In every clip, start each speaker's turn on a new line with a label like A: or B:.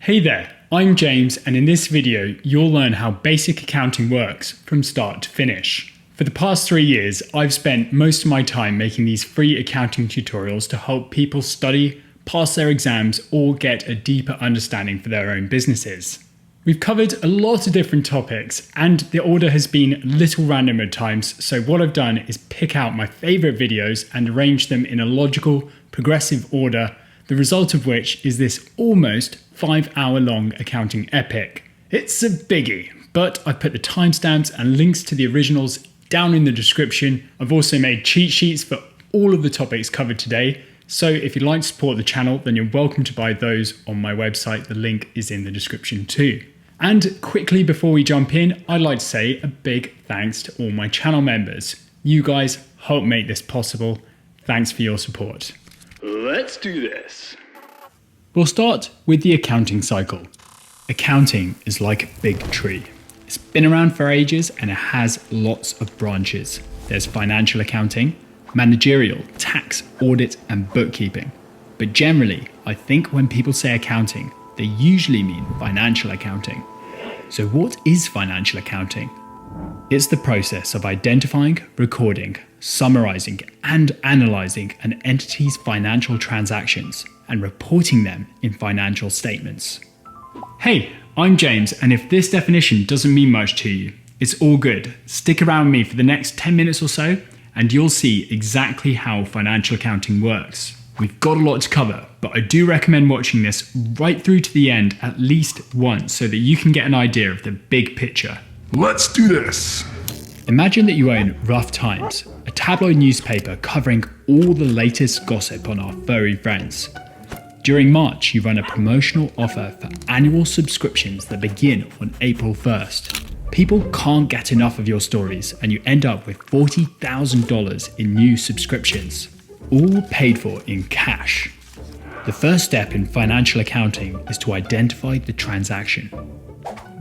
A: Hey there, I'm James, and in this video you'll learn how basic accounting works from start to finish. For the past 3 years, I've spent most of my time making these free accounting tutorials to help people study, pass their exams, or get a deeper understanding for their own businesses. We've covered a lot of different topics, and the order has been a little random at times, so what I've done is pick out my favourite videos and arrange them in a logical, progressive order, the result of which is this almost 5-hour long accounting epic. It's a biggie, but I've put the timestamps and links to the originals down in the description. I've also made cheat sheets for all of the topics covered today, so if you'd like to support the channel, then you're welcome to buy those on my website. The link is in the description too. And quickly before we jump in, I'd like to say a big thanks to all my channel members. You guys help make this possible. Thanks for your support.
B: Let's do this.
A: We'll start with the accounting cycle. Accounting is like a big tree. It's been around for ages and it has lots of branches. There's financial accounting, managerial, tax, audit, and bookkeeping. But generally, I think when people say accounting, they usually mean financial accounting. So what is financial accounting? It's the process of identifying, recording, summarizing, and analyzing an entity's financial transactions and reporting them in financial statements. Hey, I'm James, and if this definition doesn't mean much to you, it's all good. Stick around me for the next 10 minutes or so, and you'll see exactly how financial accounting works. We've got a lot to cover, but I do recommend watching this right through to the end at least once so that you can get an idea of the big picture.
B: Let's do this.
A: Imagine that you own Rough Times, a tabloid newspaper covering all the latest gossip on our furry friends. During March, you run a promotional offer for annual subscriptions that begin on April 1st. People can't get enough of your stories, and you end up with $40,000 in new subscriptions, all paid for in cash. The first step in financial accounting is to identify the transaction.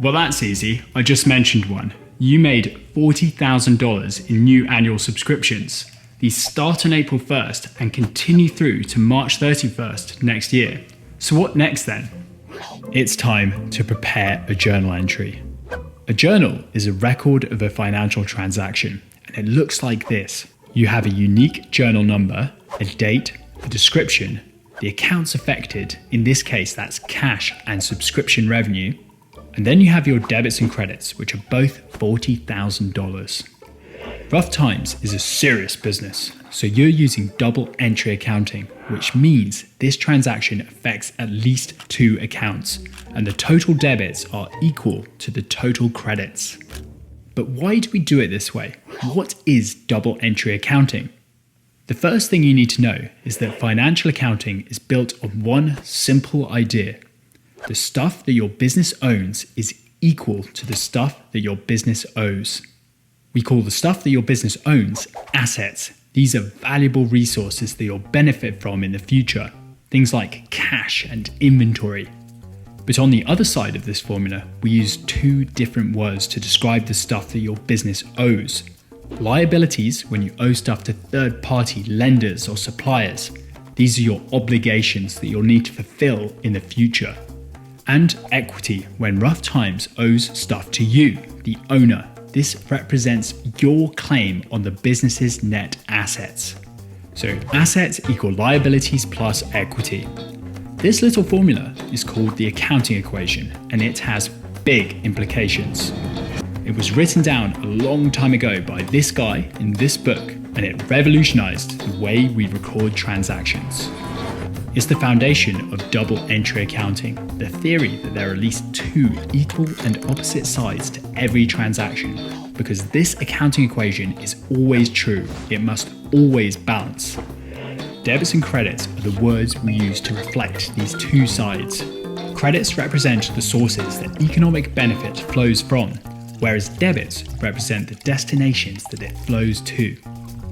A: Well, that's easy. I just mentioned one. You made $40,000 in new annual subscriptions. These start on April 1st and continue through to March 31st next year. So what next then? It's time to prepare a journal entry. A journal is a record of a financial transaction, and it looks like this. You have a unique journal number, a date, a description, the accounts affected, in this case that's cash and subscription revenue, and then you have your debits and credits, which are both $40,000. Rough Times is a serious business, so you're using double entry accounting, which means this transaction affects at least 2 accounts, and the total debits are equal to the total credits. But why do we do it this way? What is double entry accounting? The first thing you need to know is that financial accounting is built on one simple idea. The stuff that your business owns is equal to the stuff that your business owes. We call the stuff that your business owns assets. These are valuable resources that you'll benefit from in the future, things like cash and inventory. But on the other side of this formula, we use 2 different words to describe the stuff that your business owes. Liabilities, when you owe stuff to third-party lenders or suppliers. These are your obligations that you'll need to fulfill in the future. And equity, when Rough Times owes stuff to you, the owner. This represents your claim on the business's net assets. So assets equal liabilities plus equity. This little formula is called the accounting equation, and it has big implications. It was written down a long time ago by this guy in this book, and it revolutionized the way we record transactions. It's the foundation of double entry accounting, the theory that there are at least 2 equal and opposite sides to every transaction. Because this accounting equation is always true, it must always balance. Debits and credits are the words we use to reflect these 2 sides. Credits represent the sources that economic benefit flows from, whereas debits represent the destinations that it flows to.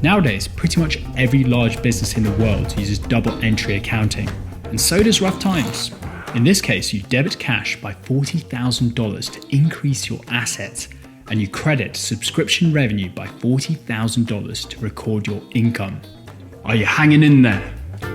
A: Nowadays, pretty much every large business in the world uses double entry accounting, and so does Rough Times. In this case, you debit cash by $40,000 to increase your assets, and you credit subscription revenue by $40,000 to record your income. Are you hanging in there?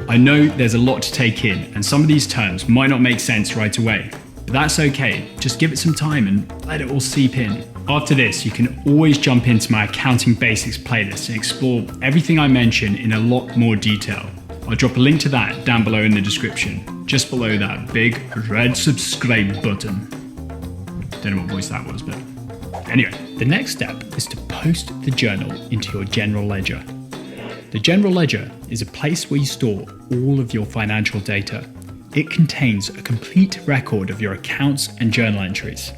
A: I know there's a lot to take in, and some of these terms might not make sense right away. But that's okay, just give it some time and let it all seep in. After this, you can always jump into my Accounting Basics playlist and explore everything I mention in a lot more detail. I'll drop a link to that down below in the description, just below that big red subscribe button. Don't know what voice that was, but anyway, the next step is to post the journal into your general ledger. The general ledger is a place where you store all of your financial data. It contains a complete record of your accounts and journal entries.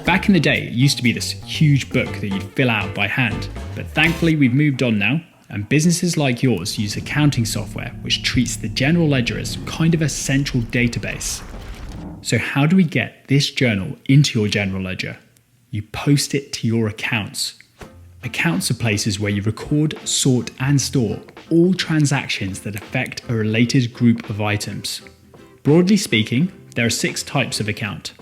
A: Back in the day, it used to be this huge book that you'd fill out by hand, but thankfully we've moved on now, and businesses like yours use accounting software which treats the general ledger as kind of a central database. So how do we get this journal into your general ledger? You post it to your accounts. Accounts are places where you record, sort, and store all transactions that affect a related group of items. Broadly speaking, there are 6 types of account: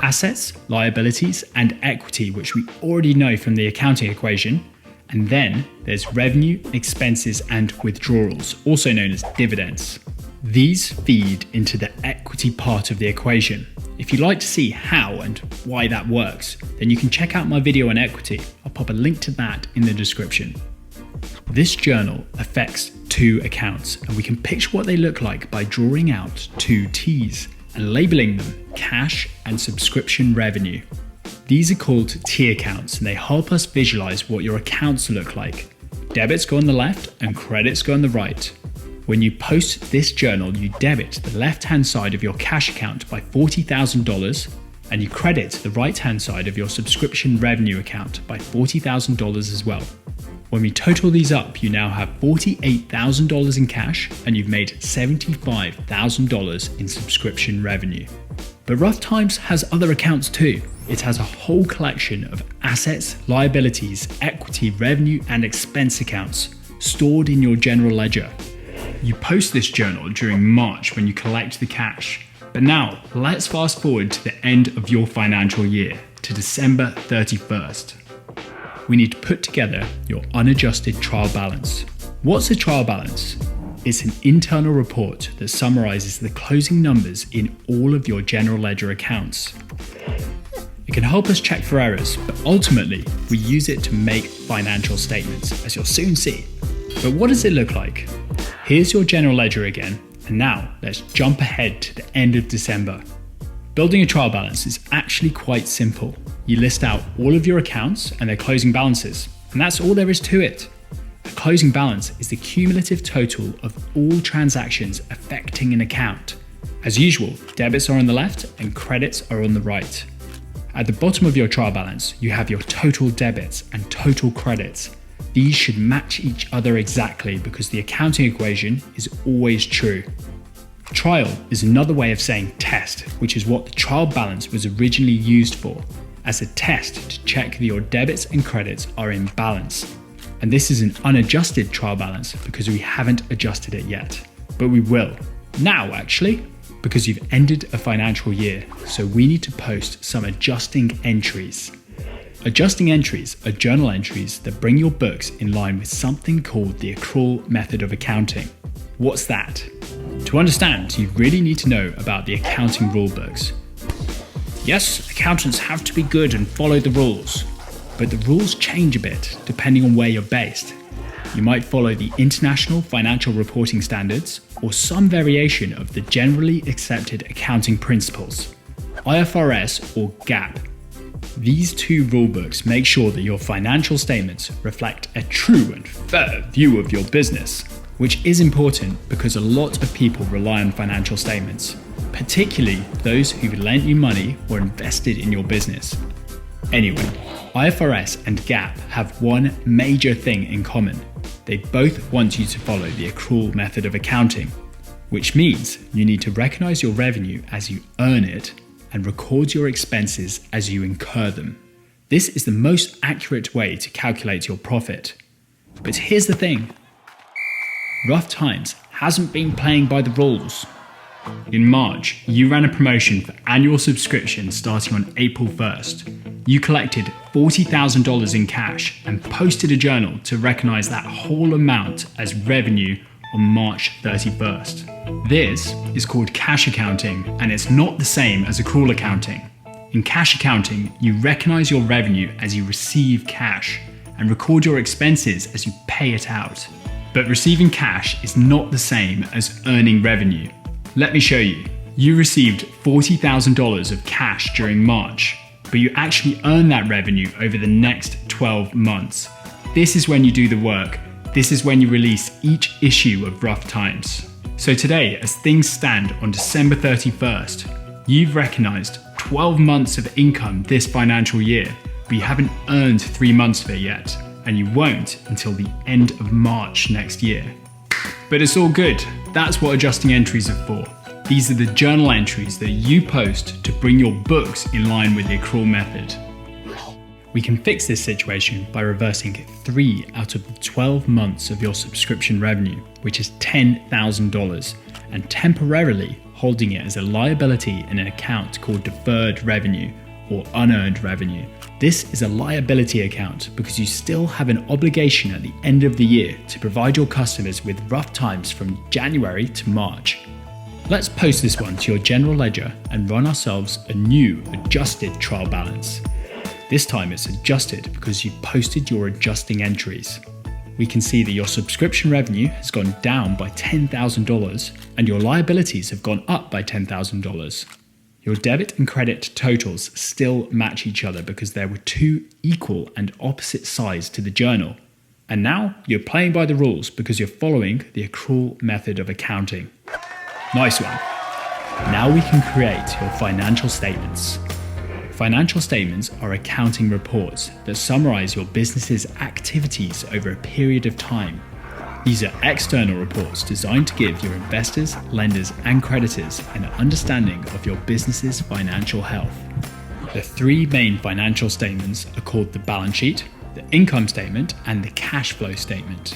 A: assets, liabilities, and equity, which we already know from the accounting equation. And then there's revenue, expenses, and withdrawals, also known as dividends. These feed into the equity part of the equation. If you'd like to see how and why that works, then you can check out my video on equity. I'll pop a link to that in the description. This journal affects 2 accounts, and we can picture what they look like by drawing out 2 T's and labeling them cash and subscription revenue. These are called T accounts, and they help us visualize what your accounts look like. Debits go on the left and credits go on the right. When you post this journal, you debit the left-hand side of your cash account by $40,000 and you credit the right-hand side of your subscription revenue account by $40,000 as well. When we total these up, you now have $48,000 in cash and you've made $75,000 in subscription revenue. But Rough Times has other accounts too. It has a whole collection of assets, liabilities, equity, revenue, and expense accounts stored in your general ledger. You post this journal during March when you collect the cash. But now, let's fast forward to the end of your financial year, to December 31st. We need to put together your unadjusted trial balance. What's a trial balance? It's an internal report that summarizes the closing numbers in all of your general ledger accounts. It can help us check for errors, but ultimately, we use it to make financial statements, as you'll soon see. But what does it look like? Here's your general ledger again, and now let's jump ahead to the end of December. Building a trial balance is actually quite simple. You list out all of your accounts and their closing balances, and that's all there is to it. A closing balance is the cumulative total of all transactions affecting an account. As usual, debits are on the left and credits are on the right. At the bottom of your trial balance, you have your total debits and total credits. These should match each other exactly because the accounting equation is always true. Trial is another way of saying test, which is what the trial balance was originally used for, as a test to check that your debits and credits are in balance. And this is an unadjusted trial balance because we haven't adjusted it yet. But we will. Now actually, because you've ended a financial year, so we need to post some adjusting entries. Adjusting entries are journal entries that bring your books in line with something called the accrual method of accounting. What's that? To understand, you really need to know about the accounting rule books. Yes, accountants have to be good and follow the rules, but the rules change a bit depending on where you're based. You might follow the International Financial Reporting Standards or some variation of the Generally Accepted Accounting Principles, IFRS or GAAP. These 2 rulebooks make sure that your financial statements reflect a true and fair view of your business, which is important because a lot of people rely on financial statements, particularly those who lent you money or invested in your business. Anyway, IFRS and GAAP have one major thing in common. They both want you to follow the accrual method of accounting, which means you need to recognize your revenue as you earn it and record your expenses as you incur them. This is the most accurate way to calculate your profit. But here's the thing. Rough Times hasn't been playing by the rules. In March, you ran a promotion for annual subscriptions starting on April 1st. You collected $40,000 in cash and posted a journal to recognize that whole amount as revenue on March 31st. This is called cash accounting, and it's not the same as accrual accounting. In cash accounting, you recognize your revenue as you receive cash and record your expenses as you pay it out. But receiving cash is not the same as earning revenue. Let me show you. You received $40,000 of cash during March, but you actually earn that revenue over the next 12 months. This is when you do the work. This is when you release each issue of Rough Times. So today, as things stand on December 31st, you've recognized 12 months of income this financial year, but you haven't earned 3 months of it yet, and you won't until the end of March next year. But it's all good. That's what adjusting entries are for. These are the journal entries that you post to bring your books in line with the accrual method. We can fix this situation by reversing 3 out of the 12 months of your subscription revenue, which is $10,000, and temporarily holding it as a liability in an account called Deferred Revenue or Unearned Revenue. This is a liability account because you still have an obligation at the end of the year to provide your customers with rough times from January to March. Let's post this one to your general ledger and run ourselves a new adjusted trial balance. This time it's adjusted because you posted your adjusting entries. We can see that your subscription revenue has gone down by $10,000 and your liabilities have gone up by $10,000. Your debit and credit totals still match each other because there were 2 equal and opposite sides to the journal. And now you're playing by the rules because you're following the accrual method of accounting. Nice one. Now we can create your financial statements. Financial statements are accounting reports that summarize your business's activities over a period of time. These are external reports designed to give your investors, lenders, and creditors an understanding of your business's financial health. The 3 main financial statements are called the balance sheet, the income statement, and the cash flow statement.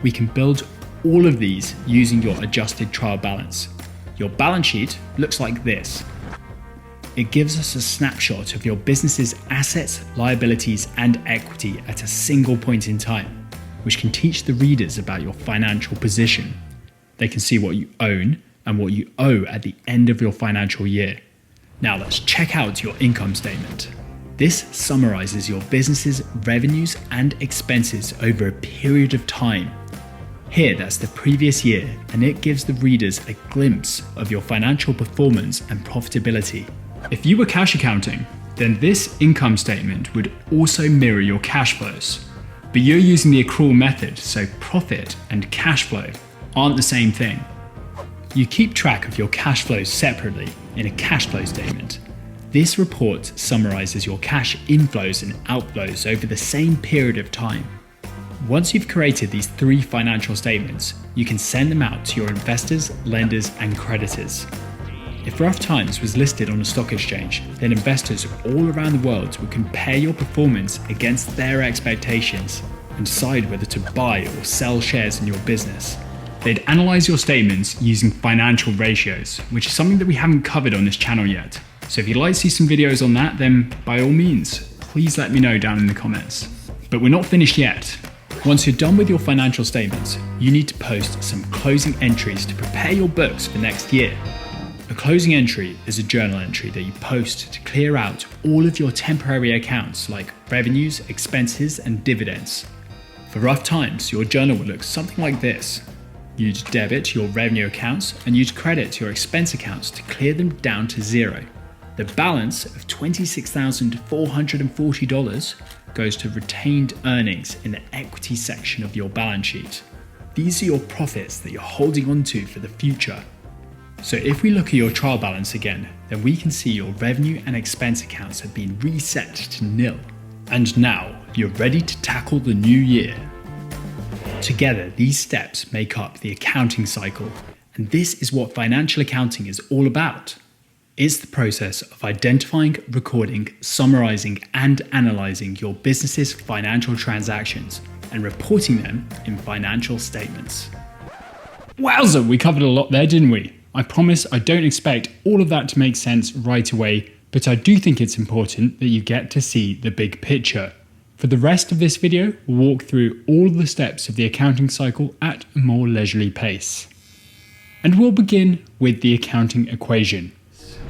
A: We can build all of these using your adjusted trial balance. Your balance sheet looks like this. It gives us a snapshot of your business's assets, liabilities, and equity at a single point in time, which can teach the readers about your financial position. They can see what you own and what you owe at the end of your financial year. Now let's check out your income statement. This summarizes your business's revenues and expenses over a period of time. Here, that's the previous year, and it gives the readers a glimpse of your financial performance and profitability. If you were cash accounting, then this income statement would also mirror your cash flows. But you're using the accrual method, so profit and cash flow aren't the same thing. You keep track of your cash flows separately in a cash flow statement. This report summarizes your cash inflows and outflows over the same period of time. Once you've created these 3 financial statements, you can send them out to your investors, lenders, and creditors. If Rough Times was listed on a stock exchange, then investors all around the world would compare your performance against their expectations and decide whether to buy or sell shares in your business. They'd analyze your statements using financial ratios, which is something that we haven't covered on this channel yet. So if you'd like to see some videos on that, then by all means, please let me know down in the comments. But we're not finished yet. Once you're done with your financial statements, you need to post some closing entries to prepare your books for next year. A closing entry is a journal entry that you post to clear out all of your temporary accounts like revenues, expenses, and dividends. For Rough Times, your journal will look something like this. You'd debit your revenue accounts and you'd credit your expense accounts to clear them down to 0. The balance of $26,440 goes to retained earnings in the equity section of your balance sheet. These are your profits that you're holding onto for the future. So if we look at your trial balance again, then we can see your revenue and expense accounts have been reset to 0. And now you're ready to tackle the new year. Together, these steps make up the accounting cycle, and this is what financial accounting is all about. It's the process of identifying, recording, summarizing, and analyzing your business's financial transactions and reporting them in financial statements. Wowza, we covered a lot there, didn't we? I promise I don't expect all of that to make sense right away, but I do think it's important that you get to see the big picture. For the rest of this video, we'll walk through all the steps of the accounting cycle at a more leisurely pace. And we'll begin with the accounting equation.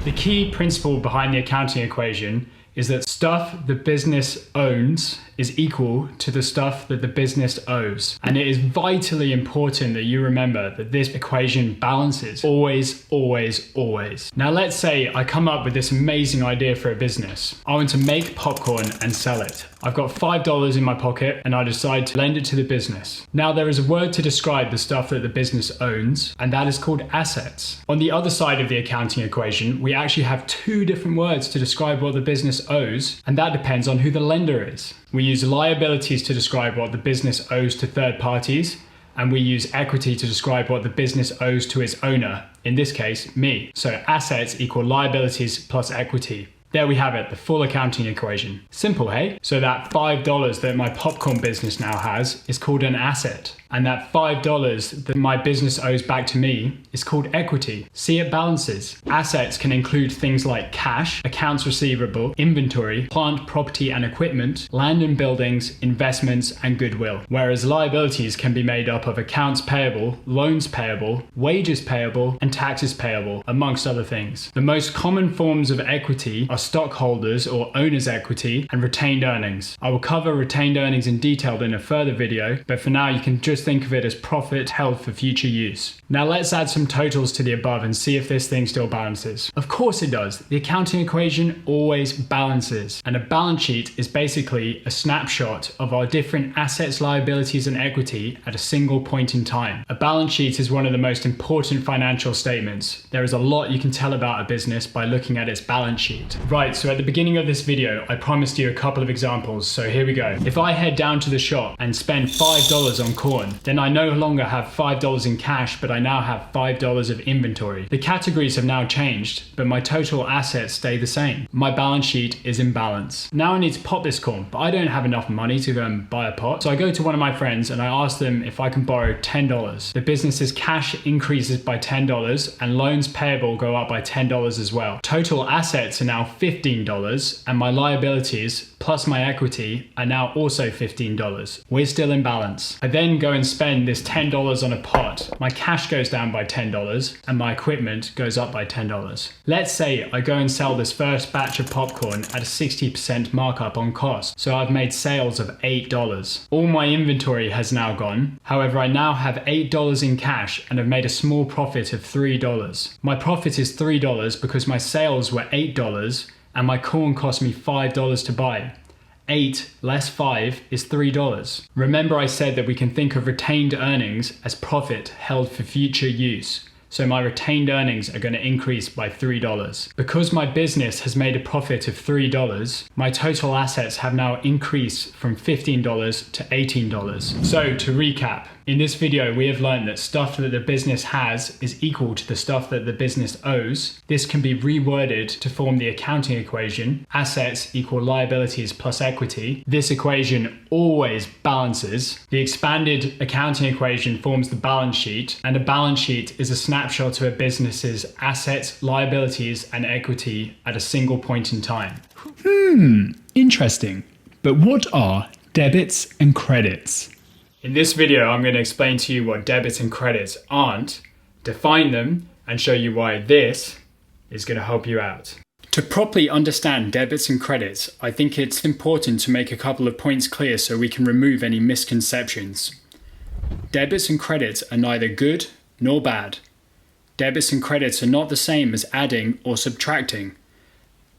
A: The key principle behind the accounting equation is that stuff the business owns is equal to the stuff that the business owes. And it is vitally important that you remember that this equation balances always, always, always. Now let's say I come up with this amazing idea for a business. I want to make popcorn and sell it. I've got $5 in my pocket and I decide to lend it to the business. Now there is a word to describe the stuff that the business owns, and that is called assets. On the other side of the accounting equation, we actually have two different words to describe what the business owes, and that depends on who the lender is. We use liabilities to describe what the business owes to third parties, and we use equity to describe what the business owes to its owner, in this case, me. So assets equal liabilities plus equity. There we have it, the full accounting equation. Simple, hey? So that $5 that my popcorn business now has is called an asset. And that $5 that my business owes back to me is called equity. See, it balances. Assets can include things like cash, accounts receivable, inventory, plant, property and equipment, land and buildings, investments and goodwill. Whereas liabilities can be made up of accounts payable, loans payable, wages payable and taxes payable, amongst other things. The most common forms of equity are stockholders or owner's equity and retained earnings. I will cover retained earnings in detail in a further video, but for now you can just think of it as profit held for future use. Now let's add some totals to the above and see if this thing still balances. Of course it does. The accounting equation always balances. And a balance sheet is basically a snapshot of our different assets, liabilities and equity at a single point in time. A balance sheet is one of the most important financial statements. There is a lot you can tell about a business by looking at its balance sheet. Right, so at the beginning of this video, I promised you a couple of examples, so here we go. If I head down to the shop and spend $5 on corn, then I no longer have $5 in cash, but I now have $5 of inventory. The categories have now changed, but my total assets stay the same. My balance sheet is in balance. Now I need to pot this corn, but I don't have enough money to go and buy a pot. So I go to one of my friends and I ask them if I can borrow $10. The business's cash increases by $10 and loans payable go up by $10 as well. Total assets are now $15 and my liabilities plus my equity are now also $15. We're still in balance. I then go and spend this $10 on a pot. My cash goes down by $10 and my equipment goes up by $10. Let's say I go and sell this first batch of popcorn at a 60% markup on cost. So I've made sales of $8. All my inventory has now gone. However, I now have $8 in cash and have made a small profit of $3. My profit is $3 because my sales were $8 and my corn cost me $5 to buy. 8 less 5 is $3. Remember I said that we can think of retained earnings as profit held for future use. So my retained earnings are going to increase by $3. Because my business has made a profit of $3, my total assets have now increased from $15 to $18. So to recap, in this video, we have learned that stuff that the business has is equal to the stuff that the business owes. This can be reworded to form the accounting equation, assets equal liabilities plus equity. This equation always balances. The expanded accounting equation forms the balance sheet, and a balance sheet is a snapshot to a business's assets, liabilities, and equity at a single point in time. Interesting. But what are debits and credits? In this video, I'm going to explain to you what debits and credits aren't, define them, and show you why this is going to help you out. To properly understand debits and credits, I think it's important to make a couple of points clear so we can remove any misconceptions. Debits and credits are neither good nor bad. Debits and credits are not the same as adding or subtracting.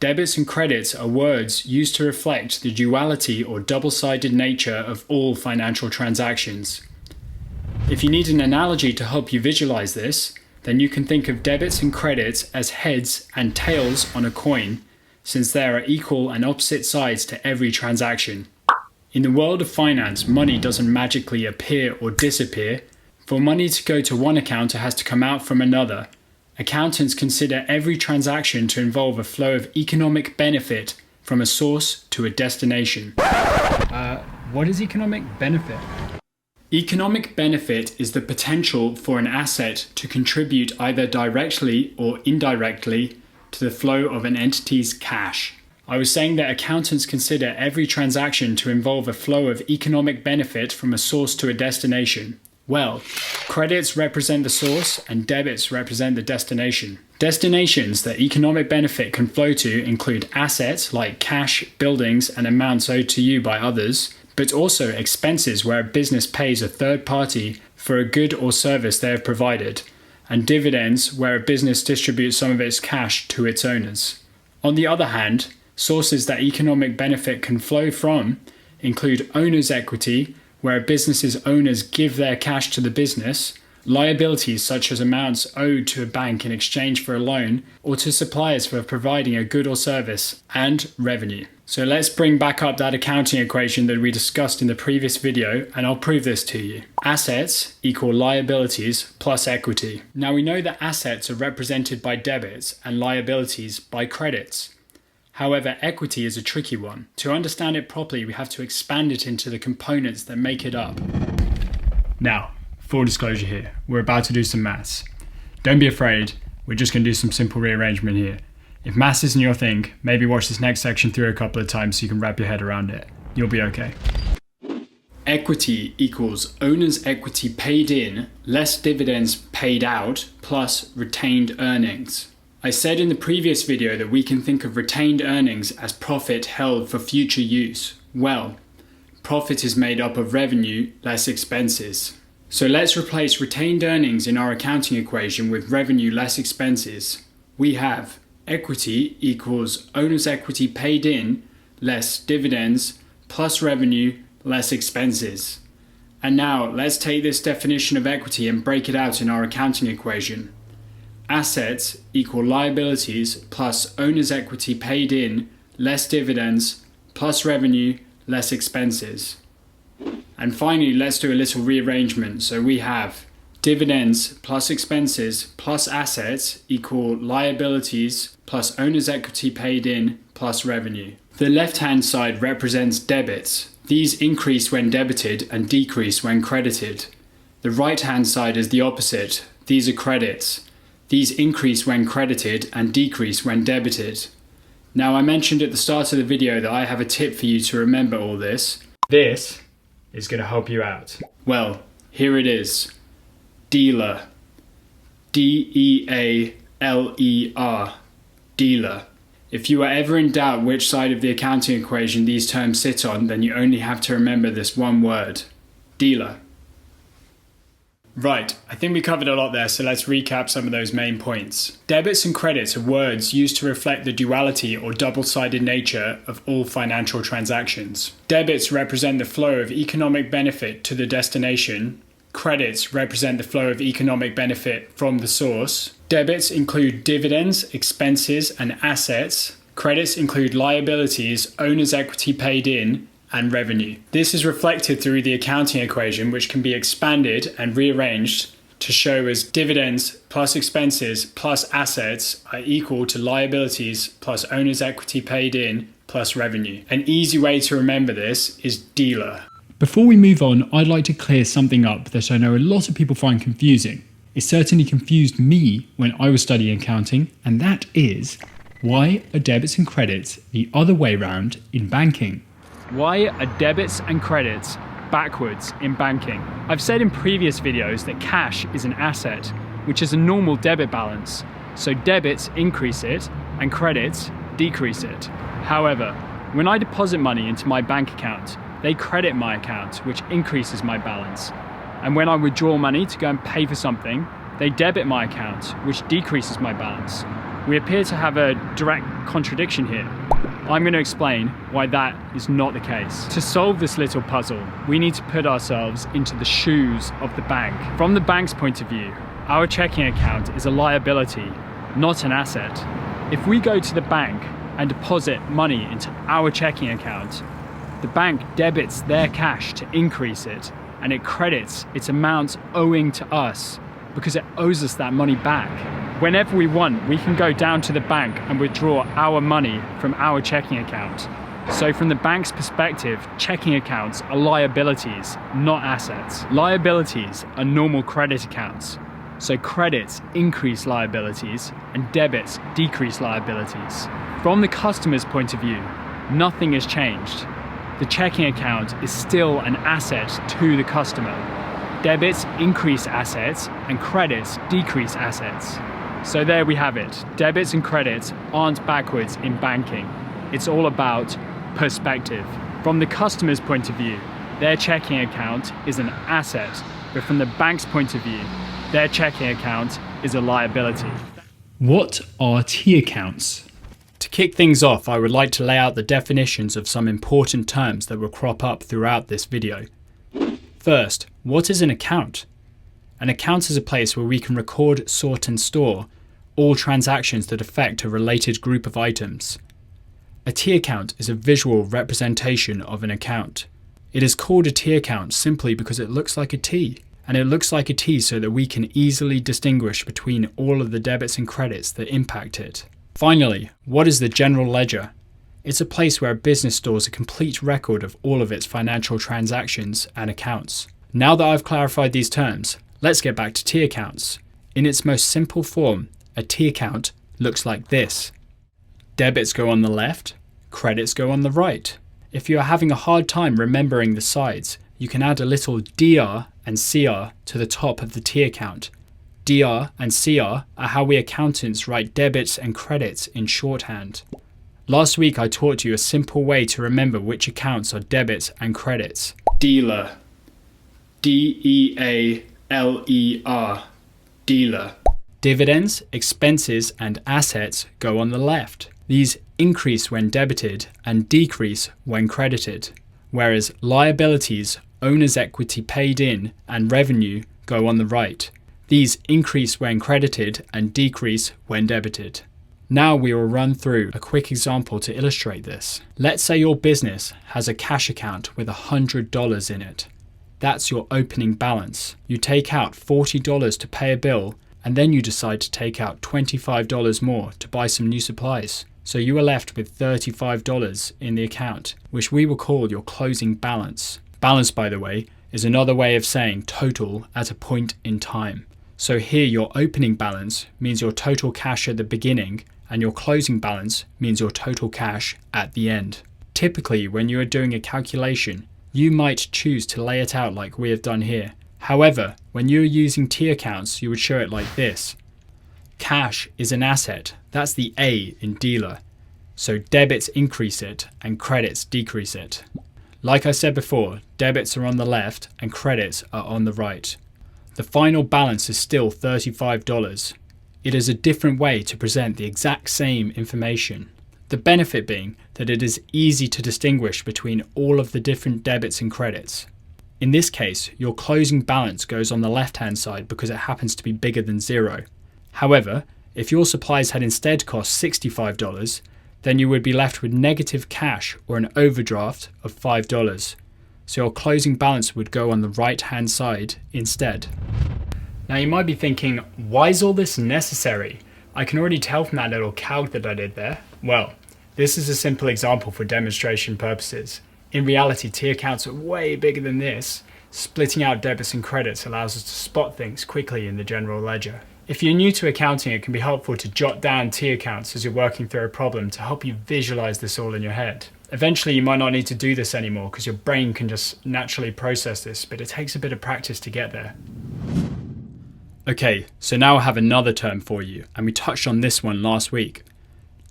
A: Debits and credits are words used to reflect the duality or double-sided nature of all financial transactions. If you need an analogy to help you visualize this, then you can think of debits and credits as heads and tails on a coin, since there are equal and opposite sides to every transaction. In the world of finance, money doesn't magically appear or disappear. For money to go to one account, it has to come out from another. Accountants consider every transaction to involve a flow of economic benefit from a source to a destination. What is economic benefit? Economic benefit is the potential for an asset to contribute either directly or indirectly to the flow of an entity's cash. I was saying that accountants consider every transaction to involve a flow of economic benefit from a source to a destination. Well, credits represent the source and debits represent the destination. Destinations that economic benefit can flow to include assets like cash, buildings, and amounts owed to you by others, but also expenses where a business pays a third party for a good or service they have provided, and dividends where a business distributes some of its cash to its owners. On the other hand, sources that economic benefit can flow from include owner's equity, where a business's owners give their cash to the business, liabilities such as amounts owed to a bank in exchange for a loan or to suppliers for providing a good or service, and revenue. So let's bring back up that accounting equation that we discussed in the previous video, and I'll prove this to you. Assets equal liabilities plus equity. Now we know that assets are represented by debits and liabilities by credits. However, equity is a tricky one. To understand it properly, we have to expand it into the components that make it up. Now, full disclosure here, we're about to do some maths. Don't be afraid, we're just going to do some simple rearrangement here. If maths isn't your thing, maybe watch this next section through a couple of times so you can wrap your head around it. You'll be okay. Equity equals owner's equity paid in less dividends paid out plus retained earnings. I said in the previous video that we can think of retained earnings as profit held for future use. Well, profit is made up of revenue less expenses. So let's replace retained earnings in our accounting equation with revenue less expenses. We have equity equals owner's equity paid in less dividends plus revenue less expenses. And now let's take this definition of equity and break it out in our accounting equation. Assets equal liabilities plus owner's equity paid in less dividends plus revenue less expenses. And finally, let's do a little rearrangement. So we have dividends plus expenses plus assets equal liabilities plus owner's equity paid in plus revenue. The left-hand side represents debits. These increase when debited and decrease when credited. The right-hand side is the opposite. These are credits. These increase when credited and decrease when debited. Now, I mentioned at the start of the video that I have a tip for you to remember all this. This is going to help you out. Well, here it is. Dealer. D-E-A-L-E-R. Dealer. If you are ever in doubt which side of the accounting equation these terms sit on, then you only have to remember this one word. Dealer. Right, I think we covered a lot there, so let's recap some of those main points. Debits and credits are words used to reflect the duality or double-sided nature of all financial transactions. Debits represent the flow of economic benefit to the destination. Credits represent the flow of economic benefit from the source. Debits include dividends, expenses, and assets. Credits include liabilities, owner's equity paid in, and revenue. This is reflected through the accounting equation, which can be expanded and rearranged to show as dividends plus expenses plus assets are equal to liabilities plus owner's equity paid in plus revenue. An easy way to remember this is dealer. Before we move on, I'd like to clear something up that I know a lot of people find confusing. It certainly confused me when I was studying accounting, and that is, why are debits and credits the other way round in banking? Why are debits and credits backwards in banking? I've said in previous videos that cash is an asset, which is a normal debit balance. So debits increase it and credits decrease it. However, when I deposit money into my bank account, they credit my account, which increases my balance. And when I withdraw money to go and pay for something, they debit my account, which decreases my balance. We appear to have a direct contradiction here. I'm going to explain why that is not the case. To solve this little puzzle, we need to put ourselves into the shoes of the bank. From the bank's point of view, our checking account is a liability, not an asset. If we go to the bank and deposit money into our checking account, the bank debits their cash to increase it, and it credits its amount owing to us because it owes us that money back. Whenever we want, we can go down to the bank and withdraw our money from our checking account. So from the bank's perspective, checking accounts are liabilities, not assets. Liabilities are normal credit accounts. So credits increase liabilities and debits decrease liabilities. From the customer's point of view, nothing has changed. The checking account is still an asset to the customer. Debits increase assets and credits decrease assets. So there we have it. Debits and credits aren't backwards in banking. It's all about perspective. From the customer's point of view, their checking account is an asset, but from the bank's point of view, their checking account is a liability. What are T accounts? To kick things off, I would like to lay out the definitions of some important terms that will crop up throughout this video. First, what is an account? An account is a place where we can record, sort and store all transactions that affect a related group of items. A T account is a visual representation of an account. It is called a T account simply because it looks like a T, and it looks like a T so that we can easily distinguish between all of the debits and credits that impact it. Finally, what is the general ledger? It's a place where a business stores a complete record of all of its financial transactions and accounts. Now that I've clarified these terms, let's get back to T accounts. In its most simple form, a T account looks like this. Debits go on the left, credits go on the right. If you are having a hard time remembering the sides, you can add a little DR and CR to the top of the T account. DR and CR are how we accountants write debits and credits in shorthand. Last week I taught you a simple way to remember which accounts are debits and credits. Dealer. D-E-A-L-E-R. Dealer. Dividends, expenses and assets go on the left. These increase when debited and decrease when credited. Whereas liabilities, owner's equity paid in and revenue go on the right. These increase when credited and decrease when debited. Now we will run through a quick example to illustrate this. Let's say your business has a cash account with $100 in it. That's your opening balance. You take out $40 to pay a bill, and then you decide to take out $25 more to buy some new supplies. So you are left with $35 in the account, which we will call your closing balance. Balance, by the way, is another way of saying total at a point in time. So here your opening balance means your total cash at the beginning, and your closing balance means your total cash at the end. Typically, when you are doing a calculation, you might choose to lay it out like we have done here. However, when you are using T accounts, you would show it like this. Cash is an asset, that's the A in dealer. So debits increase it and credits decrease it. Like I said before, debits are on the left and credits are on the right. The final balance is still $35. It is a different way to present the exact same information. The benefit being that it is easy to distinguish between all of the different debits and credits. In this case, your closing balance goes on the left-hand side because it happens to be bigger than zero. However, if your supplies had instead cost $65, then you would be left with negative cash or an overdraft of $5. So your closing balance would go on the right-hand side instead. Now you might be thinking, why is all this necessary? I can already tell from that little calc that I did there. Well, this is a simple example for demonstration purposes. In reality, T accounts are way bigger than this. Splitting out debits and credits allows us to spot things quickly in the general ledger. If you're new to accounting, it can be helpful to jot down T accounts as you're working through a problem to help you visualize this all in your head. Eventually, you might not need to do this anymore because your brain can just naturally process this, but it takes a bit of practice to get there. Okay, so now I have another term for you, and we touched on this one last week.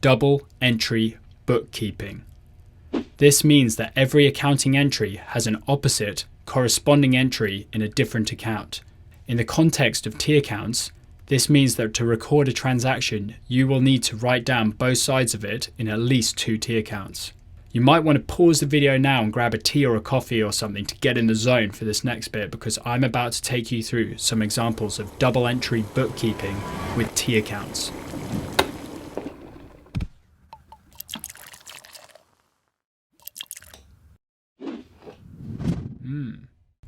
A: Double entry bookkeeping. This means that every accounting entry has an opposite corresponding entry in a different account. In the context of T accounts, this means that to record a transaction, you will need to write down both sides of it in at least 2 T accounts. You might want to pause the video now and grab a tea or a coffee or something to get in the zone for this next bit, because I'm about to take you through some examples of double entry bookkeeping with T accounts.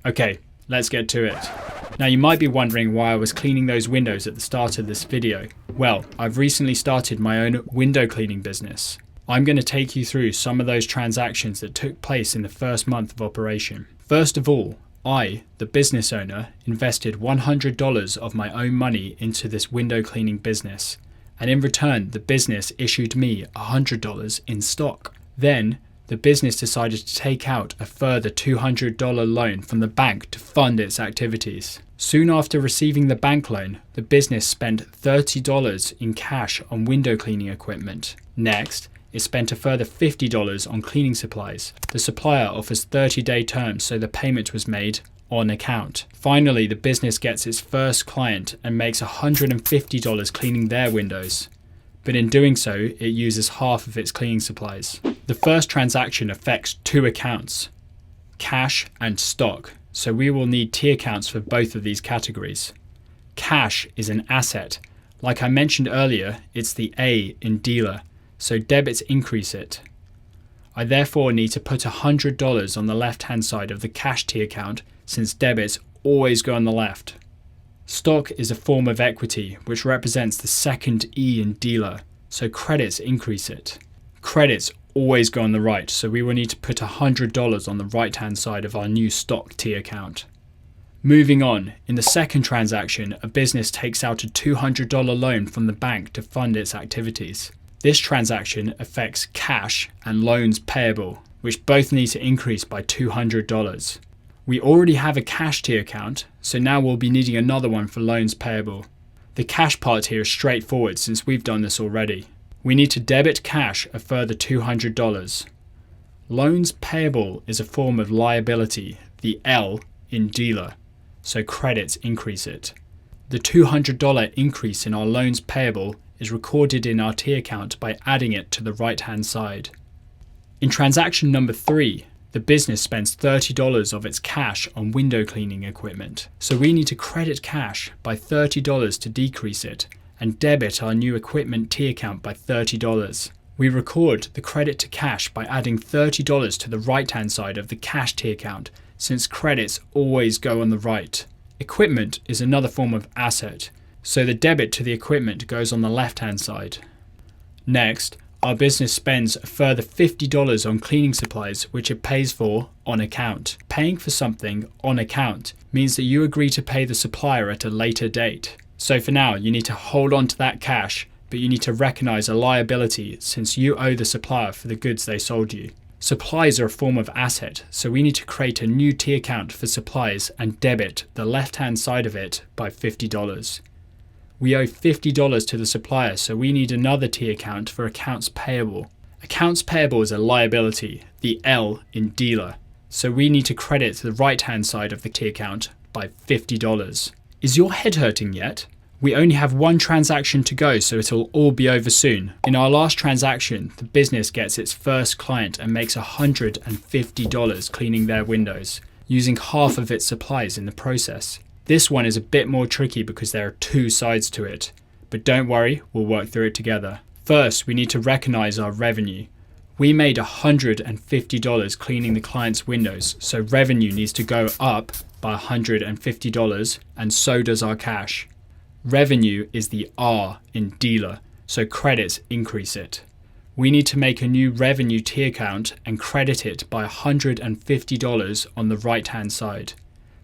A: Okay, let's get to it. Now you might be wondering why I was cleaning those windows at the start of this video. Well, I've recently started my own window cleaning business. I'm going to take you through some of those transactions that took place in the first month of operation. First of all, I, the business owner, invested $100 of my own money into this window cleaning business, and in return, the business issued me $100 in stock. Then, the business decided to take out a further $200 loan from the bank to fund its activities. Soon after receiving the bank loan, the business spent $30 in cash on window cleaning equipment. Next, it spent a further $50 on cleaning supplies. The supplier offers 30-day terms, so the payment was made on account. Finally, the business gets its first client and makes $150 cleaning their windows. But in doing so, it uses half of its cleaning supplies. The first transaction affects two accounts, cash and stock, so we will need T accounts for both of these categories. Cash is an asset. Like I mentioned earlier, it's the A in dealer, so debits increase it. I therefore need to put $100 on the left-hand side of the cash T account, since debits always go on the left. Stock is a form of equity, which represents the second E in dealer, so credits increase it. Credits always go on the right, so we will need to put $100 on the right-hand side of our new stock T account. Moving on, in the second transaction, a business takes out a $200 loan from the bank to fund its activities. This transaction affects cash and loans payable, which both need to increase by $200. We already have a cash T account, so now we'll be needing another one for loans payable. The cash part here is straightforward since we've done this already. We need to debit cash a further $200. Loans payable is a form of liability, the L in dealer, so credits increase it. The $200 increase in our loans payable is recorded in our T account by adding it to the right-hand side. In transaction number 3, the business spends $30 of its cash on window cleaning equipment, so we need to credit cash by $30 to decrease it and debit our new equipment T account by $30. We record the credit to cash by adding $30 to the right-hand side of the cash T account, since credits always go on the right. Equipment is another form of asset, so the debit to the equipment goes on the left-hand side. Next, our business spends a further $50 on cleaning supplies, which it pays for on account. Paying for something on account means that you agree to pay the supplier at a later date. So for now, you need to hold on to that cash, but you need to recognize a liability since you owe the supplier for the goods they sold you. Supplies are a form of asset, so we need to create a new T account for supplies and debit the left-hand side of it by $50. We owe $50 to the supplier, so we need another T account for accounts payable. Accounts payable is a liability, the L in dealer, so we need to credit the right-hand side of the T account by $50. Is your head hurting yet? We only have one transaction to go, so it'll all be over soon. In our last transaction, the business gets its first client and makes $150 cleaning their windows, using half of its supplies in the process. This one is a bit more tricky because there are two sides to it, but don't worry, we'll work through it together. First, we need to recognize our revenue. We made $150 cleaning the client's windows, so revenue needs to go up by $150, and so does our cash. Revenue is the R in dealer, so credits increase it. We need to make a new revenue T account and credit it by $150 on the right-hand side.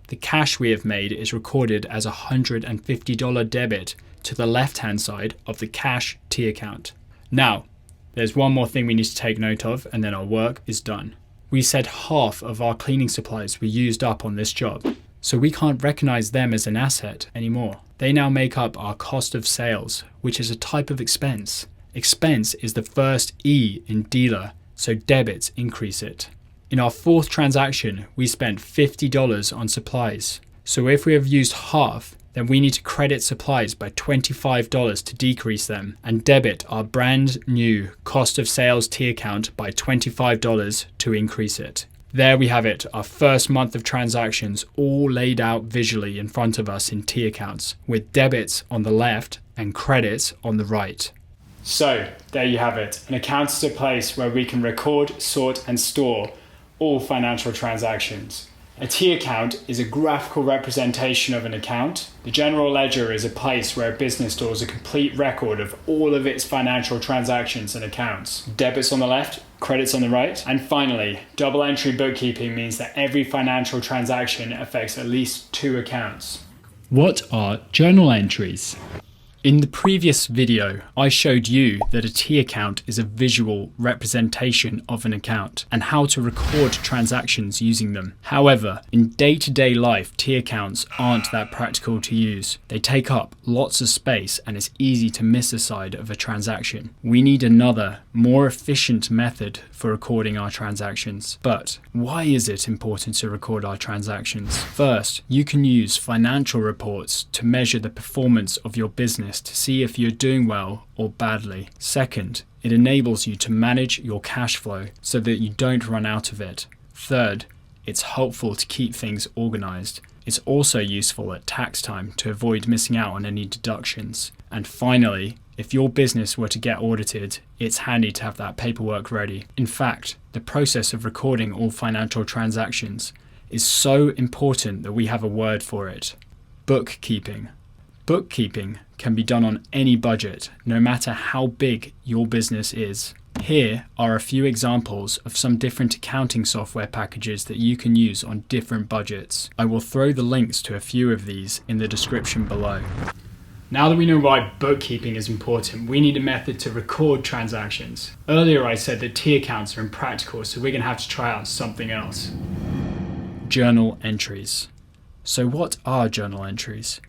A: The cash we have made is recorded as a $150 debit to the left-hand side of the cash T account. Now, there's one more thing we need to take note of, and then our work is done. We said half of our cleaning supplies were used up on this job, so we can't recognize them as an asset anymore. They now make up our cost of sales, which is a type of expense. Expense is the first E in dealer, so debits increase it. In our fourth transaction, we spent $50 on supplies. So if we have used half, then we need to credit supplies by $25 to decrease them and debit our brand new cost of sales T account by $25 to increase it. There we have it, our first month of transactions all laid out visually in front of us in T accounts, with debits on the left and credits on the right. So there you have it. An account is a place where we can record, sort and store all financial transactions. A T account is a graphical representation of an account. The general ledger is a place where a business stores a complete record of all of its financial transactions and accounts. Debits on the left, credits on the right. And finally, double entry bookkeeping means that every financial transaction affects at least 2 accounts. What are journal entries? In the previous video, I showed you that a T account is a visual representation of an account and how to record transactions using them. However, in day-to-day life, T accounts aren't that practical to use. They take up lots of space and it's easy to miss a side of a transaction. We need another, more efficient method for recording our transactions. But why is it important to record our transactions? First, you can use financial reports to measure the performance of your business to see if you're doing well or badly. Second, it enables you to manage your cash flow so that you don't run out of it. Third, it's helpful to keep things organized. It's also useful at tax time to avoid missing out on any deductions. And finally, if your business were to get audited, it's handy to have that paperwork ready. In fact, the process of recording all financial transactions is so important that we have a word for it: bookkeeping. Bookkeeping can be done on any budget, no matter how big your business is. Here are a few examples of some different accounting software packages that you can use on different budgets. I will throw the links to a few of these in the description below. Now that we know why bookkeeping is important, we need a method to record transactions. Earlier I said that T accounts are impractical, so we're going to have to try out something else. Journal entries. So what are journal entries?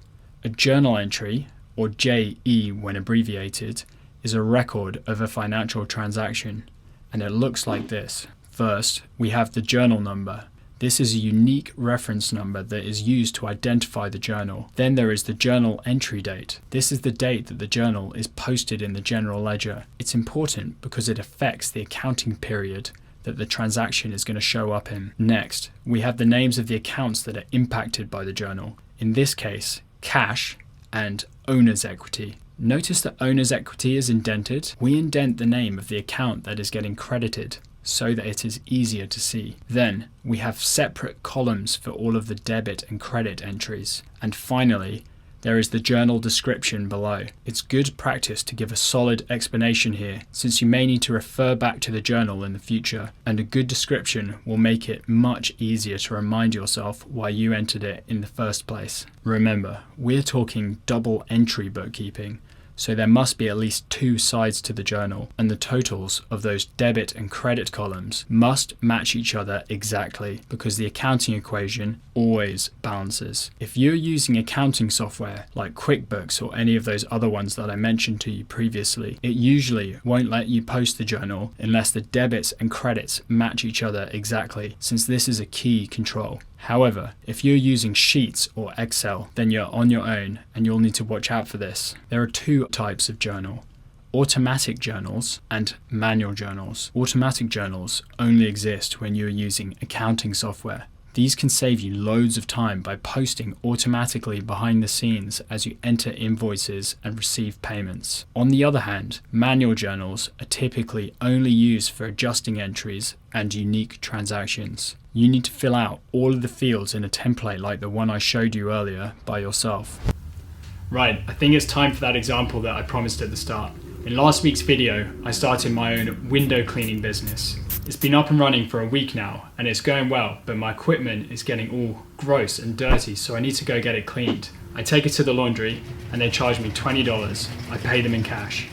A: A journal entry, or JE when abbreviated, is a record of a financial transaction, and it looks like this. First, we have the journal number. This is a unique reference number that is used to identify the journal. Then there is the journal entry date. This is the date that the journal is posted in the general ledger. It's important because it affects the accounting period that the transaction is going to show up in. Next, we have the names of the accounts that are impacted by the journal. In this case, cash and owner's equity. Notice that owner's equity is indented. We indent the name of the account that is getting credited so that it is easier to see. Then we have separate columns for all of the debit and credit entries. And finally, there is the journal description below. It's good practice to give a solid explanation here, since you may need to refer back to the journal in the future, and a good description will make it much easier to remind yourself why you entered it in the first place. Remember, we're talking double entry bookkeeping, so there must be at least 2 sides to the journal, and the totals of those debit and credit columns must match each other exactly, because the accounting equation always balances. If you're using accounting software like QuickBooks or any of those other ones that I mentioned to you previously, it usually won't let you post the journal unless the debits and credits match each other exactly, since this is a key control. However, if you're using Sheets or Excel, then you're on your own and you'll need to watch out for this. There are 2 types of journal: automatic journals and manual journals. Automatic journals only exist when you're using accounting software. These can save you loads of time by posting automatically behind the scenes as you enter invoices and receive payments. On the other hand, manual journals are typically only used for adjusting entries and unique transactions. You need to fill out all of the fields in a template like the one I showed you earlier by yourself. Right, I think it's time for that example that I promised at the start. In last week's video, I started my own window cleaning business. It's been up and running for a week now, and it's going well, but my equipment is getting all gross and dirty, so I need to go get it cleaned. I take it to the laundry, and they charge me $20. I pay them in cash.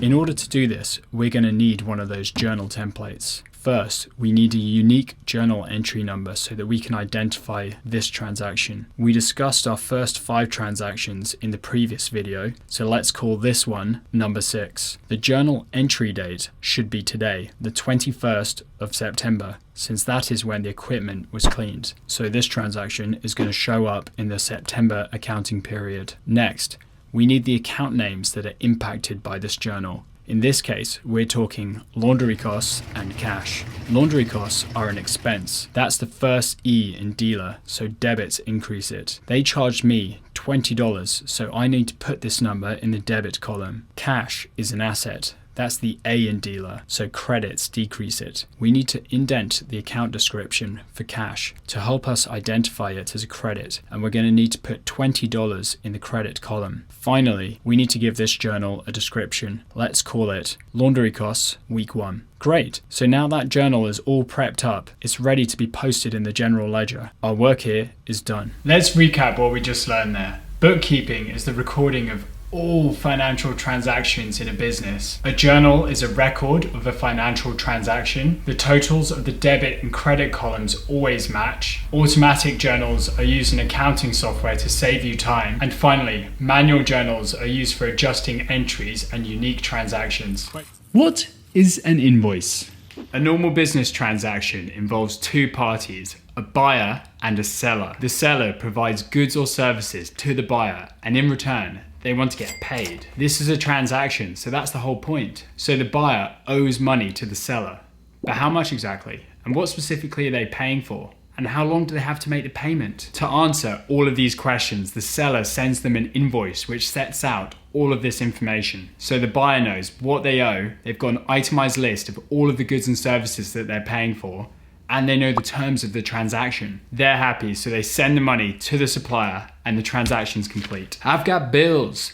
A: In order to do this, we're going to need one of those journal templates. First, we need a unique journal entry number so that we can identify this transaction. We discussed our first 5 transactions in the previous video, so let's call this one number 6. The journal entry date should be today, the 21st of September, since that is when the equipment was cleaned. So this transaction is going to show up in the September accounting period. Next, we need the account names that are impacted by this journal. In this case, we're talking laundry costs and cash. Laundry costs are an expense. That's the first E in dealer, so debits increase it. They charged me $20, so I need to put this number in the debit column. Cash is an asset. That's the A in dealer, so credits decrease it. We need to indent the account description for cash to help us identify it as a credit, and we're going to need to put $20 in the credit column. Finally, we need to give this journal a description. Let's call it Laundry Costs Week 1. Great, so now that journal is all prepped up, it's ready to be posted in the general ledger. Our work here is done. Let's recap what we just learned there. Bookkeeping is the recording of all financial transactions in a business. A journal is a record of a financial transaction. The totals of the debit and credit columns always match. Automatic journals are used in accounting software to save you time. And finally, manual journals are used for adjusting entries and unique transactions. What is an invoice? A normal business transaction involves two parties, a buyer and a seller. The seller provides goods or services to the buyer, and in return, they want to get paid. This is a transaction, so that's the whole point. So the buyer owes money to the seller. But how much exactly? And what specifically are they paying for? And how long do they have to make the payment? To answer all of these questions, the seller sends them an invoice which sets out all of this information. So the buyer knows what they owe, they've got an itemized list of all of the goods and services that they're paying for, and they know the terms of the transaction. They're happy, so they send the money to the supplier and the transaction's complete. I've got bills.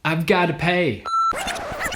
A: I've got to pay.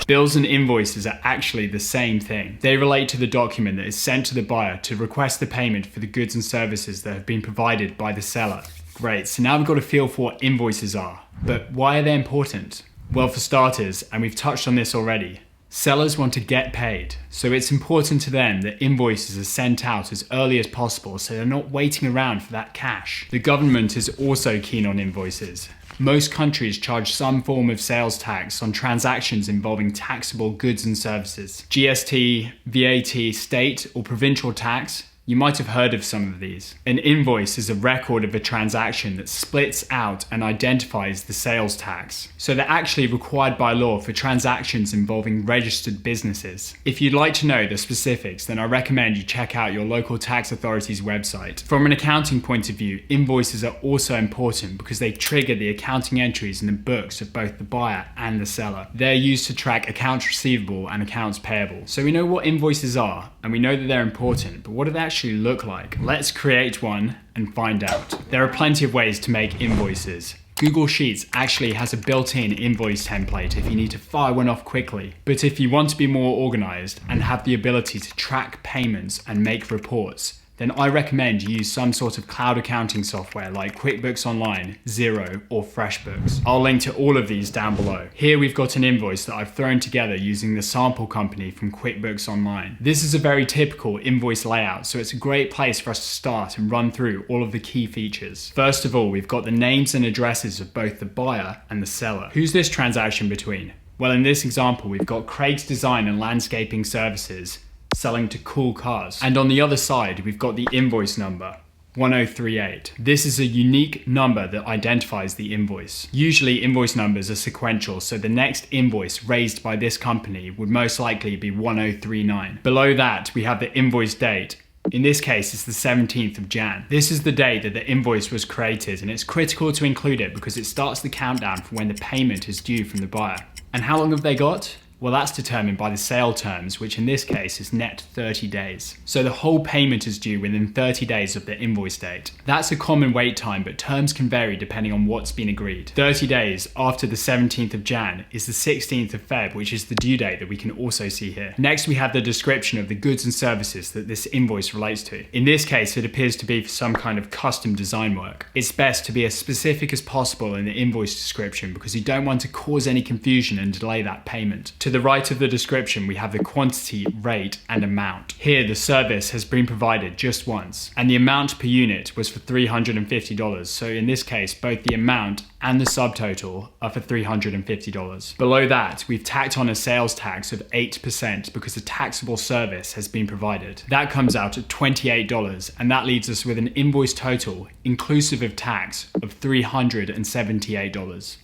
A: Bills and invoices are actually the same thing. They relate to the document that is sent to the buyer to request the payment for the goods and services that have been provided by the seller. Great, so now we've got a feel for what invoices are. But why are they important? Well, for starters, and we've touched on this already, sellers want to get paid, so it's important to them that invoices are sent out as early as possible so they're not waiting around for that cash. The government is also keen on invoices. Most countries charge some form of sales tax on transactions involving taxable goods and services. GST, VAT, state or provincial tax. You might have heard of some of these. An invoice is a record of a transaction that splits out and identifies the sales tax. So they're actually required by law for transactions involving registered businesses. If you'd like to know the specifics, then I recommend you check out your local tax authority's website. From an accounting point of view, invoices are also important because they trigger the accounting entries in the books of both the buyer and the seller. They're used to track accounts receivable and accounts payable. So we know what invoices are, and we know that they're important, but what do they actually look like? Let's create one and find out. There are plenty of ways to make invoices. Google Sheets actually has a built-in invoice template if you need to fire one off quickly. But if you want to be more organized and have the ability to track payments and make reports, then I recommend you use some sort of cloud accounting software like QuickBooks Online, Xero, or FreshBooks. I'll link to all of these down below. Here we've got an invoice that I've thrown together using the sample company from QuickBooks Online. This is a very typical invoice layout, so it's a great place for us to start and run through all of the key features. First of all, we've got the names and addresses of both the buyer and the seller. Who's this transaction between? Well, in this example, we've got Craig's Design and Landscaping Services selling to Cool Cars. And on the other side, we've got the invoice number, 1038. This is a unique number that identifies the invoice. Usually invoice numbers are sequential, so the next invoice raised by this company would most likely be 1039. Below that, we have the invoice date. In this case, it's the 17th of Jan. This is the date that the invoice was created, and it's critical to include it because it starts the countdown for when the payment is due from the buyer. And how long have they got? Well, that's determined by the sale terms, which in this case is net 30 days. So the whole payment is due within 30 days of the invoice date. That's a common wait time, but terms can vary depending on what's been agreed. 30 days after the 17th of Jan is the 16th of Feb, which is the due date that we can also see here. Next, we have the description of the goods and services that this invoice relates to. In this case, it appears to be for some kind of custom design work. It's best to be as specific as possible in the invoice description because you don't want to cause any confusion and delay that payment. To the right of the description, we have the quantity, rate, and amount. Here, the service has been provided just once, and the amount per unit was for $350. So in this case, both the amount and the subtotal are for $350. Below that, we've tacked on a sales tax of 8% because a taxable service has been provided. That comes out at $28, and that leaves us with an invoice total, inclusive of tax, of $378.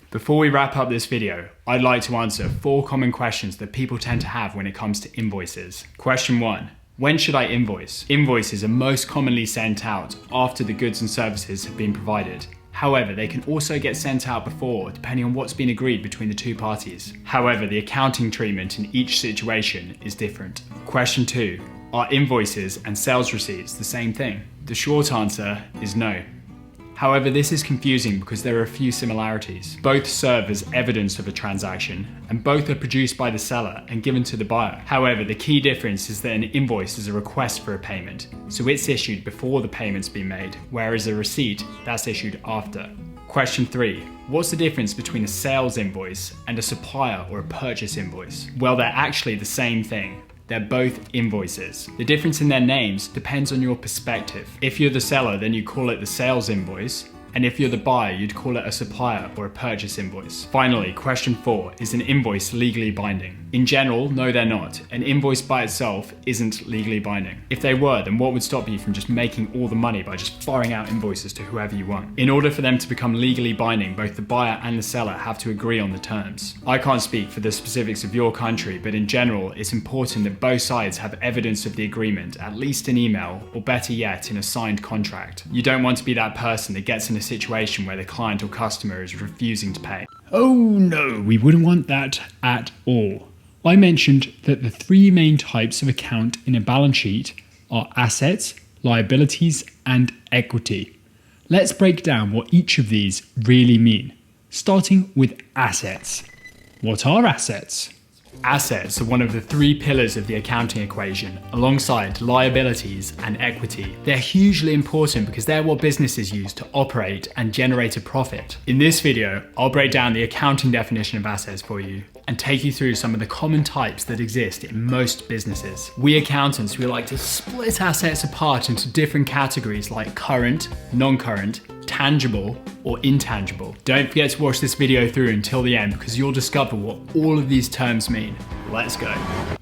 A: Before we wrap up this video, I'd like to answer 4 common questions that people tend to have when it comes to invoices. Question 1. When should I invoice? Invoices are most commonly sent out after the goods and services have been provided. However, they can also get sent out before, depending on what's been agreed between the two parties. However, the accounting treatment in each situation is different. Question 2. Are invoices and sales receipts the same thing? The short answer is no. However, this is confusing because there are a few similarities. Both serve as evidence of a transaction, and both are produced by the seller and given to the buyer. However, the key difference is that an invoice is a request for a payment, so it's issued before the payment's been made, whereas a receipt, that's issued after. Question 3. What's the difference between a sales invoice and a supplier or a purchase invoice? Well, they're actually the same thing. They're both invoices. The difference in their names depends on your perspective. If you're the seller, then you call it the sales invoice, and if you're the buyer, you'd call it a supplier or a purchase invoice. Finally, question 4, is an invoice legally binding? In general, no, they're not. An invoice by itself isn't legally binding. If they were, then what would stop you from just making all the money by just firing out invoices to whoever you want? In order for them to become legally binding, both the buyer and the seller have to agree on the terms. I can't speak for the specifics of your country, but in general, it's important that both sides have evidence of the agreement, at least in email, or better yet, in a signed contract. You don't want to be that person that gets in a situation where the client or customer is refusing to pay.
C: Oh no, we wouldn't want that at all. I mentioned that the 3 main types of account in a balance sheet are assets, liabilities, and equity. Let's break down what each of these really mean, starting with assets. What are assets?
A: Assets are one of the 3 pillars of the accounting equation, alongside liabilities and equity. They're hugely important because they're what businesses use to operate and generate a profit. In this video, I'll break down the accounting definition of assets for you and take you through some of the common types that exist in most businesses. We accountants, we like to split assets apart into different categories like current, non-current, tangible, or intangible. Don't forget to watch this video through until the end because you'll discover what all of these terms mean. Let's go.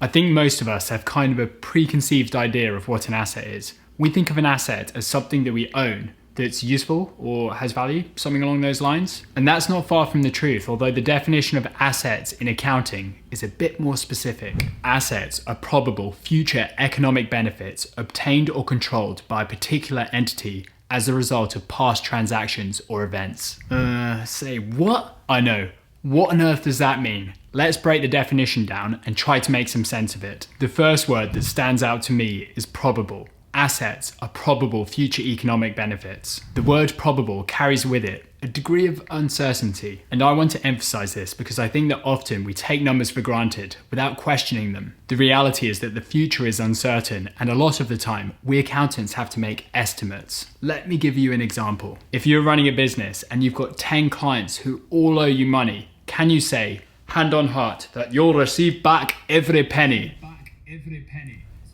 A: I think most of us have kind of a preconceived idea of what an asset is. We think of an asset as something that we own, that's useful or has value, something along those lines. And that's not far from the truth, although the definition of assets in accounting is a bit more specific. Assets are probable future economic benefits obtained or controlled by a particular entity as a result of past transactions or events. Say what? I know. What on earth does that mean? Let's break the definition down and try to make some sense of it. The first word that stands out to me is probable. Assets are probable future economic benefits. The word probable carries with it a degree of uncertainty, and I want to emphasize this because I think that often we take numbers for granted without questioning them. The reality is that the future is uncertain, and a lot of the time, we accountants have to make estimates. Let me give you an example. If you're running a business and you've got 10 clients who all owe you money, can you say, hand on heart, that you'll receive back every penny?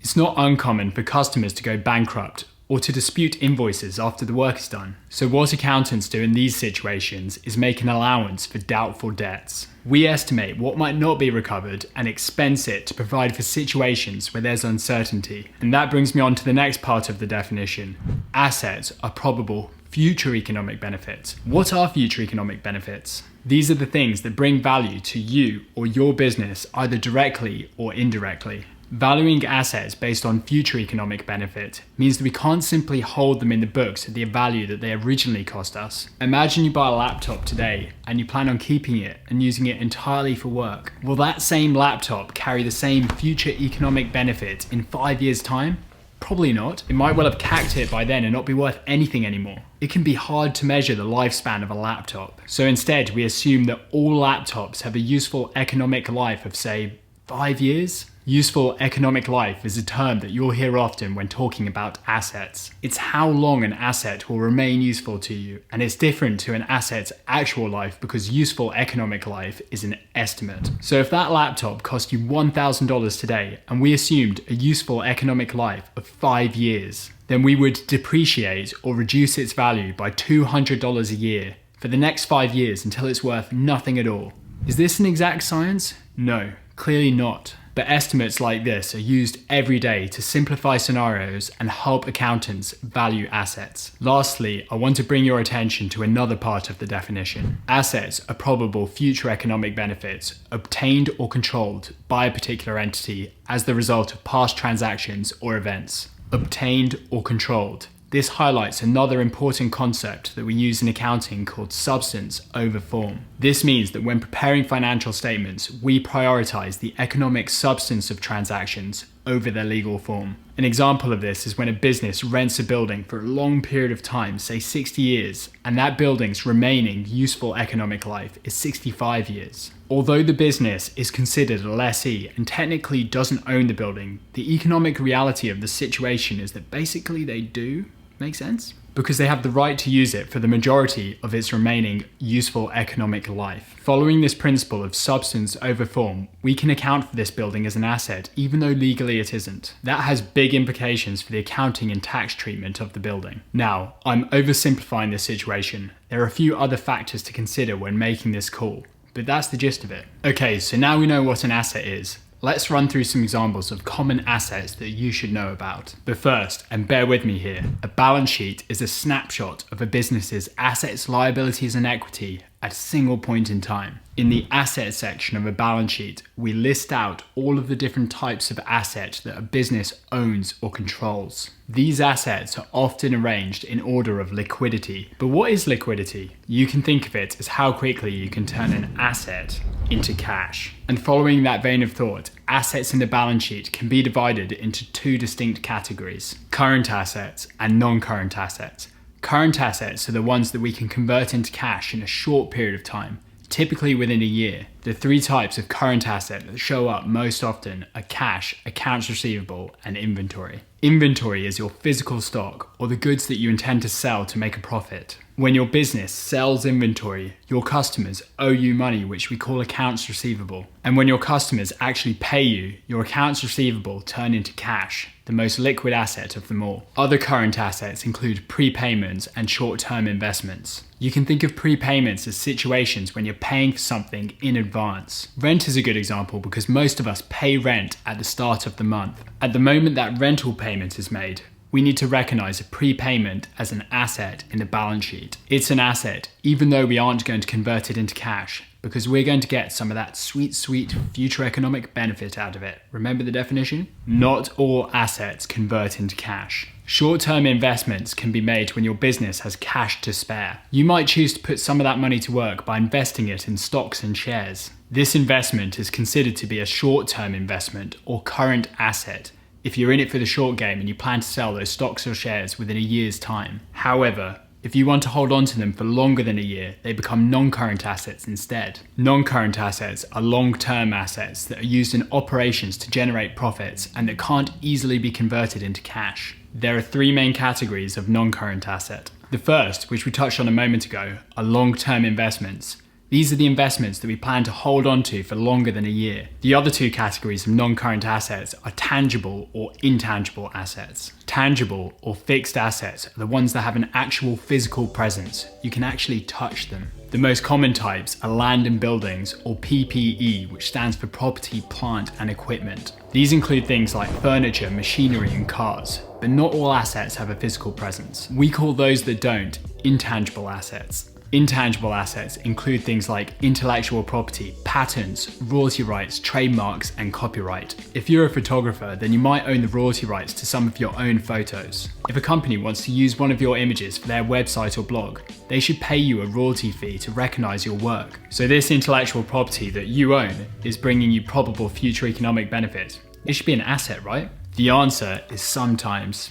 A: It's not uncommon for customers to go bankrupt or to dispute invoices after the work is done. So what accountants do in these situations is make an allowance for doubtful debts. We estimate what might not be recovered and expense it to provide for situations where there's uncertainty. And that brings me on to the next part of the definition. Assets are probable future economic benefits. What are future economic benefits? These are the things that bring value to you or your business either directly or indirectly. Valuing assets based on future economic benefit means that we can't simply hold them in the books at the value that they originally cost us. Imagine you buy a laptop today and you plan on keeping it and using it entirely for work. Will that same laptop carry the same future economic benefit in 5 years' time? Probably not. It might well have cacked it by then and not be worth anything anymore. It can be hard to measure the lifespan of a laptop. So instead, we assume that all laptops have a useful economic life of, say, 5 years? Useful economic life is a term that you'll hear often when talking about assets. It's how long an asset will remain useful to you, and it's different to an asset's actual life because useful economic life is an estimate. So if that laptop cost you $1,000 today, and we assumed a useful economic life of 5 years, then we would depreciate or reduce its value by $200 a year for the next 5 years until it's worth nothing at all. Is this an exact science? No, clearly not. But estimates like this are used every day to simplify scenarios and help accountants value assets. Lastly, I want to bring your attention to another part of the definition. Assets are probable future economic benefits obtained or controlled by a particular entity as the result of past transactions or events. Obtained or controlled.
C: This highlights another important concept that we use in accounting called substance over form. This means that when preparing financial statements, we prioritize the economic substance of transactions over their legal form. An example of this is when a business rents a building for a long period of time, say 60 years, and that building's remaining useful economic life is 65 years. Although the business is considered a lessee and technically doesn't own the building, the economic reality of the situation is that basically they do. Make sense? Because they have the right to use it for the majority of its remaining useful economic life. Following this principle of substance over form, we can account for this building as an asset, even though legally it isn't. That has big implications for the accounting and tax treatment of the building. Now, I'm oversimplifying this situation. There are a few other factors to consider when making this call, but that's the gist of it. Okay, so now we know what an asset is. Let's run through some examples of common assets that you should know about. But first, and bear with me here, a balance sheet is a snapshot of a business's assets, liabilities, and equity at a single point in time. In the asset section of a balance sheet, we list out all of the different types of assets that a business owns or controls. These assets are often arranged in order of liquidity. But what is liquidity? You can think of it as how quickly you can turn an asset into cash. And following that vein of thought, assets in the balance sheet can be divided into two distinct categories: current assets and non-current assets. Current assets are the ones that we can convert into cash in a short period of time, typically within a year. The three types of current asset that show up most often are cash, accounts receivable, and inventory. Inventory is your physical stock, or the goods that you intend to sell to make a profit. When your business sells inventory, your customers owe you money, which we call accounts receivable. And when your customers actually pay you, your accounts receivable turn into cash, the most liquid asset of them all. Other current assets include prepayments and short-term investments. You can think of prepayments as situations when you're paying for something in advance. Rent is a good example because most of us pay rent at the start of the month. At the moment that rental payment is made, we need to recognize a prepayment as an asset in the balance sheet. It's an asset, even though we aren't going to convert it into cash, because we're going to get some of that sweet future economic benefit out of it. Remember the definition? Not all assets convert into cash. Short-term investments can be made when your business has cash to spare. You might choose to put some of that money to work by investing it in stocks and shares. This investment is considered to be a short-term investment or current asset if you're in it for the short game and you plan to sell those stocks or shares within a year's time. However, if you want to hold on to them for longer than a year, they become non-current assets instead. Non-current assets are long-term assets that are used in operations to generate profits and that can't easily be converted into cash. There are three main categories of non-current asset. The first, which we touched on a moment ago, are long-term investments. These are the investments that we plan to hold on to for longer than a year. The other two categories of non-current assets are tangible or intangible assets. Tangible or fixed assets are the ones that have an actual physical presence. You can actually touch them. The most common types are land and buildings, or PPE, which stands for property, plant, and equipment. These include things like furniture, machinery, and cars, but not all assets have a physical presence. We call those that don't intangible assets. Intangible assets include things like intellectual property, patents, royalty rights, trademarks, and copyright. If you're a photographer, then you might own the royalty rights to some of your own photos. If a company wants to use one of your images for their website or blog, they should pay you a royalty fee to recognize your work. So this intellectual property that you own is bringing you probable future economic benefit. It should be an asset, right? The answer is sometimes.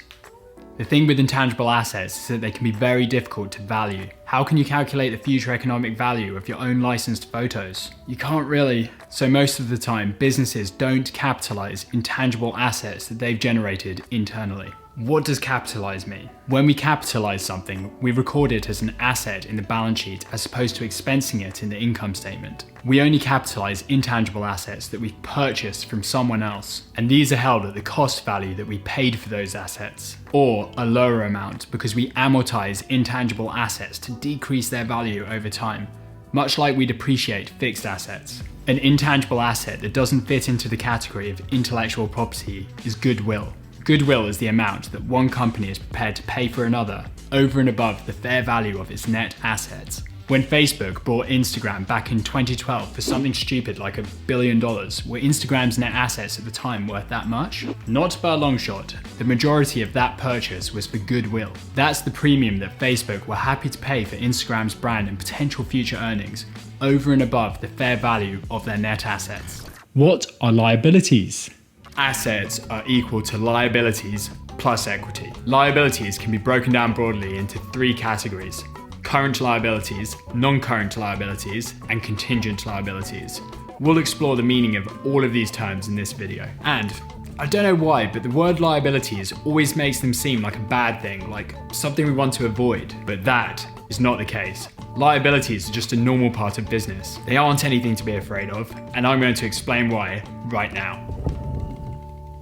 C: The thing with intangible assets is that they can be very difficult to value. How can you calculate the future economic value of your own licensed photos? You can't really. So most of the time, businesses don't capitalize intangible assets that they've generated internally. What does capitalize mean? When we capitalize something, we record it as an asset in the balance sheet as opposed to expensing it in the income statement. We only capitalize intangible assets that we've purchased from someone else, and these are held at the cost value that we paid for those assets, or a lower amount because we amortize intangible assets to decrease their value over time, much like we depreciate fixed assets. An intangible asset that doesn't fit into the category of intellectual property is goodwill. Goodwill is the amount that one company is prepared to pay for another over and above the fair value of its net assets. When Facebook bought Instagram back in 2012 for something stupid like $1 billion, were Instagram's net assets at the time worth that much? Not by a long shot. The majority of that purchase was for goodwill. That's the premium that Facebook were happy to pay for Instagram's brand and potential future earnings, over and above the fair value of their net assets.
A: What are liabilities?
C: Assets are equal to liabilities plus equity. Liabilities can be broken down broadly into three categories: current liabilities, non-current liabilities, and contingent liabilities. We'll explore the meaning of all of these terms in this video. And I don't know why, but the word liabilities always makes them seem like a bad thing, like something we want to avoid. But that is not the case. Liabilities are just a normal part of business. They aren't anything to be afraid of, and I'm going to explain why right now.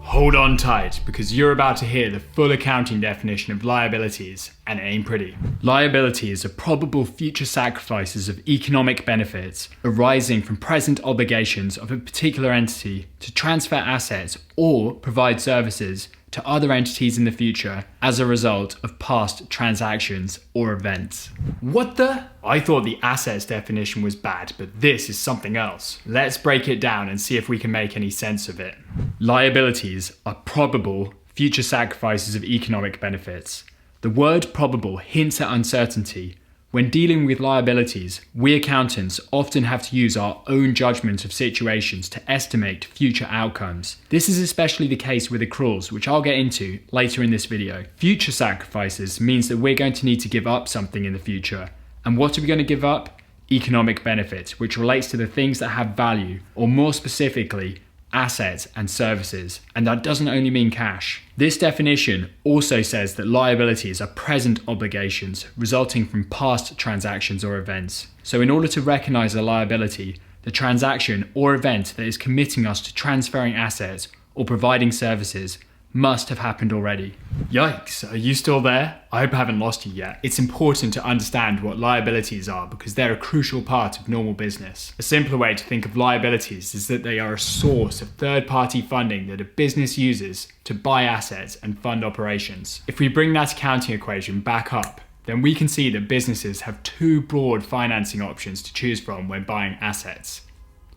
C: Hold on tight, because you're about to hear the full accounting definition of liabilities, and it ain't pretty. Liabilities are probable future sacrifices of economic benefits arising from present obligations of a particular entity to transfer assets or provide services to other entities in the future as a result of past transactions or events. What the? I thought the assets definition was bad, but this is something else. Let's break it down and see if we can make any sense of it. Liabilities are probable future sacrifices of economic benefits. The word probable hints at uncertainty. When dealing with liabilities, we accountants often have to use our own judgment of situations to estimate future outcomes. This is especially the case with accruals, which I'll get into later in this video. Future sacrifices means that we're going to need to give up something in the future. And what are we going to give up? Economic benefit, which relates to the things that have value, or more specifically, assets and services, and that doesn't only mean cash. This definition also says that liabilities are present obligations resulting from past transactions or events. So in order to recognize a liability, the transaction or event that is committing us to transferring assets or providing services must have happened already. Yikes, are you still there? I hope I haven't lost you yet. It's important to understand what liabilities are because they're a crucial part of normal business. A simpler way to think of liabilities is that they are a source of third-party funding that a business uses to buy assets and fund operations. If we bring that accounting equation back up, then we can see that businesses have two broad financing options to choose from when buying assets: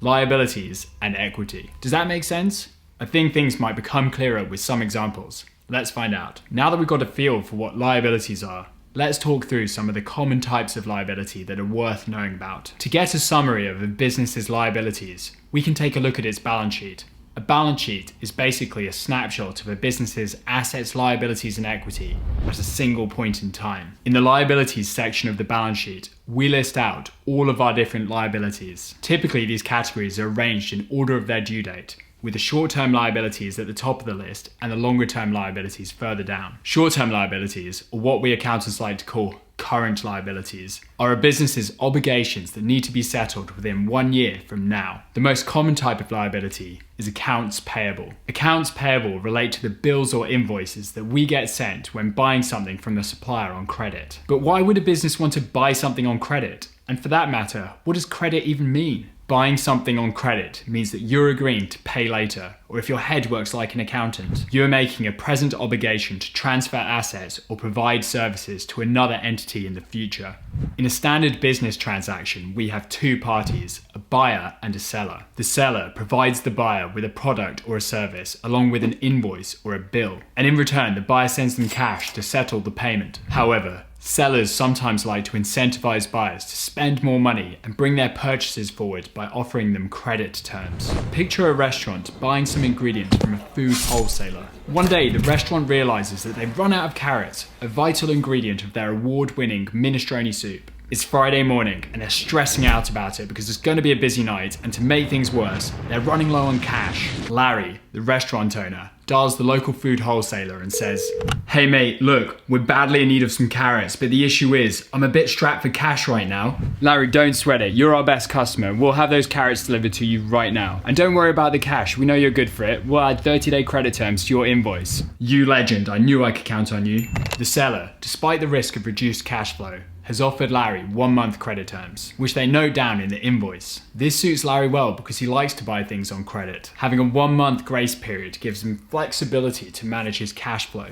C: liabilities and equity. Does that make sense? I think things might become clearer with some examples. Let's find out. Now that we've got a feel for what liabilities are, let's talk through some of the common types of liability that are worth knowing about. To get a summary of a business's liabilities, we can take a look at its balance sheet. A balance sheet is basically a snapshot of a business's assets, liabilities, and equity at a single point in time. In the liabilities section of the balance sheet, we list out all of our different liabilities. Typically, these categories are arranged in order of their due date, with the short-term liabilities at the top of the list and the longer-term liabilities further down. Short-term liabilities, or what we accountants like to call current liabilities, are a business's obligations that need to be settled within 1 year from now. The most common type of liability is accounts payable. Accounts payable relate to the bills or invoices that we get sent when buying something from the supplier on credit. But why would a business want to buy something on credit? And for that matter, what does credit even mean? Buying something on credit means that you're agreeing to pay later, or if your head works like an accountant, you're making a present obligation to transfer assets or provide services to another entity in the future. In a standard business transaction, we have two parties, a buyer and a seller. The seller provides the buyer with a product or a service along with an invoice or a bill, and in return the buyer sends them cash to settle the payment. However, sellers sometimes like to incentivize buyers to spend more money and bring their purchases forward by offering them credit terms. Picture a restaurant buying some ingredients from a food wholesaler. One day, the restaurant realizes that they've run out of carrots, a vital ingredient of their award-winning minestrone soup. It's Friday morning and they're stressing out about it because it's going to be a busy night, and to make things worse, they're running low on cash. Larry, the restaurant owner, dials the local food wholesaler and says, "Hey mate, look, we're badly in need of some carrots, but the issue is, I'm a bit strapped for cash right now." "Larry, don't sweat it, you're our best customer. We'll have those carrots delivered to you right now. And don't worry about the cash, we know you're good for it. We'll add 30-day credit terms to your invoice." "You legend, I knew I could count on you." The seller, despite the risk of reduced cash flow, has offered Larry 1 month credit terms, which they note down in the invoice. This suits Larry well because he likes to buy things on credit. Having a 1 month grace period gives him flexibility to manage his cash flow.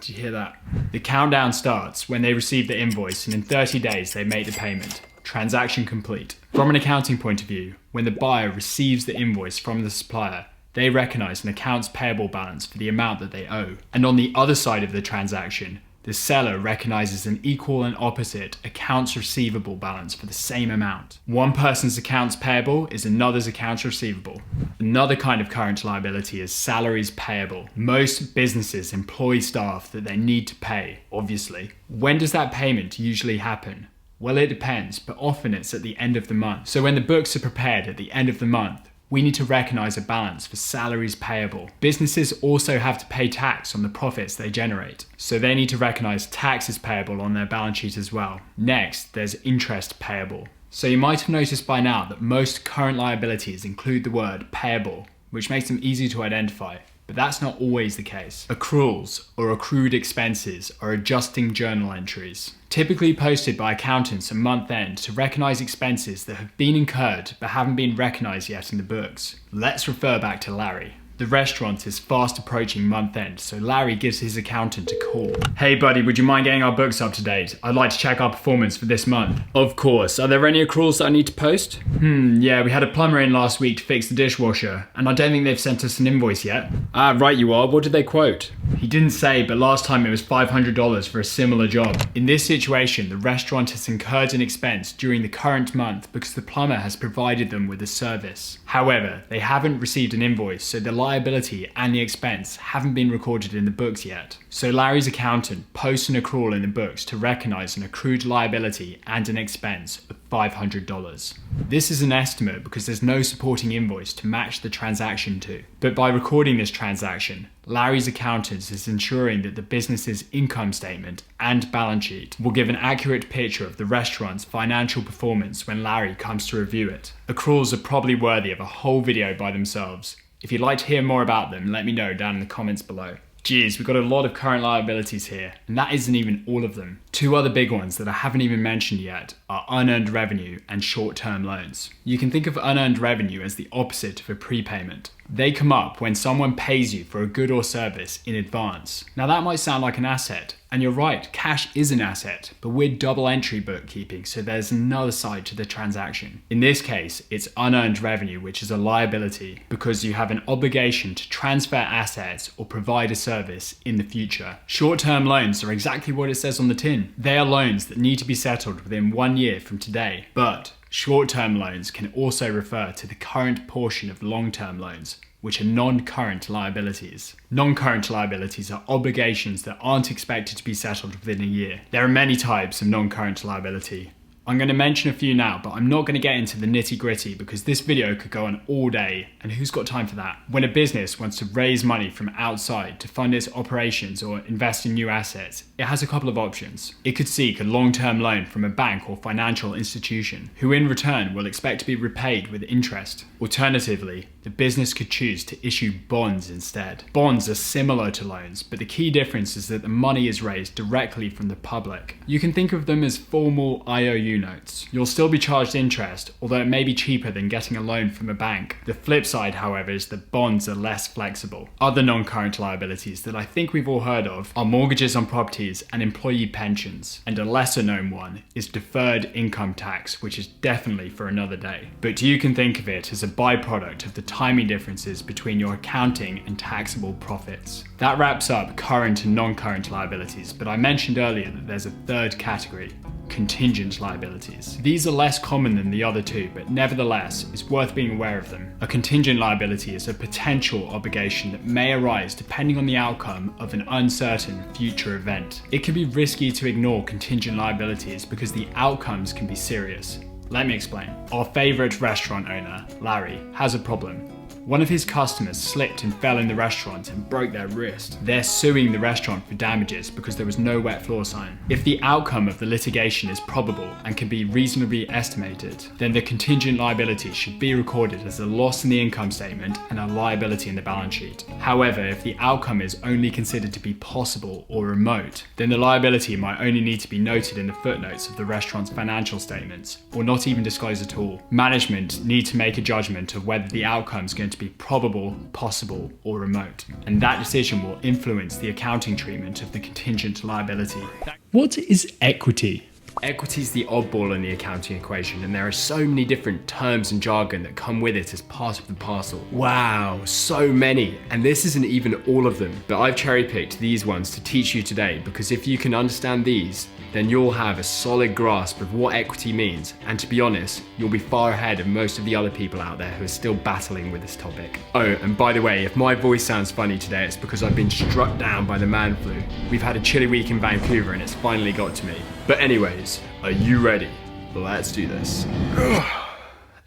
C: Did you hear that? The countdown starts when they receive the invoice, and in 30 days they make the payment. Transaction complete. From an accounting point of view, when the buyer receives the invoice from the supplier, they recognize an accounts payable balance for the amount that they owe. And on the other side of the transaction, the seller recognizes an equal and opposite accounts receivable balance for the same amount. One person's accounts payable is another's accounts receivable. Another kind of current liability is salaries payable. Most businesses employ staff that they need to pay, obviously. When does that payment usually happen? Well, it depends, but often it's at the end of the month. So when the books are prepared at the end of the month, we need to recognize a balance for salaries payable. Businesses also have to pay tax on the profits they generate, so they need to recognize taxes payable on their balance sheet as well. Next, there's interest payable. So you might have noticed by now that most current liabilities include the word payable, which makes them easy to identify. But that's not always the case. Accruals, or accrued expenses, are adjusting journal entries, typically posted by accountants at month end to recognize expenses that have been incurred but haven't been recognized yet in the books. Let's refer back to Larry. The restaurant is fast approaching month end, so Larry gives his accountant a call. Hey buddy, would you mind getting our books up to date? I'd like to check our performance for this month. Of course. Are there any accruals that I need to post? Yeah, we had a plumber in last week to fix the dishwasher, and I don't think they've sent us an invoice yet. Ah, right you are. What did they quote? He didn't say, but last time it was $500 for a similar job. In this situation, the restaurant has incurred an expense during the current month because the plumber has provided them with a service. However, they haven't received an invoice, so the liability and the expense haven't been recorded in the books yet. So Larry's accountant posts an accrual in the books to recognize an accrued liability and an expense of $500. This is an estimate because there's no supporting invoice to match the transaction to. But by recording this transaction, Larry's accountant is ensuring that the business's income statement and balance sheet will give an accurate picture of the restaurant's financial performance when Larry comes to review it. Accruals are probably worthy of a whole video by themselves. If you'd like to hear more about them, let me know down in the comments below. Geez, we've got a lot of current liabilities here, and that isn't even all of them. Two other big ones that I haven't even mentioned yet are unearned revenue and short-term loans. You can think of unearned revenue as the opposite of a prepayment. They come up when someone pays you for a good or service in advance. Now that might sound like an asset, and you're right, cash is an asset, but we're double entry bookkeeping, so there's another side to the transaction. In this case, it's unearned revenue, which is a liability because you have an obligation to transfer assets or provide a service in the future. Short-term loans are exactly what it says on the tin. They are loans that need to be settled within 1 year from today, but short-term loans can also refer to the current portion of long-term loans, which are non-current liabilities. Non-current liabilities are obligations that aren't expected to be settled within a year. There are many types of non-current liability. I'm going to mention a few now, but I'm not going to get into the nitty-gritty because this video could go on all day, and who's got time for that? When a business wants to raise money from outside to fund its operations or invest in new assets, it has a couple of options. It could seek a long-term loan from a bank or financial institution, who in return will expect to be repaid with interest. Alternatively, the business could choose to issue bonds instead. Bonds are similar to loans, but the key difference is that the money is raised directly from the public. You can think of them as formal IOU notes. You'll still be charged interest, although it may be cheaper than getting a loan from a bank. The flip side, however, is that bonds are less flexible. Other non-current liabilities that I think we've all heard of are mortgages on properties and employee pensions. And a lesser known one is deferred income tax, which is definitely for another day. But you can think of it as a byproduct of the timing differences between your accounting and taxable profits. That wraps up current and non-current liabilities, but I mentioned earlier that there's a third category: contingent liabilities. These are less common than the other two, but nevertheless, it's worth being aware of them. A contingent liability is a potential obligation that may arise depending on the outcome of an uncertain future event. It can be risky to ignore contingent liabilities because the outcomes can be serious. Let me explain. Our favorite restaurant owner, Larry, has a problem. One of his customers slipped and fell in the restaurant and broke their wrist. They're suing the restaurant for damages because there was no wet floor sign. If the outcome of the litigation is probable and can be reasonably estimated, then the contingent liability should be recorded as a loss in the income statement and a liability in the balance sheet. However, if the outcome is only considered to be possible or remote, then the liability might only need to be noted in the footnotes of the restaurant's financial statements, or not even disclosed at all. Management need to make a judgment of whether the outcome is going to be probable, possible, or remote. And that decision will influence the accounting treatment of the contingent liability.
A: What is equity?
C: Equity is the oddball in the accounting equation, and there are so many different terms and jargon that come with it as part of the parcel. Wow, so many, and this isn't even all of them, but I've cherry-picked these ones to teach you today, because if you can understand these, then you'll have a solid grasp of what equity means, and to be honest, you'll be far ahead of most of the other people out there who are still battling with this topic. Oh, and by the way, if my voice sounds funny today, it's because I've been struck down by the man flu. We've had a chilly week in Vancouver and it's finally got to me. But anyways, are you ready? Let's do this.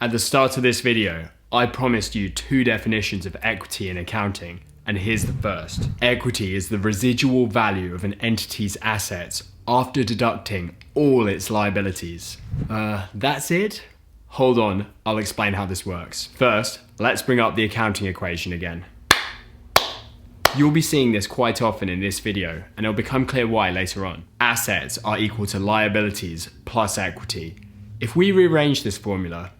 C: At the start of this video, I promised you 2 definitions of equity in accounting, and here's the first. Equity is the residual value of an entity's assets after deducting all its liabilities. That's it? Hold on, I'll explain how this works. First, let's bring up the accounting equation again. You'll be seeing this quite often in this video, and it'll become clear why later on. Assets are equal to liabilities plus equity. If we rearrange this formula,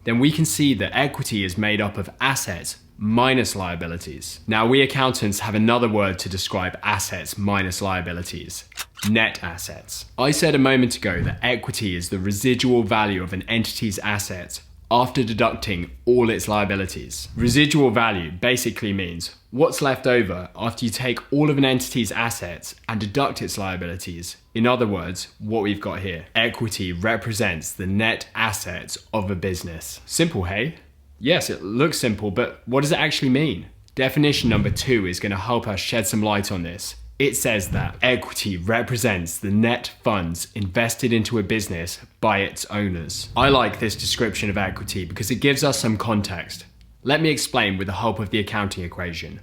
C: then we can see that equity is made up of assets minus liabilities. Now, we accountants have another word to describe assets minus liabilities: net assets. I said a moment ago that equity is the residual value of an entity's assets after deducting all its liabilities. Residual value basically means what's left over after you take all of an entity's assets and deduct its liabilities. In other words, what we've got here. Equity represents the net assets of a business. Simple, hey? Yes, it looks simple, but what does it actually mean? Definition number 2 is going to help us shed some light on this. It says that equity represents the net funds invested into a business by its owners. I like this description of equity because it gives us some context. Let me explain with the help of the accounting equation.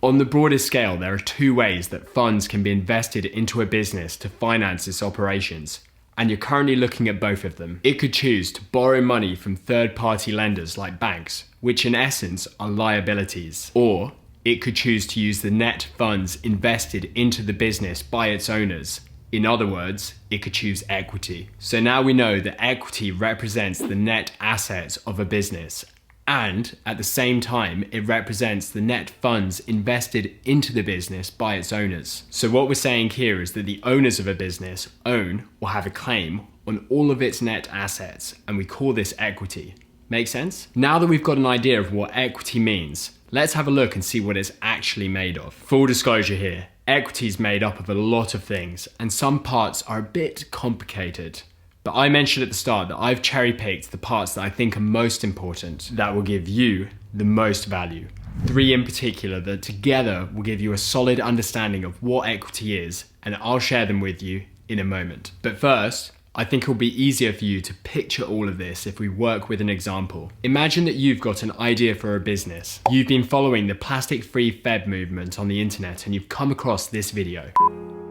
C: On the broadest scale, there are 2 ways that funds can be invested into a business to finance its operations, and you're currently looking at both of them. It could choose to borrow money from third-party lenders like banks, which in essence are liabilities, or it could choose to use the net funds invested into the business by its owners. In other words, it could choose equity. So now we know that equity represents the net assets of a business, and at the same time, it represents the net funds invested into the business by its owners. So what we're saying here is that the owners of a business own or have a claim on all of its net assets, and we call this equity. Make sense? Now that we've got an idea of what equity means, let's have a look and see what it's actually made of. Full disclosure here, equity is made up of a lot of things, and some parts are a bit complicated. But I mentioned at the start that I've cherry-picked the parts that I think are most important, that will give you the most value. 3 in particular that together will give you a solid understanding of what equity is, and I'll share them with you in a moment. But first, I think it'll be easier for you to picture all of this if we work with an example. Imagine that you've got an idea for a business. You've been following the plastic-free Feb movement on the internet and you've come across this video.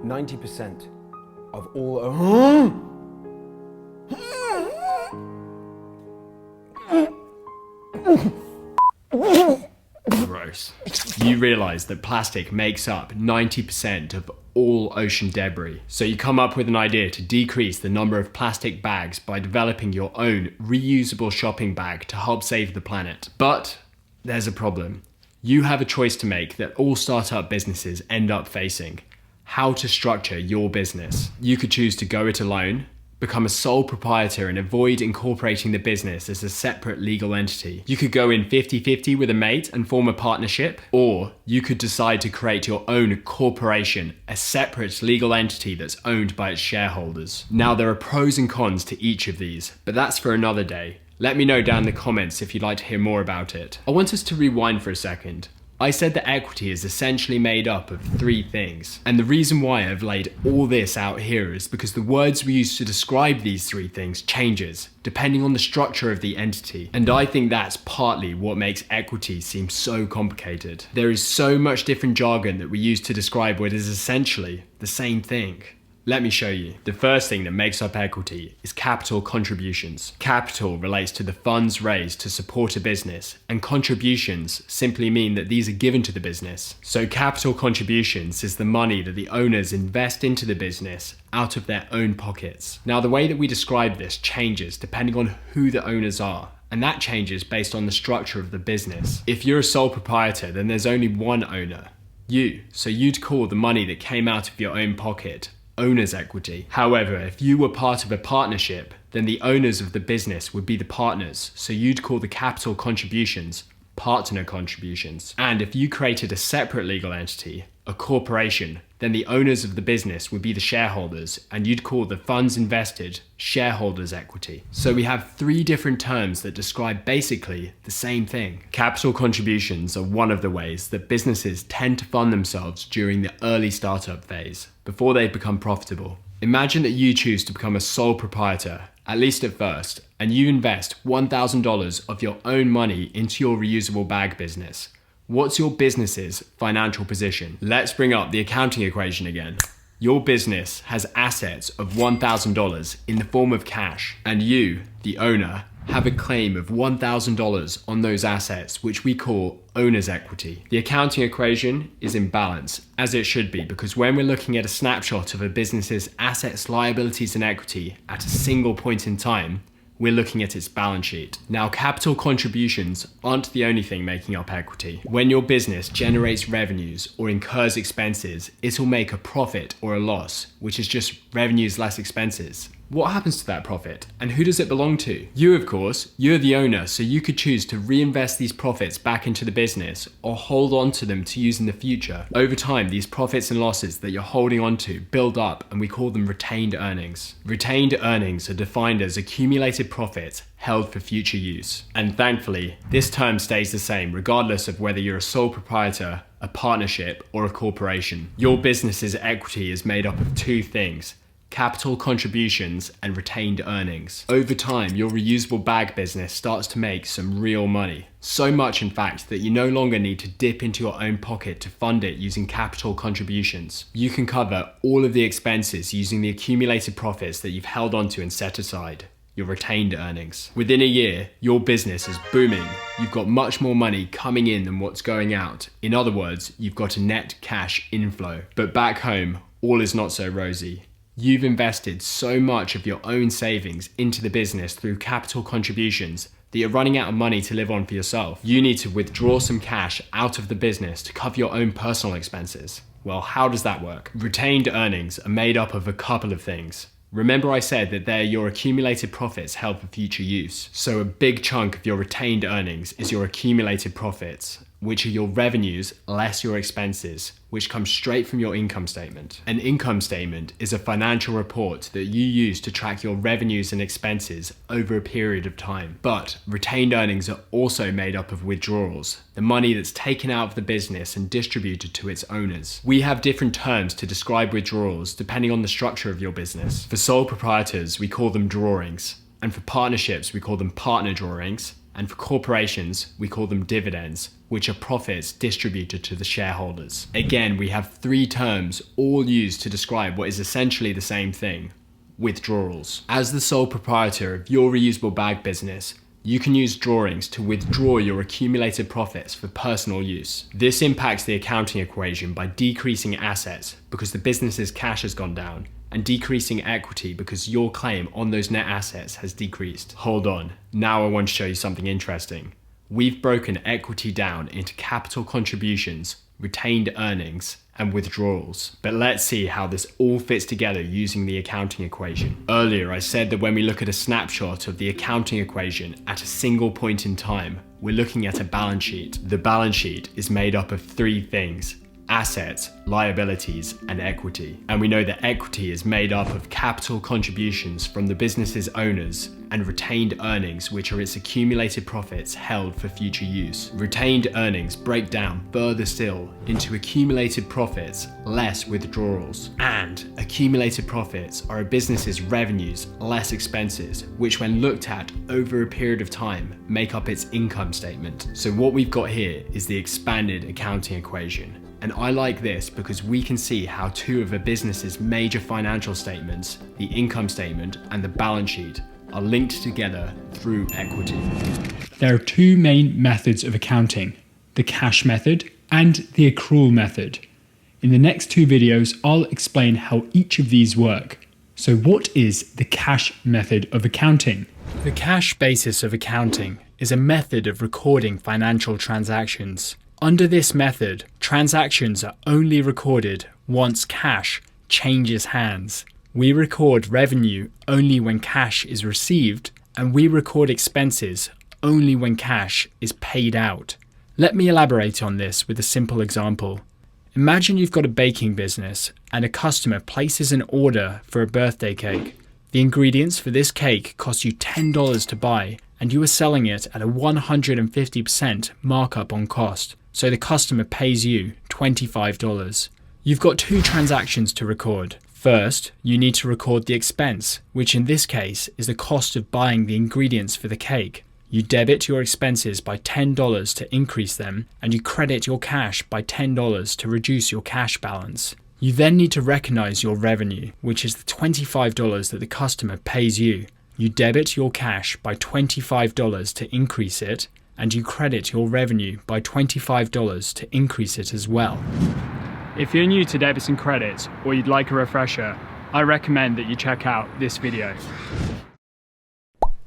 D: 90% of all...
C: Gross. You realize that plastic makes up 90% of all ocean debris. So you come up with an idea to decrease the number of plastic bags by developing your own reusable shopping bag to help save the planet. But there's a problem. You have a choice to make that all startup businesses end up facing: how to structure your business. You could choose to go it alone, become a sole proprietor and avoid incorporating the business as a separate legal entity. You could go in 50-50 with a mate and form a partnership, or you could decide to create your own corporation, a separate legal entity that's owned by its shareholders. Now, there are pros and cons to each of these, but that's for another day. Let me know down in the comments if you'd like to hear more about it. I want us to rewind for a second. I said that equity is essentially made up of 3 things. And the reason why I've laid all this out here is because the words we use to describe these 3 things changes depending on the structure of the entity. And I think that's partly what makes equity seem so complicated. There is so much different jargon that we use to describe what is essentially the same thing. Let me show you. The first thing that makes up equity is capital contributions. Capital relates to the funds raised to support a business, and contributions simply mean that these are given to the business. So capital contributions is the money that the owners invest into the business out of their own pockets. Now, the way that we describe this changes depending on who the owners are and that changes based on the structure of the business. If you're a sole proprietor, then there's only one owner, you. So you'd call the money that came out of your own pocket owner's equity. However, if you were part of a partnership, then the owners of the business would be the partners, so you'd call the capital contributions partner contributions. And if you created a separate legal entity, a corporation, then the owners of the business would be the shareholders, and you'd call the funds invested shareholders' equity. So we have three different terms that describe basically the same thing. Capital contributions are one of the ways that businesses tend to fund themselves during the early startup phase, before they become profitable. Imagine that you choose to become a sole proprietor, at least at first, and you invest $1,000 of your own money into your reusable bag business. What's your business's financial position? Let's bring up the accounting equation again. Your business has assets of $1,000 in the form of cash, and you, the owner, have a claim of $1,000 on those assets, which we call owner's equity. The accounting equation is in balance, as it should be, because when we're looking at a snapshot of a business's assets, liabilities, and equity at a single point in time, we're looking at its balance sheet. Now, capital contributions aren't the only thing making up equity. When your business generates revenues or incurs expenses, it'll make a profit or a loss, which is just revenues less expenses. What happens to that profit, and who does it belong to? You, of course. You're the owner, so you could choose to reinvest these profits back into the business or hold on to them to use in the future. Over time, these profits and losses that you're holding on to build up, and we call them retained earnings. Retained earnings are defined as accumulated profits held for future use. And thankfully, this term stays the same regardless of whether you're a sole proprietor, a partnership, or a corporation. Your business's equity is made up of two things: capital contributions and retained earnings. Over time, your reusable bag business starts to make some real money. So much, in fact, that you no longer need to dip into your own pocket to fund it using capital contributions. You can cover all of the expenses using the accumulated profits that you've held onto and set aside, your retained earnings. Within a year, your business is booming. You've got much more money coming in than what's going out. In other words, you've got a net cash inflow. But back home, all is not so rosy. You've invested so much of your own savings into the business through capital contributions that you're running out of money to live on for yourself. You need to withdraw some cash out of the business to cover your own personal expenses. Well, how does that work? Retained earnings are made up of a couple of things. Remember I said that they're your accumulated profits held for future use. So a big chunk of your retained earnings is your accumulated profits, which are your revenues less your expenses, which come straight from your income statement. An income statement is a financial report that you use to track your revenues and expenses over a period of time. But retained earnings are also made up of withdrawals, the money that's taken out of the business and distributed to its owners. We have different terms to describe withdrawals depending on the structure of your business. For sole proprietors, we call them drawings, and for partnerships, we call them partner drawings. And for corporations, we call them dividends, which are profits distributed to the shareholders. Again, we have three terms, all used to describe what is essentially the same thing: withdrawals. As the sole proprietor of your reusable bag business, you can use drawings to withdraw your accumulated profits for personal use. This impacts the accounting equation by decreasing assets because the business's cash has gone down, and decreasing equity because your claim on those net assets has decreased. Hold on, now I want to show you something interesting. We've broken equity down into capital contributions, retained earnings, and withdrawals. But let's see how this all fits together using the accounting equation. Earlier, I said that when we look at a snapshot of the accounting equation at a single point in time, we're looking at a balance sheet. The balance sheet is made up of three things: assets, liabilities, and equity. And we know that equity is made up of capital contributions from the business's owners and retained earnings, which are its accumulated profits held for future use. Retained earnings break down further still into accumulated profits less withdrawals. And accumulated profits are a business's revenues less expenses, which when looked at over a period of time make up its income statement. So what we've got here is the expanded accounting equation. And I like this because we can see how two of a business's major financial statements, the income statement and the balance sheet, are linked together through equity.
A: There are two main methods of accounting: the cash method and the accrual method. In the next two videos, I'll explain how each of these work.
C: So what is the cash method of accounting?
A: The cash basis of accounting is a method of recording financial transactions. Under this method, transactions are only recorded once cash changes hands. We record revenue only when cash is received, and we record expenses only when cash is paid out. Let me elaborate on this with a simple example. Imagine you've got a baking business and a customer places an order for a birthday cake. The ingredients for this cake cost you $10 to buy, and you are selling it at a 150% markup on cost. So the customer pays you $25. You've got two transactions to record. First, you need to record the expense, which in this case is the cost of buying the ingredients for the cake. You debit your expenses by $10 to increase them, and you credit your cash by $10 to reduce your cash balance. You then need to recognize your revenue, which is the $25 that the customer pays you. You debit your cash by $25 to increase it, and you credit your revenue by $25 to increase it as well.
C: If you're new to Debits and Credits, or you'd like a refresher, I recommend that you check out this video.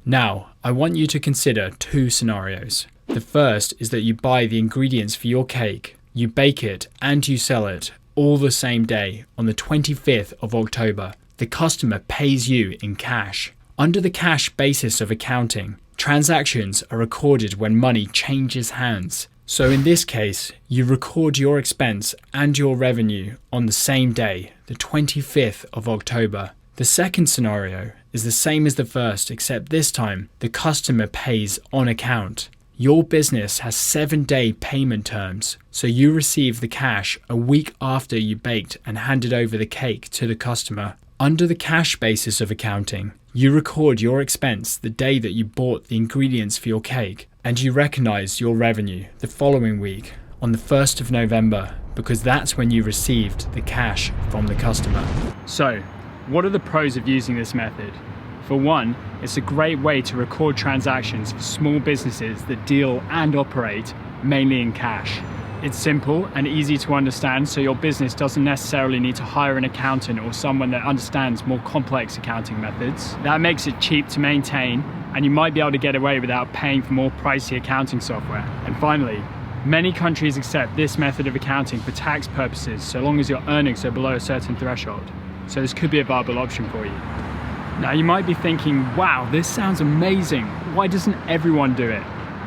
A: Now, I want you to consider two scenarios. The first is that you buy the ingredients for your cake, you bake it, and you sell it all the same day on the 25th of October. The customer pays you in cash. Under the cash basis of accounting, transactions are recorded when money changes hands. So in this case, you record your expense and your revenue on the same day, the 25th of October. The second scenario is the same as the first, except this time the customer pays on account. Your business has 7-day payment terms, so you receive the cash a week after you baked and handed over the cake to the customer. Under the cash basis of accounting, you record your expense the day that you bought the ingredients for your cake, and you recognize your revenue the following week on the 1st of November, because that's when you received the cash from the customer.
C: So, what are the pros of using this method? For one, it's a great way to record transactions for small businesses that deal and operate mainly in cash. It's simple and easy to understand, so your business doesn't necessarily need to hire an accountant or someone that understands more complex accounting methods. That makes it cheap to maintain, and you might be able to get away without paying for more pricey accounting software. And finally, many countries accept this method of accounting for tax purposes, so long as your earnings are below a certain threshold. So this could be a viable option for you. Now you might be thinking, wow, this sounds amazing. Why doesn't everyone do it?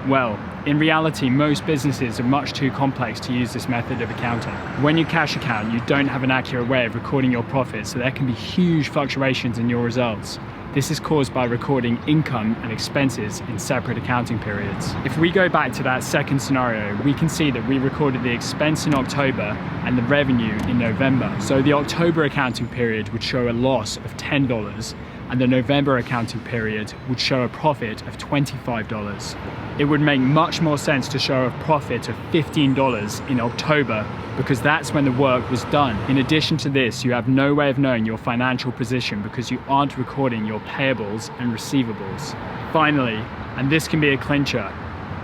C: Well, in reality, most businesses are much too complex to use this method of accounting. When you cash account, you don't have an accurate way of recording your profits, so there can be huge fluctuations in your results. This is caused by recording income and expenses in separate accounting periods. If we go back to that second scenario, we can see that we recorded the expense in October and the revenue in November. So the October accounting period would show a loss of $10, and the November accounting period would show a profit of $25. It would make much more sense to show a profit of $15 in October, because that's when the work was done. In addition to this, you have no way of knowing your financial position because you aren't recording your payables and receivables. Finally, and this can be a clincher,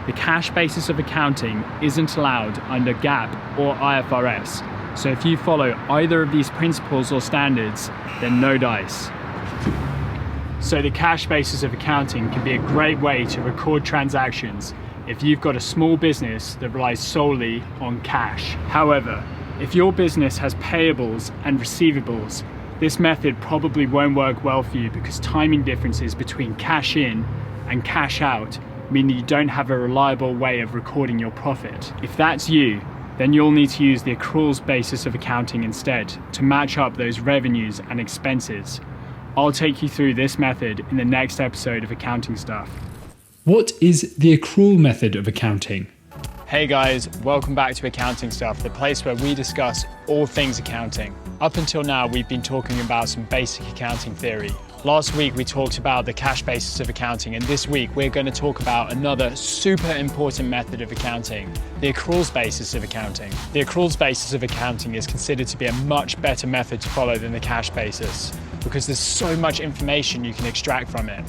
C: the cash basis of accounting isn't allowed under GAAP or IFRS. So if you follow either of these principles or standards, then no dice. So the cash basis of accounting can be a great way to record transactions if you've got a small business that relies solely on cash. However, if your business has payables and receivables, this method probably won't work well for you because timing differences between cash in and cash out mean that you don't have a reliable way of recording your profit. If that's you, then you'll need to use the accruals basis of accounting instead to match up those revenues and expenses. I'll take you through this method in the next episode of Accounting Stuff.
A: What is the accrual method of accounting?
C: Hey guys, welcome back to Accounting Stuff, the place where we discuss all things accounting. Up until now, we've been talking about some basic accounting theory. Last week, we talked about the cash basis of accounting, and this week, we're going to talk about another super important method of accounting, the accruals basis of accounting. The accruals basis of accounting is considered to be a much better method to follow than the cash basis, because there's so much information you can extract from it.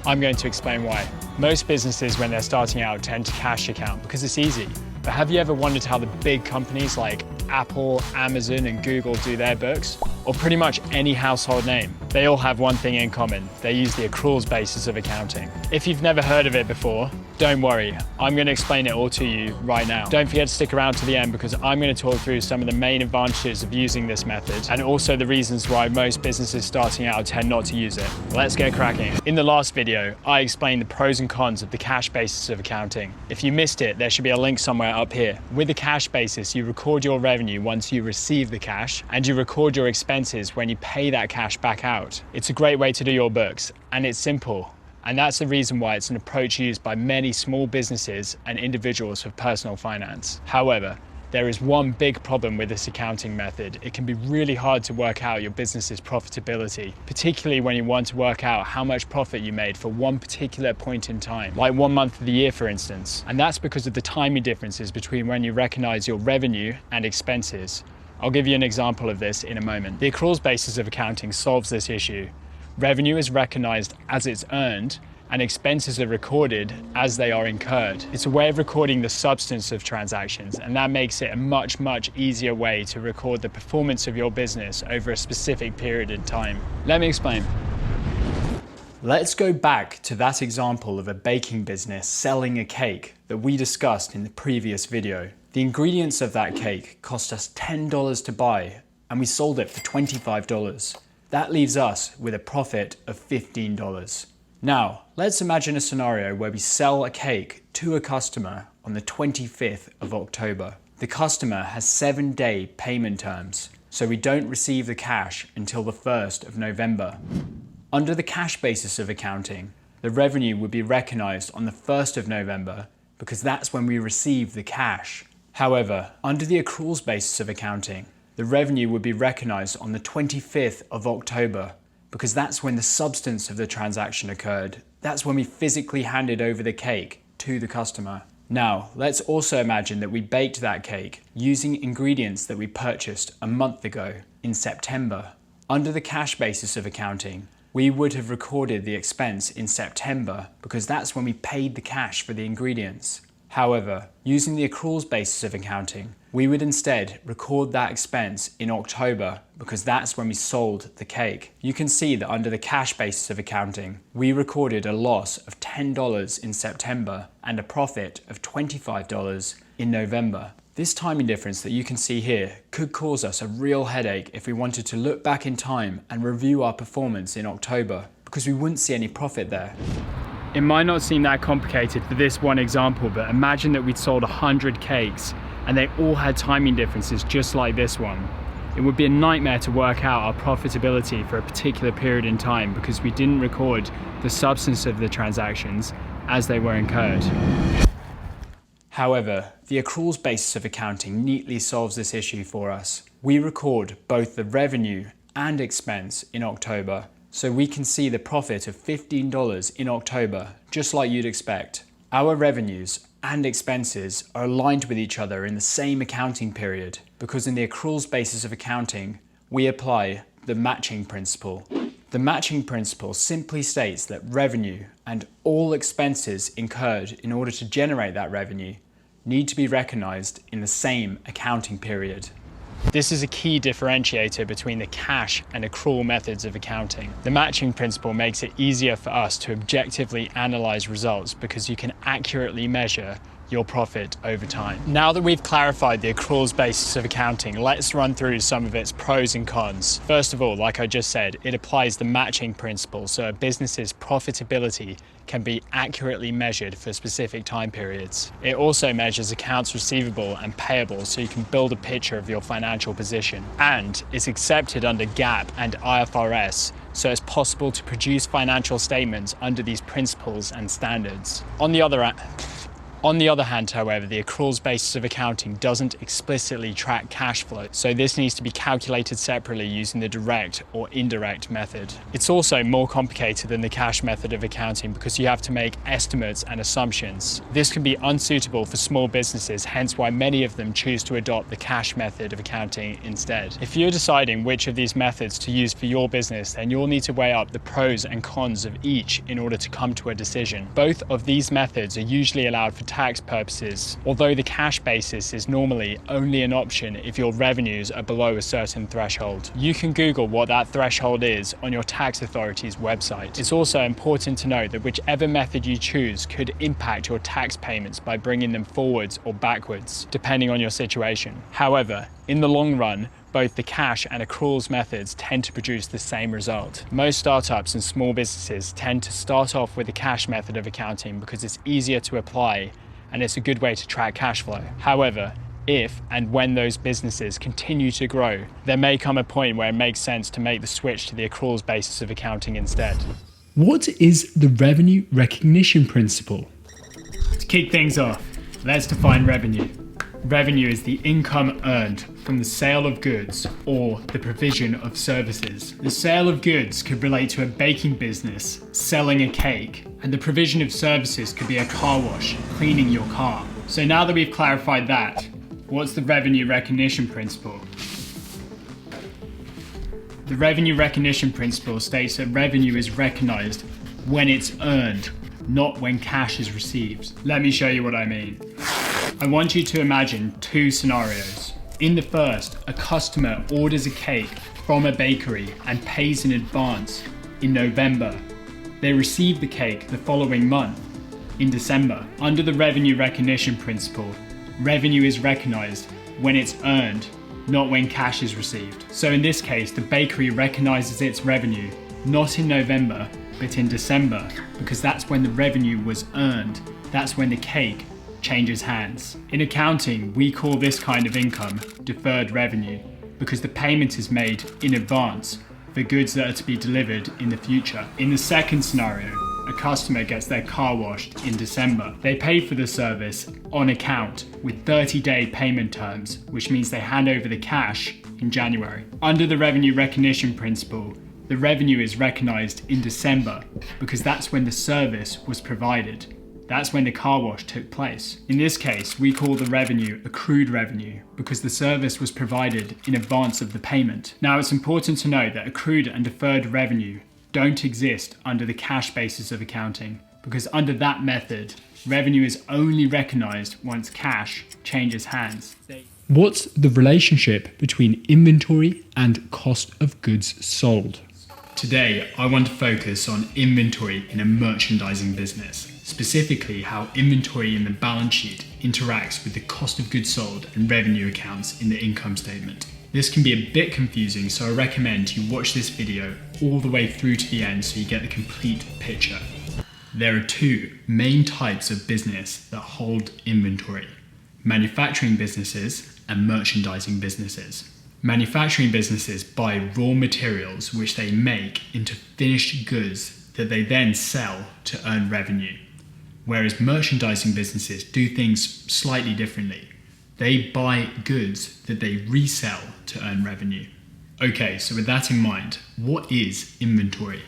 C: I'm going to explain why. Most businesses, when they're starting out, tend to cash account because it's easy. But have you ever wondered how the big companies like Apple, Amazon, and Google do their books? or pretty much any household name. They all have one thing in common: they use the accruals basis of accounting. If you've never heard of it before, don't worry, I'm going to explain it all to you right now. Don't forget to stick around to the end because I'm going to talk through some of the main advantages of using this method and also the reasons why most businesses starting out tend not to use it. Let's get cracking. In the last video, I explained the pros and cons of the cash basis of accounting. If you missed it, there should be a link somewhere up here. With the cash basis, you record your revenue once you receive the cash, and you record your expenses when you pay that cash back out. It's a great way to do your books, and it's simple. And that's the reason why it's an approach used by many small businesses and individuals for personal finance. However, there is one big problem with this accounting method. It can be really hard to work out your business's profitability, particularly when you want to work out how much profit you made for one particular point in time, like 1 month of the year, for instance. And that's because of the timing differences between when you recognize your revenue and expenses. I'll give you an example of this in a moment. The accruals basis of accounting solves this issue. Revenue is recognized as it's earned, and expenses are recorded as they are incurred. It's a way of recording the substance of transactions, and that makes it a much easier way to record the performance of your business over a specific period in time. Let me explain. Let's go back to that example of a baking business selling a cake that we discussed in the previous video. The ingredients of that cake cost us $10 to buy, and we sold it for $25. That leaves us with a profit of $15. Now, let's imagine a scenario where we sell a cake to a customer on the 25th of October. The customer has 7-day payment terms, so we don't receive the cash until the 1st of November. Under the cash basis of accounting, the revenue would be recognized on the 1st of November because that's when we receive the cash. However, under the accruals basis of accounting, the revenue would be recognized on the 25th of October because that's when the substance of the transaction occurred. That's when we physically handed over the cake to the customer. Now, let's also imagine that we baked that cake using ingredients that we purchased a month ago in September. Under the cash basis of accounting, we would have recorded the expense in September because that's when we paid the cash for the ingredients. However, using the accruals basis of accounting, we would instead record that expense in October because that's when we sold the cake. You can see that under the cash basis of accounting, we recorded a loss of $10 in September and a profit of $25 in November. This timing difference that you can see here could cause us a real headache if we wanted to look back in time and review our performance in October because we wouldn't see any profit there. It might not seem that complicated for this one example, but imagine that we'd sold 100 cakes and they all had timing differences just like this one. It would be a nightmare to work out our profitability for a particular period in time because we didn't record the substance of the transactions as they were incurred. However, the accruals basis of accounting neatly solves this issue for us. We record both the revenue and expense in October, so we can see the profit of $15 in October, just like you'd expect. Our revenues and expenses are aligned with each other in the same accounting period because in the accruals basis of accounting, we apply the matching principle. The matching principle simply states that revenue and all expenses incurred in order to generate that revenue need to be recognized in the same accounting period. This is a key differentiator between the cash and accrual methods of accounting. The matching principle makes it easier for us to objectively analyze results because you can accurately measure your profit over time. Now that we've clarified the accruals basis of accounting, let's run through some of its pros and cons. First of all, like I just said, it applies the matching principle so a business's profitability can be accurately measured for specific time periods. It also measures accounts receivable and payable so you can build a picture of your financial position. And it's accepted under GAAP and IFRS, so it's possible to produce financial statements under these principles and standards. On the other hand, however, the accruals basis of accounting doesn't explicitly track cash flow, so this needs to be calculated separately using the direct or indirect method. It's also more complicated than the cash method of accounting because you have to make estimates and assumptions. This can be unsuitable for small businesses, hence why many of them choose to adopt the cash method of accounting instead. If you're deciding which of these methods to use for your business, then you'll need to weigh up the pros and cons of each in order to come to a decision. Both of these methods are usually allowed for tax purposes, although the cash basis is normally only an option if your revenues are below a certain threshold. You can Google what that threshold is on your tax authority's website. It's also important to note that whichever method you choose could impact your tax payments by bringing them forwards or backwards, depending on your situation. However, in the long run, both the cash and accruals methods tend to produce the same result. Most startups and small businesses tend to start off with the cash method of accounting because it's easier to apply and it's a good way to track cash flow. However, if and when those businesses continue to grow, there may come a point where it makes sense to make the switch to the accruals basis of accounting instead.
A: What is the revenue recognition principle?
C: To kick things off, let's define revenue. Revenue is the income earned from the sale of goods or the provision of services. The sale of goods could relate to a baking business selling a cake, and the provision of services could be a car wash, cleaning your car. So now that we've clarified that, what's the revenue recognition principle? The revenue recognition principle states that revenue is recognized when it's earned, not when cash is received. Let me show you what I mean. I want you to imagine two scenarios. In the first, a customer orders a cake from a bakery and pays in advance in November. They receive the cake the following month, in December. Under the revenue recognition principle, revenue is recognized when it's earned, not when cash is received. So in this case, the bakery recognizes its revenue, not in November, but in December, because that's when the revenue was earned. That's when the cake changes hands. In accounting, we call this kind of income deferred revenue because the payment is made in advance for goods that are to be delivered in the future. In the second scenario, a customer gets their car washed in December. They pay for the service on account with 30-day payment terms, which means they hand over the cash in January. Under the revenue recognition principle, the revenue is recognized in December because that's when the service was provided. That's when the car wash took place. In this case, we call the revenue accrued revenue because the service was provided in advance of the payment. Now, it's important to note that accrued and deferred revenue don't exist under the cash basis of accounting because under that method, revenue is only recognized once cash changes hands.
A: What's the relationship between inventory and cost of goods sold?
C: Today, I want to focus on inventory in a merchandising business. Specifically, how inventory in the balance sheet interacts with the cost of goods sold and revenue accounts in the income statement. This can be a bit confusing, so I recommend you watch this video all the way through to the end so you get the complete picture. There are two main types of business that hold inventory: manufacturing businesses and merchandising businesses. Manufacturing businesses buy raw materials which they make into finished goods that they then sell to earn revenue. Whereas merchandising businesses do things slightly differently. They buy goods that they resell to earn revenue. Okay, so with that in mind, what is inventory?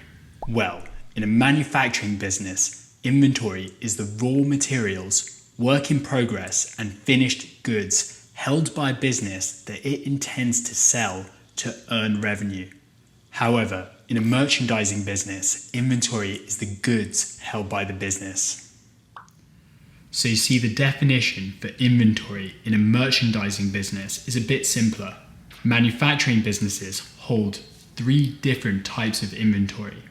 C: Well, in a manufacturing business, inventory is the raw materials, work in progress, and finished goods held by a business that it intends to sell to earn revenue. However, in a merchandising business, inventory is the goods held by the business. So you see, the definition for inventory in a merchandising business is a bit simpler. Manufacturing businesses hold three different types of inventory: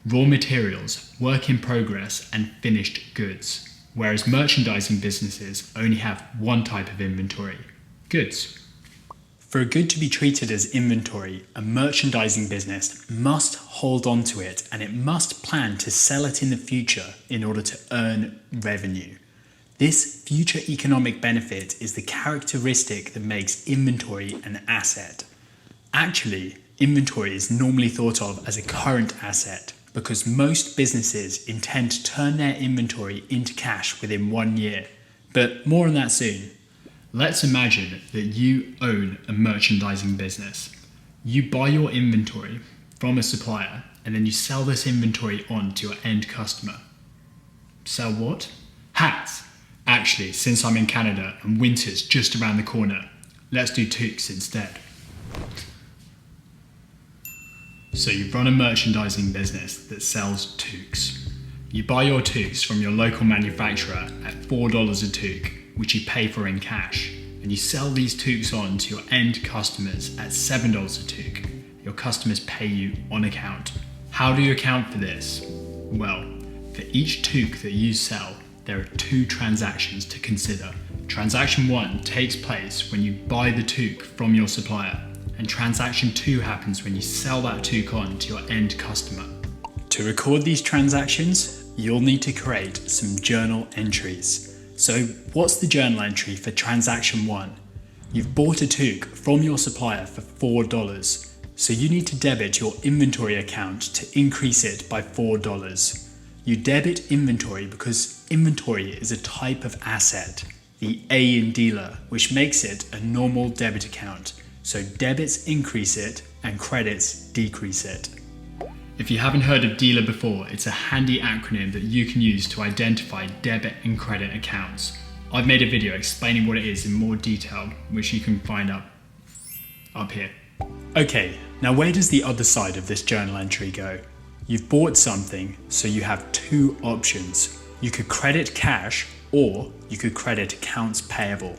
C: raw materials, work in progress, and finished goods. Whereas merchandising businesses only have one type of inventory: goods. For a good to be treated as inventory, a merchandising business must hold on to it and it must plan to sell it in the future in order to earn revenue. This future economic benefit is the characteristic that makes inventory an asset. Actually, inventory is normally thought of as a current asset because most businesses intend to turn their inventory into cash within 1 year. But more on that soon. Let's imagine that you own a merchandising business. You buy your inventory from a supplier and then you sell this inventory on to your end customer. Sell what? Hats. Actually, since I'm in Canada and winter's just around the corner, let's do toques instead. So you run a merchandising business that sells toques. You buy your toques from your local manufacturer at $4 a toque, which you pay for in cash, and you sell these toques on to your end customers at $7 a toque. Your customers pay you on account. How do you account for this? Well, for each toque that you sell, there are two transactions to consider. Transaction 1 takes place when you buy the toque from your supplier, and transaction 2 happens when you sell that toque on to your end customer. To record these transactions, you'll need to create some journal entries. So what's the journal entry for transaction 1? You've bought a toque from your supplier for $4, so you need to debit your inventory account to increase it by $4. You debit inventory because inventory is a type of asset, the A in dealer, which makes it a normal debit account. So debits increase it and credits decrease it. If you haven't heard of dealer before, it's a handy acronym that you can use to identify debit and credit accounts. I've made a video explaining what it is in more detail, which you can find up here. Okay, now where does the other side of this journal entry go? You've bought something, so you have two options. You could credit cash or you could credit accounts payable.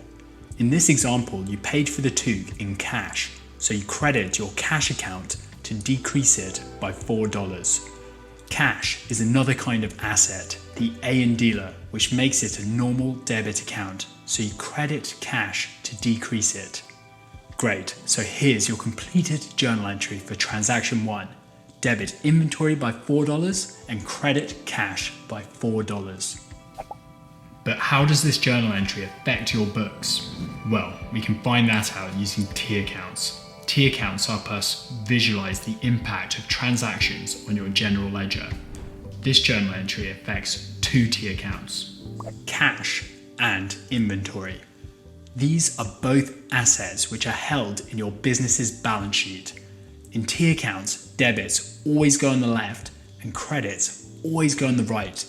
C: In this example, you paid for the toque in cash, so you credit your cash account to decrease it by $4. Cash is another kind of asset, the A in dealer, which makes it a normal debit account, so you credit cash to decrease it. Great, so here's your completed journal entry for transaction 1. Debit inventory by $4 and credit cash by $4. But how does this journal entry affect your books? Well, we can find that out using T accounts. T accounts help us visualize the impact of transactions on your general ledger. This journal entry affects two T accounts: cash and inventory. These are both assets which are held in your business's balance sheet. In T accounts, debits always go on the left and credits always go on the right.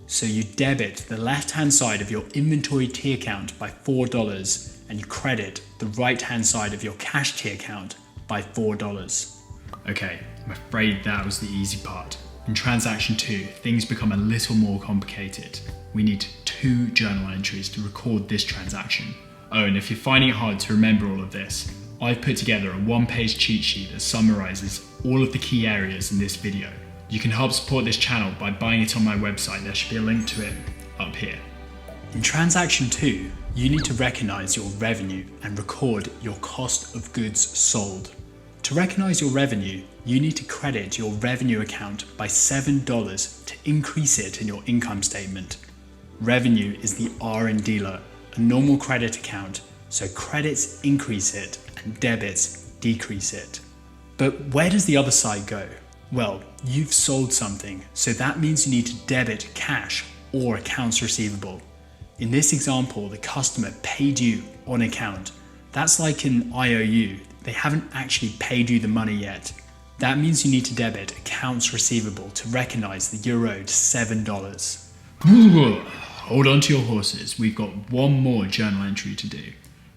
C: So you debit the left-hand side of your inventory T account by $4 and you credit the right-hand side of your cash T account by $4. Okay, I'm afraid that was the easy part. In transaction 2, things become a little more complicated. We need two journal entries to record this transaction. Oh, and if you're finding it hard to remember all of this, I've put together a one-page cheat sheet that summarizes all of the key areas in this video. You can help support this channel by buying it on my website. There should be a link to it up here. In transaction 2, you need to recognize your revenue and record your cost of goods sold. To recognize your revenue, you need to credit your revenue account by $7 to increase it in your income statement. Revenue is the R in dealer, a normal credit account, so credits increase it and debits decrease it. But where does the other side go? Well, you've sold something, so that means you need to debit cash or accounts receivable. In this example, the customer paid you on account. That's like an IOU. They haven't actually paid you the money yet. That means you need to debit accounts receivable to recognize that you're owed $7. Hold on to your horses. We've got one more journal entry to do.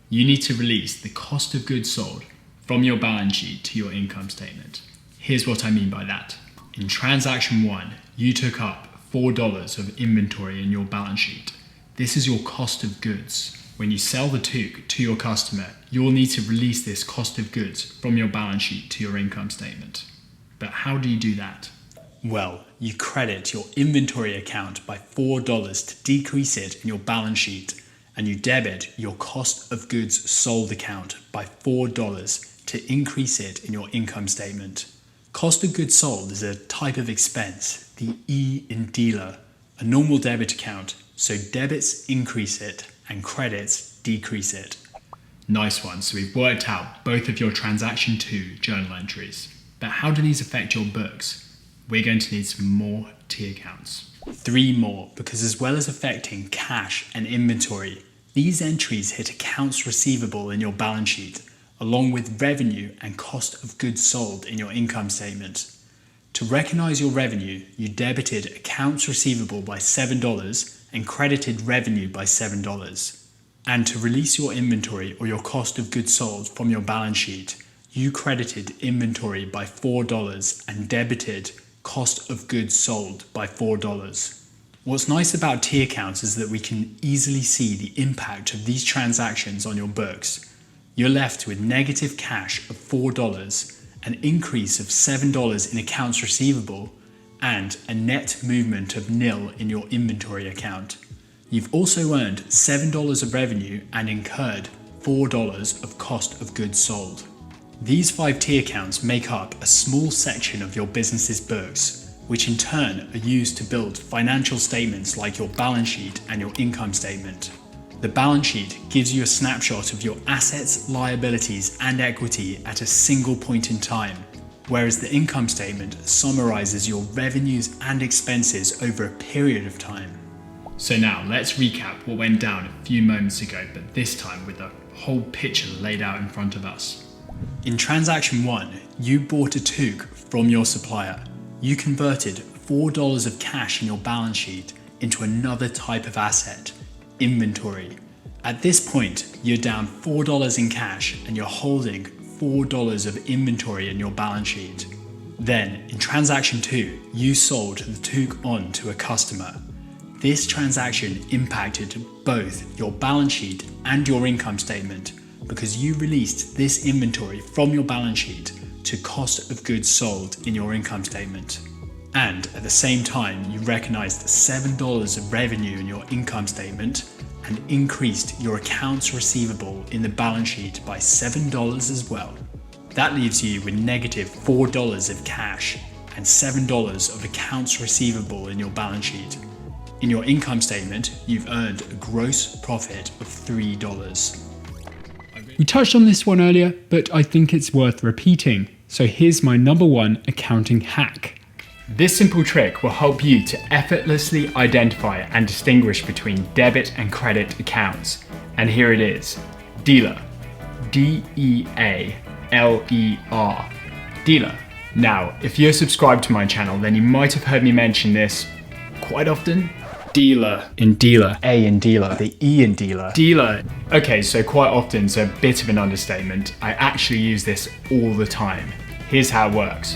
C: You need to release the cost of goods sold from your balance sheet to your income statement. Here's what I mean by that. In transaction 1, you took up $4 of inventory in your balance sheet. This is your cost of goods. When you sell the toque to your customer, you'll need to release this cost of goods from your balance sheet to your income statement. But how do you do that?
A: Well, you credit your inventory account by $4 to decrease it in your balance sheet, and you debit your cost of goods sold account by $4 to increase it in your income statement. Cost of goods sold is a type of expense, the E in dealer, a normal debit account, so debits increase it and credits decrease it.
C: Nice one, so we've worked out both of your transaction 2 journal entries. But how do these affect your books? We're going to need some more T accounts.
A: 3 more, because as well as affecting cash and inventory, these entries hit accounts receivable in your balance sheet, along with revenue and cost of goods sold in your income statement. To recognize your revenue, you debited accounts receivable by $7 and credited revenue by $7. And to release your inventory or your cost of goods sold from your balance sheet, you credited inventory by $4 and debited cost of goods sold by $4. What's nice about T accounts is that we can easily see the impact of these transactions on your books. You're left with negative cash of $4, an increase of $7 in accounts receivable, and a net movement of nil in your inventory account. You've also earned $7 of revenue and incurred $4 of cost of goods sold. These 5 T accounts make up a small section of your business's books, which in turn are used to build financial statements like your balance sheet and your income statement. The balance sheet gives you a snapshot of your assets, liabilities, and equity at a single point in time, whereas the income statement summarizes your revenues and expenses over a period of time. So now let's recap what went down a few moments ago, but this time with the whole picture laid out in front of us. In transaction 1, you bought a toque from your supplier. You converted $4 of cash in your balance sheet into another type of asset, inventory. At this point, you're down $4 in cash and you're holding $4 of inventory in your balance sheet. Then, in transaction 2, you sold the toque on to a customer. This transaction impacted both your balance sheet and your income statement because you released this inventory from your balance sheet to cost of goods sold in your income statement. And at the same time, you recognized $7 of revenue in your income statement and increased your accounts receivable in the balance sheet by $7 as well. That leaves you with negative $4 of cash and $7 of accounts receivable in your balance sheet. In your income statement, you've earned a gross profit of $3.
C: We touched on this one earlier, but I think it's worth repeating. So here's my number 1 accounting hack.
A: This simple trick will help you to effortlessly identify and distinguish between debit and credit accounts. And here it is. Dealer. D-E-A-L-E-R. Dealer. Now, if you're subscribed to my channel, then you might have heard me mention this quite often. Dealer in dealer. A in dealer. The E in dealer. Dealer. Okay, so quite often it's a bit of an understatement. I actually use this all the time. Here's how it works.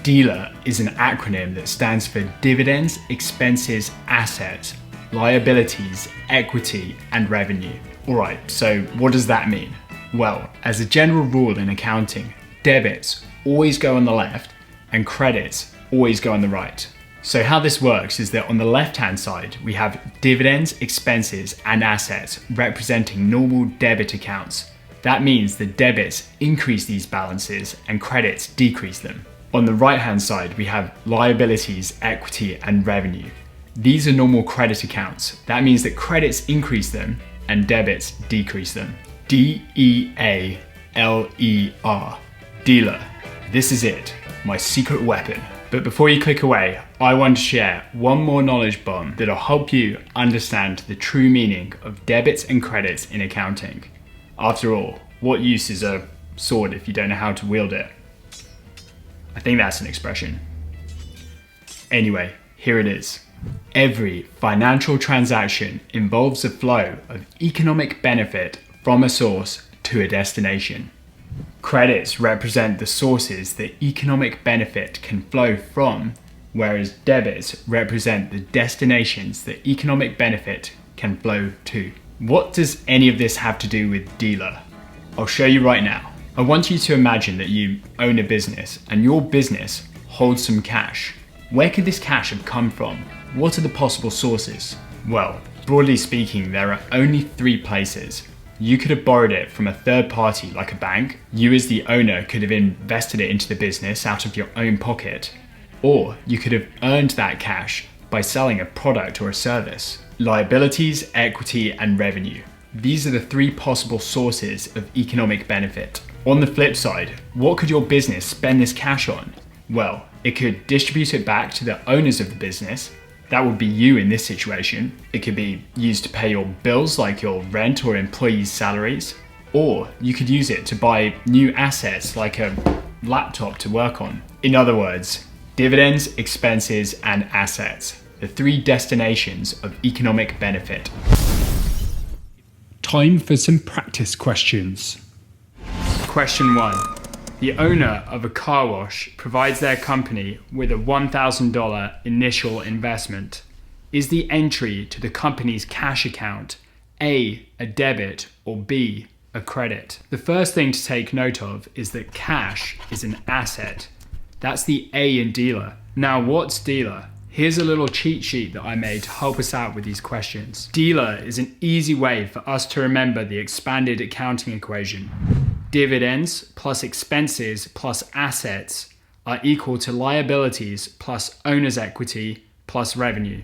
A: Dealer is an acronym that stands for Dividends, Expenses, Assets, Liabilities, Equity, and Revenue. Alright, so what does that mean? Well, as a general rule in accounting, debits always go on the left and credits always go on the right. So how this works is that on the left-hand side, we have dividends, expenses, and assets representing normal debit accounts. That means the debits increase these balances and credits decrease them. On the right-hand side, we have liabilities, equity, and revenue. These are normal credit accounts. That means that credits increase them and debits decrease them. D-E-A-L-E-R. Dealer. This is it, my secret weapon. But before you click away, I want to share one more knowledge bomb that'll help you understand the true meaning of debits and credits in accounting. After all, what use is a sword if you don't know how to wield it? I think that's an expression. Anyway, here it is. Every financial transaction involves a flow of economic benefit from a source to a destination. Credits represent the sources that economic benefit can flow from, whereas debits represent the destinations that economic benefit can flow to. What does any of this have to do with dealer? I'll show you right now. I want you to imagine that you own a business and your business holds some cash. Where could this cash have come from? What are the possible sources? Well, broadly speaking, there are only 3 places. You could have borrowed it from a third party like a bank. You as the owner could have invested it into the business out of your own pocket. Or you could have earned that cash by selling a product or a service. Liabilities, equity, and revenue. These are the 3 possible sources of economic benefit. On the flip side, what could your business spend this cash on? Well, it could distribute it back to the owners of the business. That would be you in this situation. It could be used to pay your bills like your rent or employees' salaries. Or you could use it to buy new assets like a laptop to work on. In other words, dividends, expenses, and assets. The 3 destinations of economic benefit.
C: Time for some practice questions.
A: Question 1.
C: The owner of a car wash provides their company with a $1,000 initial investment. Is the entry to the company's cash account A, a debit, or B, a credit? The first thing to take note of is that cash is an asset. That's the A in dealer. Now what's dealer? Here's a little cheat sheet that I made to help us out with these questions. Dealer is an easy way for us to remember the expanded accounting equation. Dividends plus expenses plus assets are equal to liabilities plus owner's equity plus revenue.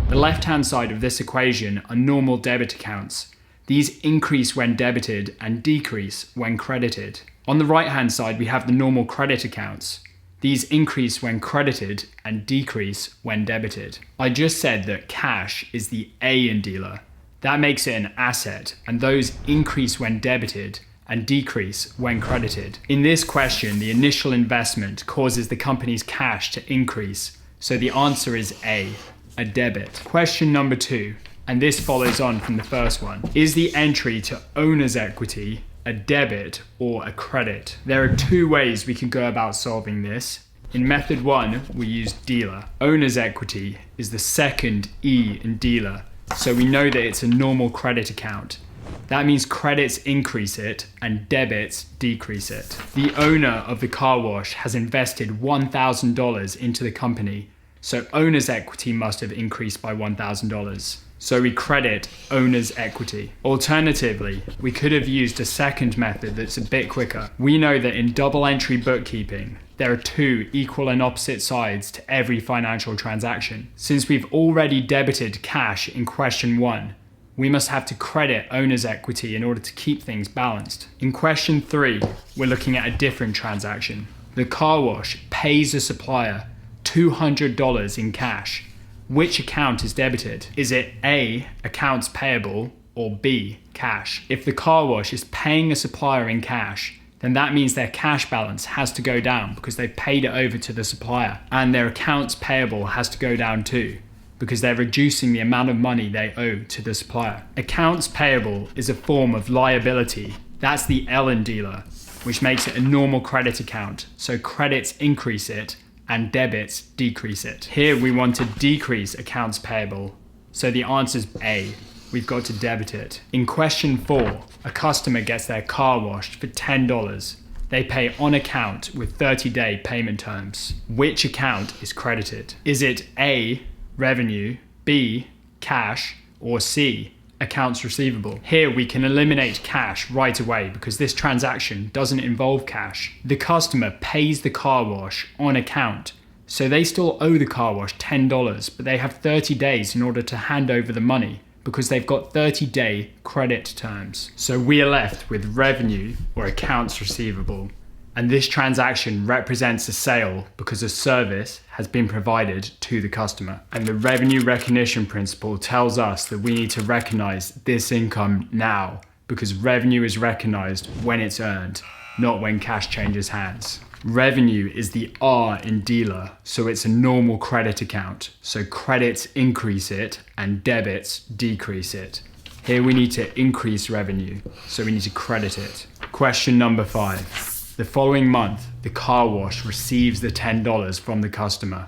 C: The left-hand side of this equation are normal debit accounts. These increase when debited and decrease when credited. On the right-hand side, we have the normal credit accounts. These increase when credited and decrease when debited. I just said that cash is the A in dealer. That makes it an asset, and those increase when debited and decrease when credited. In this question, the initial investment causes the company's cash to increase, so the answer is A, a debit. Question number 2, and this follows on from the first one. Is the entry to owner's equity a debit or a credit? There are 2 ways we can go about solving this. In method 1, we use dealer. Owner's equity is the second E in dealer, so we know that it's a normal credit account. That means credits increase it and debits decrease it. The owner of the car wash has invested $1,000 into the company, so owner's equity must have increased by $1,000. So we credit owner's equity. Alternatively, we could have used a second method that's a bit quicker. We know that in double entry bookkeeping, there are 2 equal and opposite sides to every financial transaction. Since we've already debited cash in question 1, we must have to credit owner's equity in order to keep things balanced. In question 3, we're looking at a different transaction. The car wash pays a supplier $200 in cash. Which account is debited? Is it A, accounts payable, or B, cash? If the car wash is paying a supplier in cash, then that means their cash balance has to go down because they've paid it over to the supplier, and their accounts payable has to go down too, because they're reducing the amount of money they owe to the supplier. Accounts payable is a form of liability. That's the L in dealer, which makes it a normal credit account. So credits increase it and debits decrease it. Here we want to decrease accounts payable. So the answer's A. We've got to debit it. In question 4, a customer gets their car washed for $10. They pay on account with 30-day payment terms. Which account is credited? Is it A, revenue, B, cash, or C, accounts receivable? Here we can eliminate cash right away because this transaction doesn't involve cash. The customer pays the car wash on account, so they still owe the car wash $10, but they have 30 days in order to hand over the money because they've got 30-day credit terms. So we are left with revenue or accounts receivable. And this transaction represents a sale because a service has been provided to the customer. And the revenue recognition principle tells us that we need to recognize this income now because revenue is recognized when it's earned, not when cash changes hands. Revenue is the R in dealer, so it's a normal credit account. So credits increase it and debits decrease it. Here we need to increase revenue, so we need to credit it. Question number 5. The following month, the car wash receives the $10 from the customer.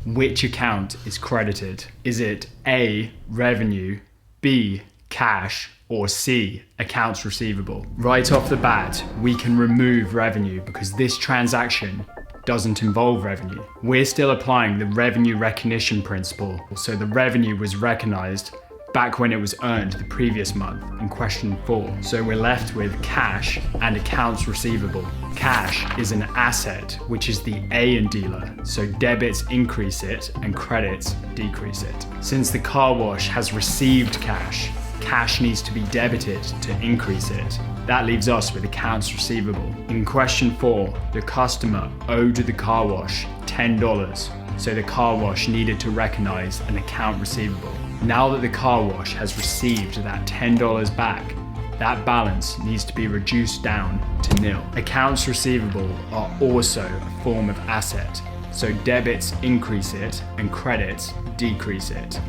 C: Which account is credited? Is it A, revenue, B, cash, or C, accounts receivable? Right off the bat, we can remove revenue because this transaction doesn't involve revenue. We're still applying the revenue recognition principle, so the revenue was recognized back when it was earned the previous month in question 4. So we're left with cash and accounts receivable. Cash is an asset, which is the A in dealer, so debits increase it and credits decrease it. Since the car wash has received cash, cash needs to be debited to increase it. That leaves us with accounts receivable. In question 4, the customer owed the car wash $10, so the car wash needed to recognize an account receivable. Now that the car wash has received that $10 back, that balance needs to be reduced down to nil. Accounts receivable are also a form of asset, so debits increase it and credits decrease it.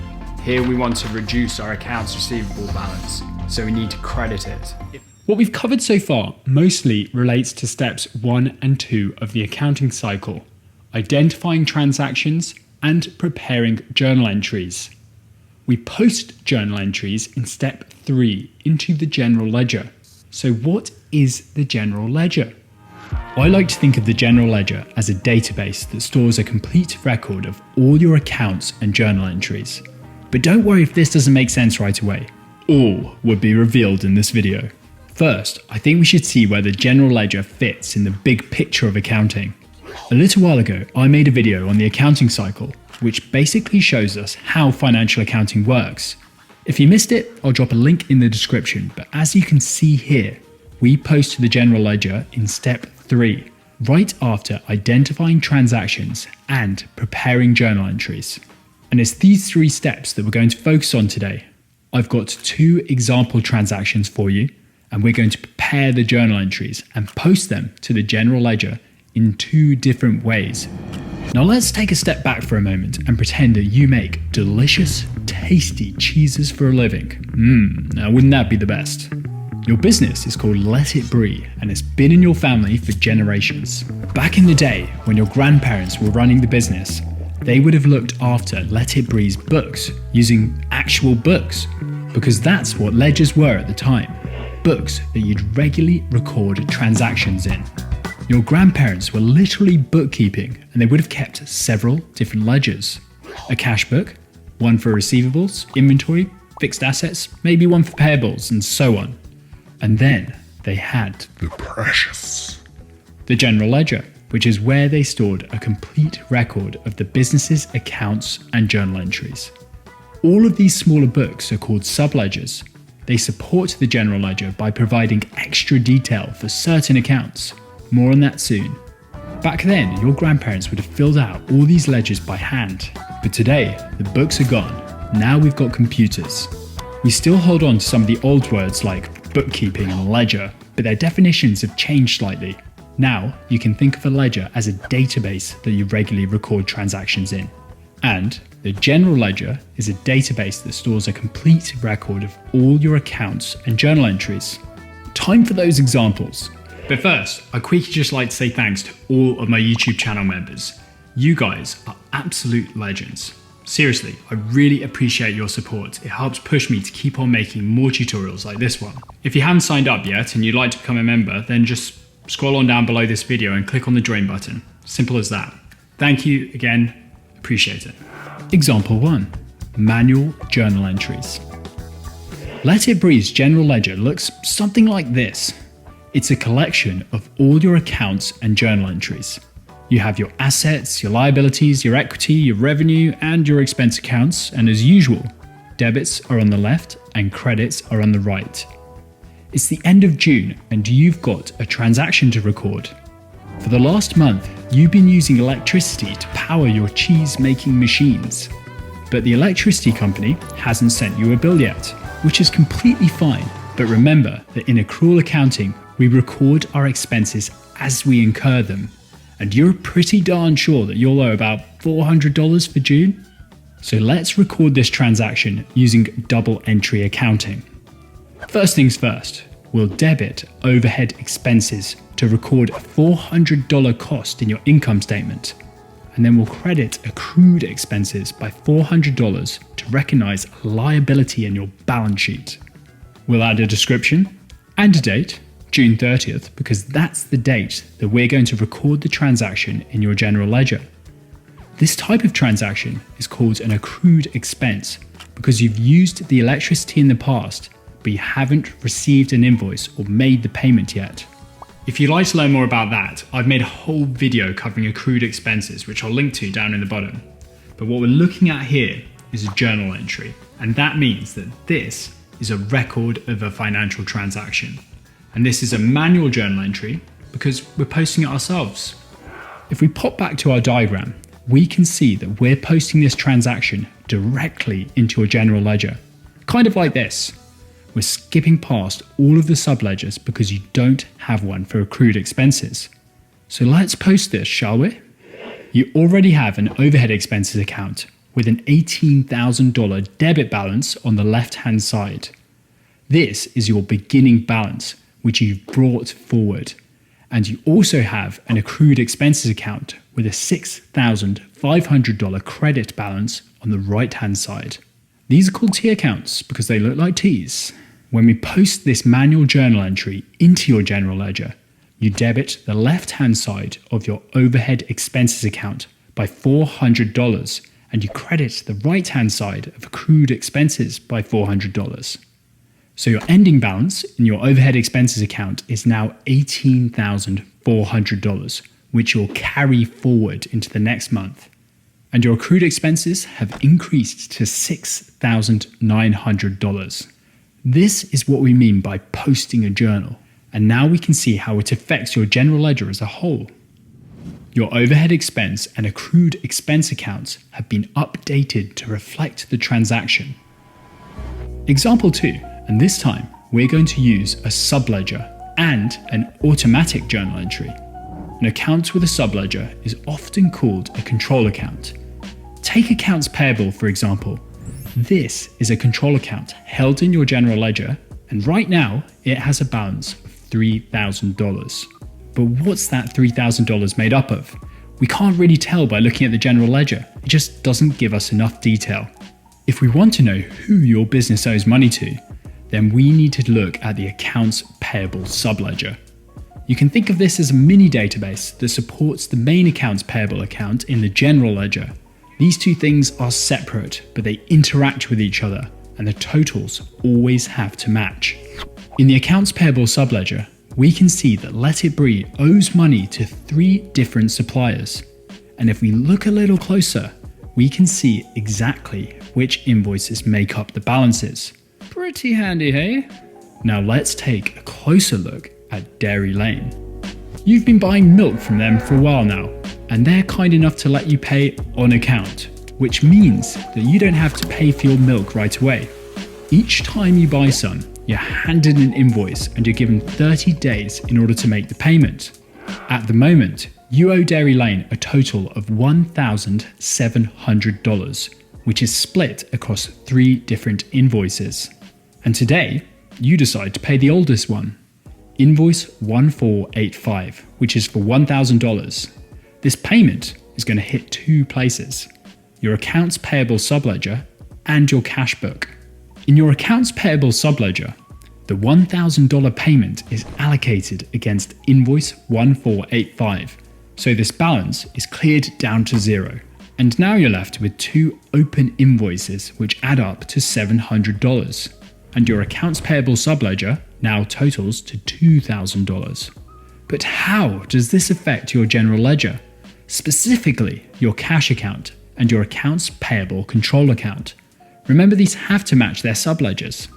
C: Here we want to reduce our accounts receivable balance, so we need to credit it. What we've covered so far mostly relates to steps 1 and 2 of the accounting cycle, identifying transactions and preparing journal entries. We post journal entries in step 3 into the general ledger. So what is the general ledger? I like to think of the general ledger as a database that stores a complete record of all your accounts and journal entries. But don't worry if this doesn't make sense right away. All would be revealed in this video. First, I think we should see where the general ledger fits in the big picture of accounting. A little while ago, I made a video on the accounting cycle, which basically shows us how financial accounting works. If you missed it, I'll drop a link in the description, but as you can see here, we post to the general ledger in step 3, right after identifying transactions and preparing journal entries. And it's these 3 steps that we're going to focus on today. I've got 2 example transactions for you, and we're going to prepare the journal entries and post them to the general ledger in 2 different ways. Now let's take a step back for a moment and pretend that you make delicious, tasty cheeses for a living. Now wouldn't that be the best? Your business is called Let It Brie and it's been in your family for generations. Back in the day, when your grandparents were running the business, they would have looked after Let It Brie's books using actual books, because that's what ledgers were at the time. Books that you'd regularly record transactions in. Your grandparents were literally bookkeeping and they would have kept several different ledgers. A cash book, one for receivables, inventory, fixed assets, maybe one for payables, and so on. And then they had
B: The precious.
C: the general ledger, which is where they stored a complete record of the business's accounts and journal entries. All of these smaller books are called subledgers. They support the general ledger by providing extra detail for certain accounts. More on that soon. Back then, your grandparents would have filled out all these ledgers by hand. But today, the books are gone. Now we've got computers. We still hold on to some of the old words like bookkeeping and ledger, but their definitions have changed slightly. Now, you can think of a ledger as a database that you regularly record transactions in. And the general ledger is a database that stores a complete record of all your accounts and journal entries. Time for those examples. But first, I'd quickly just like to say thanks to all of my YouTube channel members. You guys are absolute legends. Seriously, I really appreciate your support. It helps push me to keep on making more tutorials like this one. If you haven't signed up yet and you'd like to become a member, then just scroll on down below this video and click on the join button. Simple as that. Thank you again, appreciate it. Example 1. Manual journal entries. Let It Brie's general ledger looks something like this. It's a collection of all your accounts and journal entries. You have your assets, your liabilities, your equity, your revenue, and your expense accounts, and as usual, debits are on the left and credits are on the right. It's the end of June and you've got a transaction to record. For the last month, you've been using electricity to power your cheese-making machines. But the electricity company hasn't sent you a bill yet, which is completely fine. But remember that in accrual accounting, we record our expenses as we incur them. And you're pretty darn sure that you'll owe about $400 for June? So let's record this transaction using double entry accounting. First things first, we'll debit overhead expenses to record a $400 cost in your income statement. And then we'll credit accrued expenses by $400 to recognize a liability in your balance sheet. We'll add a description and a date, June 30th, because that's the date that we're going to record the transaction in your general ledger. This type of transaction is called an accrued expense because you've used the electricity in the past, but you haven't received an invoice or made the payment yet. If you'd like to learn more about that, I've made a whole video covering accrued expenses, which I'll link to down in the bottom. But what we're looking at here is a journal entry, and that means that this is a record of a financial transaction. And this is a manual journal entry because we're posting it ourselves. If we pop back to our diagram, we can see that we're posting this transaction directly into your general ledger. Kind of like this. We're skipping past all of the subledgers because you don't have one for accrued expenses. So let's post this, shall we? You already have an overhead expenses account with an $18,000 debit balance on the left-hand side. This is your beginning balance, which you've brought forward. And you also have an accrued expenses account with a $6,500 credit balance on the right-hand side. These are called T accounts because they look like T's. When we post this manual journal entry into your general ledger, you debit the left-hand side of your overhead expenses account by $400 and you credit the right-hand side of accrued expenses by $400. So your ending balance in your overhead expenses account is now $18,400, which you'll carry forward into the next month. And your accrued expenses have increased to $6,900. This is what we mean by posting a journal. And now we can see how it affects your general ledger as a whole. Your overhead expense and accrued expense accounts have been updated to reflect the transaction. Example 2, and this time we're going to use a subledger and an automatic journal entry. An account with a subledger is often called a control account. Take accounts payable, for example. This is a control account held in your general ledger, and right now it has a balance of $3,000. But what's that $3,000 made up of? We can't really tell by looking at the general ledger. It just doesn't give us enough detail. If we want to know who your business owes money to, then we need to look at the accounts payable subledger. You can think of this as a mini database that supports the main accounts payable account in the general ledger. These two things are separate, but they interact with each other, and the totals always have to match. In the accounts payable subledger, we can see that Let It Be owes money to 3 different suppliers. And if we look a little closer, we can see exactly which invoices make up the balances. Pretty handy, hey? Now let's take a closer look at Dairy Lane. You've been buying milk from them for a while now, and they're kind enough to let you pay on account, which means that you don't have to pay for your milk right away. Each time you buy some, you're handed an invoice and you're given 30 days in order to make the payment. At the moment, you owe Dairy Lane a total of $1,700, which is split across 3 different invoices. And today, you decide to pay the oldest one, Invoice 1485, which is for $1,000. This payment is going to hit 2 places, your accounts payable subledger and your cash book. In your accounts payable subledger, the $1,000 payment is allocated against Invoice 1485, so this balance is cleared down to 0. And now you're left with 2 open invoices which add up to $700. And your accounts payable subledger now totals to $2,000. But how does this affect your general ledger? Specifically, your cash account and your accounts payable control account. Remember, these have to match their subledgers.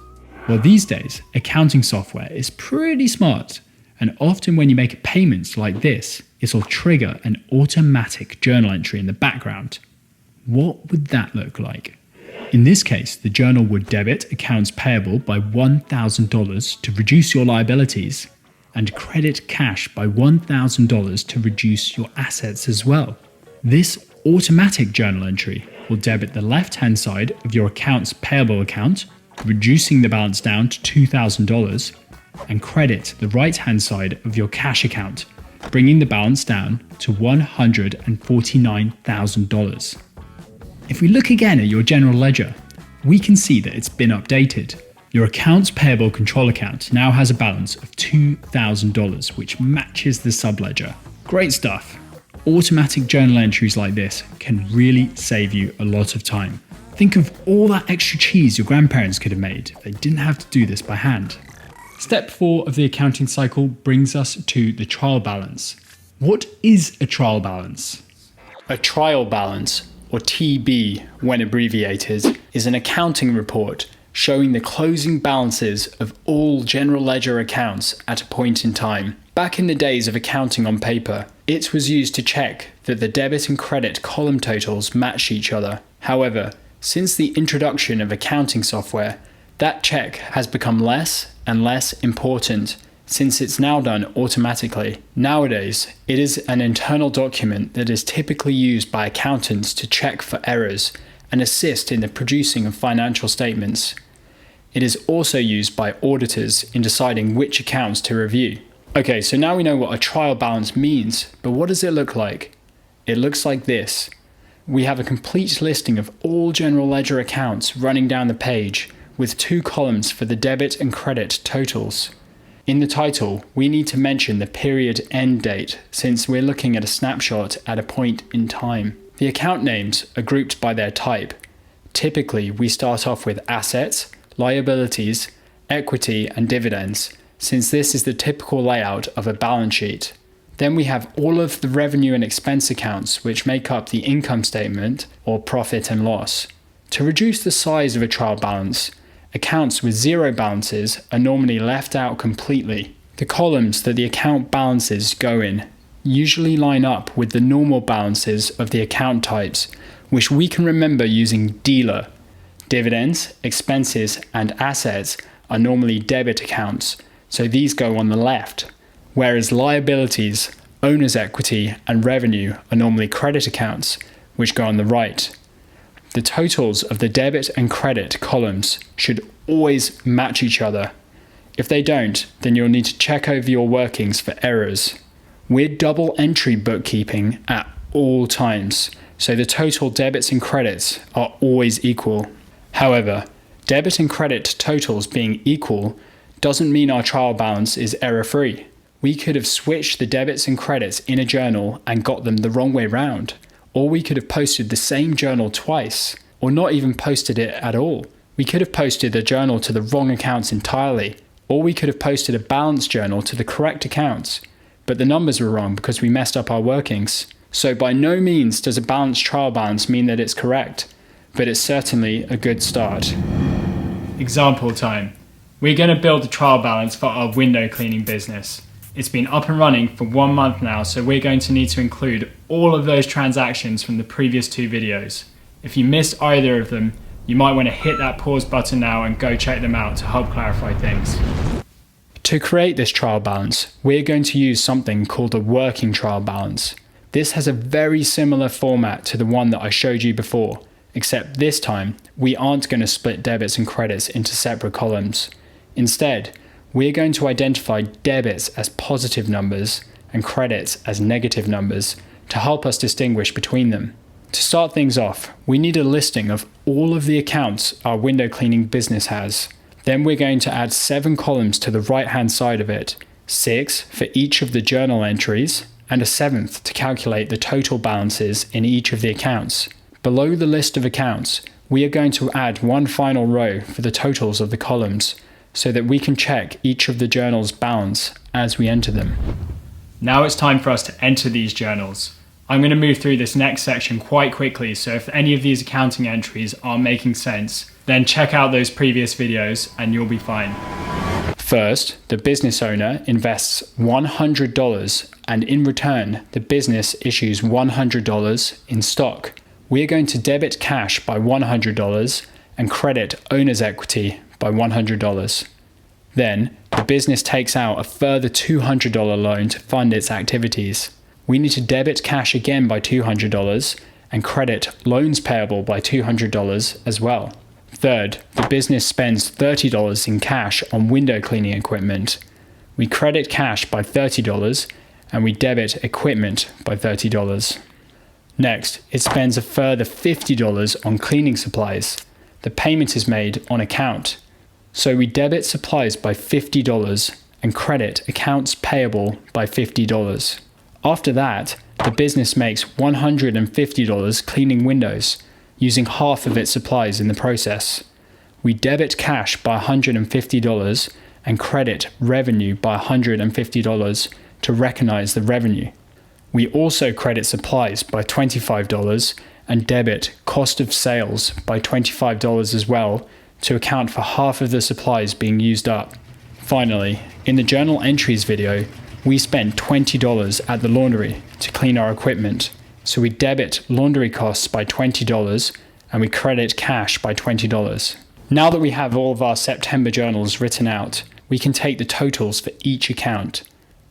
C: Well, these days, accounting software is pretty smart, and often when you make a payment like this, it'll trigger an automatic journal entry in the background. What would that look like? In this case, the journal would debit accounts payable by $1,000 to reduce your liabilities, and credit cash by $1,000 to reduce your assets as well. This automatic journal entry will debit the left-hand side of your accounts payable account, reducing the balance down to $2,000, and credit the right-hand side of your cash account, bringing the balance down to $149,000. If we look again at your general ledger, we can see that it's been updated. Your accounts payable control account now has a balance of $2,000, which matches the subledger. Great stuff. Automatic journal entries like this can really save you a lot of time. Think of all that extra cheese your grandparents could have made if they didn't have to do this by hand. Step 4 of the accounting cycle brings us to the trial balance. What is a trial balance? A trial balance, or TB when abbreviated, is an accounting report showing the closing balances of all general ledger accounts at a point in time. Back in the days of accounting on paper, it was used to check that the debit and credit column totals matched each other. However, since the introduction of accounting software, that check has become less and less important since it's now done automatically. Nowadays, it is an internal document that is typically used by accountants to check for errors and assist in the producing of financial statements. It is also used by auditors in deciding which accounts to review. Okay, so now we know what a trial balance means, but what does it look like? It looks like this. We have a complete listing of all general ledger accounts running down the page with 2 columns for the debit and credit totals. In the title, we need to mention the period end date since we're looking at a snapshot at a point in time. The account names are grouped by their type. Typically, we start off with assets, liabilities, equity, and dividends, since this is the typical layout of a balance sheet. Then we have all of the revenue and expense accounts which make up the income statement or profit and loss. To reduce the size of a trial balance, accounts with 0 balances are normally left out completely. The columns that the account balances go in usually line up with the normal balances of the account types, which we can remember using dealer. Dividends, expenses, and assets are normally debit accounts, so these go on the left, whereas liabilities, owner's equity, and revenue are normally credit accounts, which go on the right. The totals of the debit and credit columns should always match each other. If they don't, then you'll need to check over your workings for errors. We're double entry bookkeeping at all times, so the total debits and credits are always equal. However, debit and credit totals being equal doesn't mean our trial balance is error-free. We could have switched the debits and credits in a journal and got them the wrong way round. Or we could have posted the same journal twice, or not even posted it at all. We could have posted the journal to the wrong accounts entirely, or we could have posted a balance journal to the correct accounts, but the numbers were wrong because we messed up our workings. So by no means does a balanced trial balance mean that it's correct, but it's certainly a good start.
A: Example time. We're going to build a trial balance for our window cleaning business. It's been up and running for 1 month now, so we're going to need to include all of those transactions from the previous 2 videos. If you missed either of them, you might want to hit that pause button now and go check them out to help clarify things.
C: To create this trial balance, we're going to use something called a working trial balance. This has a very similar format to the one that I showed you before, except this time we aren't going to split debits and credits into separate columns. Instead, we're going to identify debits as positive numbers and credits as negative numbers to help us distinguish between them. To start things off, we need a listing of all of the accounts our window cleaning business has. Then we're going to add 7 columns to the right-hand side of it, 6 for each of the journal entries, and a 7th to calculate the total balances in each of the accounts. Below the list of accounts, we are going to add 1 final row for the totals of the columns, so that we can check each of the journals' balance as we enter them.
A: Now it's time for us to enter these journals. I'm going to move through this next section quite quickly, so if any of these accounting entries aren't making sense, then check out those previous videos and you'll be fine.
C: First, the business owner invests $100 and in return, the business issues $100 in stock. We are going to debit cash by $100 and credit owner's equity by $100. Then, the business takes out a further $200 loan to fund its activities. We need to debit cash again by $200 and credit loans payable by $200 as well. Third, the business spends $30 in cash on window cleaning equipment. We credit cash by $30 and we debit equipment by $30. Next, it spends a further $50 on cleaning supplies. The payment is made on account. So we debit supplies by $50 and credit accounts payable by $50. After that, the business makes $150 cleaning windows, using half of its supplies in the process. We debit cash by $150 and credit revenue by $150 to recognize the revenue. We also credit supplies by $25 and debit cost of sales by $25 as well to account for half of the supplies being used up. Finally, in the journal entries video, we spent $20 at the laundry to clean our equipment, so we debit laundry costs by $20 and we credit cash by $20. Now that we have all of our September journals written out, we can take the totals for each account.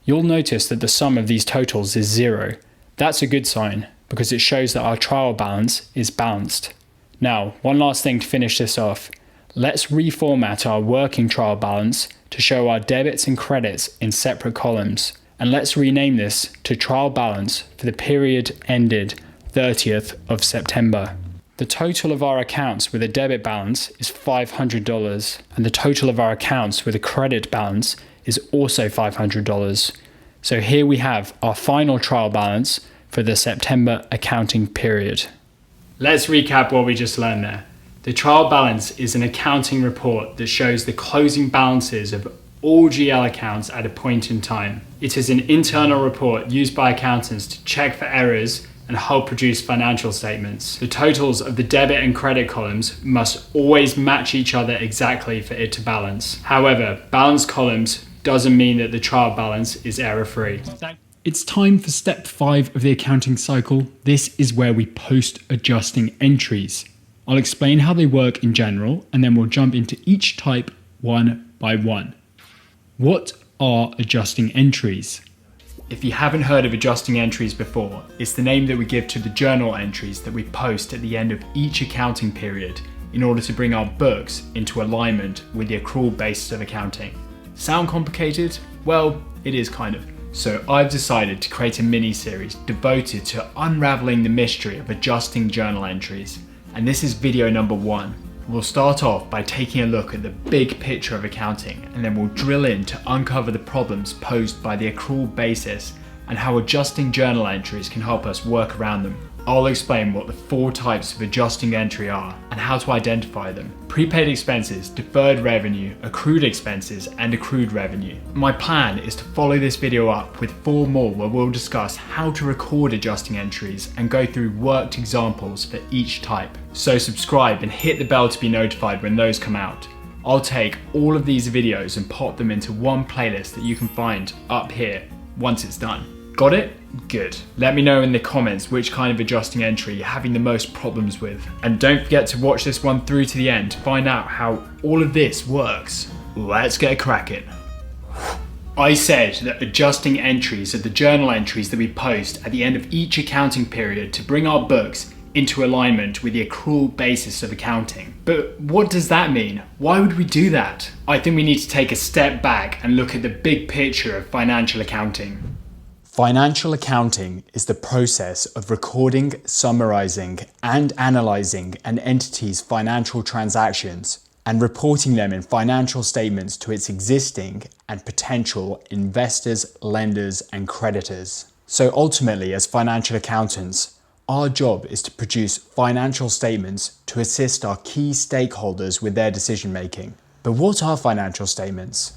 C: You'll notice that the sum of these totals is 0. That's a good sign, because it shows that our trial balance is balanced. Now, one last thing to finish this off. let's reformat our working trial balance to show our debits and credits in separate columns. And let's rename this to trial balance for the period ended 30th of September. The total of our accounts with a debit balance is $500, and the total of our accounts with a credit balance is also $500. So here we have our final trial balance for the September accounting period. Let's recap what we just learned there. The trial balance is an accounting report that shows the closing balances of all GL accounts at a point in time. It is an internal report used by accountants to check for errors and help produce financial statements. The totals of the debit and credit columns must always match each other exactly for it to balance. However, balanced columns doesn't mean that the trial balance is error-free.
A: It's time for step 5 of the accounting cycle. This is where we post adjusting entries. I'll explain how they work in general, and then we'll jump into each type one by one. What are adjusting entries?
C: If you haven't heard of adjusting entries before, it's the name that we give to the journal entries that we post at the end of each accounting period in order to bring our books into alignment with the accrual basis of accounting. Sound complicated? Well, it is kind of. So I've decided to create a mini-series devoted to unraveling the mystery of adjusting journal entries. And this is video number 1. We'll start off by taking a look at the big picture of accounting, and then we'll drill in to uncover the problems posed by the accrual basis and how adjusting journal entries can help us work around them. I'll explain what the 4 types of adjusting entry are and how to identify them: prepaid expenses, deferred revenue, accrued expenses, and accrued revenue. My plan is to follow this video up with 4 more where we'll discuss how to record adjusting entries and go through worked examples for each type. So subscribe and hit the bell to be notified when those come out. I'll take all of these videos and pop them into one playlist that you can find up here once it's done. Got it? Good. Let me know in the comments which kind of adjusting entry you're having the most problems with. And don't forget to watch this one through to the end to find out how all of this works. Let's get cracking. I said that adjusting entries are the journal entries that we post at the end of each accounting period to bring our books into alignment with the accrual basis of accounting. But what does that mean? Why would we do that? I think we need to take a step back and look at the big picture of financial accounting.
A: Financial accounting is the process of recording, summarizing, and analyzing an entity's financial transactions and reporting them in financial statements to its existing and potential investors, lenders, and creditors. So ultimately, as financial accountants, our job is to produce financial statements to assist our key stakeholders with their decision making. But what are financial statements?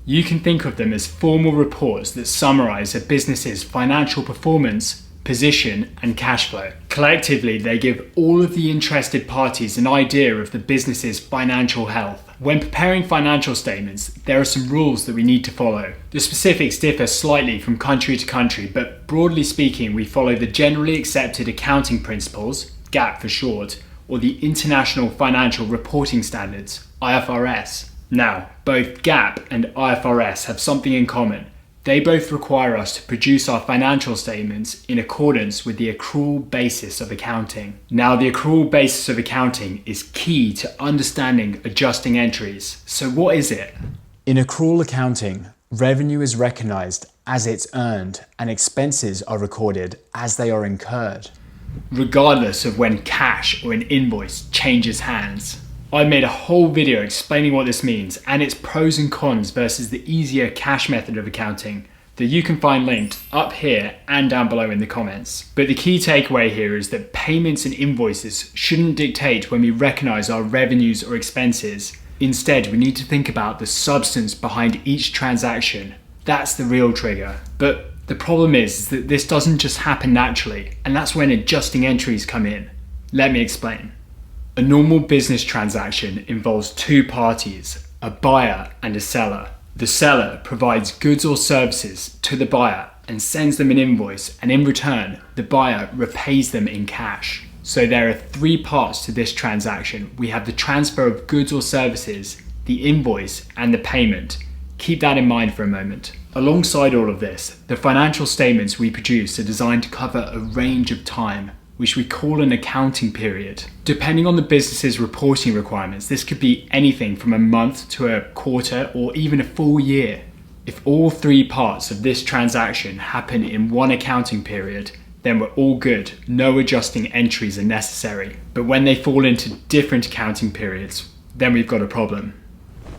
C: You can think of them as formal reports that summarize a business's financial performance, position, and cash flow. Collectively, they give all of the interested parties an idea of the business's financial health. When preparing financial statements, there are some rules that we need to follow. The specifics differ slightly from country to country, but broadly speaking, we follow the generally accepted accounting principles, GAAP for short, or the International Financial Reporting Standards, IFRS. Now, both GAAP and IFRS have something in common. They both require us to produce our financial statements in accordance with the accrual basis of accounting. Now, the accrual basis of accounting is key to understanding adjusting entries. So what is it?
A: In accrual accounting, revenue is recognized as it's earned and expenses are recorded as they are incurred,
C: regardless of when cash or an invoice changes hands. I made a whole video explaining what this means and its pros and cons versus the easier cash method of accounting that you can find linked up here and down below in the comments. But the key takeaway here is that payments and invoices shouldn't dictate when we recognize our revenues or expenses. Instead, we need to think about the substance behind each transaction. That's the real trigger. But the problem is that this doesn't just happen naturally, and that's when adjusting entries come in. Let me explain. A normal business transaction involves 2 parties, a buyer and a seller. The seller provides goods or services to the buyer and sends them an invoice, and in return, the buyer repays them in cash. So there are 3 parts to this transaction. We have the transfer of goods or services, the invoice, and the payment. Keep that in mind for a moment. Alongside all of this, the financial statements we produce are designed to cover a range of time. which we call an accounting period. Depending on the business's reporting requirements, this could be anything from a month to a quarter or even a full year. If all three parts of this transaction happen in one accounting period, then we're all good. No adjusting entries are necessary. But when they fall into different accounting periods, then we've got a problem.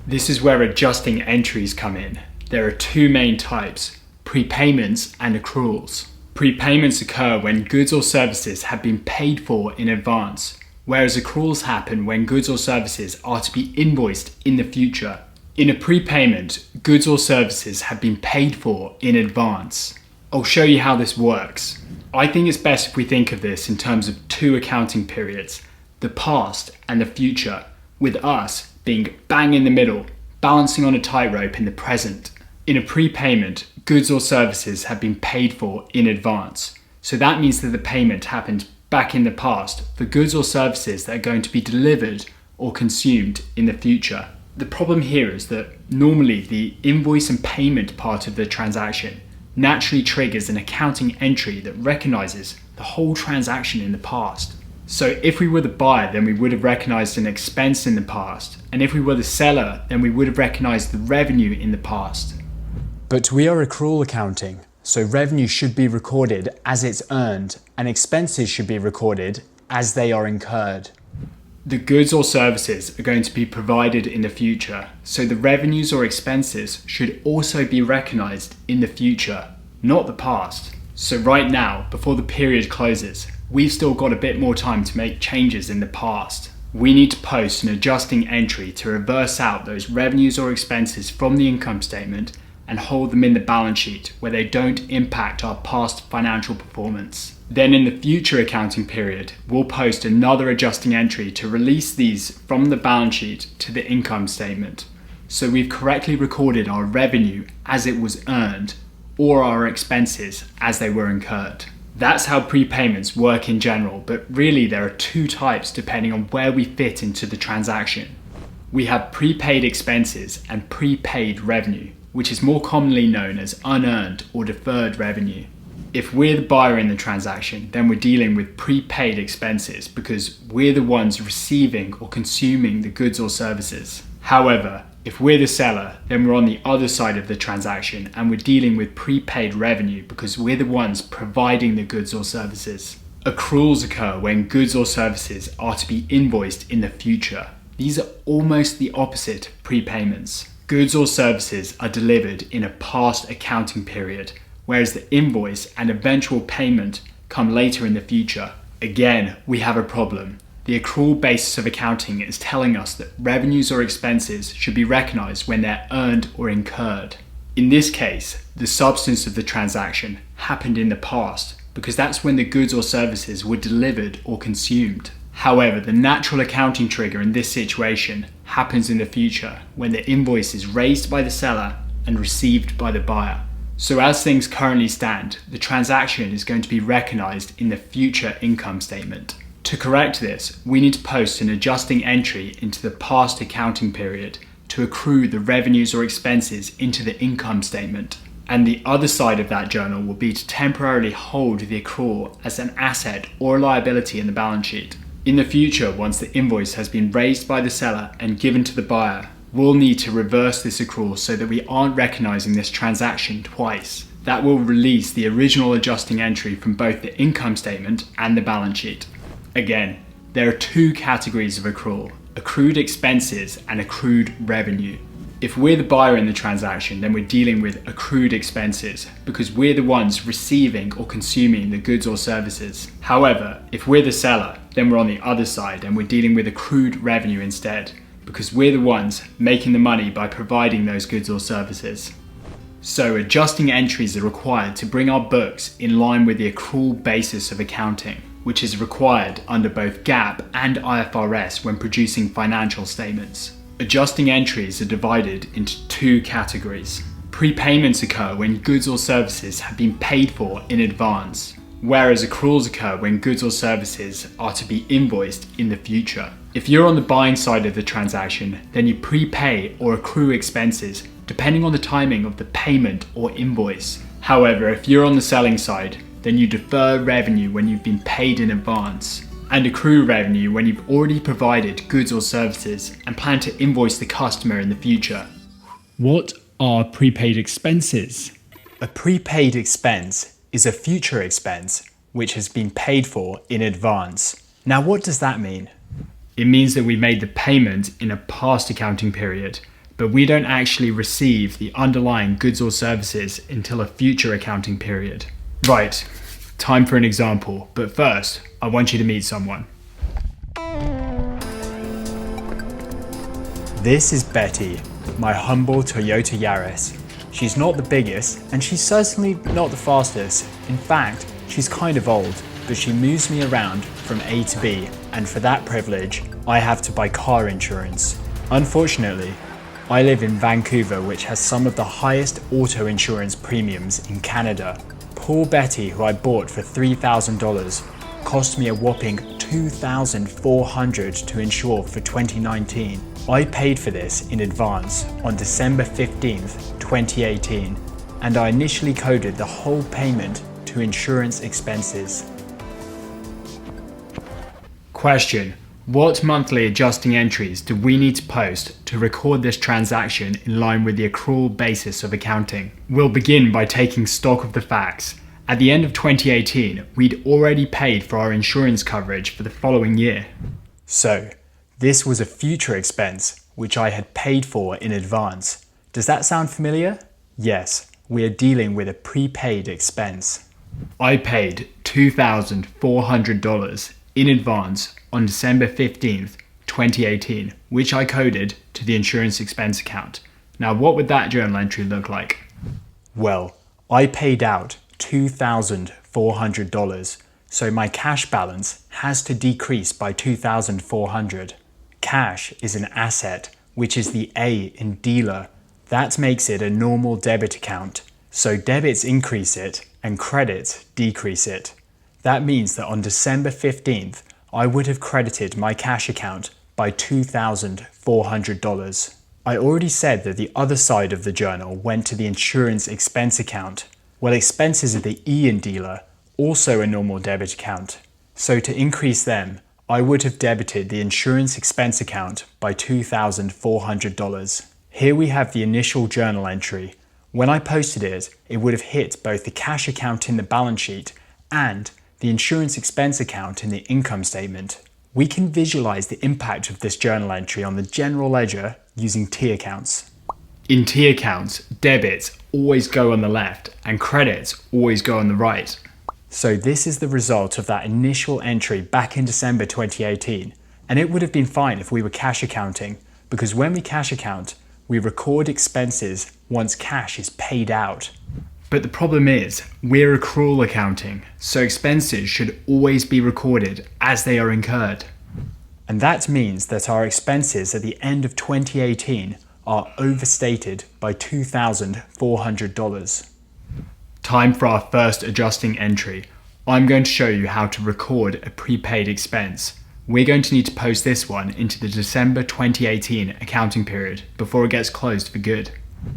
C: This is where adjusting entries come in. There are two main types: prepayments and accruals. Prepayments occur when goods or services have been paid for in advance, whereas accruals happen when goods or services are to be invoiced in the future. In a prepayment, goods or services have been paid for in advance. I'll show you how this works. I think it's best if we think of this in terms of two accounting periods, the past and the future, with us being bang in the middle, balancing on a tightrope in the present. In a prepayment, goods or services have been paid for in advance. So that means that the payment happened back in the past for goods or services that are going to be delivered or consumed in the future. The problem here is that normally the invoice and payment part of the transaction naturally triggers an accounting entry that recognizes the whole transaction in the past. So if we were the buyer, then we would have recognized an expense in the past. And if we were the seller, then we would have recognized the revenue in the past.
A: But we are accrual accounting, so revenue should be recorded as it's earned and expenses should be recorded as they are incurred.
C: The goods or services are going to be provided in the future, so the revenues or expenses should also be recognized in the future, not the past. So right now, before the period closes, we've still got a bit more time to make changes in the past. We need to post an adjusting entry to reverse out those revenues or expenses from the income statement and hold them in the balance sheet where they don't impact our past financial performance. Then in the future accounting period, we'll post another adjusting entry to release these from the balance sheet to the income statement. So we've correctly recorded our revenue as it was earned or our expenses as they were incurred. That's how prepayments work in general, but really there are two types depending on where we fit into the transaction. We have prepaid expenses and prepaid revenue, which is more commonly known as unearned or deferred revenue. If we're the buyer in the transaction, then we're dealing with prepaid expenses because we're the ones receiving or consuming the goods or services. However, if we're the seller, then we're on the other side of the transaction and we're dealing with prepaid revenue because we're the ones providing the goods or services. Accruals occur when goods or services are to be invoiced in the future. These are almost the opposite of prepayments. Goods or services are delivered in a past accounting period, whereas the invoice and eventual payment come later in the future. Again, we have a problem. The accrual basis of accounting is telling us that revenues or expenses should be recognized when they're earned or incurred. In this case, the substance of the transaction happened in the past because that's when the goods or services were delivered or consumed. However, the natural accounting trigger in this situation happens in the future when the invoice is raised by the seller and received by the buyer. So as things currently stand, the transaction is going to be recognized in the future income statement. To correct this, we need to post an adjusting entry into the past accounting period to accrue the revenues or expenses into the income statement. And the other side of that journal will be to temporarily hold the accrual as an asset or a liability in the balance sheet. In the future, once the invoice has been raised by the seller and given to the buyer, we'll need to reverse this accrual so that we aren't recognizing this transaction twice. That will release the original adjusting entry from both the income statement and the balance sheet. Again, there are two categories of accrual: accrued expenses and accrued revenue. If we're the buyer in the transaction, then we're dealing with accrued expenses because we're the ones receiving or consuming the goods or services. However, if we're the seller, then we're on the other side and we're dealing with accrued revenue instead because we're the ones making the money by providing those goods or services. So adjusting entries are required to bring our books in line with the accrual basis of accounting, which is required under both GAAP and IFRS when producing financial statements. Adjusting entries are divided into two categories. Prepayments occur when goods or services have been paid for in advance, whereas accruals occur when goods or services are to be invoiced in the future. If you're on the buying side of the transaction, then you prepay or accrue expenses depending on the timing of the payment or invoice. However, if you're on the selling side, Then you defer revenue when you've been paid in advance, and accrue revenue when you've already provided goods or services and plan to invoice the customer in the future. What are prepaid expenses? A prepaid expense is a future expense which has been paid for in advance. Now, what does that mean? It means that we made the payment in a past accounting period, but we don't actually receive the underlying goods or services until a future accounting period. Right, time for an example, but first, I want you to meet someone. This is Betty, my humble Toyota Yaris. She's not the biggest, and she's certainly not the fastest. In fact, she's kind of old, but she moves me around from A to B, and for that privilege, I have to buy car insurance. Unfortunately, I live in Vancouver, which has some of the highest auto insurance premiums in Canada. Poor Betty, who I bought for $3,000, cost me a whopping $2,400 to insure for 2019. I paid for this in advance on December 15th, 2018, and I initially coded the whole payment to insurance expenses. Question: what monthly adjusting entries do we need to post to record this transaction in line with the accrual basis of accounting? We'll begin by taking stock of the facts. At the end of 2018, we'd already paid for our insurance coverage for the following year. So, this was a future expense which I had paid for in advance. Does that sound familiar? Yes, we are dealing with a prepaid expense. I paid $2,400 in advance on December 15th, 2018, which I coded to the insurance expense account. Now, what would that journal entry look like? Well, I paid out $2,400, so my cash balance has to decrease by $2,400. Cash is an asset, which is the A in dealer. That makes it a normal debit account. So debits increase it and credits decrease it. That means that on December 15th, I would have credited my cash account by $2,400. I already said that the other side of the journal went to the insurance expense account. Well, expenses are the E in dealer, also a normal debit account. So to increase them, I would have debited the insurance expense account by $2,400. Here we have the initial journal entry. When I posted it, it would have hit both the cash account in the balance sheet and the insurance expense account in the income statement. We can visualize the impact of this journal entry on the general ledger using T accounts. In T accounts, debits always go on the left and credits always go on the right. So this is the result of that initial entry back in December 2018, and it would have been fine if we were cash accounting, because when we cash account, we record expenses once cash is paid out. But the problem is, we're accrual accounting, so expenses should always be recorded as they are incurred. And that means that our expenses at the end of 2018 are overstated by $2,400. Time for our first adjusting entry. I'm going to show you how to record a prepaid expense. We're going to need to post this one into the December 2018 accounting period before it gets closed for good.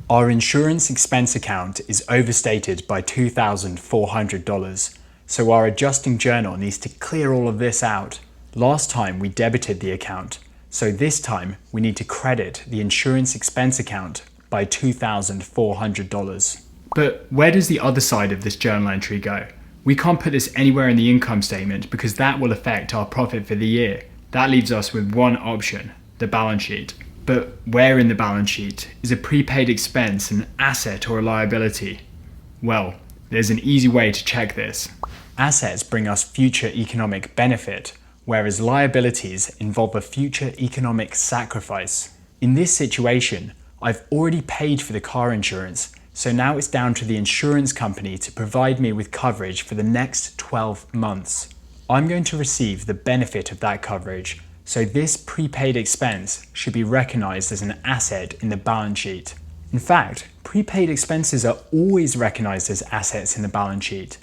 C: Our insurance expense account is overstated by $2,400, so our adjusting journal needs to clear all of this out. Last time we debited the account, so this time we need to credit the insurance expense account by $2,400. But where does the other side of this journal entry go? We can't put this anywhere in the income statement because that will affect our profit for the year. That leaves us with one option, the balance sheet. But where in the balance sheet is a prepaid expense an asset or a liability? Well, there's an easy way to check this. Assets bring us future economic benefit, whereas liabilities involve a future economic sacrifice. In this situation, I've already paid for the car insurance, so now it's down to the insurance company to provide me with coverage for the next 12 months. I'm going to receive the benefit of that coverage, so this prepaid expense should be recognized as an asset in the balance sheet. In fact, prepaid expenses are always recognized as assets in the balance sheet.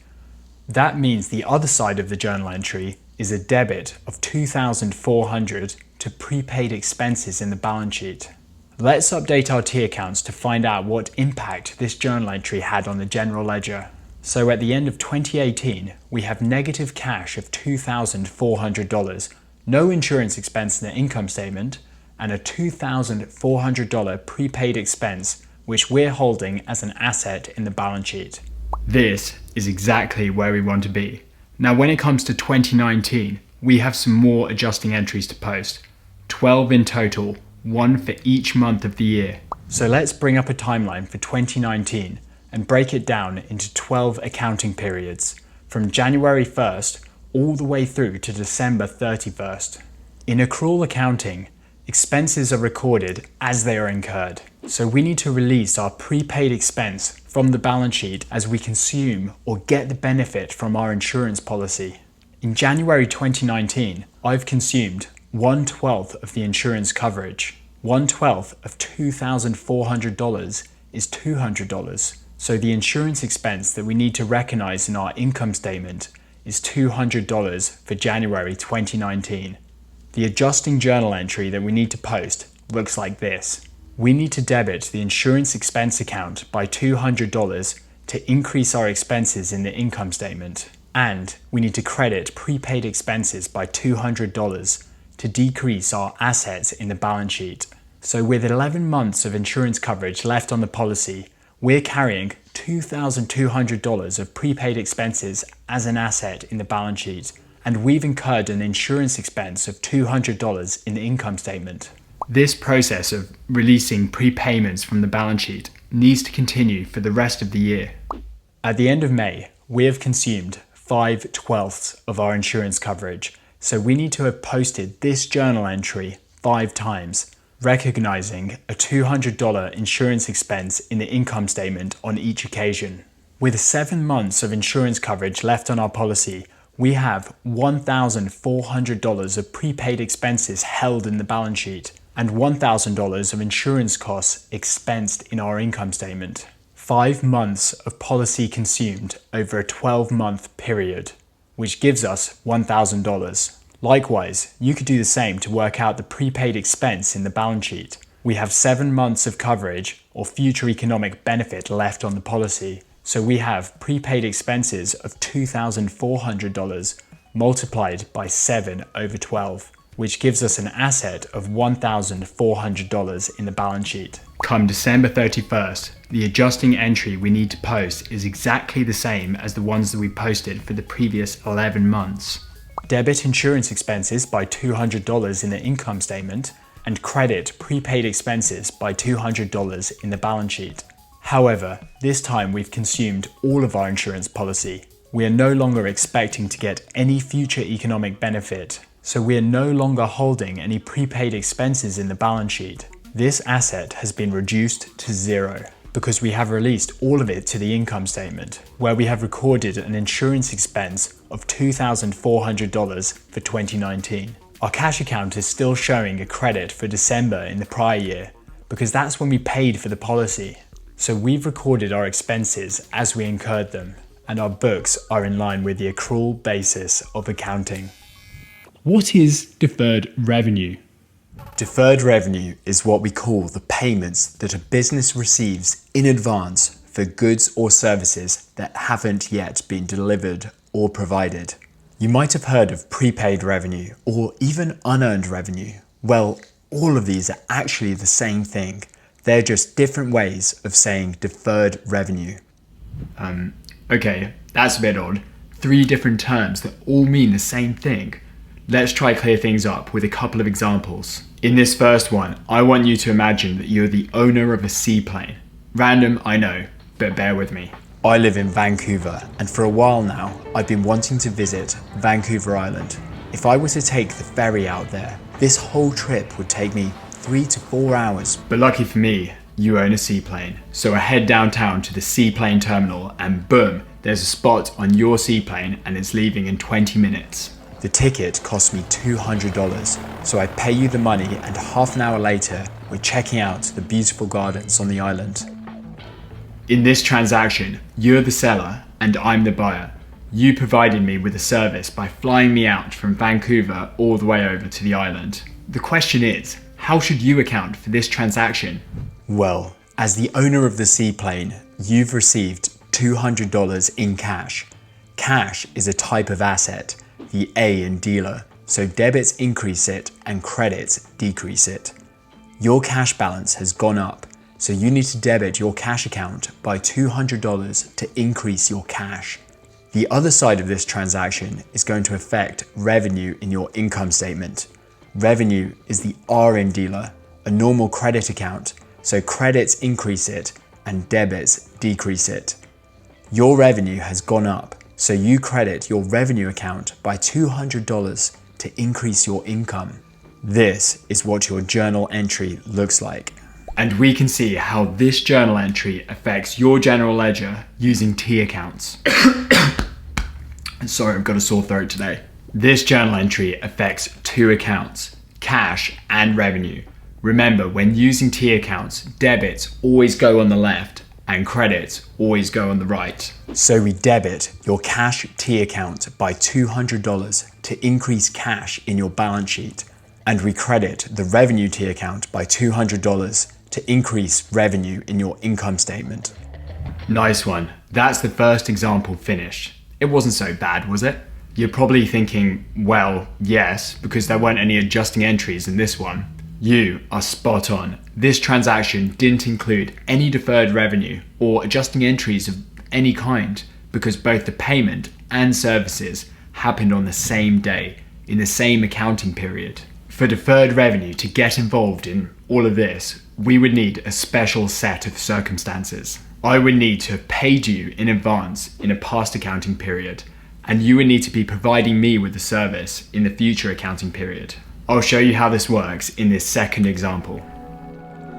C: That means the other side of the journal entry is a debit of $2,400 to prepaid expenses in the balance sheet. Let's update our T accounts to find out what impact this journal entry had on the general ledger. So at the end of 2018, we have negative cash of $2,400, no insurance expense in the income statement, and a $2,400 prepaid expense, which we're holding as an asset in the balance sheet.
A: This is exactly where we want to be. Now, when it comes to 2019, we have some more adjusting entries to post. 12 in total, one for each month of the year.
C: So let's bring up a timeline for 2019 and break it down into 12 accounting periods, from January 1st all the way through to December 31st. In accrual accounting, expenses are recorded as they are incurred. So we need to release our prepaid expense from the balance sheet as we consume or get the benefit from our insurance policy. In January 2019, I've consumed 1/12 of the insurance coverage. 1/12 of $2,400 is $200. So the insurance expense that we need to recognize in our income statement is $200 for January 2019. The adjusting journal entry that we need to post looks like this. We need to debit the insurance expense account by $200 to increase our expenses in the income statement. And we need to credit prepaid expenses by $200 to decrease our assets in the balance sheet. So with 11 months of insurance coverage left on the policy, we're carrying $2,200 of prepaid expenses as an asset in the balance sheet, and we've incurred an insurance expense of $200 in the income statement.
A: This process of releasing prepayments from the balance sheet needs to continue for the rest of the year.
C: At the end of May, we have consumed 5/12 of our insurance coverage, so we need to have posted this journal entry 5 times, recognizing a $200 insurance expense in the income statement on each occasion. With 7 months of insurance coverage left on our policy, we have $1,400 of prepaid expenses held in the balance sheet and $1,000 of insurance costs expensed in our income statement. 5 months of policy consumed over a 12-month period, which gives us $1,000. Likewise, you could do the same to work out the prepaid expense in the balance sheet. We have 7 months of coverage or future economic benefit left on the policy, so we have prepaid expenses of $2,400 multiplied by 7 over 12, which gives us an asset of $1,400 in the balance sheet.
A: Come December 31st, the adjusting entry we need to post is exactly the same as the ones that we posted for the previous 11 months.
C: Debit insurance expenses by $200 in the income statement and credit prepaid expenses by $200 in the balance sheet. However, this time we've consumed all of our insurance policy. We are no longer expecting to get any future economic benefit, so we are no longer holding any prepaid expenses in the balance sheet. This asset has been reduced to 0 because we have released all of it to the income statement, where we have recorded an insurance expense of $2,400 for 2019. Our cash account is still showing a credit for December in the prior year because that's when we paid for the policy. So we've recorded our expenses as we incurred them, and our books are in line with the accrual basis of accounting.
A: What is deferred revenue?
C: Deferred revenue is what we call the payments that a business receives in advance for goods or services that haven't yet been delivered or provided. You might have heard of prepaid revenue or even unearned revenue. Well, all of these are actually the same thing. They're just different ways of saying deferred revenue.
A: Okay, that's a bit odd. 3 different terms that all mean the same thing. Let's try clear things up with a couple of examples. In this first one, I want you to imagine that you're the owner of a seaplane. Random, I know, but bear with me.
C: I live in Vancouver, and for a while now, I've been wanting to visit Vancouver Island. If I were to take the ferry out there, this whole trip would take me 3 to 4 hours.
A: But lucky for me, you own a seaplane. So I head downtown to the seaplane terminal and boom, there's a spot on your seaplane and it's leaving in 20 minutes.
C: The ticket cost me $200, so I pay you the money and half an hour later, we're checking out the beautiful gardens on the island.
A: In this transaction, you're the seller and I'm the buyer. You provided me with a service by flying me out from Vancouver all the way over to the island. The question is, how should you account for this transaction?
C: Well, as the owner of the seaplane, you've received
E: $200 in cash. Cash is a type of asset, the A in dealer, so debits increase it and credits decrease it. Your cash balance has gone up, so you need to debit your cash account by $200 to increase your cash. The other side of this transaction is going to affect revenue in your income statement. Revenue is the R in dealer, a normal credit account, so credits increase it and debits decrease it. Your revenue has gone up, so you credit your revenue account by $200 to increase your income. This is what your journal entry looks like.
C: And we can see how this journal entry affects your general ledger using T accounts. Sorry, I've got a sore throat today. This journal entry affects two accounts, cash and revenue. Remember, when using T accounts, debits always go on the left and credits always go on the right.
E: So we debit your cash T account by $200 to increase cash in your balance sheet, and we credit the revenue T account by $200 to increase revenue in your income statement.
C: Nice one. That's the first example finished. It wasn't so bad, was it? You're probably thinking, well, yes, because there weren't any adjusting entries in this one. You are spot on. This transaction didn't include any deferred revenue or adjusting entries of any kind because both the payment and services happened on the same day, in the same accounting period. For deferred revenue to get involved in all of this, we would need a special set of circumstances. I would need to have paid you in advance in a past accounting period, and you would need to be providing me with the service in the future accounting period. I'll show you how this works in this second example.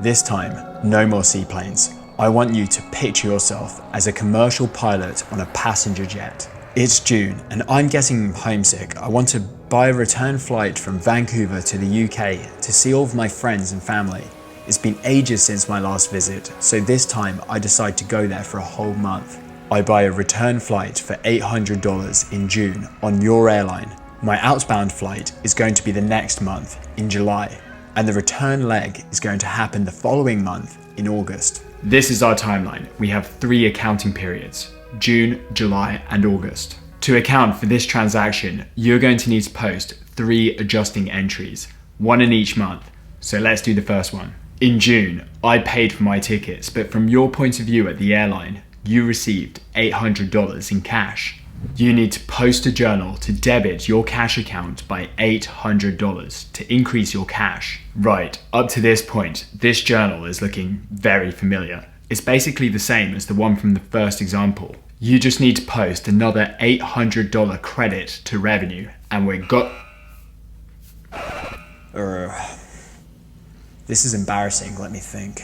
E: This time, no more seaplanes. I want you to picture yourself as a commercial pilot on a passenger jet. It's June and I'm getting homesick. I want to buy a return flight from Vancouver to the UK to see all of my friends and family. It's been ages since my last visit, so this time I decide to go there for a whole month. I buy a return flight for $800 in June on your airline. My outbound flight is going to be the next month, in July, and the return leg is going to happen the following month, in August.
C: This is our timeline. We have 3 accounting periods, June, July, and August. To account for this transaction, you're going to need to post 3 adjusting entries, 1 in each month. So let's do the first one. In June, I paid for my tickets, but from your point of view at the airline, you received $800 in cash. You need to post a journal to debit your cash account by $800 to increase your cash. Right, up to this point, this journal is looking very familiar. It's basically the same as the one from the first example. You just need to post another $800 credit to revenue and we're
E: This is embarrassing, let me think.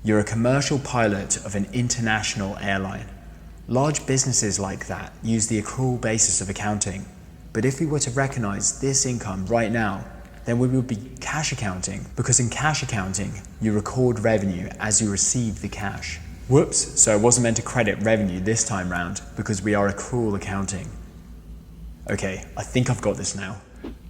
E: You're a commercial pilot of an international airline. Large businesses like that use the accrual basis of accounting. But if we were to recognize this income right now, then we would be cash accounting, because in cash accounting, you record revenue as you receive the cash. Whoops, so I wasn't meant to credit revenue this time round because we are accrual accounting. Okay, I think I've got this now.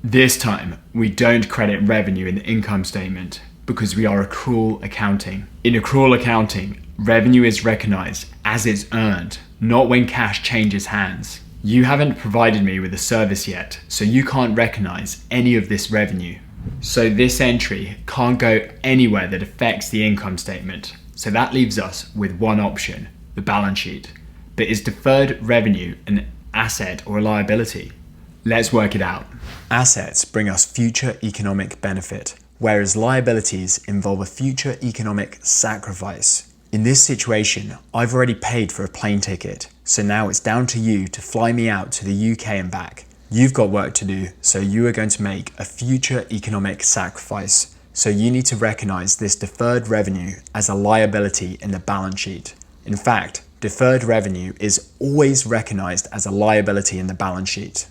C: This time, we don't credit revenue in the income statement because we are accrual accounting. In accrual accounting, revenue is recognized as it's earned, not when cash changes hands. You haven't provided me with a service yet, so you can't recognize any of this revenue. So this entry can't go anywhere that affects the income statement. So that leaves us with one option, the balance sheet. But is deferred revenue an asset or a liability? Let's work it out.
E: Assets bring us future economic benefit, whereas liabilities involve a future economic sacrifice. In this situation, I've already paid for a plane ticket, so now it's down to you to fly me out to the UK and back. You've got work to do, so you are going to make a future economic sacrifice. So you need to recognize this deferred revenue as a liability in the balance sheet. In fact, deferred revenue is always recognized as a liability in the balance sheet.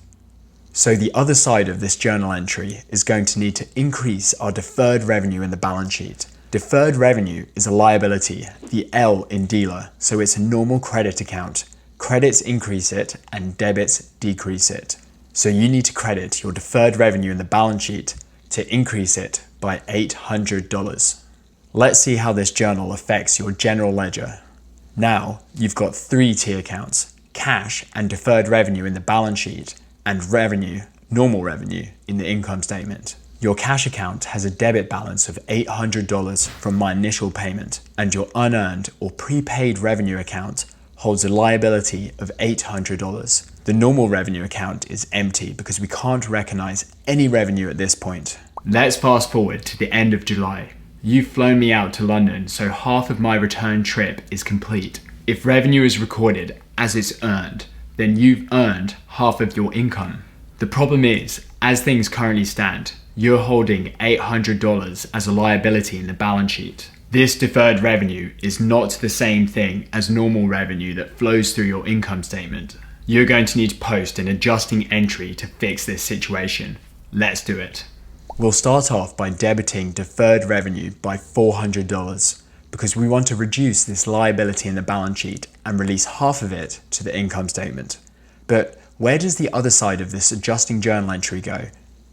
E: So the other side of this journal entry is going to need to increase our deferred revenue in the balance sheet. Deferred revenue is a liability, the L in dealer, so it's a normal credit account. Credits increase it and debits decrease it. So you need to credit your deferred revenue in the balance sheet to increase it by $800. Let's see how this journal affects your general ledger. Now you've got 3 tier accounts: cash and deferred revenue in the balance sheet, and revenue, normal revenue, in the income statement. Your cash account has a debit balance of $800 from my initial payment, and your unearned or prepaid revenue account holds a liability of $800. The normal revenue account is empty because we can't recognize any revenue at this point.
C: Let's fast forward to the end of July. You've flown me out to London, so half of my return trip is complete. If revenue is recorded as it's earned, then you've earned half of your income. The problem is, as things currently stand, you're holding $800 as a liability in the balance sheet. This deferred revenue is not the same thing as normal revenue that flows through your income statement. You're going to need to post an adjusting entry to fix this situation. Let's do it.
E: We'll start off by debiting deferred revenue by $400 because we want to reduce this liability in the balance sheet and release half of it to the income statement. But where does the other side of this adjusting journal entry go?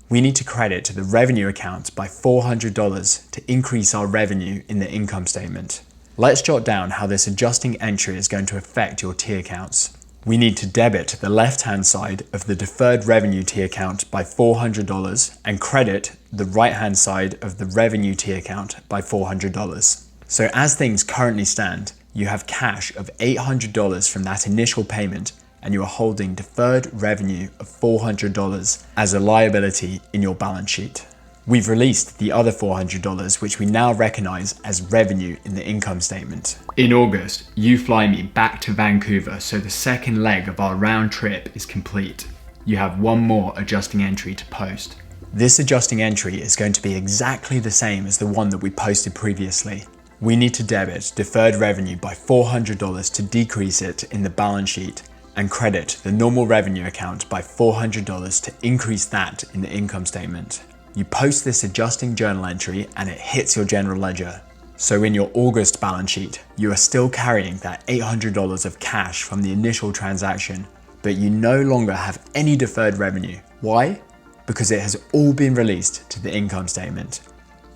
E: We need to credit the revenue account by $400 to increase our revenue in the income statement. Let's jot down how this adjusting entry is going to affect your tier accounts. We need to debit the left-hand side of the deferred revenue tier account by $400 and credit the right-hand side of the revenue tier account by $400. So as things currently stand, you have cash of $800 from that initial payment, and you are holding deferred revenue of $400 as a liability in your balance sheet. We've released the other $400, which we now recognize as revenue in the income statement.
C: In August, you fly me back to Vancouver, so the second leg of our round trip is complete. You have one more adjusting entry to post.
E: This adjusting entry is going to be exactly the same as the one that we posted previously. We need to debit deferred revenue by $400 to decrease it in the balance sheet, and credit the normal revenue account by $400 to increase that in the income statement. You post this adjusting journal entry and it hits your general ledger. So in your August balance sheet, you are still carrying that $800 of cash from the initial transaction, but you no longer have any deferred revenue. Why? Because it has all been released to the income statement.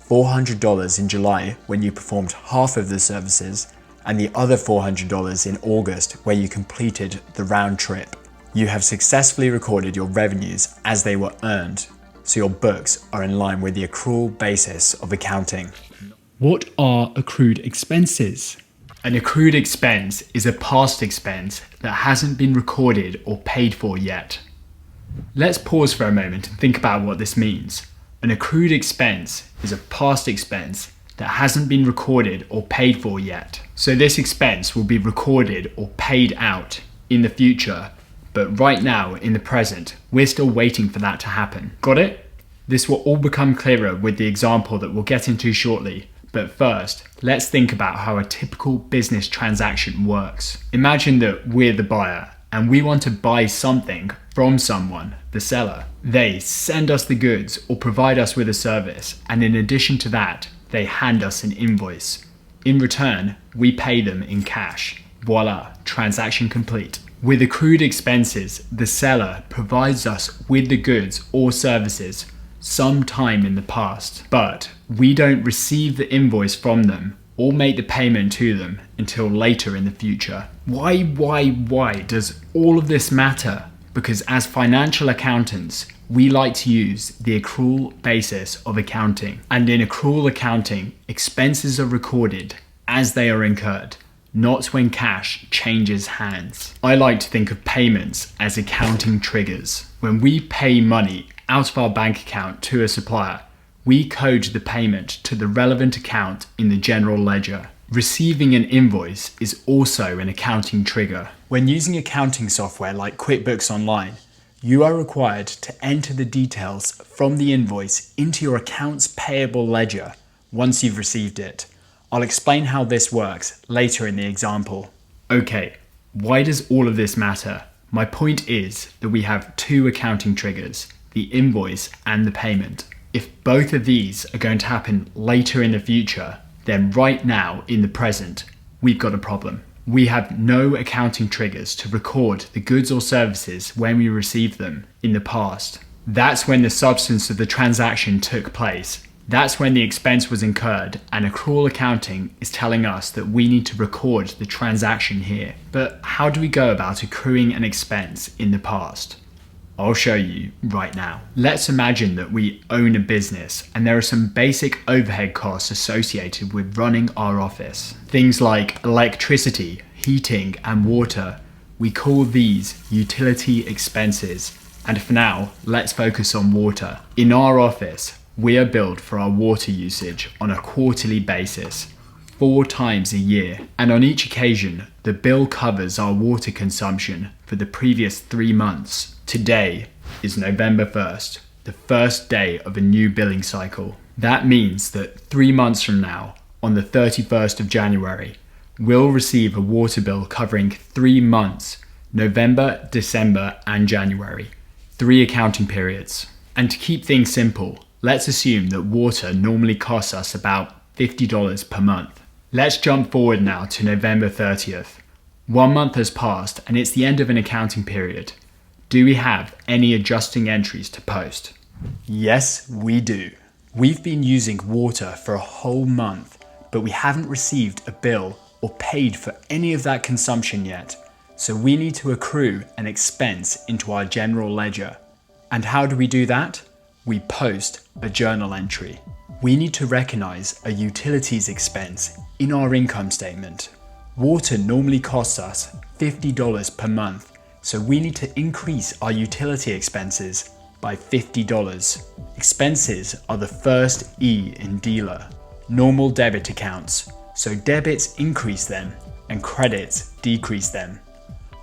E: $400 in July when you performed half of the services, and the other $400 in August where you completed the round trip. You have successfully recorded your revenues as they were earned, so your books are in line with the accrual basis of accounting.
A: What are accrued expenses?
C: An accrued expense is a past expense that hasn't been recorded or paid for yet. Let's pause for a moment and think about what this means. An accrued expense is a past expense that hasn't been recorded or paid for yet. So this expense will be recorded or paid out in the future, but right now in the present, we're still waiting for that to happen. Got it? This will all become clearer with the example that we'll get into shortly. But first, let's think about how a typical business transaction works. Imagine that we're the buyer and we want to buy something from someone, the seller. They send us the goods or provide us with a service, and in addition to that, they hand us an invoice. In return, we pay them in cash. Voila, transaction complete. With accrued expenses, the seller provides us with the goods or services sometime in the past, but we don't receive the invoice from them or make the payment to them until later in the future. Why does all of this matter? Because as financial accountants, we like to use the accrual basis of accounting. And in accrual accounting, expenses are recorded as they are incurred, not when cash changes hands. I like to think of payments as accounting triggers. When we pay money out of our bank account to a supplier, we code the payment to the relevant account in the general ledger. Receiving an invoice is also an accounting trigger.
E: When using accounting software like QuickBooks Online, you are required to enter the details from the invoice into your accounts payable ledger once you've received it. I'll explain how this works later in the example.
C: Okay, why does all of this matter? My point is that we have two accounting triggers, the invoice and the payment. If both of these are going to happen later in the future, then right now in the present, we've got a problem. We have no accounting triggers to record the goods or services when we receive them in the past. That's when the substance of the transaction took place.
A: That's when the expense was incurred, and accrual accounting is telling us that we need to record the transaction here. But how do we go about accruing an expense in the past? I'll show you right now. Let's imagine that we own a business and there are some basic overhead costs associated with running our office. Things like electricity, heating, and water. We call these utility expenses. And for now, let's focus on water. In our office, we are billed for our water usage on a quarterly basis, 4 times a year. And on each occasion, the bill covers our water consumption for the previous 3 months. Today is November 1st, the first day of a new billing cycle. That means that 3 months from now, on the 31st of January, we'll receive a water bill covering 3 months, November, December, and January. 3 accounting periods. And to keep things simple, let's assume that water normally costs us about $50 per month. Let's jump forward now to November 30th. 1 month has passed and it's the end of an accounting period. Do we have any adjusting entries to post?
E: Yes, we do. We've been using water for a whole month, but we haven't received a bill or paid for any of that consumption yet. So we need to accrue an expense into our general ledger. And how do we do that? We post a journal entry. We need to recognize a utilities expense in our income statement. Water normally costs us $50 per month, so we need to increase our utility expenses by $50. Expenses are the first E in dealer. Normal debit accounts, so debits increase them and credits decrease them.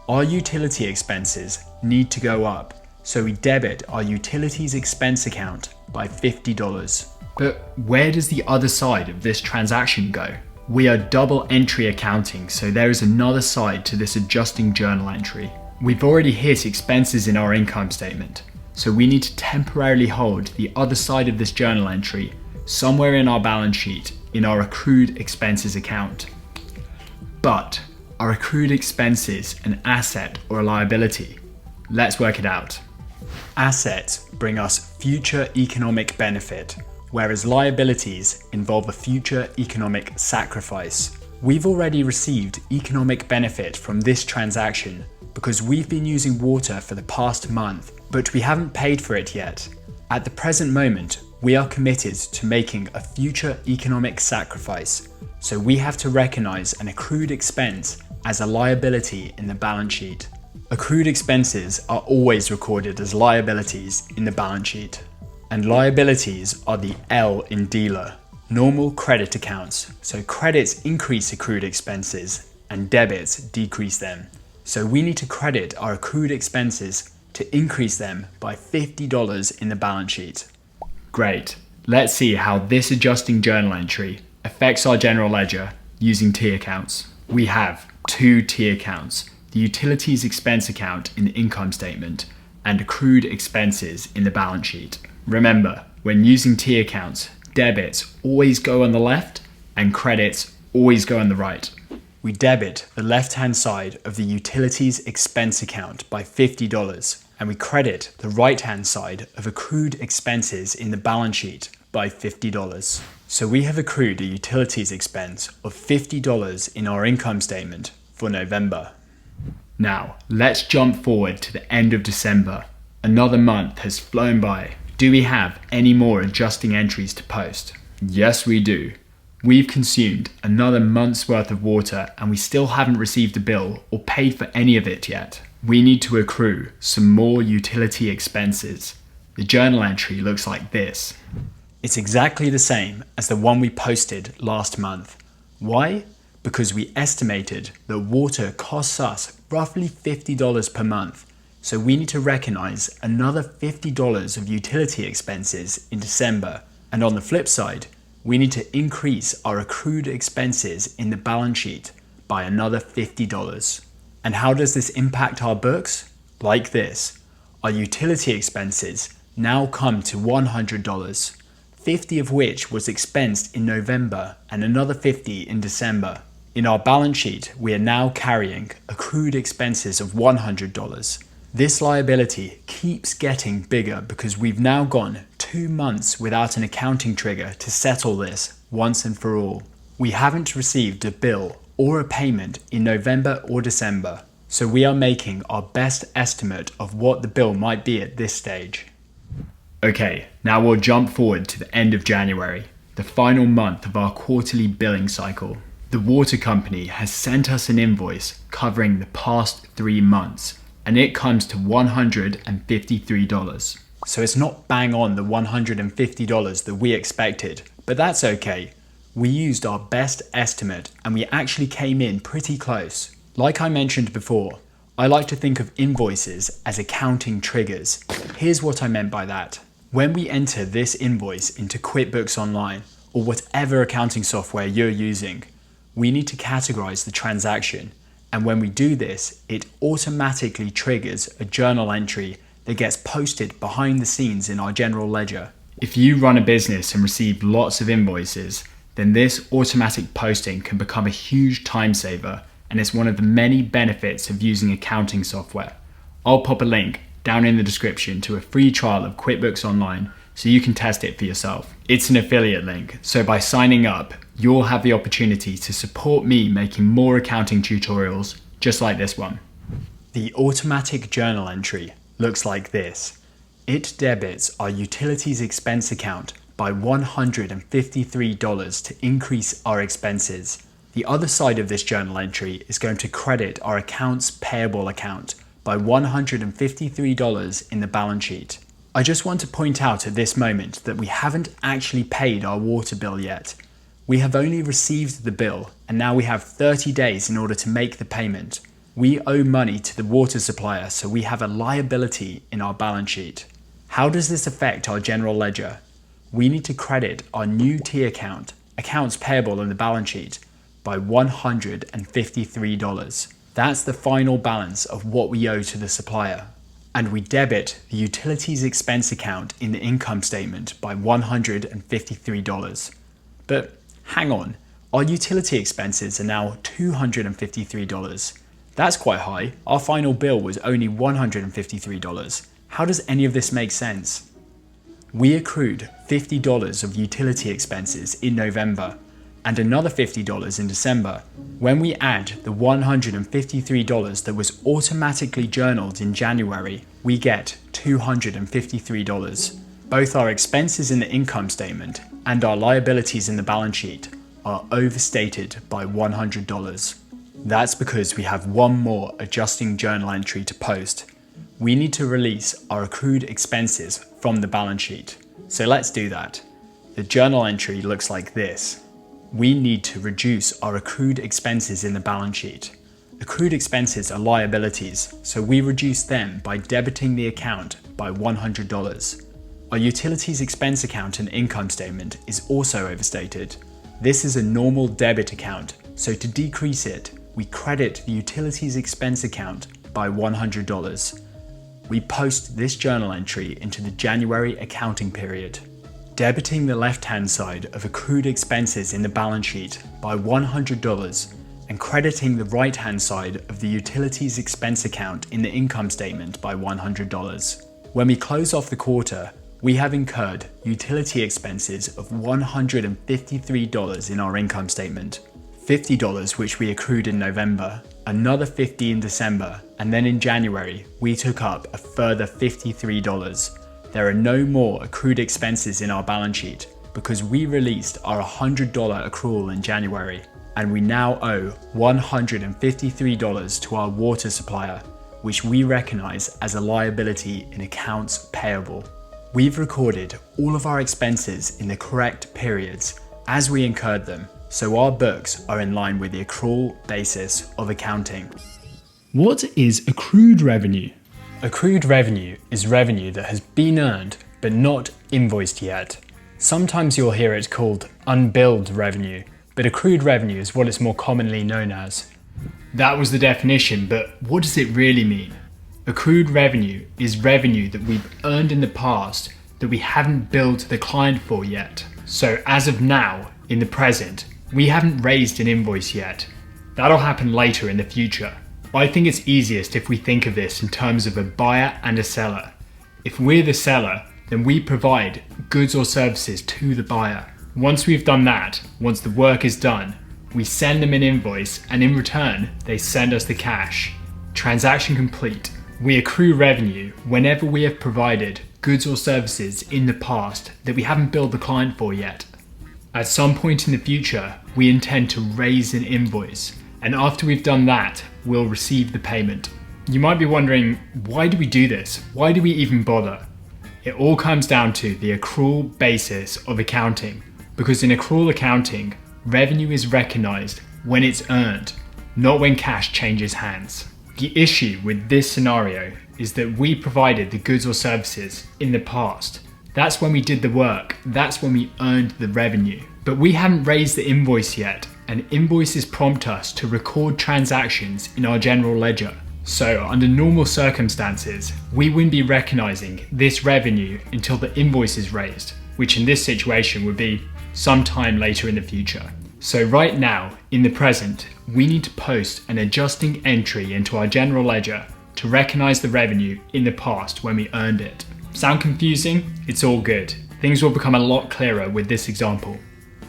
E: Our utility expenses need to go up, so we debit our utilities expense account by $50.
A: But where does the other side of this transaction go? We are double entry accounting, so there is another side to this adjusting journal entry. We've already hit expenses in our income statement, so we need to temporarily hold the other side of this journal entry somewhere in our balance sheet in our accrued expenses account. But are accrued expenses an asset or a liability? Let's work it out.
E: Assets bring us future economic benefit, whereas liabilities involve a future economic sacrifice. We've already received economic benefit from this transaction because we've been using water for the past month, but we haven't paid for it yet. At the present moment, we are committed to making a future economic sacrifice, so we have to recognize an accrued expense as a liability in the balance sheet. Accrued expenses are always recorded as liabilities in the balance sheet. And liabilities are the L in dealer. Normal credit accounts, so credits increase accrued expenses and debits decrease them. So we need to credit our accrued expenses to increase them by $50 in the balance sheet.
A: Great. Let's see how this adjusting journal entry affects our general ledger using T accounts. We have 2 T accounts, the utilities expense account in the income statement and accrued expenses in the balance sheet. Remember, when using T accounts, debits always go on the left and credits always go on the right.
E: We debit the left-hand side of the utilities expense account by $50 and we credit the right-hand side of accrued expenses in the balance sheet by $50. So we have accrued a utilities expense of $50 in our income statement for November.
A: Now, let's jump forward to the end of December. Another month has flown by. Do we have any more adjusting entries to post? Yes, we do. We've consumed another month's worth of water and we still haven't received a bill or paid for any of it yet. We need to accrue some more utility expenses. The journal entry looks like this.
E: It's exactly the same as the one we posted last month. Why? Because we estimated that water costs us roughly $50 per month. So we need to recognize another $50 of utility expenses in December. And on the flip side, we need to increase our accrued expenses in the balance sheet by another $50. And how does this impact our books? Like this. Our utility expenses now come to $100, 50 of which was expensed in November and another 50 in December. In our balance sheet, we are now carrying accrued expenses of $100. This liability keeps getting bigger because we've now gone 2 months without an accounting trigger to settle this once and for all. We haven't received a bill or a payment in November or December, so we are making our best estimate of what the bill might be at this stage.
C: Okay, now we'll jump forward to the end of January, the final month of our quarterly billing cycle. The water company has sent us an invoice covering the past 3 months, and it comes to $153.
E: So it's not bang on the $150 that we expected, but that's okay. We used our best estimate and we actually came in pretty close. Like I mentioned before, I like to think of invoices as accounting triggers. Here's what I meant by that. When we enter this invoice into QuickBooks Online or whatever accounting software you're using, we need to categorize the transaction. And when we do this, it automatically triggers a journal entry that gets posted behind the scenes in our general ledger.
C: If you run a business and receive lots of invoices, then this automatic posting can become a huge time saver, and it's one of the many benefits of using accounting software. I'll pop a link down in the description to a free trial of QuickBooks Online so you can test it for yourself. It's an affiliate link, so by signing up, you'll have the opportunity to support me making more accounting tutorials just like this one.
E: The automatic journal entry looks like this. It debits our utilities expense account by $153 to increase our expenses. The other side of this journal entry is going to credit our accounts payable account by $153 in the balance sheet. I just want to point out at this moment that we haven't actually paid our water bill yet. We have only received the bill and now we have 30 days in order to make the payment. We owe money to the water supplier, so we have a liability in our balance sheet. How does this affect our general ledger? We need to credit our new T account, accounts payable in the balance sheet, by $153. That's the final balance of what we owe to the supplier. And we debit the utilities expense account in the income statement by $153. But hang on, our utility expenses are now $253. That's quite high. Our final bill was only $153. How does any of this make sense? We accrued $50 of utility expenses in November and another $50 in December. When we add the $153 that was automatically journaled in January, we get $253. Both our expenses in the income statement and our liabilities in the balance sheet are overstated by $100. That's because we have one more adjusting journal entry to post. We need to release our accrued expenses from the balance sheet. So let's do that. The journal entry looks like this. We need to reduce our accrued expenses in the balance sheet. Accrued expenses are liabilities, so we reduce them by debiting the account by $100. Our utilities expense account and income statement is also overstated. This is a normal debit account, so to decrease it, we credit the utilities expense account by $100. We post this journal entry into the January accounting period, debiting the left-hand side of accrued expenses in the balance sheet by $100 and crediting the right-hand side of the utilities expense account in the income statement by $100. When we close off the quarter, we have incurred utility expenses of $153 in our income statement, $50 which we accrued in November, another $50 in December, and then in January we took up a further $53. There are no more accrued expenses in our balance sheet because we released our $100 accrual in January, and we now owe $153 to our water supplier, which we recognize as a liability in accounts payable. We've recorded all of our expenses in the correct periods as we incurred them, so our books are in line with the accrual basis of accounting.
C: What is accrued revenue?
E: Accrued revenue is revenue that has been earned but not invoiced yet. Sometimes you'll hear it called unbilled revenue, but accrued revenue is what it's more commonly known as.
C: That was the definition, but what does it really mean? Accrued revenue is revenue that we've earned in the past that we haven't billed to the client for yet. So as of now, in the present, we haven't raised an invoice yet. That'll happen later in the future. I think it's easiest if we think of this in terms of a buyer and a seller. If we're the seller, then we provide goods or services to the buyer. Once we've done that, once the work is done, we send them an invoice and in return, they send us the cash. Transaction complete. We accrue revenue whenever we have provided goods or services in the past that we haven't billed the client for yet. At some point in the future, we intend to raise an invoice, and after we've done that, we'll receive the payment. You might be wondering, why do we do this? Why do we even bother? It all comes down to the accrual basis of accounting, because in accrual accounting, revenue is recognized when it's earned, not when cash changes hands. The issue with this scenario is that we provided the goods or services in the past. That's when we did the work, that's when we earned the revenue. But we haven't raised the invoice yet, and invoices prompt us to record transactions in our general ledger. So under normal circumstances, we wouldn't be recognizing this revenue until the invoice is raised, which in this situation would be sometime later in the future. So right now, in the present, we need to post an adjusting entry into our general ledger to recognize the revenue in the past when we earned it. Sound confusing? It's all good. Things will become a lot clearer with this example.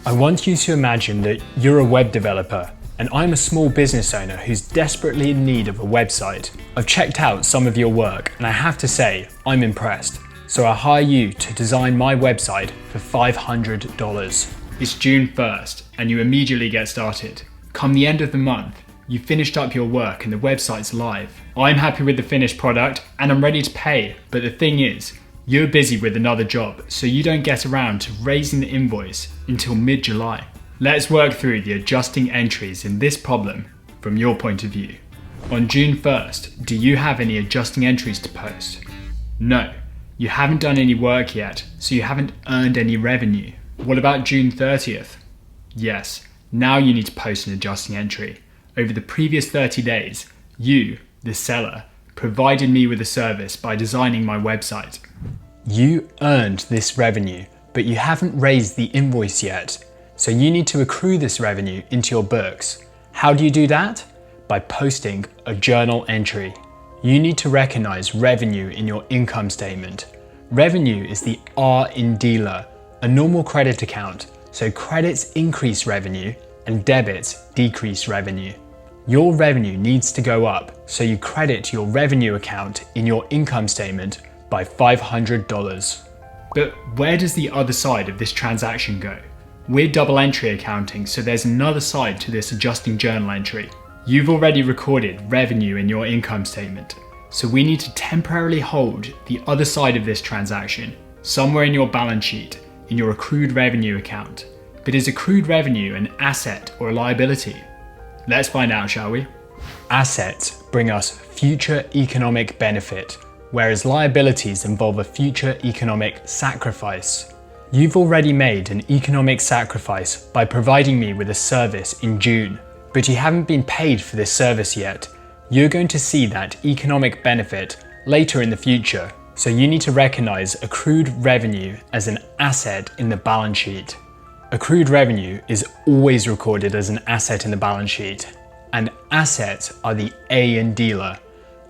A: I want you to imagine that you're a web developer and I'm a small business owner who's desperately in need of a website. I've checked out some of your work and I have to say, I'm impressed. So I hire you to design my website for $500.
C: It's June 1st and you immediately get started. Come the end of the month, you've finished up your work and the website's live. I'm happy with the finished product and I'm ready to pay, but the thing is, you're busy with another job, so you don't get around to raising the invoice until mid-July. Let's work through the adjusting entries in this problem from your point of view. On June 1st, do you have any adjusting entries to post? No, you haven't done any work yet, so you haven't earned any revenue. What about June 30th? Yes, now you need to post an adjusting entry. Over the previous 30 days, you, the seller, provided me with a service by designing my website.
A: You earned this revenue, but you haven't raised the invoice yet, so you need to accrue this revenue into your books. How do you do that? By posting a journal entry. You need to recognize revenue in your income statement. Revenue is the R in dealer, a normal credit account, so credits increase revenue and debits decrease revenue. Your revenue needs to go up, so you credit your revenue account in your income statement by $500.
C: But where does the other side of this transaction go? We're double entry accounting, so there's another side to this adjusting journal entry. You've already recorded revenue in your income statement, so we need to temporarily hold the other side of this transaction somewhere in your balance sheet, in your accrued revenue account. But is accrued revenue an asset or a liability? Let's find out, shall we?
A: Assets bring us future economic benefit, whereas liabilities involve a future economic sacrifice. You've already made an economic sacrifice by providing me with a service in June, but you haven't been paid for this service yet. You're going to see that economic benefit later in the future, so you need to recognize accrued revenue as an asset in the balance sheet. Accrued revenue is always recorded as an asset in the balance sheet, and assets are the A in dealer,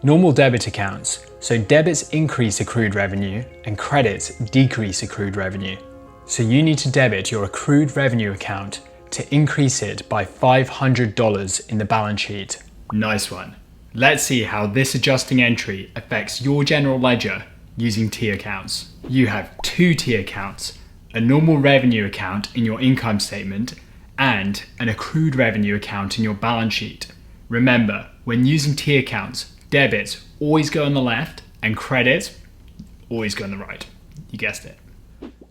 A: normal debit accounts, so debits increase accrued revenue and credits decrease accrued revenue. So you need to debit your accrued revenue account to increase it by $500 in the balance sheet.
C: Nice one. Let's see how this adjusting entry affects your general ledger using T accounts. You have two T accounts, a normal revenue account in your income statement and an accrued revenue account in your balance sheet. Remember, when using T accounts, debits always go on the left and credits always go on the right. You guessed it.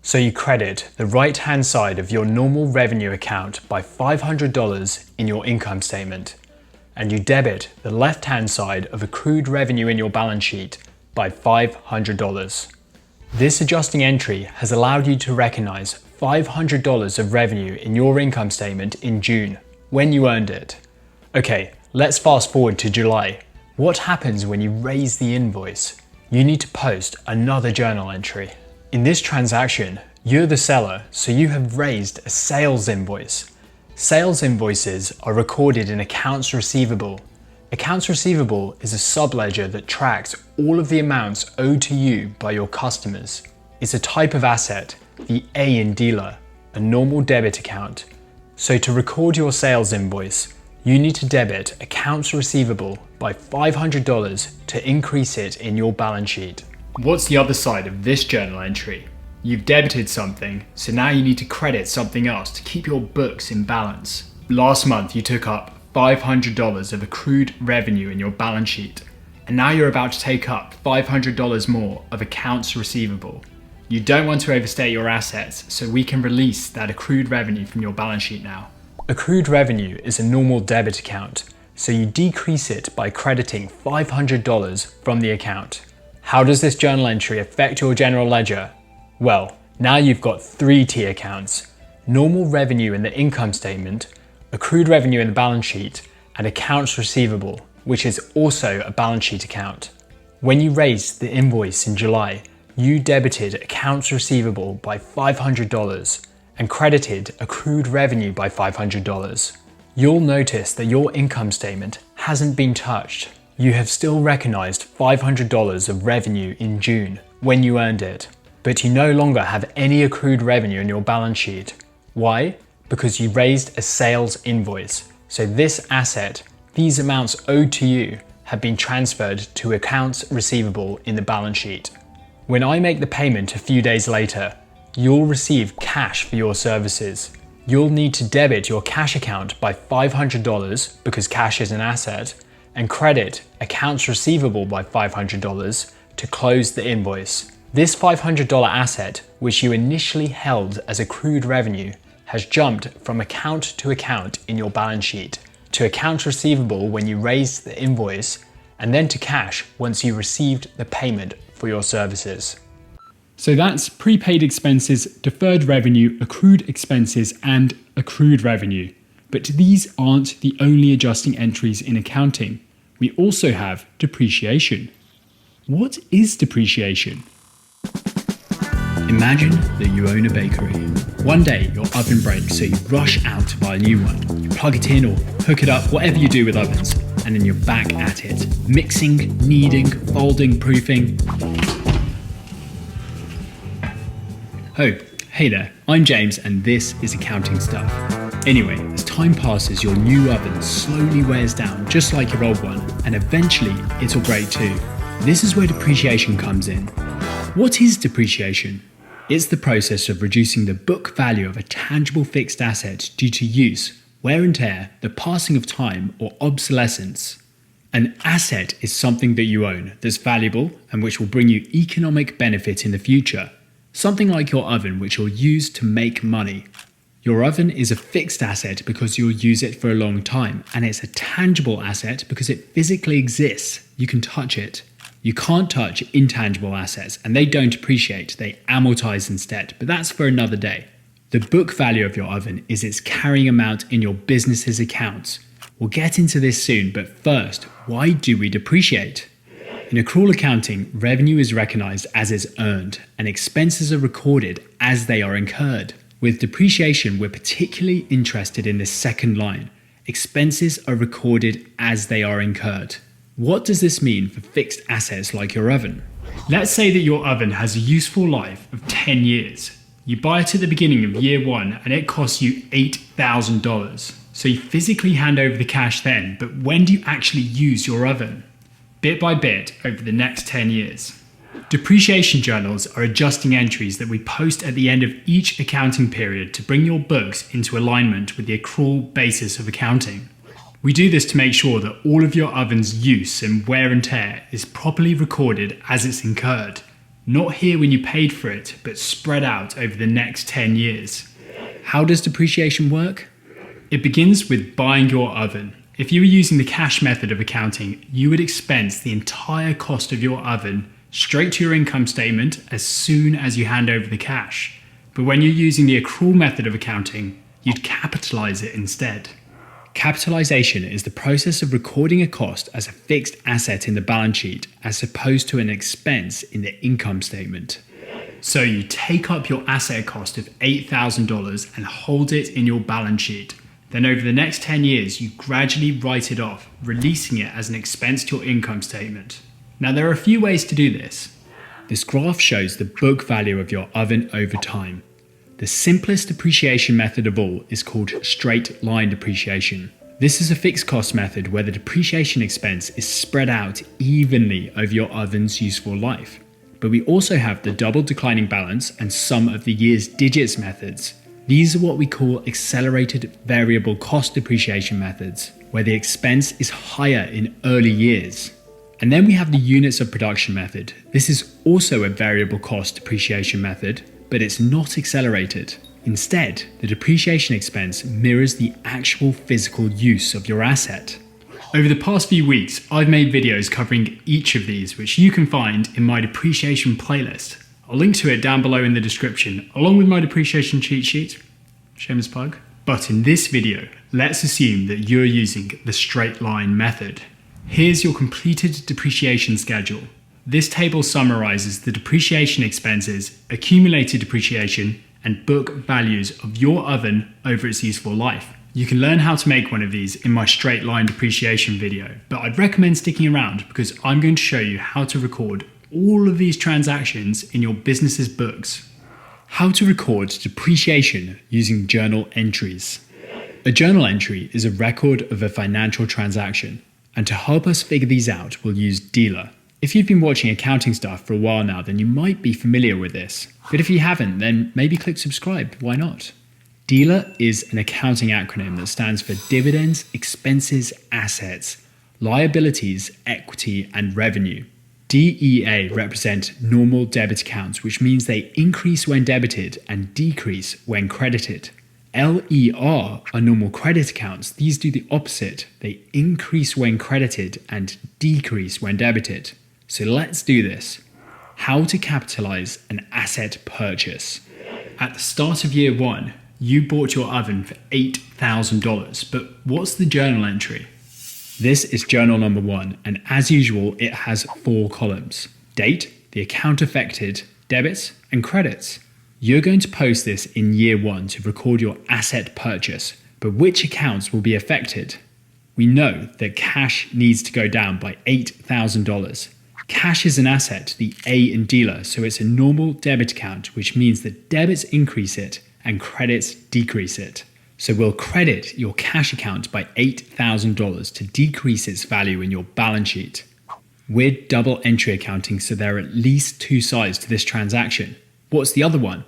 A: So you credit the right-hand side of your normal revenue account by $500 in your income statement, and you debit the left-hand side of accrued revenue in your balance sheet by $500. This adjusting entry has allowed you to recognize $500 of revenue in your income statement in June, when you earned it. Okay, let's fast forward to July. What happens when you raise the invoice? You need to post another journal entry. In this transaction, you're the seller, so you have raised a sales invoice. Sales invoices are recorded in accounts receivable.
E: Accounts receivable is a subledger that tracks all of the amounts owed to you by your customers. It's a type of asset, the A in dealer, a normal debit account. So to record your sales invoice, you need to debit accounts receivable by $500 to increase it in your balance sheet.
C: What's the other side of this journal entry? You've debited something, so now you need to credit something else to keep your books in balance. Last month you took up $500 of accrued revenue in your balance sheet, and now you're about to take up $500 more of accounts receivable. You don't want to overstate your assets, so we can release that accrued revenue from your balance sheet now.
E: Accrued revenue is a normal debit account, so you decrease it by crediting $500 from the account. How does this journal entry affect your general ledger? Well, now you've got 3 tier accounts: normal revenue in the income statement, accrued revenue in the balance sheet, and accounts receivable, which is also a balance sheet account. When you raised the invoice in July, you debited accounts receivable by $500 and credited accrued revenue by $500. You'll notice that your income statement hasn't been touched. You have still recognized $500 of revenue in June when you earned it, but you no longer have any accrued revenue in your balance sheet. Why? Because you raised a sales invoice. So this asset, these amounts owed to you, have been transferred to accounts receivable in the balance sheet. When I make the payment a few days later, you'll receive cash for your services. You'll need to debit your cash account by $500 because cash is an asset, and credit accounts receivable by $500 to close the invoice. This $500 asset, which you initially held as accrued revenue, has jumped from account to account in your balance sheet, to accounts receivable when you raised the invoice, and then to cash once you received the payment for your services.
C: So that's prepaid expenses, deferred revenue, accrued expenses, and accrued revenue. But these aren't the only adjusting entries in accounting. We also have depreciation. What is depreciation? Imagine that you own a bakery. One day your oven breaks, so you rush out to buy a new one. You plug it in or hook it up, whatever you do with ovens, and then you're back at it. Mixing, kneading, folding, proofing. Oh, hey there, I'm James and this is Accounting Stuff. Anyway, as time passes, your new oven slowly wears down, just like your old one, and eventually it'll break too. This is where depreciation comes in. What is depreciation? It's the process of reducing the book value of a tangible fixed asset due to use, wear and tear, the passing of time, or obsolescence. An asset is something that you own that's valuable and which will bring you economic benefit in the future. Something like your oven, which you'll use to make money. Your oven is a fixed asset because you'll use it for a long time, and it's a tangible asset because it physically exists. You can touch it. You can't touch intangible assets, and they don't appreciate, they amortize instead, but that's for another day. The book value of your oven is its carrying amount in your business's accounts. We'll get into this soon, but first, why do we depreciate? In accrual accounting, revenue is recognized as it's earned, and expenses are recorded as they are incurred. With depreciation, we're particularly interested in this second line. Expenses are recorded as they are incurred. What does this mean for fixed assets like your oven? Let's say that your oven has a useful life of 10 years. You buy it at the beginning of year 1 and it costs you $8,000. So you physically hand over the cash then, but when do you actually use your oven? Bit by bit over the next 10 years. Depreciation journals are adjusting entries that we post at the end of each accounting period to bring your books into alignment with the accrual basis of accounting. We do this to make sure that all of your oven's use and wear and tear is properly recorded as it's incurred. Not here when you paid for it, but spread out over the next 10 years. How does depreciation work? It begins with buying your oven. If you were using the cash method of accounting, you would expense the entire cost of your oven straight to your income statement as soon as you hand over the cash. But when you're using the accrual method of accounting, you'd capitalize it instead. Capitalization is the process of recording a cost as a fixed asset in the balance sheet as opposed to an expense in the income statement. So you take up your asset cost of $8,000 and hold it in your balance sheet. Then over the next 10 years, you gradually write it off, releasing it as an expense to your income statement. Now there are a few ways to do this. This graph shows the book value of your oven over time. The simplest depreciation method of all is called straight line depreciation. This is a fixed cost method where the depreciation expense is spread out evenly over your oven's useful life. But we also have the double declining balance and sum of the year's digits methods. These are what we call accelerated variable cost depreciation methods, where the expense is higher in early years. And then we have the units of production method. This is also a variable cost depreciation method, but it's not accelerated. Instead, the depreciation expense mirrors the actual physical use of your asset. Over the past few weeks, I've made videos covering each of these, which you can find in my depreciation playlist. I'll link to it down below in the description, along with my depreciation cheat sheet. Shameless plug. But in this video, let's assume that you're using the straight line method. Here's your completed depreciation schedule. This table summarizes the depreciation expenses, accumulated depreciation, and book values of your oven over its useful life. You can learn how to make one of these in my straight line depreciation video, but I'd recommend sticking around because I'm going to show you how to record all of these transactions in your business's books. How to record depreciation using journal entries. A journal entry is a record of a financial transaction, and to help us figure these out, we'll use Dealer. If you've been watching accounting stuff for a while now, then you might be familiar with this. But if you haven't, then maybe click subscribe, why not? Dealer is an accounting acronym that stands for Dividends, Expenses, Assets, Liabilities, Equity, and Revenue. DEA represent normal debit accounts, which means they increase when debited and decrease when credited. LER are normal credit accounts. These do the opposite. They increase when credited and decrease when debited. So let's do this. How to capitalize an asset purchase. At the start of year one, you bought your oven for $8,000, but what's the journal entry? This is journal number 1, and as usual, it has 4 columns. Date, the account affected, debits, and credits. You're going to post this in year 1 to record your asset purchase, but which accounts will be affected? We know that cash needs to go down by $8,000. Cash is an asset, the A in Dealer, so it's a normal debit account, which means that debits increase it and credits decrease it. So we'll credit your cash account by $8,000 to decrease its value in your balance sheet. We're double entry accounting, so there are at least 2 sides to this transaction. What's the other one?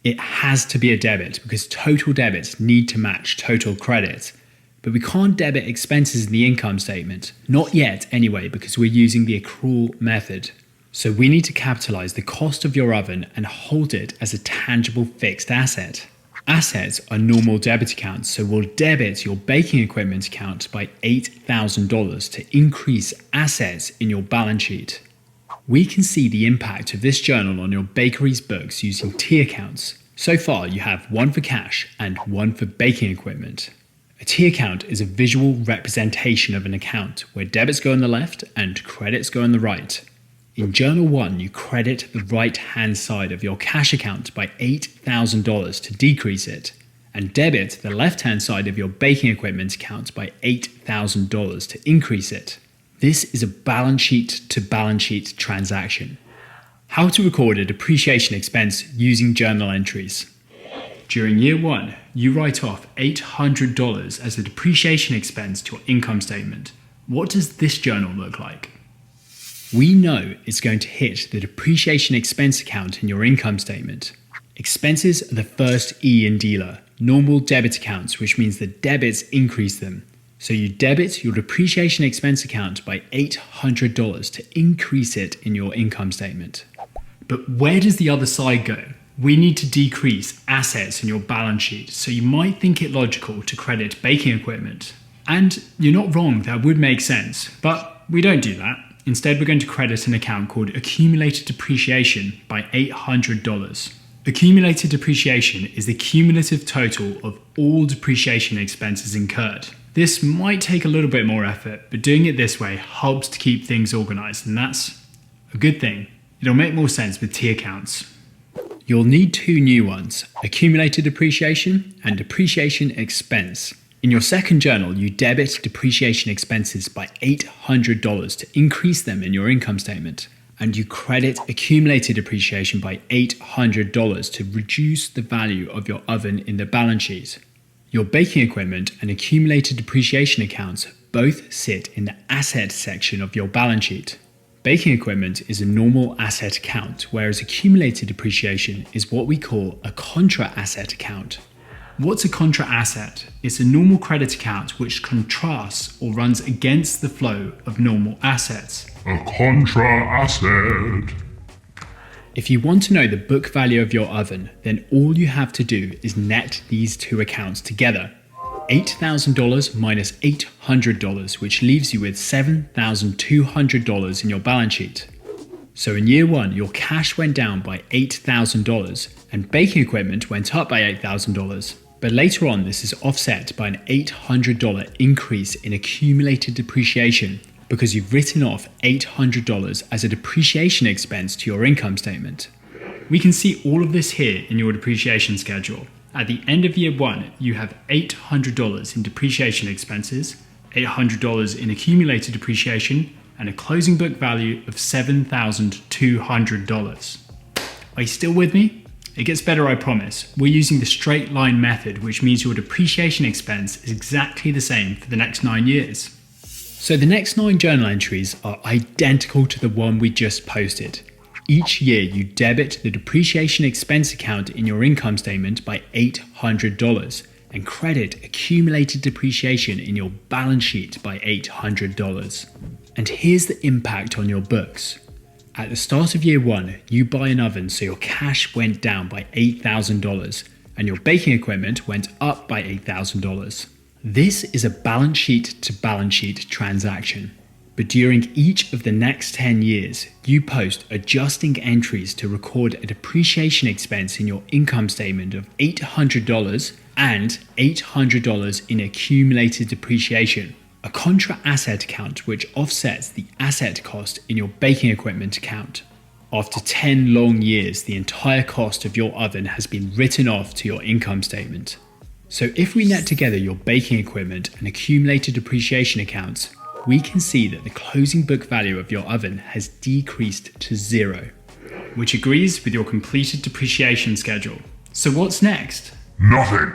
C: It has to be a debit because total debits need to match total credit. But we can't debit expenses in the income statement. Not yet anyway, because we're using the accrual method. So we need to capitalize the cost of your oven and hold it as a tangible fixed asset. Assets are normal debit accounts, so we'll debit your baking equipment account by $8,000 to increase assets in your balance sheet. We can see the impact of this journal on your bakery's books using T accounts. So far, you have one for cash and one for baking equipment. A T account is a visual representation of an account where debits go on the left and credits go on the right. In Journal 1, you credit the right-hand side of your cash account by $8,000 to decrease it, and debit the left-hand side of your baking equipment account by $8,000 to increase it. This is a balance sheet to balance sheet transaction. How to record a depreciation expense using journal entries. During year 1, you write off $800 as a depreciation expense to your income statement. What does this journal look like? We know it's going to hit the depreciation expense account in your income statement. Expenses are the first E in Dealer, normal debit accounts, which means the debits increase them. So you debit your depreciation expense account by $800 to increase it in your income statement. But where does the other side go? We need to decrease assets in your balance sheet, so you might think it logical to credit baking equipment. And you're not wrong, that would make sense, but we don't do that. Instead, we're going to credit an account called Accumulated Depreciation by $800. Accumulated depreciation is the cumulative total of all depreciation expenses incurred. This might take a little bit more effort, but doing it this way helps to keep things organized, and that's a good thing. It'll make more sense with T accounts. You'll need 2 new ones, accumulated depreciation and depreciation expense.
A: In your second journal, you debit depreciation expenses by $800 to increase them in your income statement, and you credit accumulated depreciation by $800 to reduce the value of your oven in the balance sheet. Your baking equipment and accumulated depreciation accounts both sit in the asset section of your balance sheet. Baking equipment is a normal asset account, whereas accumulated depreciation is what we call a contra asset account. What's a contra asset? It's a normal credit account which contrasts or runs against the flow of normal assets.
B: A contra asset.
A: If you want to know the book value of your oven, then all you have to do is net these two accounts together. $8,000 minus $800, which leaves you with $7,200 in your balance sheet. So in year one, your cash went down by $8,000 and baking equipment went up by $8,000. But later on, this is offset by an $800 increase in accumulated depreciation because you've written off $800 as a depreciation expense to your income statement. We can see all of this here in your depreciation schedule. At the end of year one, you have $800 in depreciation expenses, $800 in accumulated depreciation, and a closing book value of $7,200. Are you still with me? It gets better, I promise. We're using the straight line method, which means your depreciation expense is exactly the same for the next 9 years. So the next 9 journal entries are identical to the one we just posted. Each year you debit the depreciation expense account in your income statement by $800 and credit accumulated depreciation in your balance sheet by $800. And here's the impact on your books. At the start of year one, you buy an oven, so your cash went down by $8,000 and your baking equipment went up by $8,000. This is a balance sheet to balance sheet transaction. But during each of the next 10 years, you post adjusting entries to record a depreciation expense in your income statement of $800 and $800 in accumulated depreciation. A contra asset account which offsets the asset cost in your baking equipment account. After 10 long years, the entire cost of your oven has been written off to your income statement. So if we net together your baking equipment and accumulated depreciation accounts, we can see that the closing book value of your oven has decreased to 0, which agrees with your completed depreciation schedule. So what's next?
B: Nothing.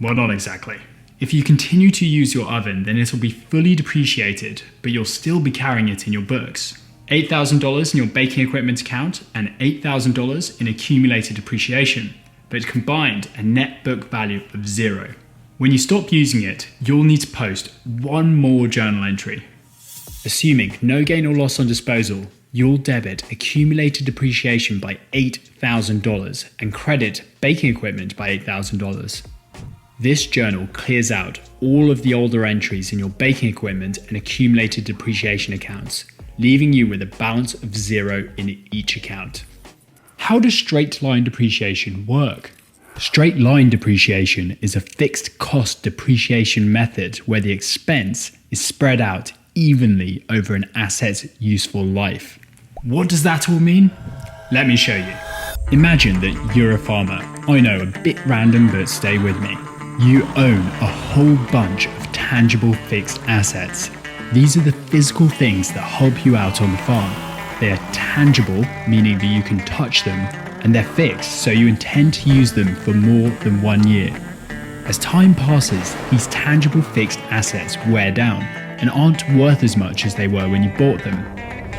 A: Well, not exactly. If you continue to use your oven, then it'll be fully depreciated, but you'll still be carrying it in your books. $8,000 in your baking equipment account and $8,000 in accumulated depreciation, but combined a net book value of 0. When you stop using it, you'll need to post one more journal entry. Assuming no gain or loss on disposal, you'll debit accumulated depreciation by $8,000 and credit baking equipment by $8,000. This journal clears out all of the older entries in your baking equipment and accumulated depreciation accounts, leaving you with a balance of 0 in each account. How does straight line depreciation work? Straight line depreciation is a fixed cost depreciation method where the expense is spread out evenly over an asset's useful life. What does that all mean? Let me show you. Imagine that you're a farmer. I know, a bit random, but stay with me. You own a whole bunch of tangible fixed assets. These are the physical things that help you out on the farm. They are tangible, meaning that you can touch them, and they're fixed, so you intend to use them for more than 1 year. As time passes, these tangible fixed assets wear down and aren't worth as much as they were when you bought them.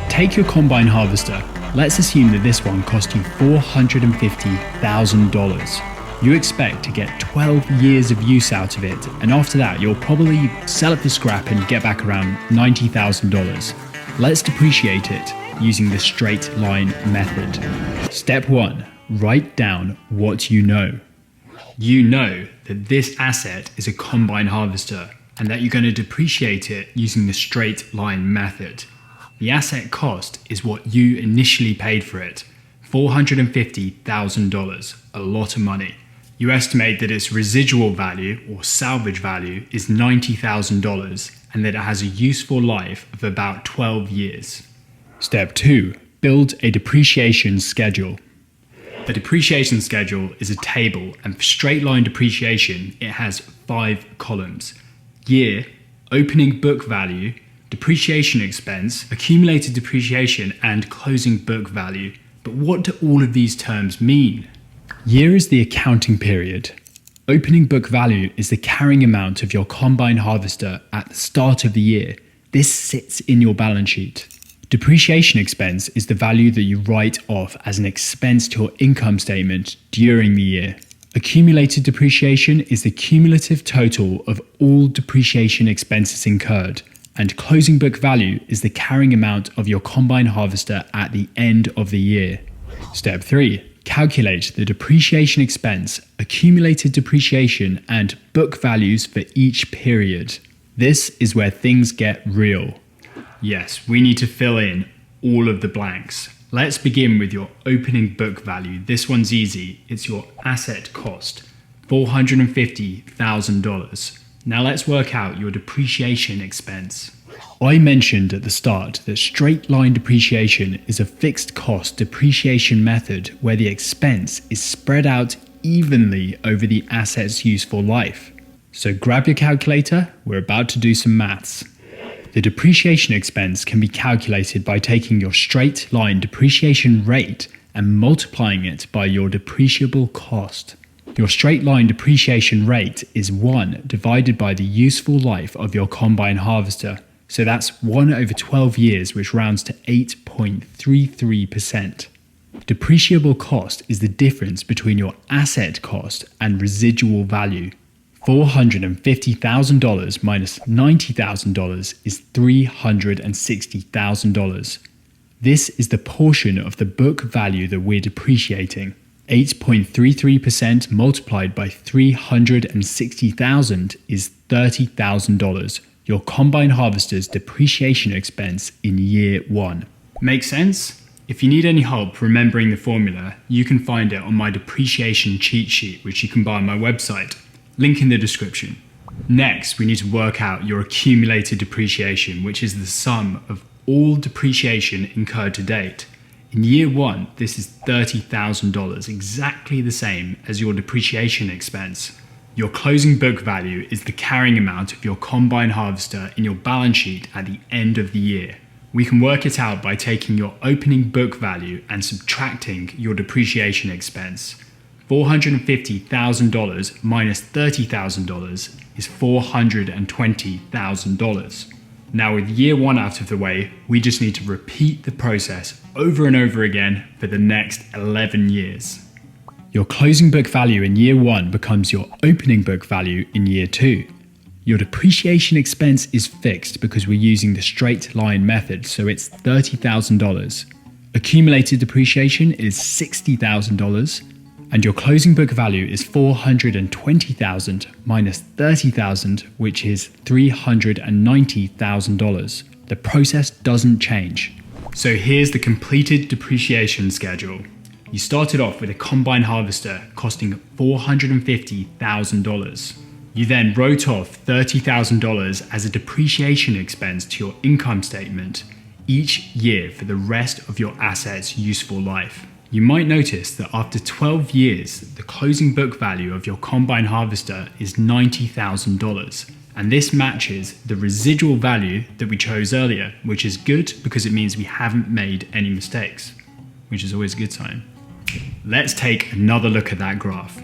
A: Take your combine harvester. Let's assume that this one cost you $450,000. You expect to get 12 years of use out of it, and after that you'll probably sell it for scrap and get back around $90,000. Let's depreciate it using the straight line method. Step 1. Write down what you know. You know that this asset is a combine harvester and that you're going to depreciate it using the straight line method. The asset cost is what you initially paid for it, $450,000, a lot of money. You estimate that its residual value or salvage value is $90,000 and that it has a useful life of about 12 years. Step 2. Build a depreciation schedule.
C: A depreciation schedule is a table, and for straight line depreciation, it has 5 columns: year, opening book value, depreciation expense, accumulated depreciation, and closing book value. But what do all of these terms mean? Year is the accounting period. Opening book value is the carrying amount of your combine harvester at the start of the year. This sits in your balance sheet. Depreciation expense is the value that you write off as an expense to your income statement during the year. Accumulated depreciation is the cumulative total of all depreciation expenses incurred, and closing book value is the carrying amount of your combine harvester at the end of the year. Step 3. Calculate the depreciation expense, accumulated depreciation, and book values for each period. This is where things get real. Yes, we need to fill in all of the blanks. Let's begin with your opening book value. This one's easy. It's your asset cost, $450,000. Now let's work out your depreciation expense. I mentioned at the start that straight line depreciation is a fixed cost depreciation method where the expense is spread out evenly over the asset's useful life. So grab your calculator, we're about to do some maths. The depreciation expense can be calculated by taking your straight line depreciation rate and multiplying it by your depreciable cost. Your straight line depreciation rate is 1 divided by the useful life of your combine harvester. So that's 1 over 12 years, which rounds to 8.33%. Depreciable cost is the difference between your asset cost and residual value. $450,000 minus $90,000 is $360,000. This is the portion of the book value that we're depreciating. 8.33% multiplied by 360,000 is $30,000, your combine harvester's depreciation expense in year 1. Make sense? If you need any help remembering the formula, you can find it on my depreciation cheat sheet, which you can buy on my website. Link in the description. Next, we need to work out your accumulated depreciation, which is the sum of all depreciation incurred to date. In year 1, this is $30,000, exactly the same as your depreciation expense. Your closing book value is the carrying amount of your combine harvester in your balance sheet at the end of the year. We can work it out by taking your opening book value and subtracting your depreciation expense. $450,000 minus $30,000 is $420,000. Now with year 1 out of the way, we just need to repeat the process over and over again for the next 11 years. Your closing book value in year 1 becomes your opening book value in year 2. Your depreciation expense is fixed because we're using the straight line method, so it's $30,000. Accumulated depreciation is $60,000. And your closing book value is $420,000 minus $30,000, which is $390,000. The process doesn't change. So here's the completed depreciation schedule. You started off with a combine harvester costing $450,000. You then wrote off $30,000 as a depreciation expense to your income statement each year for the rest of your asset's useful life. You might notice that after 12 years, the closing book value of your combine harvester is $90,000, and this matches the residual value that we chose earlier, which is good because it means we haven't made any mistakes, which is always a good sign. Let's take another look at that graph.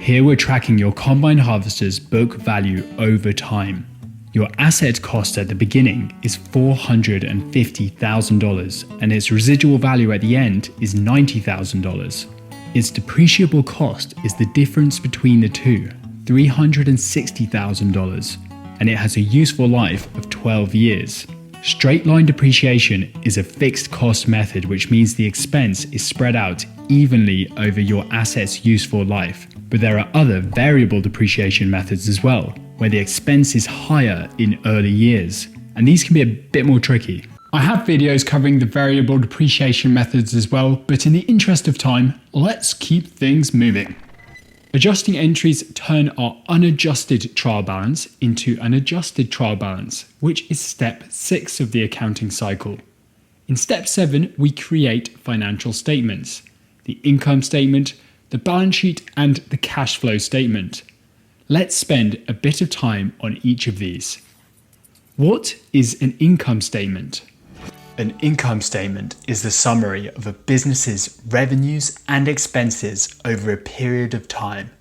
C: Here we're tracking your combine harvester's book value over time. Your asset cost at the beginning is $450,000 and its residual value at the end is $90,000. Its depreciable cost is the difference between the two, $360,000, and it has a useful life of 12 years. Straight line depreciation is a fixed cost method, which means the expense is spread out evenly over your asset's useful life. But there are other variable depreciation methods as well, where the expense is higher in early years, and these can be a bit more tricky. I have videos covering the variable depreciation methods as well, but in the interest of time, let's keep things moving. Adjusting entries turn our unadjusted trial balance into an adjusted trial balance, which is step 6 of the accounting cycle. In step 7, we create financial statements. the income statement, the balance sheet, and the cash flow statement. Let's spend a bit of time on each of these. What is an income statement?
E: An income statement is the summary of a business's revenues and expenses over a period of time.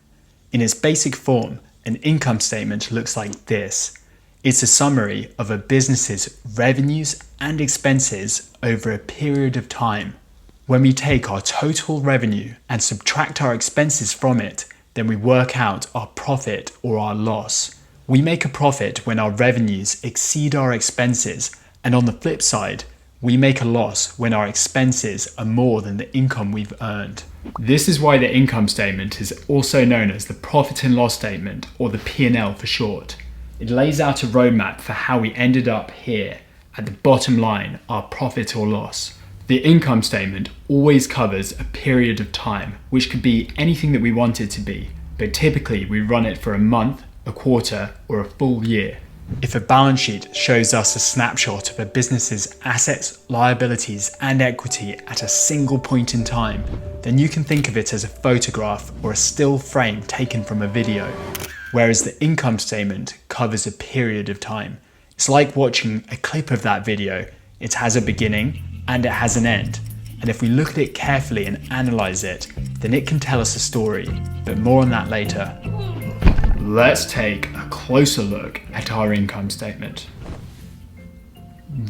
E: In its basic form, an income statement looks like this. It's a summary of a business's revenues and expenses over a period of time. When we take our total revenue and subtract our expenses from it, then we work out our profit or our loss. We make a profit when our revenues exceed our expenses, and on the flip side, we make a loss when our expenses are more than the income we've earned.
C: This is why the income statement is also known as the profit and loss statement, or the P&L for short. It lays out a roadmap for how we ended up here at the bottom line, our profit or loss. The income statement always covers a period of time, which could be anything that we want it to be, but typically we run it for a month, a quarter, or a full year.
E: If a balance sheet shows us a snapshot of a business's assets, liabilities, and equity at a single point in time, then you can think of it as a photograph or a still frame taken from a video, whereas the income statement covers a period of time. It's like watching a clip of that video. It has a beginning and it has an end, and if we look at it carefully and analyze it, then it can tell us a story, but more on that later.
C: Let's take a closer look at our income statement.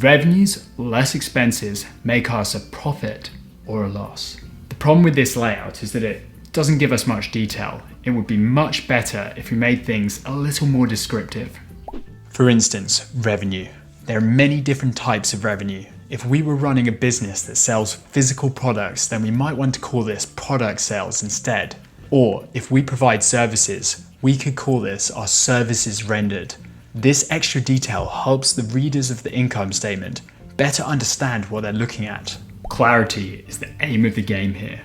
C: Revenues less expenses make us a profit or a loss. The problem with this layout is that it doesn't give us much detail. It would be much better if we made things a little more descriptive.
E: For instance, revenue. There are many different types of revenue. If we were running a business that sells physical products, then we might want to call this product sales instead. Or if we provide services, we could call this our services rendered. This extra detail helps the readers of the income statement better understand what they're looking at.
C: Clarity is the aim of the game here.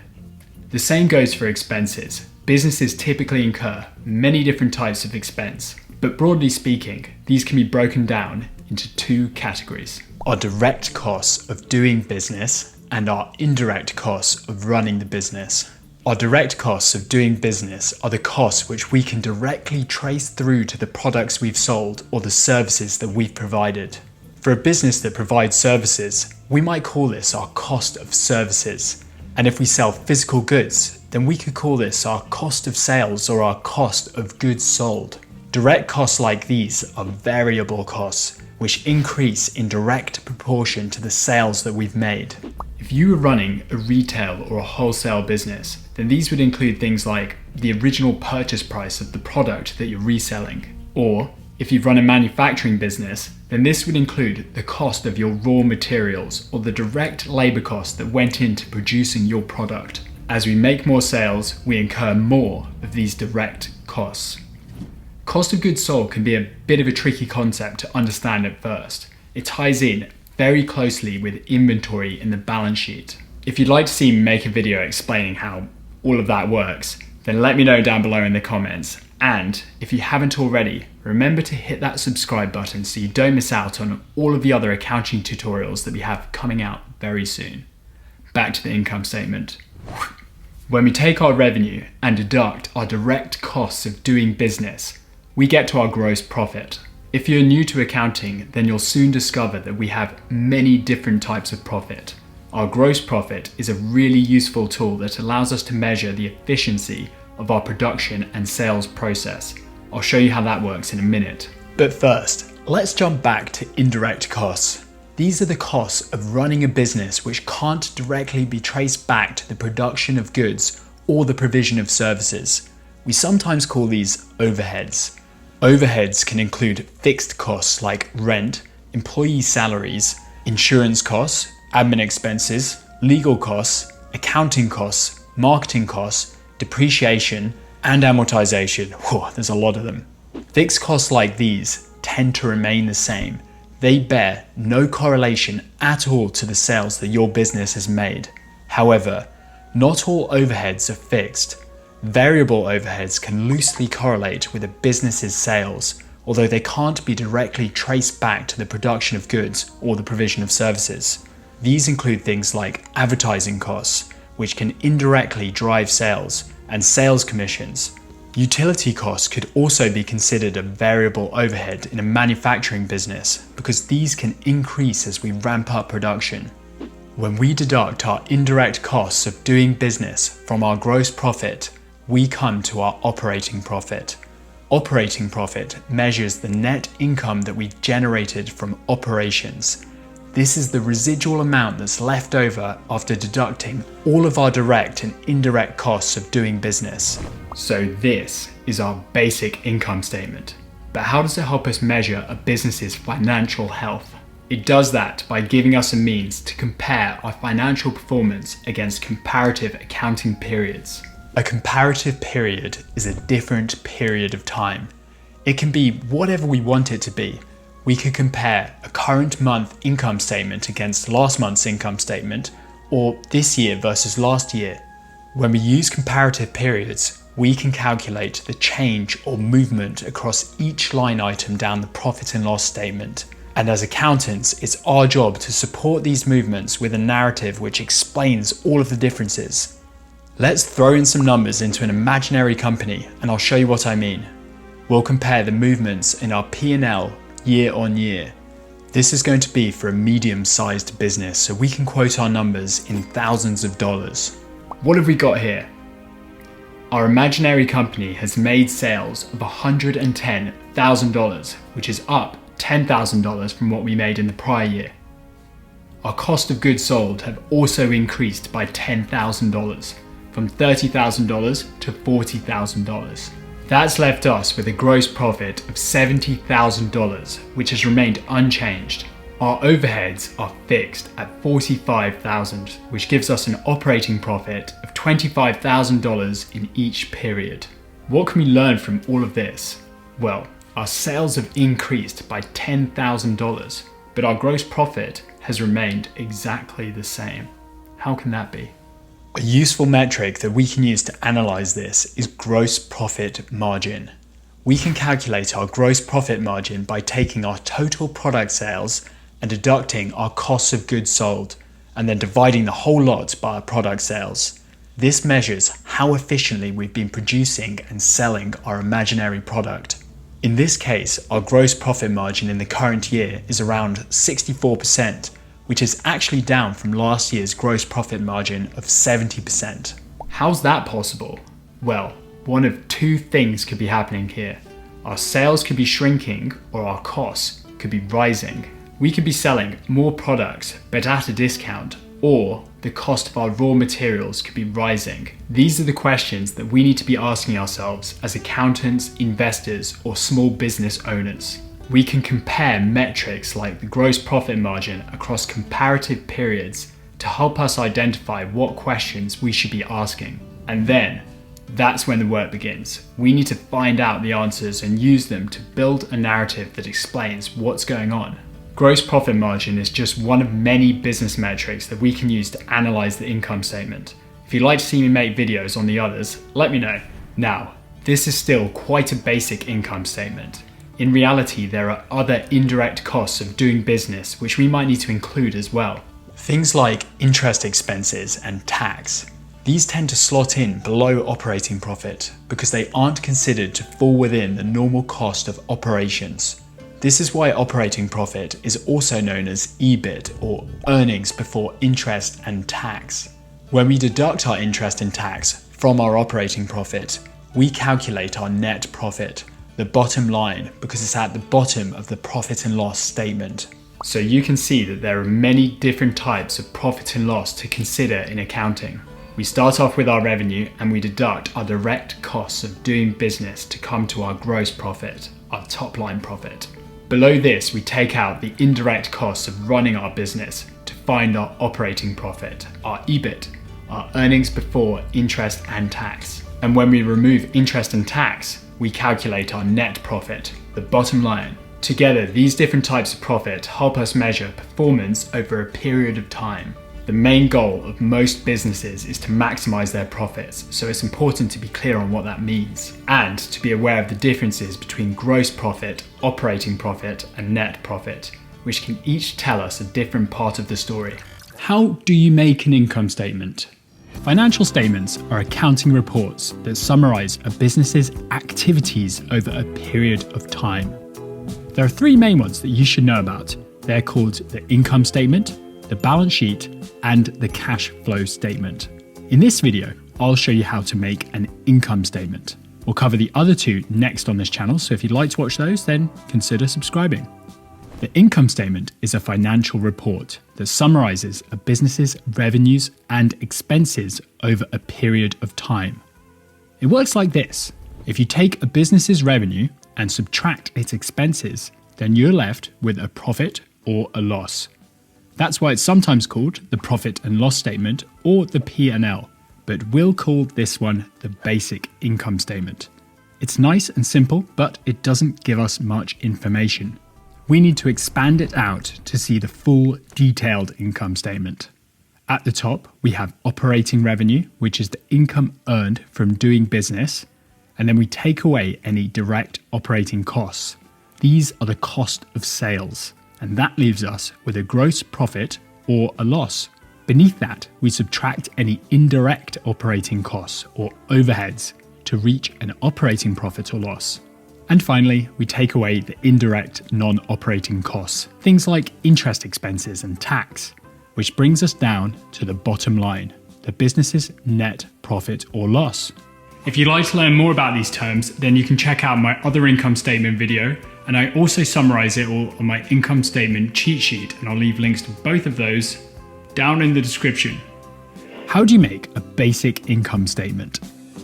C: The same goes for expenses. Businesses typically incur many different types of expense, but broadly speaking, these can be broken down into two categories.
E: Our direct costs of doing business and our indirect costs of running the business. Our direct costs of doing business are the costs which we can directly trace through to the products we've sold or the services that we've provided. For a business that provides services, we might call this our cost of services. And if we sell physical goods, then we could call this our cost of sales or our cost of goods sold. Direct costs like these are variable costs, which increase in direct proportion to the sales that we've made.
C: If you were running a retail or a wholesale business, then these would include things like the original purchase price of the product that you're reselling. Or if you run a manufacturing business, then this would include the cost of your raw materials or the direct labor cost that went into producing your product. As we make more sales, we incur more of these direct costs. Cost of goods sold can be a bit of a tricky concept to understand at first. It ties in very closely with inventory in the balance sheet. If you'd like to see me make a video explaining how all of that works, then let me know down below in the comments. And if you haven't already, remember to hit that subscribe button so you don't miss out on all of the other accounting tutorials that we have coming out very soon. Back to the income statement. When we take our revenue and deduct our direct costs of doing business, we get to our gross profit. If you're new to accounting, then you'll soon discover that we have many different types of profit. Our gross profit is a really useful tool that allows us to measure the efficiency of our production and sales process. I'll show you how that works in a minute.
E: But first, let's jump back to indirect costs. These are the costs of running a business which can't directly be traced back to the production of goods or the provision of services. We sometimes call these overheads. Overheads can include fixed costs like rent, employee salaries, insurance costs, admin expenses, legal costs, accounting costs, marketing costs, depreciation, and amortization. Whew, there's a lot of them. Fixed costs like these tend to remain the same. They bear no correlation at all to the sales that your business has made. However, not all overheads are fixed. Variable overheads can loosely correlate with a business's sales, although they can't be directly traced back to the production of goods or the provision of services. These include things like advertising costs, which can indirectly drive sales, and sales commissions. Utility costs could also be considered a variable overhead in a manufacturing business because these can increase as we ramp up production. When we deduct our indirect costs of doing business from our gross profit, we come to our operating profit. Operating profit measures the net income that we've generated from operations. This is the residual amount that's left over after deducting all of our direct and indirect costs of doing business.
C: So this is our basic income statement. But how does it help us measure a business's financial health? It does that by giving us a means to compare our financial performance against comparative accounting periods.
E: A comparative period is a different period of time. It can be whatever we want it to be. We could compare a current month income statement against last month's income statement, or this year versus last year. When we use comparative periods, we can calculate the change or movement across each line item down the profit and loss statement. And as accountants, it's our job to support these movements with a narrative which explains all of the differences. Let's throw in some numbers into an imaginary company and I'll show you what I mean. We'll compare the movements in our P&L year on year. This is going to be for a medium-sized business, so we can quote our numbers in thousands of dollars.
C: What have we got here? Our imaginary company has made sales of $110,000, which is up $10,000 from what we made in the prior year. Our cost of goods sold have also increased by $10,000, from $30,000 to $40,000. That's left us with a gross profit of $70,000, which has remained unchanged. Our overheads are fixed at $45,000, which gives us an operating profit of $25,000 in each period. What can we learn from all of this? Well, our sales have increased by $10,000, but our gross profit has remained exactly the same. How can that be?
E: A useful metric that we can use to analyze this is gross profit margin. We can calculate our gross profit margin by taking our total product sales and deducting our costs of goods sold, and then dividing the whole lot by our product sales. This measures how efficiently we've been producing and selling our imaginary product. In this case, our gross profit margin in the current year is around 64%, which is actually down from last year's gross profit margin of 70%.
C: How's that possible? Well, one of two things could be happening here. Our sales could be shrinking or our costs could be rising. We could be selling more products but at a discount, or the cost of our raw materials could be rising. These are the questions that we need to be asking ourselves as accountants, investors, or small business owners. We can compare metrics like the gross profit margin across comparative periods to help us identify what questions we should be asking. And then, that's when the work begins. We need to find out the answers and use them to build a narrative that explains what's going on. Gross profit margin is just one of many business metrics that we can use to analyze the income statement. If you'd like to see me make videos on the others, let me know. Now, this is still quite a basic income statement. In reality, there are other indirect costs of doing business which we might need to include as well.
E: Things like interest expenses and tax. These tend to slot in below operating profit because they aren't considered to fall within the normal cost of operations. This is why operating profit is also known as EBIT, or earnings before interest and tax. When we deduct our interest and tax from our operating profit, we calculate our net profit, the bottom line, because it's at the bottom of the profit and loss statement.
C: So you can see that there are many different types of profit and loss to consider in accounting. We start off with our revenue and we deduct our direct costs of doing business to come to our gross profit, our top line profit. Below this, we take out the indirect costs of running our business to find our operating profit, our EBIT, our earnings before interest and tax. And when we remove interest and tax, we calculate our net profit, the bottom line. Together, these different types of profit help us measure performance over a period of time. The main goal of most businesses is to maximize their profits, so it's important to be clear on what that means, and to be aware of the differences between gross profit, operating profit, and net profit, which can each tell us a different part of the story.
A: How do you make an income statement?
C: Financial statements are accounting reports that summarize a business's activities over a period of time. There are three main ones that you should know about. They're called the income statement, the balance sheet, and the cash flow statement. In this video, I'll show you how to make an income statement. We'll cover the other two next on this channel, so if you'd like to watch those, then consider subscribing. The income statement is a financial report that summarizes a business's revenues and expenses over a period of time. It works like this. If you take a business's revenue and subtract its expenses, then you're left with a profit or a loss. That's why it's sometimes called the profit and loss statement or the P&L, but we'll call this one the basic income statement. It's nice and simple, but it doesn't give us much information. We need to expand it out to see the full detailed income statement. At the top, we have operating revenue, which is the income earned from doing business, and then we take away any direct operating costs. These are the cost of sales, and that leaves us with a gross profit or a loss. Beneath that, we subtract any indirect operating costs or overheads to reach an operating profit or loss. And finally, we take away the indirect non-operating costs, things like interest expenses and tax, which brings us down to the bottom line, the business's net profit or loss.
A: If you'd like to learn more about these terms, then you can check out my other income statement video, and I also summarize it all on my income statement cheat sheet, and I'll leave links to both of those down in the description.
C: How do you make a basic income statement?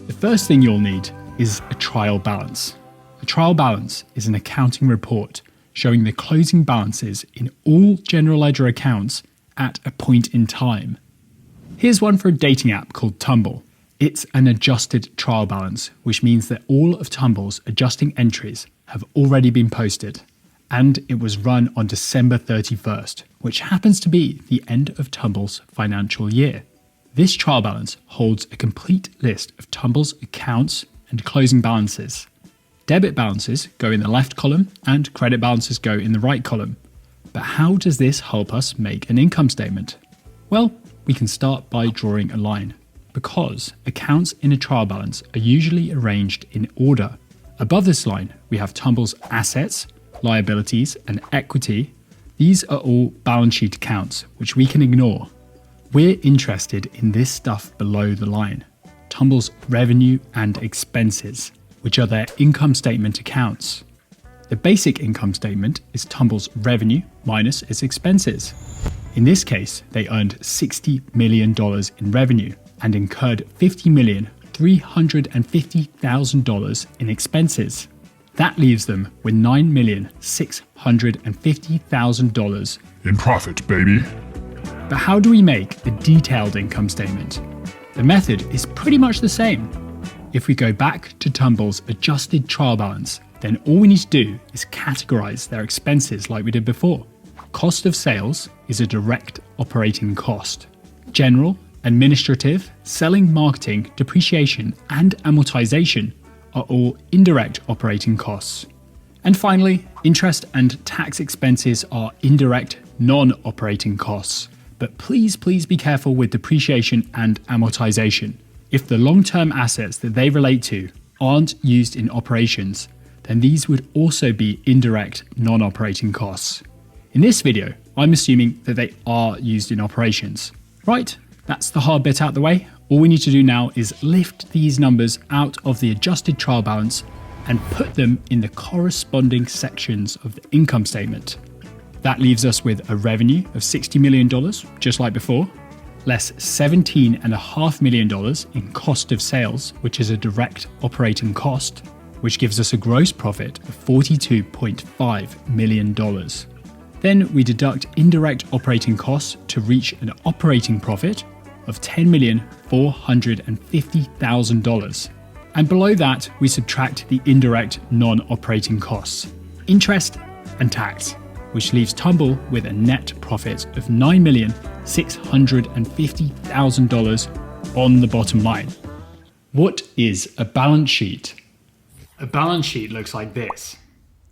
C: The first thing you'll need is a trial balance. A trial balance is an accounting report showing the closing balances in all general ledger accounts at a point in time. Here's one for a dating app called Tumble. It's an adjusted trial balance, which means that all of Tumble's adjusting entries have already been posted, and it was run on December 31st, which happens to be the end of Tumble's financial year. This trial balance holds a complete list of Tumble's accounts and closing balances. Debit balances go in the left column and credit balances go in the right column. But how does this help us make an income statement? Well, we can start by drawing a line, because accounts in a trial balance are usually arranged in order. Above this line, we have Tumble's assets, liabilities, and equity. These are all balance sheet accounts, which we can ignore. We're interested in this stuff below the line, Tumble's revenue and expenses, which are their income statement accounts. The basic income statement is Tumble's revenue minus its expenses. In this case, they earned $60 million in revenue and incurred $50,350,000 in expenses. That leaves them with $9,650,000
B: In profit, baby.
C: But how do we make the detailed income statement? The method is pretty much the same. If we go back to Tumble's adjusted trial balance, then all we need to do is categorize their expenses like we did before. Cost of sales is a direct operating cost. General, administrative, selling, marketing, depreciation, and amortization are all indirect operating costs. And finally, interest and tax expenses are indirect non-operating costs. But please be careful with depreciation and amortization. If the long-term assets that they relate to aren't used in operations, then these would also be indirect non-operating costs. In this video, I'm assuming that they are used in operations. Right, that's the hard bit out the way. All we need to do now is lift these numbers out of the adjusted trial balance and put them in the corresponding sections of the income statement. That leaves us with a revenue of $60 million, just like before, less $17.5 million in cost of sales, which is a direct operating cost, which gives us a gross profit of $42.5 million. Then we deduct indirect operating costs to reach an operating profit of $10,450,000. And below that, we subtract the indirect non-operating costs, interest and tax, which leaves Tumble with a net profit of $9,650,000 on the bottom line. What is a balance sheet? A balance sheet looks like this.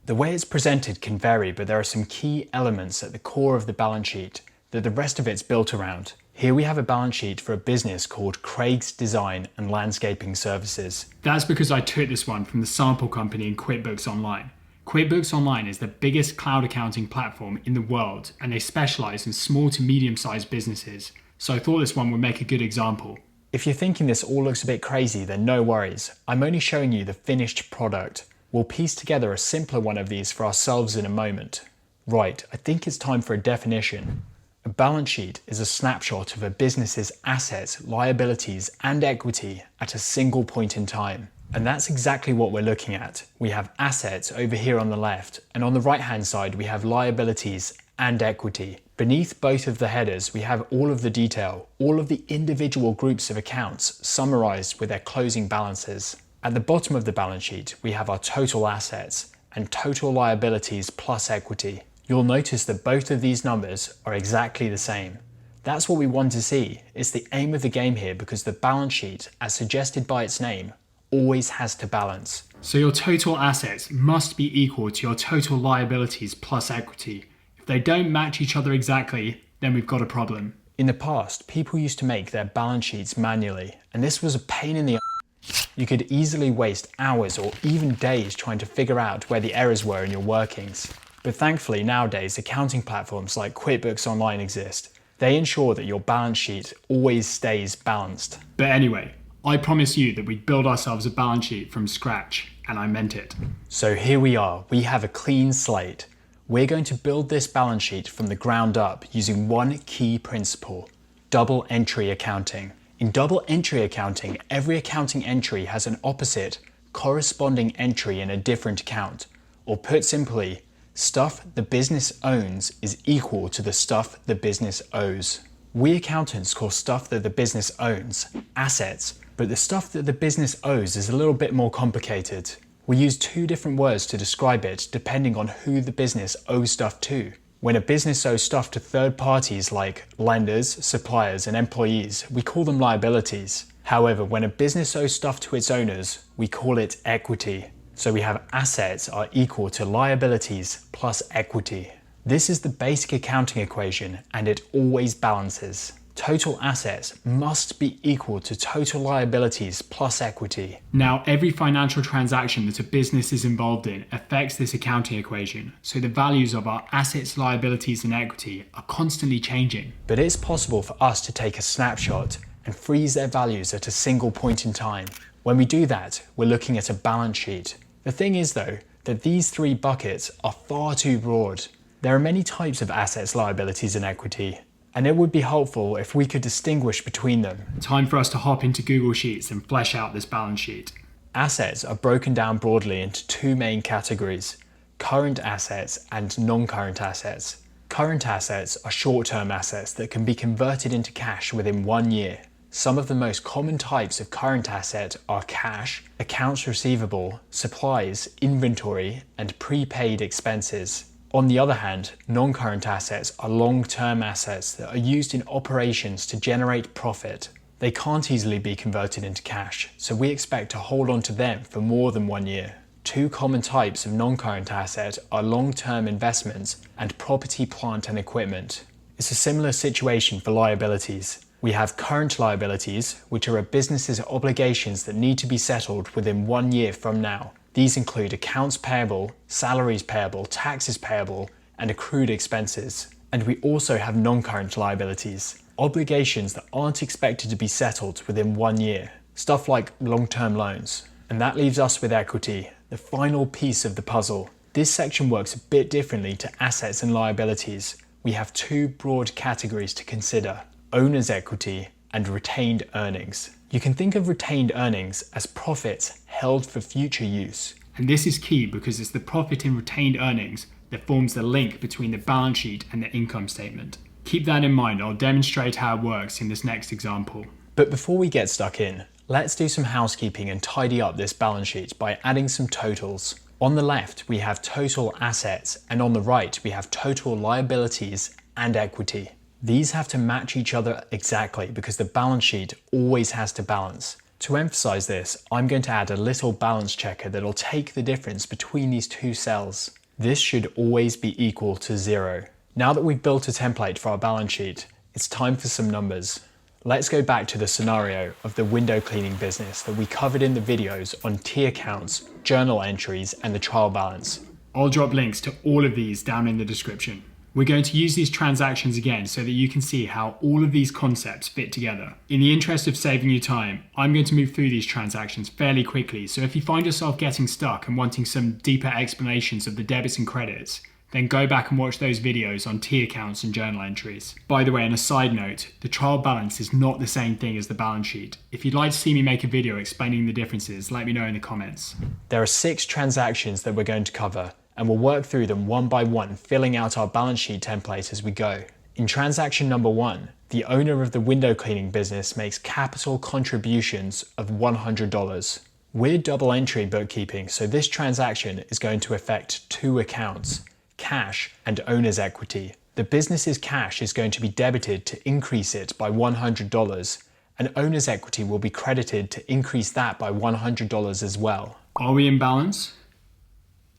E: The way it's presented can vary, but there are some key elements at the core of the balance sheet that the rest of it's built around. Here we have a balance sheet for a business called Craig's Design and Landscaping Services.
C: That's because I took this one from the sample company in QuickBooks Online. QuickBooks Online is the biggest cloud accounting platform in the world, and they specialize in small to medium-sized businesses. So I thought this one would make a good example.
E: If you're thinking this all looks a bit crazy, then no worries. I'm only showing you the finished product. We'll piece together a simpler one of these for ourselves in a moment. Right, I think it's time for a definition. A balance sheet is a snapshot of a business's assets, liabilities, and equity at a single point in time. And that's exactly what we're looking at. We have assets over here on the left, and on the right-hand side we have liabilities and equity. Beneath both of the headers, we have all of the detail, all of the individual groups of accounts summarized with their closing balances. At the bottom of the balance sheet, we have our total assets and total liabilities plus equity. You'll notice that both of these numbers are exactly the same. That's what we want to see. It's the aim of the game here because the balance sheet, as suggested by its name, always has to balance.
C: So your total assets must be equal to your total liabilities plus equity. If they don't match each other exactly, then we've got a problem.
E: In the past, people used to make their balance sheets manually, and this was a pain in the ass. You could easily waste hours or even days trying to figure out where the errors were in your workings. But thankfully nowadays, accounting platforms like QuickBooks Online exist. They ensure that your balance sheet always stays balanced.
C: But anyway, I promised you that we'd build ourselves a balance sheet from scratch, and I meant it.
E: So here we are, we have a clean slate. We're going to build this balance sheet from the ground up using one key principle: double entry accounting. In double entry accounting, every accounting entry has an opposite, corresponding entry in a different account. Or put simply, stuff the business owns is equal to the stuff the business owes. We accountants call stuff that the business owns assets, but the stuff that the business owes is a little bit more complicated. We use two different words to describe it depending on who the business owes stuff to. When a business owes stuff to third parties like lenders, suppliers, and employees, we call them liabilities. However, when a business owes stuff to its owners, we call it equity. So we have assets are equal to liabilities plus equity. This is the basic accounting equation, and it always balances. Total assets must be equal to total liabilities plus equity.
C: Now, every financial transaction that a business is involved in affects this accounting equation, so the values of our assets, liabilities, and equity are constantly changing.
E: But it's possible for us to take a snapshot and freeze their values at a single point in time. When we do that, we're looking at a balance sheet. The thing is though, that these three buckets are far too broad. There are many types of assets, liabilities, and equity, and it would be helpful if we could distinguish between them.
C: Time for us to hop into Google Sheets and flesh out this balance sheet.
E: Assets are broken down broadly into two main categories: current assets and non-current assets. Current assets are short-term assets that can be converted into cash within 1 year. Some of the most common types of current asset are cash, accounts receivable, supplies, inventory, and prepaid expenses. On the other hand, non-current assets are long-term assets that are used in operations to generate profit. They can't easily be converted into cash, so we expect to hold on to them for more than 1 year. Two common types of non-current asset are long-term investments and property, plant, and equipment. It's a similar situation for liabilities. We have current liabilities, which are a business's obligations that need to be settled within 1 year from now. These include accounts payable, salaries payable, taxes payable, and accrued expenses. And we also have non-current liabilities, obligations that aren't expected to be settled within 1 year, stuff like long-term loans. And that leaves us with equity, the final piece of the puzzle. This section works a bit differently to assets and liabilities. We have two broad categories to consider: owner's equity and retained earnings. You can think of retained earnings as profits held for future use.
C: And this is key because it's the profit in retained earnings that forms the link between the balance sheet and the income statement. Keep that in mind. I'll demonstrate how it works in this next example.
E: But before we get stuck in, let's do some housekeeping and tidy up this balance sheet by adding some totals. On the left, we have total assets, and on the right, we have total liabilities and equity. These have to match each other exactly because the balance sheet always has to balance. To emphasize this, I'm going to add a little balance checker that'll take the difference between these two cells. This should always be equal to 0. Now that we've built a template for our balance sheet, it's time for some numbers. Let's go back to the scenario of the window cleaning business that we covered in the videos on T accounts, journal entries, and the trial balance.
C: I'll drop links to all of these down in the description. We're going to use these transactions again so that you can see how all of these concepts fit together. In the interest of saving you time, I'm going to move through these transactions fairly quickly, so if you find yourself getting stuck and wanting some deeper explanations of the debits and credits, then go back and watch those videos on T accounts and journal entries. By the way, on a side note, the trial balance is not the same thing as the balance sheet. If you'd like to see me make a video explaining the differences, let me know in the comments.
E: There are 6 transactions that we're going to cover, and we'll work through them one by one, filling out our balance sheet template as we go. In transaction number 1, the owner of the window cleaning business makes capital contributions of $100. We're double entry bookkeeping, so this transaction is going to affect 2 accounts, cash and owner's equity. The business's cash is going to be debited to increase it by $100, and owner's equity will be credited to increase that by $100 as well.
C: Are we in balance?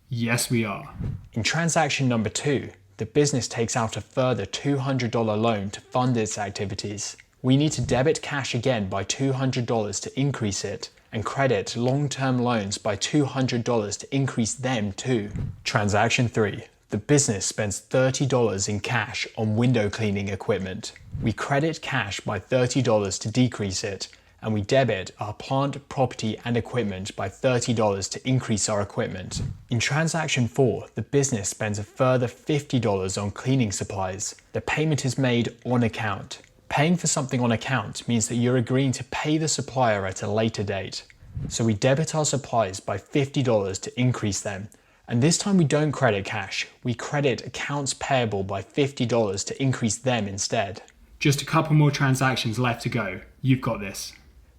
C: Yes, we are.
E: In transaction number 2, the business takes out a further $200 loan to fund its activities. We need to debit cash again by $200 to increase it, and credit long-term loans by $200 to increase them too. Transaction 3. The business spends $30 in cash on window cleaning equipment. We credit cash by $30 to decrease it, and we debit our plant, property, and equipment by $30 to increase our equipment. In transaction 4, the business spends a further $50 on cleaning supplies. The payment is made on account. Paying for something on account means that you're agreeing to pay the supplier at a later date. So we debit our supplies by $50 to increase them. And this time we don't credit cash, we credit accounts payable by $50 to increase them instead.
C: Just a couple more transactions left to go. You've got this.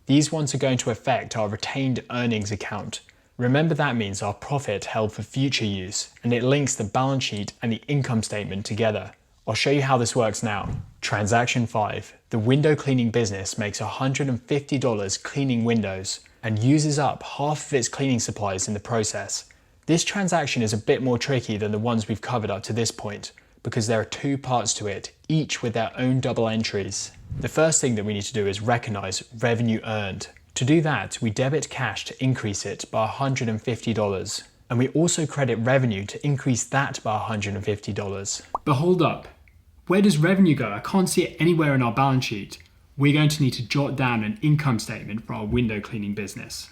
E: These ones are going to affect our retained earnings account. Remember, that means our profit held for future use, and it links the balance sheet and the income statement together. I'll show you how this works now. Transaction 5. The window cleaning business makes $150 cleaning windows and uses up half of its cleaning supplies in the process. This transaction is a bit more tricky than the ones we've covered up to this point, because there are 2 parts to it, each with their own double entries. The first thing that we need to do is recognize revenue earned. To do that, we debit cash to increase it by $150, and we also credit revenue to increase that by $150.
C: But hold up. Where does revenue go? I can't see it anywhere in our balance sheet. We're going to need to jot down an income statement for our window cleaning business.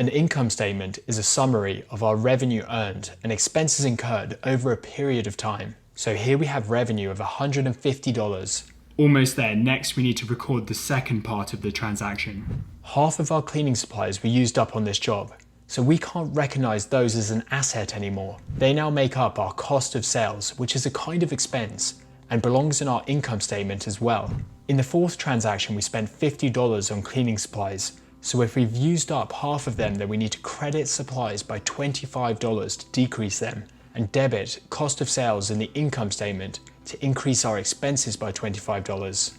E: An income statement is a summary of our revenue earned and expenses incurred over a period of time. So here we have revenue of $150.
C: Almost there. Next, we need to record the second part of the transaction.
E: Half of our cleaning supplies were used up on this job, so we can't recognize those as an asset anymore. They now make up our cost of sales, which is a kind of expense and belongs in our income statement as well. In the 4th transaction, we spent $50 on cleaning supplies, so if we've used up half of them, then we need to credit supplies by $25 to decrease them, and debit cost of sales in the income statement to increase our expenses by $25.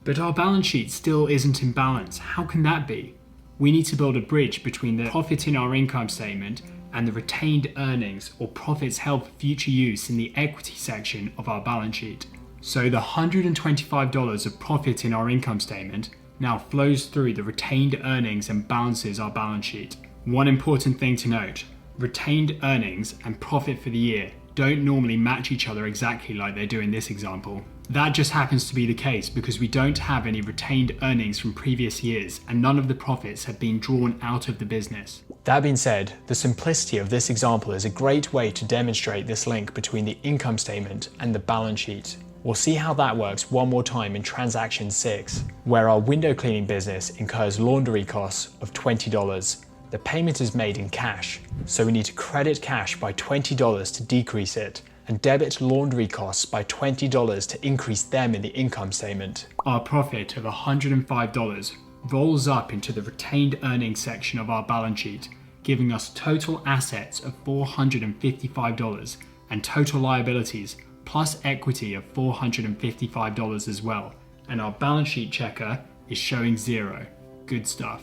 C: But our balance sheet still isn't in balance. How can that be? We need to build a bridge between the profit in our income statement and the retained earnings or profits held for future use in the equity section of our balance sheet. So the $125 of profit in our income statement now flows through the retained earnings and balances our balance sheet. One important thing to note, retained earnings and profit for the year don't normally match each other exactly like they do in this example. That just happens to be the case because we don't have any retained earnings from previous years and none of the profits have been drawn out of the business.
E: That being said, the simplicity of this example is a great way to demonstrate this link between the income statement and the balance sheet. We'll see how that works one more time in transaction 6, where our window cleaning business incurs laundry costs of $20. The payment is made in cash, so we need to credit cash by $20 to decrease it, and debit laundry costs by $20 to increase them in the income statement.
C: Our profit of $105 rolls up into the retained earnings section of our balance sheet, giving us total assets of $455 and total liabilities plus equity of $455 as well. And our balance sheet checker is showing 0. Good stuff.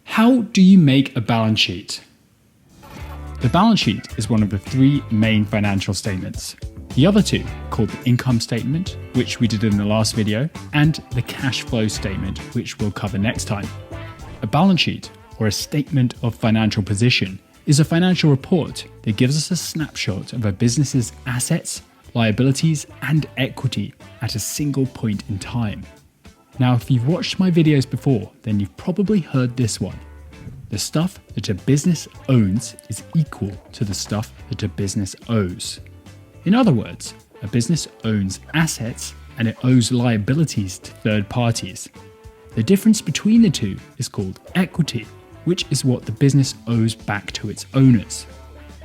A: How do you make a balance sheet? The balance sheet is one of the 3 main financial statements.
C: The other two are called the income statement, which we did in the last video, and the cash flow statement, which we'll cover next time. A balance sheet, or a statement of financial position, is a financial report that gives us a snapshot of a business's assets, liabilities, and equity at a single point in time. Now, if you've watched my videos before, then you've probably heard this one. The stuff that a business owns is equal to the stuff that a business owes. In other words, a business owns assets and it owes liabilities to third parties. The difference between the two is called equity, which is what the business owes back to its owners.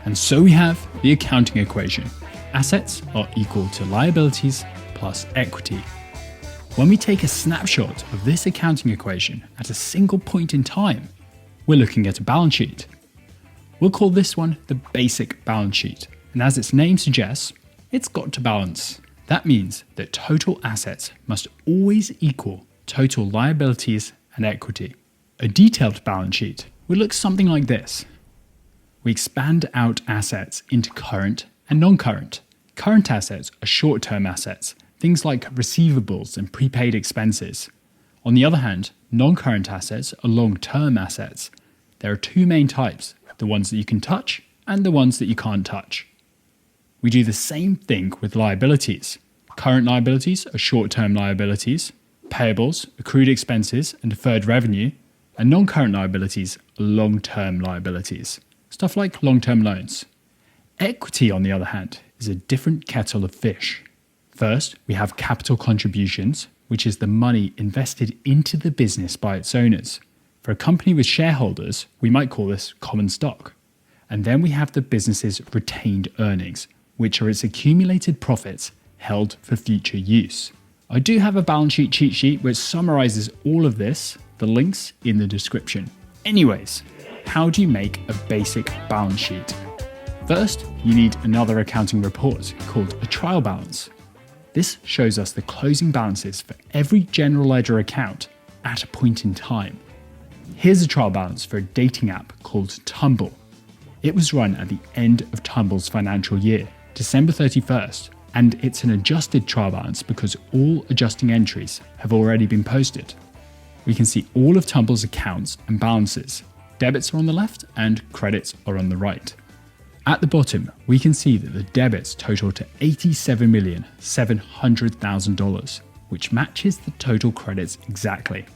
C: And so we have the accounting equation. Assets are equal to liabilities plus equity. When we take a snapshot of this accounting equation at a single point in time, we're looking at a balance sheet. We'll call this one the basic balance sheet, and as its name suggests, it's got to balance. That means that total assets must always equal total liabilities and equity. A detailed balance sheet would look something like this. We expand out assets into current and non-current. Current assets are short-term assets, things like receivables and prepaid expenses. On the other hand, non-current assets are long-term assets. There are two main types, the ones that you can touch and the ones that you can't touch. We do the same thing with liabilities. Current liabilities are short-term liabilities, payables, accrued expenses, and deferred revenue, and non-current liabilities are long-term liabilities, stuff like long-term loans. Equity, on the other hand, is a different kettle of fish. First, we have capital contributions, which is the money invested into the business by its owners. For a company with shareholders, we might call this common stock. And then we have the business's retained earnings, which are its accumulated profits held for future use. I do have a balance sheet cheat sheet which summarizes all of this, the link's in the description. Anyways, how do you make a basic balance sheet? First, you need another accounting report called a trial balance. This shows us the closing balances for every general ledger account at a point in time. Here's a trial balance for a dating app called Tumble. It was run at the end of Tumble's financial year, December 31st, and it's an adjusted trial balance because all adjusting entries have already been posted. We can see all of Tumble's accounts and balances. Debits are on the left and credits are on the right. At the bottom, we can see that the debits total to $87,700,000, which matches the total credits exactly.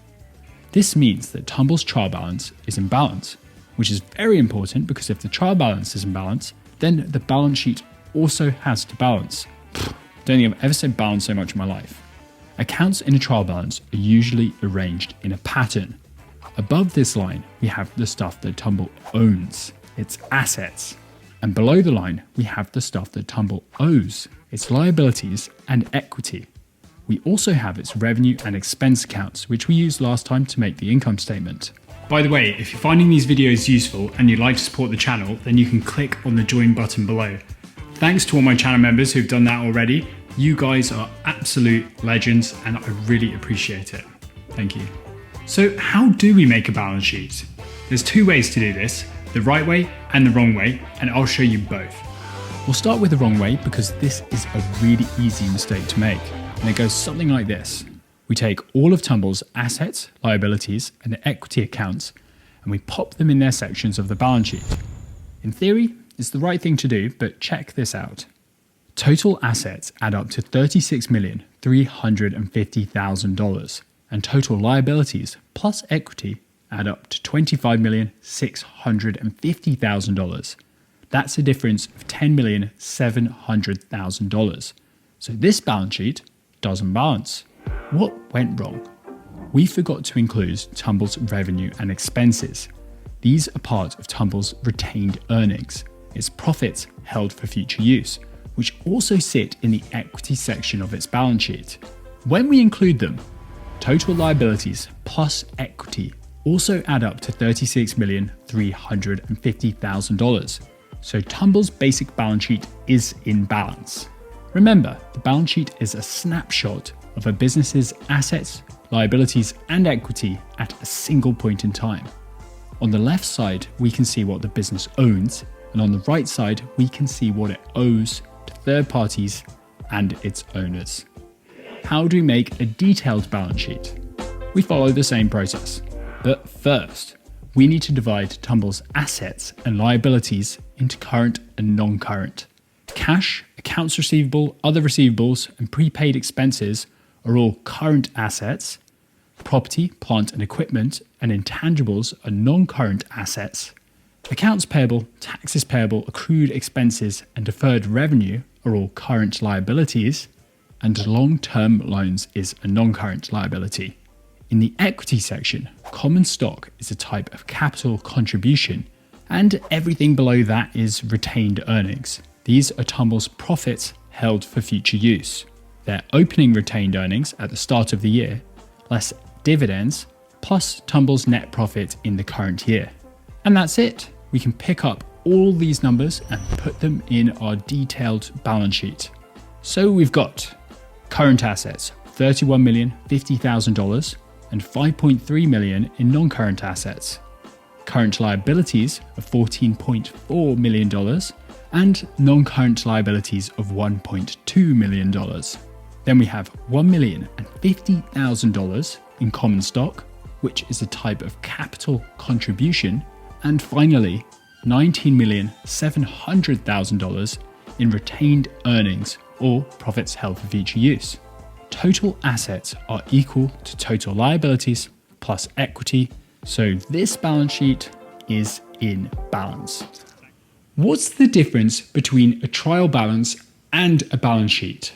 C: This means that Tumble's trial balance is in balance, which is very important because if the trial balance is in balance, then the balance sheet also has to balance. Don't think I've ever said balance so much in my life. Accounts in a trial balance are usually arranged in a pattern. Above this line, we have the stuff that Tumble owns, its assets. And below the line, we have the stuff that Tumble owes, its liabilities and equity. We also have its revenue and expense accounts, which we used last time to make the income statement.
A: By the way, if you're finding these videos useful and you'd like to support the channel, then you can click on the join button below. Thanks to all my channel members who've done that already. You guys are absolute legends and I really appreciate it. Thank you. So how do we make a balance sheet? There's two ways to do this, the right way and the wrong way, and I'll show you both.
C: We'll start with the wrong way because this is a really easy mistake to make. And it goes something like this. We take all of Tumble's assets, liabilities, and the equity accounts, and we pop them in their sections of the balance sheet. In theory, it's the right thing to do, but check this out. Total assets add up to $36,350,000, and total liabilities plus equity add up to $25,650,000. That's a difference of $10,700,000. So this balance sheet doesn't balance. What went wrong? We forgot to include Tumble's revenue and expenses. These are part of Tumble's retained earnings, its profits held for future use, which also sit in the equity section of its balance sheet. When we include them, total liabilities plus equity also add up to $36,350,000. So Tumble's basic balance sheet is in balance. Remember, the balance sheet is a snapshot of a business's assets, liabilities, and equity at a single point in time. On the left side, we can see what the business owns, and on the right side, we can see what it owes to third parties and its owners. How do we make a detailed balance sheet? We follow the same process. But first, we need to divide Tumble's assets and liabilities into current and non-current. Cash, accounts receivable, other receivables, and prepaid expenses are all current assets. Property, plant and equipment, and intangibles are non-current assets. Accounts payable, taxes payable, accrued expenses, and deferred revenue are all current liabilities. And long-term loans is a non-current liability. In the equity section, common stock is a type of capital contribution, and everything below that is retained earnings. These are Tumble's profits held for future use. They're opening retained earnings at the start of the year, less dividends, plus Tumble's net profit in the current year. And that's it. We can pick up all these numbers and put them in our detailed balance sheet. So we've got current assets, $31,050,000 and $5.3 million in non-current assets. Current liabilities of $14.4 million and non-current liabilities of $1.2 million. Then we have $1,050,000 in common stock, which is a type of capital contribution. And finally, $19,700,000 in retained earnings or profits held for future use. Total assets are equal to total liabilities plus equity, so this balance sheet is in balance. What's the difference between a trial balance and a balance sheet?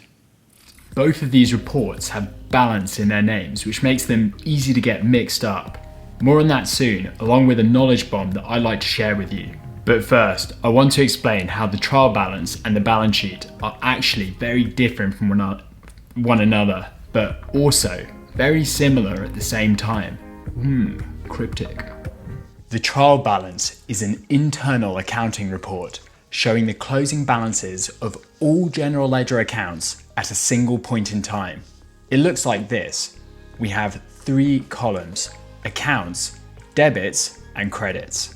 C: Both of these reports have balance in their names, which makes them easy to get mixed up. More on that soon, along with a knowledge bomb that I'd like to share with you. But first, I want to explain how the trial balance and the balance sheet are actually very different from one another, but also very similar at the same time. Cryptic.
E: The trial balance is an internal accounting report showing the closing balances of all general ledger accounts at a single point in time. It looks like this. We have 3 columns: accounts, debits, and credits.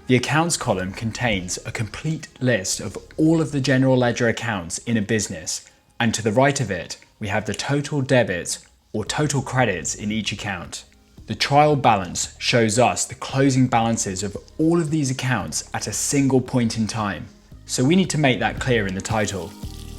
E: The accounts column contains a complete list of all of the general ledger accounts in a business, and to the right of it, we have the total debits or total credits in each account. The trial balance shows us the closing balances of all of these accounts at a single point in time. So we need to make that clear in the title.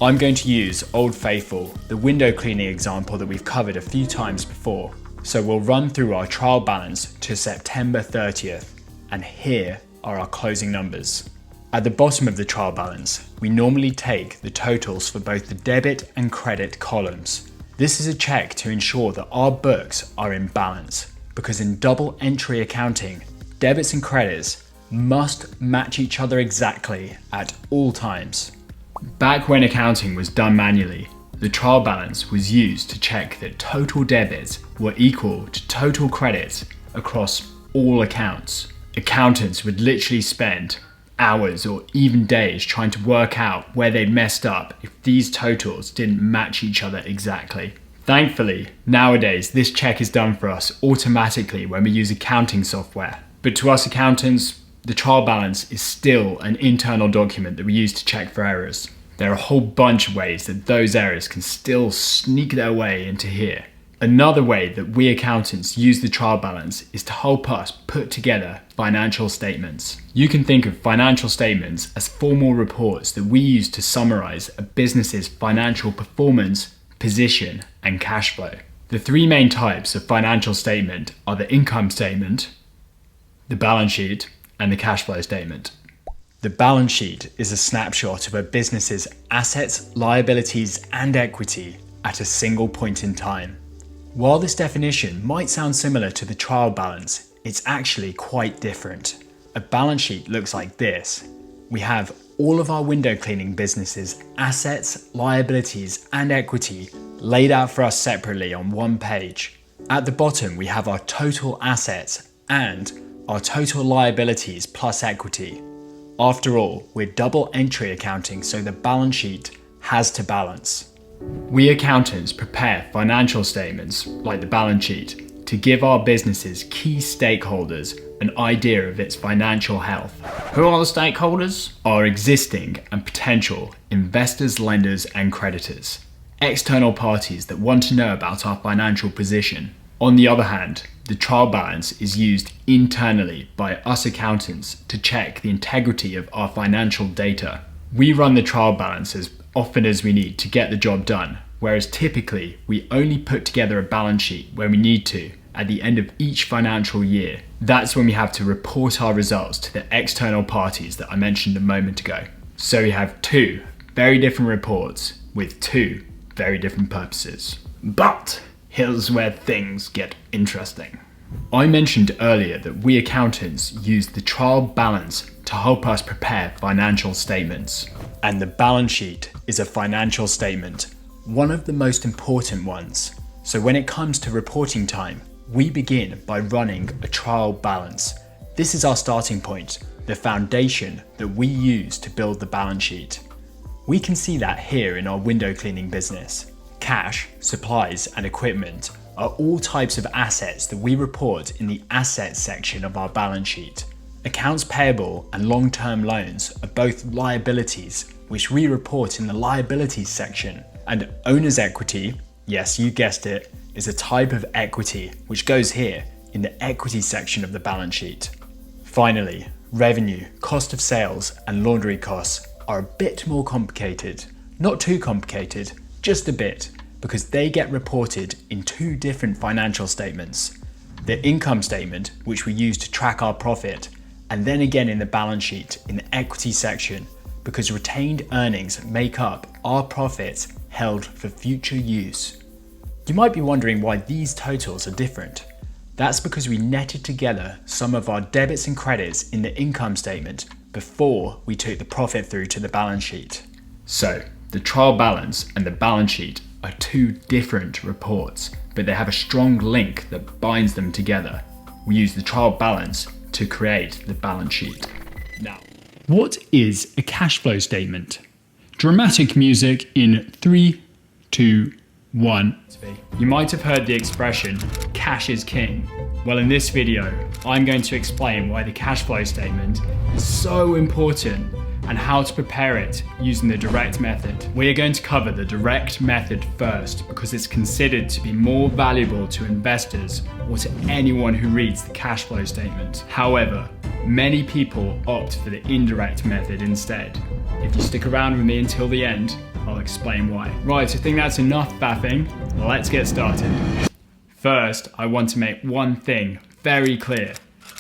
E: I'm going to use Old Faithful, the window cleaning example that we've covered a few times before. So we'll run through our trial balance to September 30th, and here are our closing numbers. At the bottom of the trial balance, we normally take the totals for both the debit and credit columns. This is a check to ensure that our books are in balance, because in double entry accounting, debits and credits must match each other exactly at all times. Back when accounting was done manually, the trial balance was used to check that total debits were equal to total credits across all accounts. Accountants would literally spend hours or even days trying to work out where they'd messed up if these totals didn't match each other exactly. Thankfully, nowadays this check is done for us automatically when we use accounting software. But to us accountants, the trial balance is still an internal document that we use to check for errors. There are a whole bunch of ways that those errors can still sneak their way into here. Another way that we accountants use the trial balance is to help us put together financial statements. You can think of financial statements as formal reports that we use to summarize a business's financial performance, position, and cash flow. The 3 main types of financial statement are the income statement, the balance sheet, and the cash flow statement. The balance sheet is a snapshot of a business's assets, liabilities, and equity at a single point in time. While this definition might sound similar to the trial balance, it's actually quite different. A balance sheet looks like this. We have all of our window cleaning business's assets, liabilities, and equity laid out for us separately on one page. At the bottom, we have our total assets and our total liabilities plus equity. After all, we're double entry accounting, so the balance sheet has to balance. We accountants prepare financial statements, like the balance sheet,
A: to give our business's key stakeholders an idea of its financial health. Who are the stakeholders? Our existing and potential investors, lenders, and creditors. External parties that want to know about our financial position. On the other hand, the trial balance is used internally by us accountants to check the integrity of our financial data. We run the trial balance as often as we need to get the job done, whereas typically we only put together a balance sheet when we need to at the end of each financial year. That's when we have to report our results to the external parties that I mentioned a moment ago. So we have two very different reports with two very different purposes. But here's where things get interesting. I mentioned earlier that we accountants use the trial balance to help us prepare financial statements. And the balance sheet is a financial statement, one of the most important ones. So when it comes to reporting time, we begin by running a trial balance. This is our starting point, the foundation that we use to build the balance sheet. We can see that here in our window cleaning business. Cash, supplies, and equipment are all types of assets that we report in the assets section of our balance sheet. Accounts payable and long-term loans are both liabilities, which we report in the liabilities section. And owner's equity, yes, you guessed it, is a type of equity which goes here in the equity section of the balance sheet. Finally, revenue, cost of sales, and laundry costs are a bit more complicated. Not too complicated, just a bit, because they get reported in two different financial statements. The income statement, which we use to track our profit, and then again in the balance sheet in the equity section, because retained earnings make up our profits held for future use. You might be wondering why these totals are different. That's because we netted together some of our debits and credits in the income statement before we took the profit through to the balance sheet. So, the trial balance and the balance sheet are two different reports, but they have a strong link that binds them together. We use the trial balance to create the balance sheet. Now,
C: What is a cash flow statement? Dramatic music in 3, 2, 1.
A: you might have heard the expression, cash is king. Well, in this video, I'm going to explain why the cash flow statement is so important and how to prepare it using the direct method. We are going to cover the direct method first because it's considered to be more valuable to investors or to anyone who reads the cash flow statement. However, many people opt for the indirect method instead. If you stick around with me until the end, I'll explain why. Right, I think that's enough faffing. Let's get started. First, I want to make one thing very clear.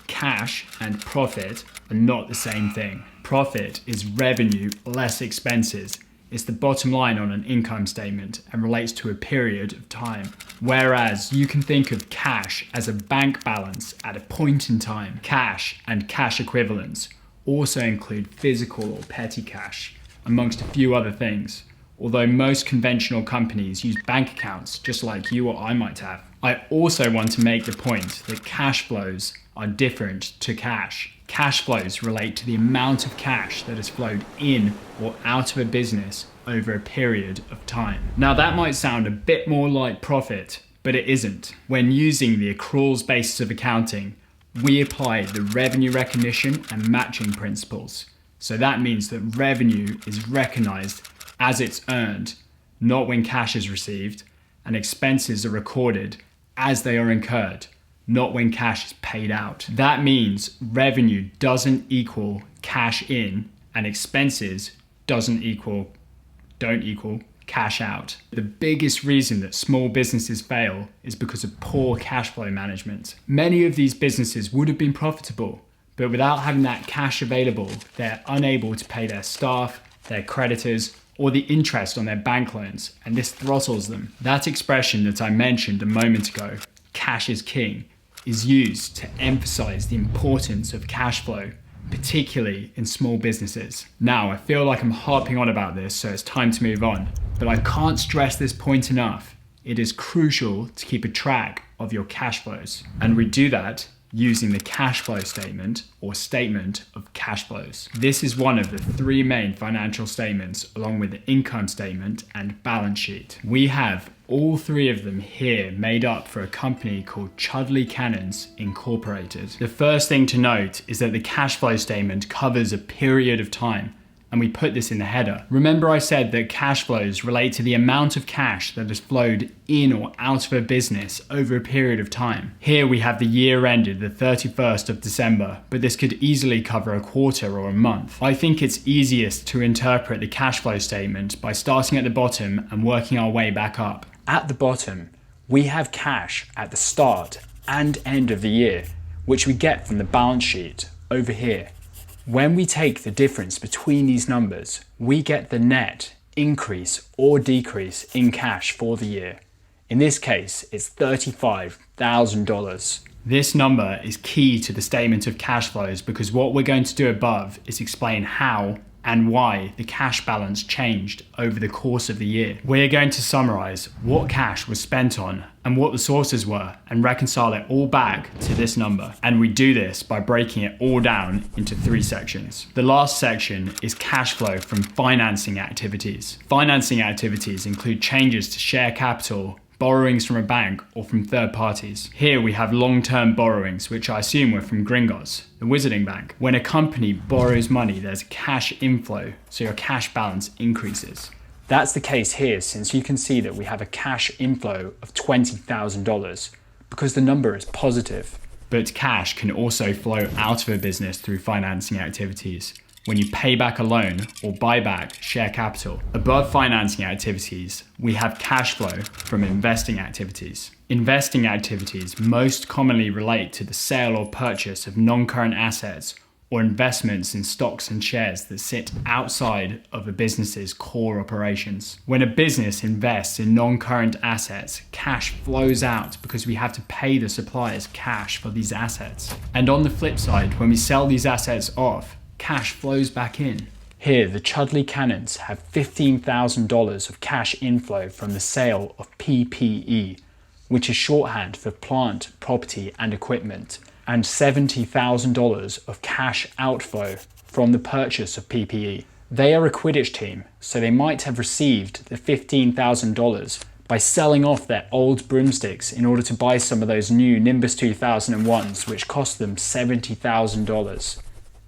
A: Cash and profit are not the same thing. Profit is revenue less expenses. It's the bottom line on an income statement and relates to a period of time. Whereas you can think of cash as a bank balance at a point in time. Cash and cash equivalents also include physical or petty cash, amongst a few other things. Although most conventional companies use bank accounts just like you or I might have. I also want to make the point that cash flows are different to cash. Cash flows relate to the amount of cash that has flowed in or out of a business over a period of time. Now that might sound a bit more like profit, but it isn't. When using the accruals basis of accounting, we apply the revenue recognition and matching principles. So that means that revenue is recognized as it's earned, not when cash is received, and expenses are recorded as they are incurred, not when cash is paid out. That means revenue doesn't equal cash in, and expenses don't equal cash out. The biggest reason that small businesses fail is because of poor cash flow management. Many of these businesses would have been profitable, but without having that cash available, they're unable to pay their staff, their creditors, or the interest on their bank loans, and this throttles them. That expression that I mentioned a moment ago, cash is king, is used to emphasize the importance of cash flow, particularly in small businesses. Now, I feel like I'm harping on about this, so it's time to move on, but I can't stress this point enough. It is crucial to keep a track of your cash flows, and we do that using the cash flow statement or statement of cash flows. This is one of the three main financial statements along with the income statement and balance sheet. We have
C: all three of them here made up for a company called Chudley Cannons Incorporated. The first thing to note is that the cash flow statement covers a period of time, and we put this in the header. Remember I said that cash flows relate to the amount of cash that has flowed in or out of a business over a period of time. Here we have the year ended the 31st of December, but this could easily cover a quarter or a month. I think it's easiest to interpret the cash flow statement by starting at the bottom and working our way back up. At the bottom, we have cash at the start and end of the year, which we get from the balance sheet over here. When we take the difference between these numbers, we get the net increase or decrease in cash for the year. In this case, it's $35,000. This number is key to the statement of cash flows because what we're going to do above is explain how and why the cash balance changed over the course of the year. We're going to summarize what cash was spent on and what the sources were and reconcile it all back to this number. And we do this by breaking it all down into 3 sections. The last section is cash flow from financing activities. Financing activities include changes to share capital, borrowings from a bank or from third parties. Here we have long-term borrowings, which I assume were from Gringos, the Wizarding Bank. When a company borrows money, there's a cash inflow, so your cash balance increases. That's the case here, since you can see that we have a cash inflow of $20,000 because the number is positive. But cash can also flow out of a business through financing activities. When you pay back a loan or buy back share capital. Above financing activities, we have cash flow from investing activities. Investing activities most commonly relate to the sale or purchase of non-current assets or investments in stocks and shares that sit outside of a business's core operations. When a business invests in non-current assets, cash flows out because we have to pay the suppliers cash for these assets. And on the flip side, when we sell these assets off, cash flows back in. Here, the Chudley Cannons have $15,000 of cash inflow from the sale of PPE, which is shorthand for plant, property and equipment, and $70,000 of cash outflow from the purchase of PPE. They are a Quidditch team, so they might have received the $15,000 by selling off their old broomsticks in order to buy some of those new Nimbus 2001s, which cost them $70,000.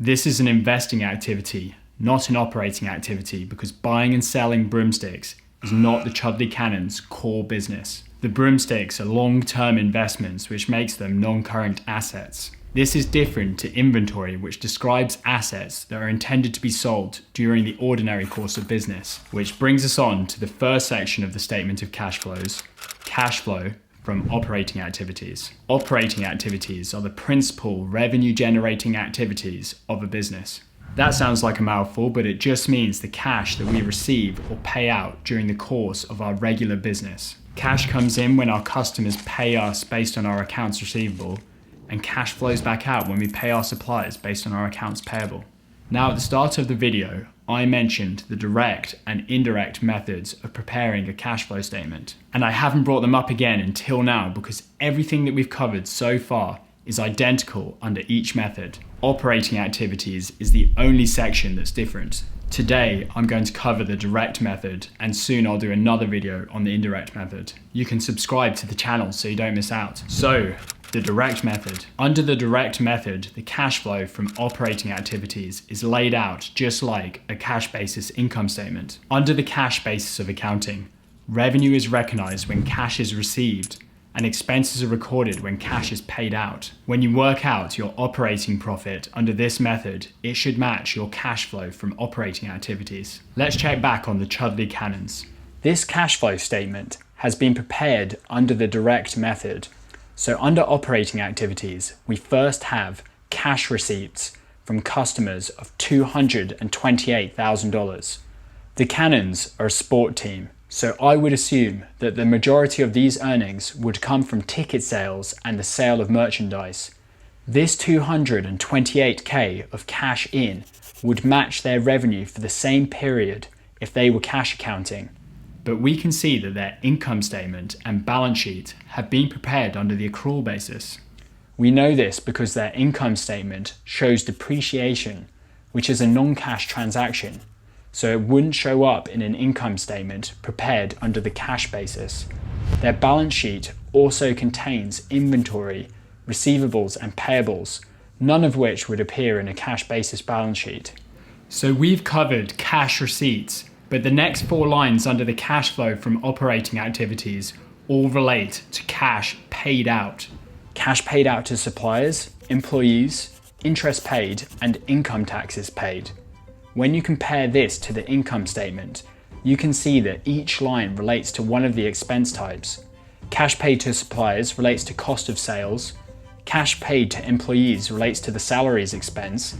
C: This is an investing activity, not an operating activity, because buying and selling broomsticks is not the Chudley Cannons' core business. The broomsticks are long-term investments, which makes them non-current assets. This is different to inventory, which describes assets that are intended to be sold during the ordinary course of business. Which brings us on to the first section of the statement of cash flows, cash flow from operating activities. Operating activities are the principal revenue-generating activities of a business. That sounds like a mouthful, but it just means the cash that we receive or pay out during the course of our regular business. Cash comes in when our customers pay us based on our accounts receivable, and cash flows back out when we pay our suppliers based on our accounts payable. Now, at the start of the video, I mentioned the direct and indirect methods of preparing a cash flow statement. And I haven't brought them up again until now because everything that we've covered so far is identical under each method. Operating activities is the only section that's different. Today, I'm going to cover the direct method, and soon I'll do another video on the indirect method. You can subscribe to the channel so you don't miss out. So, the direct method. Under the direct method, the cash flow from operating activities is laid out just like a cash basis income statement. Under the cash basis of accounting, revenue is recognized when cash is received, and expenses are recorded when cash is paid out. When you work out your operating profit under this method, it should match your cash flow from operating activities. Let's check back on the Chudley Cannons. This cash flow statement has been prepared under the direct method. So under operating activities, we first have cash receipts from customers of $228,000. The Cannons are a sport team, so I would assume that the majority of these earnings would come from ticket sales and the sale of merchandise. This $228K of cash in would match their revenue for the same period if they were cash accounting. But we can see that their income statement and balance sheet have been prepared under the accrual basis. We know this because their income statement shows depreciation, which is a non-cash transaction, so it wouldn't show up in an income statement prepared under the cash basis. Their balance sheet also contains inventory, receivables and payables, none of which would appear in a cash basis balance sheet. So we've covered cash receipts, but the next 4 lines under the cash flow from operating activities all relate to cash paid out. Cash paid out to suppliers, employees, interest paid, and income taxes paid. When you compare this to the income statement, you can see that each line relates to one of the expense types. Cash paid to suppliers relates to cost of sales, cash paid to employees relates to the salaries expense,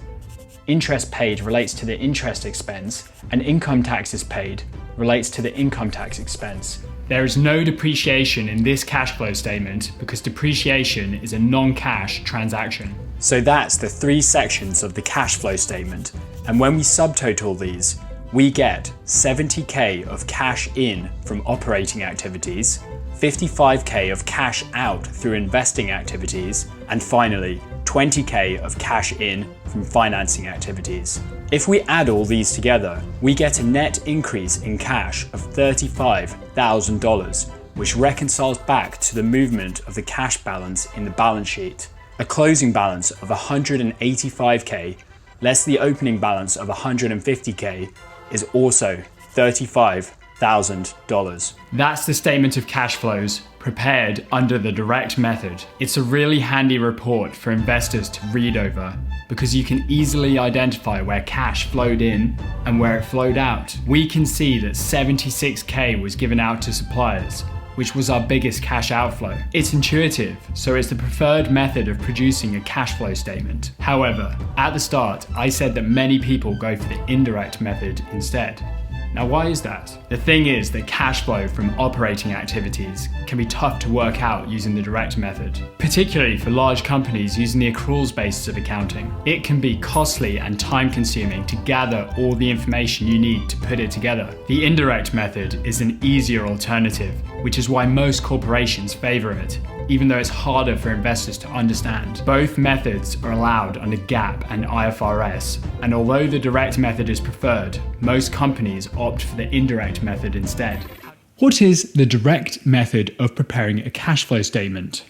C: interest paid relates to the interest expense, and income taxes paid relates to the income tax expense. There is no depreciation in this cash flow statement because depreciation is a non-cash transaction. So that's the 3 sections of the cash flow statement, and when we subtotal these, we get 70k of cash in from operating activities, 55k of cash out through investing activities, and finally 20k of cash in from financing activities. If we add all these together, we get a net increase in cash of $35,000, which reconciles back to the movement of the cash balance in the balance sheet. A closing balance of 185k less the opening balance of 150k is also $35,000. That's the statement of cash flows prepared under the direct method. It's a really handy report for investors to read over because you can easily identify where cash flowed in and where it flowed out. We can see that 76k was given out to suppliers, which was our biggest cash outflow. It's intuitive, so it's the preferred method of producing a cash flow statement. However, at the start, I said that many people go for the indirect method instead. Now, why is that? The thing is that cash flow from operating activities can be tough to work out using the direct method, particularly for large companies using the accruals basis of accounting. It can be costly and time-consuming to gather all the information you need to put it together. The indirect method is an easier alternative, which is why most corporations favor it, even though it's harder for investors to understand. Both methods are allowed under GAAP and IFRS, and although the direct method is preferred, most companies opt for the indirect method instead.
A: What is the direct method of preparing a cash flow statement?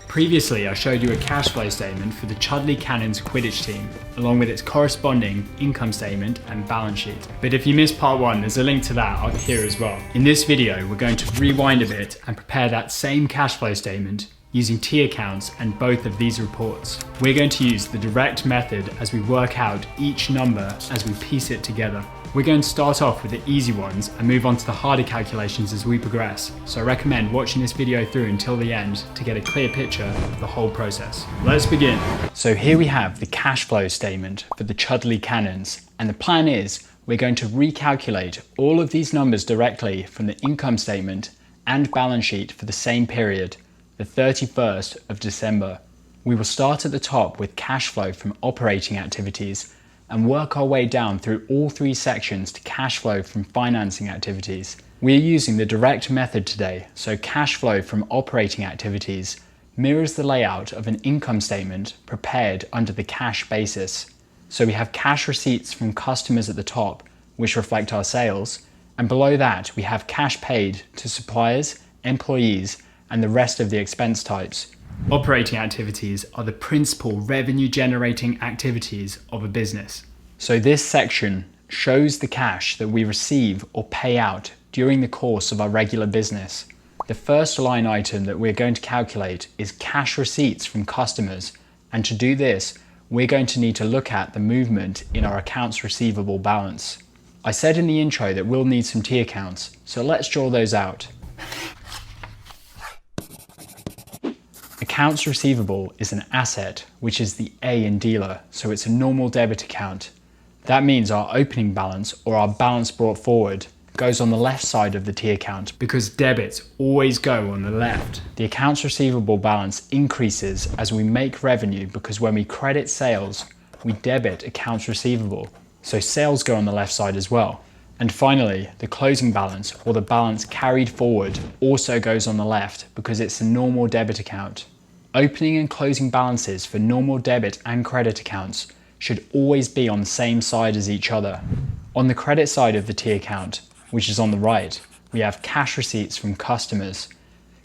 C: Previously, I showed you a cash flow statement for the Chudley Cannons Quidditch team, along with its corresponding income statement and balance sheet. But if you missed part 1, there's a link to that up here as well. In this video, we're going to rewind a bit and prepare that same cash flow statement using T accounts and both of these reports. We're going to use the direct method as we work out each number as we piece it together. We're going to start off with the easy ones and move on to the harder calculations as we progress, so I recommend watching this video through until the end to get a clear picture of the whole process. Let's begin. So here we have the cash flow statement for the Chudley Cannons, and the plan is we're going to recalculate all of these numbers directly from the income statement and balance sheet for the same period, the 31st of December. We will start at the top with cash flow from operating activities and work our way down through all 3 sections to cash flow from financing activities. We are using the direct method today, so cash flow from operating activities mirrors the layout of an income statement prepared under the cash basis. So we have cash receipts from customers at the top, which reflect our sales, and below that we have cash paid to suppliers, employees, and the rest of the expense types. Operating activities are the principal revenue generating activities of a business. So this section shows the cash that we receive or pay out during the course of our regular business. The first line item that we're going to calculate is cash receipts from customers, and to do this, we're going to need to look at the movement in our accounts receivable balance. I said in the intro that we'll need some T accounts, so let's draw those out. Accounts receivable is an asset, which is the A in dealer, so it's a normal debit account. That means our opening balance, or our balance brought forward, goes on the left side of the T account because debits always go on the left. The accounts receivable balance increases as we make revenue because when we credit sales, we debit accounts receivable, so sales go on the left side as well. And finally, the closing balance, or the balance carried forward, also goes on the left because it's a normal debit account. Opening and closing balances for normal debit and credit accounts should always be on the same side as each other. On the credit side of the T account, which is on the right, we have cash receipts from customers.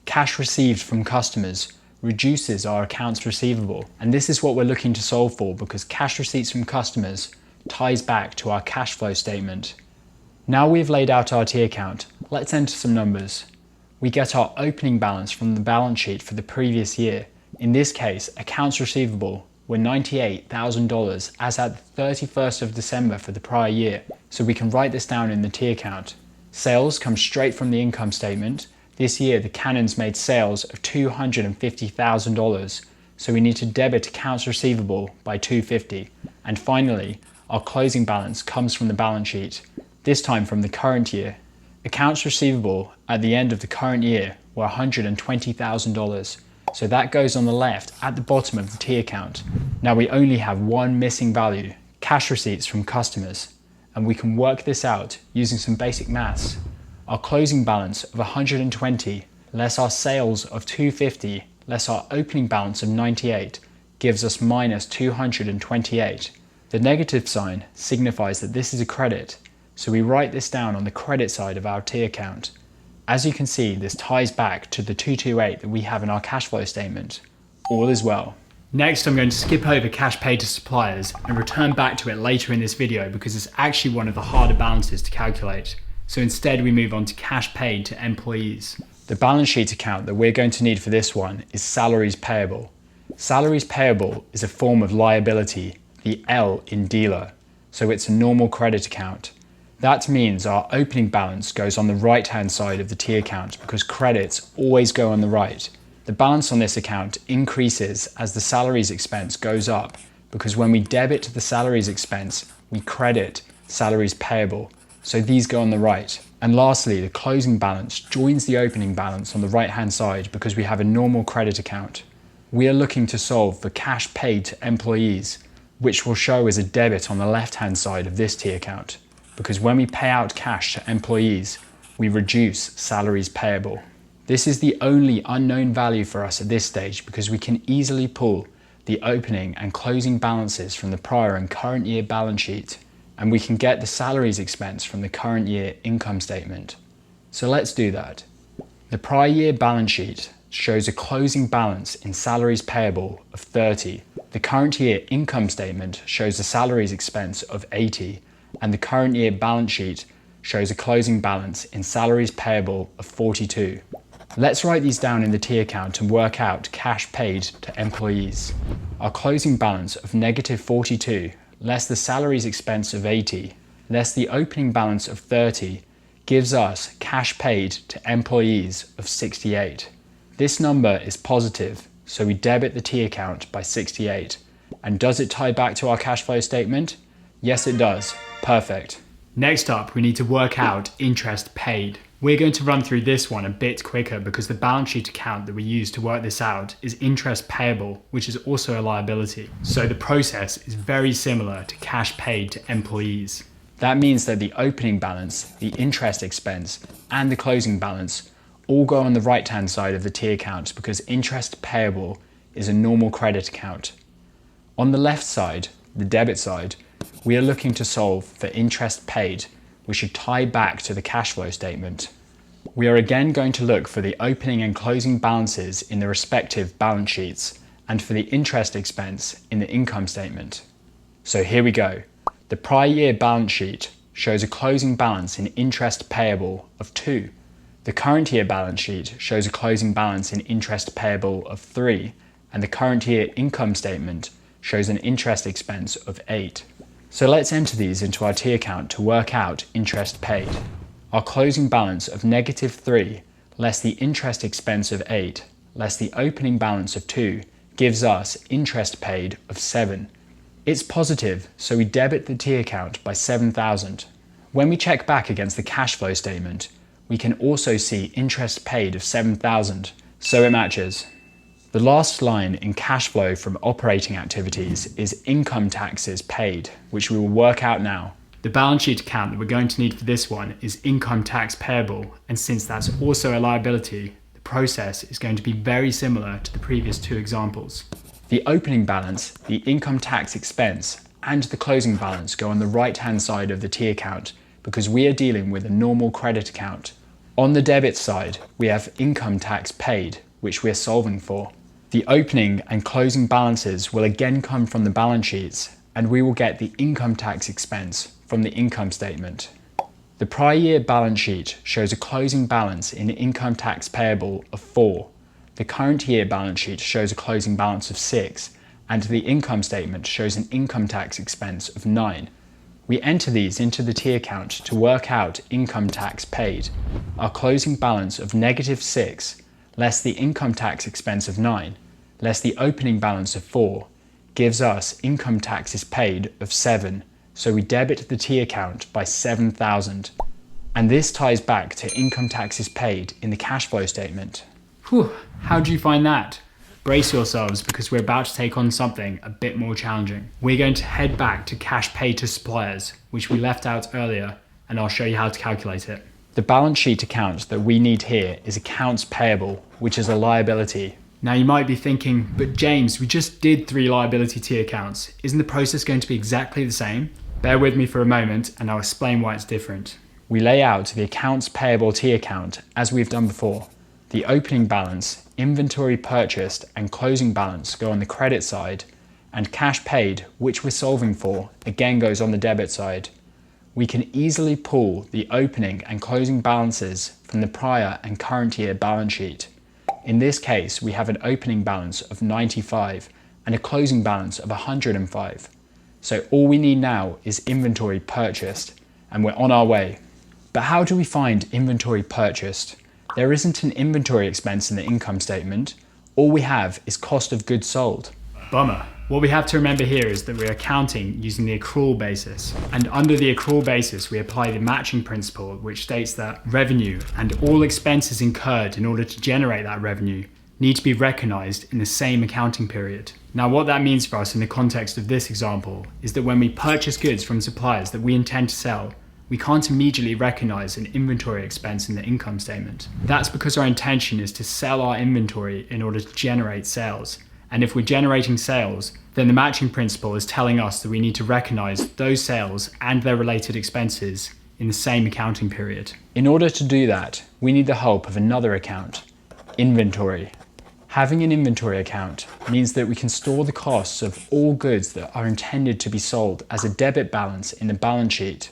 C: cash received from customers reduces our accounts receivable. And this is what we're looking to solve for because cash receipts from customers ties back to our cash flow statement. Now we've laid out our T account, let's enter some numbers. We get our opening balance from the balance sheet for the previous year. In this case, accounts receivable were $98,000 as at the 31st of December for the prior year, so we can write this down in the T account. Sales come straight from the income statement. This year the Cannons made sales of $250,000, so we need to debit accounts receivable by $250. And finally, our closing balance comes from the balance sheet, this time from the current year. Accounts receivable at the end of the current year were $120,000, so that goes on the left at the bottom of the T account. Now we only have one missing value, cash receipts from customers, and we can work this out using some basic maths. Our closing balance of 120 less our sales of 250 less our opening balance of 98 gives us minus 228. The negative sign signifies that this is a credit, so we write this down on the credit side of our T account. As you can see, this ties back to the 228 that we have in our cash flow statement. All is well.
A: Next, I'm going to skip over cash paid to suppliers and return back to it later in this video because it's actually one of the harder balances to calculate. So instead we move on to cash paid to employees.
C: The balance sheet account that we're going to need for this one is salaries payable. Salaries payable is a form of liability, the L in dealer, so it's a normal credit account. That means our opening balance goes on the right-hand side of the T account because credits always go on the right. The balance on this account increases as the salaries expense goes up because when we debit the salaries expense, we credit salaries payable, so these go on the right. And lastly, the closing balance joins the opening balance on the right-hand side because we have a normal credit account. We are looking to solve for cash paid to employees, which will show as a debit on the left-hand side of this T account, because when we pay out cash to employees, we reduce salaries payable. This is the only unknown value for us at this stage because we can easily pull the opening and closing balances from the prior and current year balance sheet, and we can get the salaries expense from the current year income statement. So let's do that. The prior year balance sheet shows a closing balance in salaries payable of 30. The current year income statement shows a salaries expense of 80. And the current year balance sheet shows a closing balance in salaries payable of 42. Let's write these down in the T account and work out cash paid to employees. Our closing balance of negative 42 less the salaries expense of 80 less the opening balance of 30 gives us cash paid to employees of 68. This number is positive, so we debit the T account by 68. And does it tie back to our cash flow statement? Yes, it does. Perfect.
A: Next up, we need to work out interest paid. We're going to run through this one a bit quicker because the balance sheet account that we use to work this out is interest payable, which is also a liability. So the process is very similar to cash paid to employees.
C: That means that the opening balance, the interest expense, and the closing balance all go on the right-hand side of the T account because interest payable is a normal credit account. On the left side, the debit side, we are looking to solve for interest paid, which should tie back to the cash flow statement. We are again going to look for the opening and closing balances in the respective balance sheets and for the interest expense in the income statement. So here we go. The prior year balance sheet shows a closing balance in interest payable of 2. The current year balance sheet shows a closing balance in interest payable of 3, and the current year income statement shows an interest expense of 8. So let's enter these into our T account to work out interest paid. Our closing balance of negative 3 less the interest expense of 8 less the opening balance of 2 gives us interest paid of 7. It's positive, so we debit the T account by 7,000. When we check back against the cash flow statement, we can also see interest paid of 7,000, so it matches. The last line in cash flow from operating activities is income taxes paid, which we will work out now.
A: The balance sheet account that we're going to need for this one is income tax payable, and since that's also a liability, the process is going to be very similar to the previous two examples.
C: The opening balance, the income tax expense, and the closing balance go on the right-hand side of the T account because we are dealing with a normal credit account. On the debit side, we have income tax paid, which we are solving for. The opening and closing balances will again come from the balance sheets, and we will get the income tax expense from the income statement. The prior year balance sheet shows a closing balance in income tax payable of 4. The current year balance sheet shows a closing balance of 6, and the income statement shows an income tax expense of 9. We enter these into the T account to work out income tax paid. Our closing balance of -6, less the income tax expense of 9, less the opening balance of 4, gives us income taxes paid of 7, so we debit the T account by 7,000. And this ties back to income taxes paid in the cash flow statement.
A: Whew, how do you find that? Brace yourselves because we're about to take on something a bit more challenging. We're going to head back to cash paid to suppliers, which we left out earlier, and I'll show you how to calculate it.
C: The balance sheet account that we need here is accounts payable, which is a liability.
A: Now you might be thinking, but James, we just did 3 liability T accounts. Isn't the process going to be exactly the same? Bear with me for a moment and I'll explain why it's different.
C: We lay out the accounts payable T account as we've done before. The opening balance, inventory purchased, and closing balance go on the credit side, and cash paid, which we're solving for, again goes on the debit side. We can easily pull the opening and closing balances from the prior and current year balance sheet. In this case, we have an opening balance of 95 and a closing balance of 105. So all we need now is inventory purchased, and we're on our way. But how do we find inventory purchased? There isn't an inventory expense in the income statement. All we have is cost of goods sold.
A: Bummer. What we have to remember here is that we're accounting using the accrual basis. And under the accrual basis, we apply the matching principle, which states that revenue and all expenses incurred in order to generate that revenue need to be recognized in the same accounting period. Now, what that means for us in the context of this example is that when we purchase goods from suppliers that we intend to sell, we can't immediately recognize an inventory expense in the income statement. That's because our intention is to sell our inventory in order to generate sales. And if we're generating sales, then the matching principle is telling us that we need to recognize those sales and their related expenses in the same accounting period.
C: In order to do that, we need the help of another account, inventory. Having an inventory account means that we can store the costs of all goods that are intended to be sold as a debit balance in the balance sheet.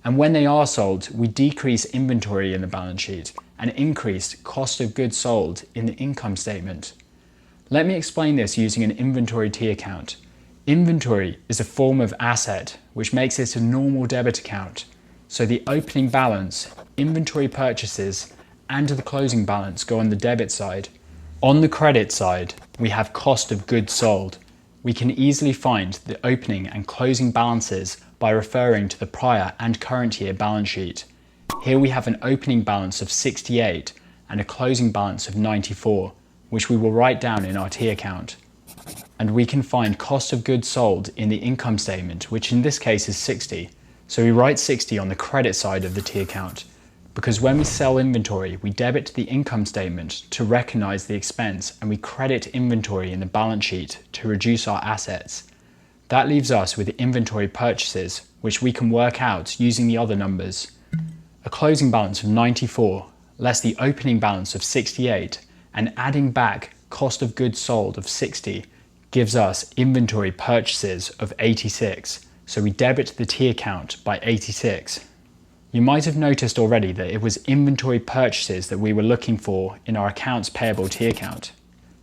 C: And when they are sold, we decrease inventory in the balance sheet and increase cost of goods sold in the income statement. Let me explain this using an inventory T account. Inventory is a form of asset, which makes it a normal debit account. So the opening balance, inventory purchases, and the closing balance go on the debit side. On the credit side, we have cost of goods sold. We can easily find the opening and closing balances by referring to the prior and current year balance sheet. Here we have an opening balance of 68 and a closing balance of 94, which we will write down in our T account. And we can find cost of goods sold in the income statement, which in this case is 60. So we write 60 on the credit side of the T account, because when we sell inventory, we debit the income statement to recognize the expense, and we credit inventory in the balance sheet to reduce our assets. That leaves us with inventory purchases, which we can work out using the other numbers. A closing balance of 94, less the opening balance of 68, and adding back cost of goods sold of 60, gives us inventory purchases of 86, so we debit the T account by 86. You might have noticed already that it was inventory purchases that we were looking for in our accounts payable T account.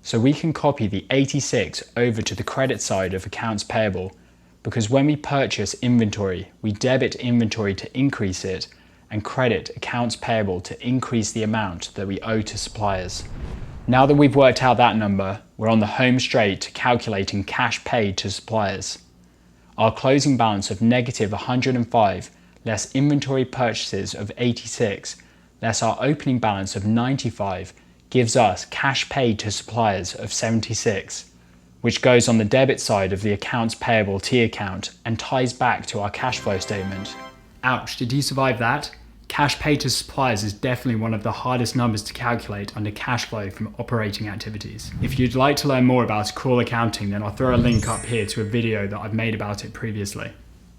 C: So we can copy the 86 over to the credit side of accounts payable, because when we purchase inventory, we debit inventory to increase it and credit accounts payable to increase the amount that we owe to suppliers. Now that we've worked out that number, we're on the home straight to calculating cash paid to suppliers. Our closing balance of -105 less inventory purchases of 86 less our opening balance of 95 gives us cash paid to suppliers of 76, which goes on the debit side of the accounts payable T account and ties back to our cash flow statement.
A: Ouch, did you survive that? Cash paid to suppliers is definitely one of the hardest numbers to calculate under cash flow from operating activities. If you'd like to learn more about accrual accounting, then I'll throw a link up here to a video that I've made about it previously.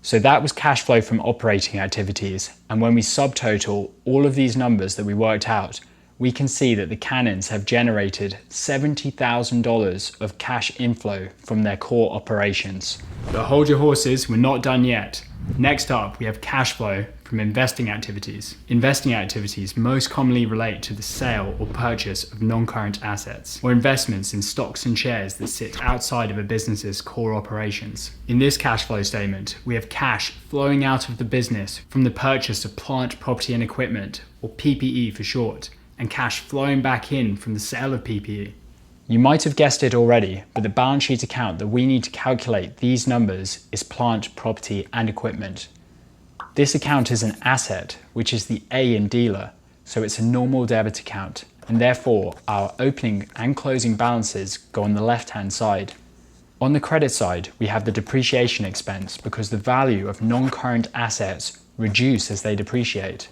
C: So that was cash flow from operating activities, and when we subtotal all of these numbers that we worked out, we can see that the Cannons have generated $70,000 of cash inflow from their core operations. But hold your horses, we're not done yet. Next up, we have cash flow from investing activities. Investing activities most commonly relate to the sale or purchase of non-current assets, or investments in stocks and shares that sit outside of a business's core operations. In this cash flow statement, we have cash flowing out of the business from the purchase of plant, property and equipment, or PPE for short, and cash flowing back in from the sale of PPE. You might have guessed it already, but the balance sheet account that we need to calculate these numbers is plant, property and equipment. This account is an asset, which is the A in dealer, so it's a normal debit account, and therefore our opening and closing balances go on the left-hand side. On the credit side, we have the depreciation expense because the value of non-current assets reduce as they depreciate.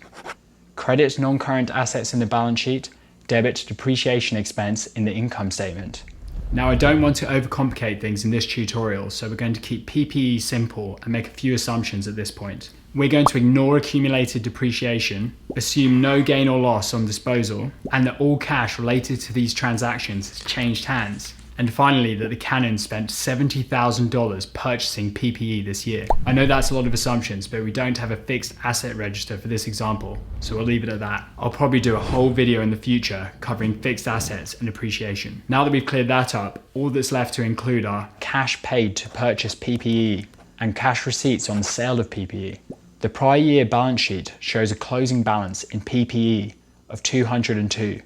C: Credit non-current assets in the balance sheet, debit depreciation expense in the income statement. Now I don't want to overcomplicate things in this tutorial, so we're going to keep PPE simple and make a few assumptions at this point. We're going to ignore accumulated depreciation, assume no gain or loss on disposal, and that all cash related to these transactions has changed hands. And finally, that the Cannons spent $70,000 purchasing PPE this year. I know that's a lot of assumptions, but we don't have a fixed asset register for this example, so we'll leave it at that. I'll probably do a whole video in the future covering fixed assets and depreciation. Now that we've cleared that up, all that's left to include are cash paid to purchase PPE and cash receipts on the sale of PPE. The prior year balance sheet shows a closing balance in PPE of 202.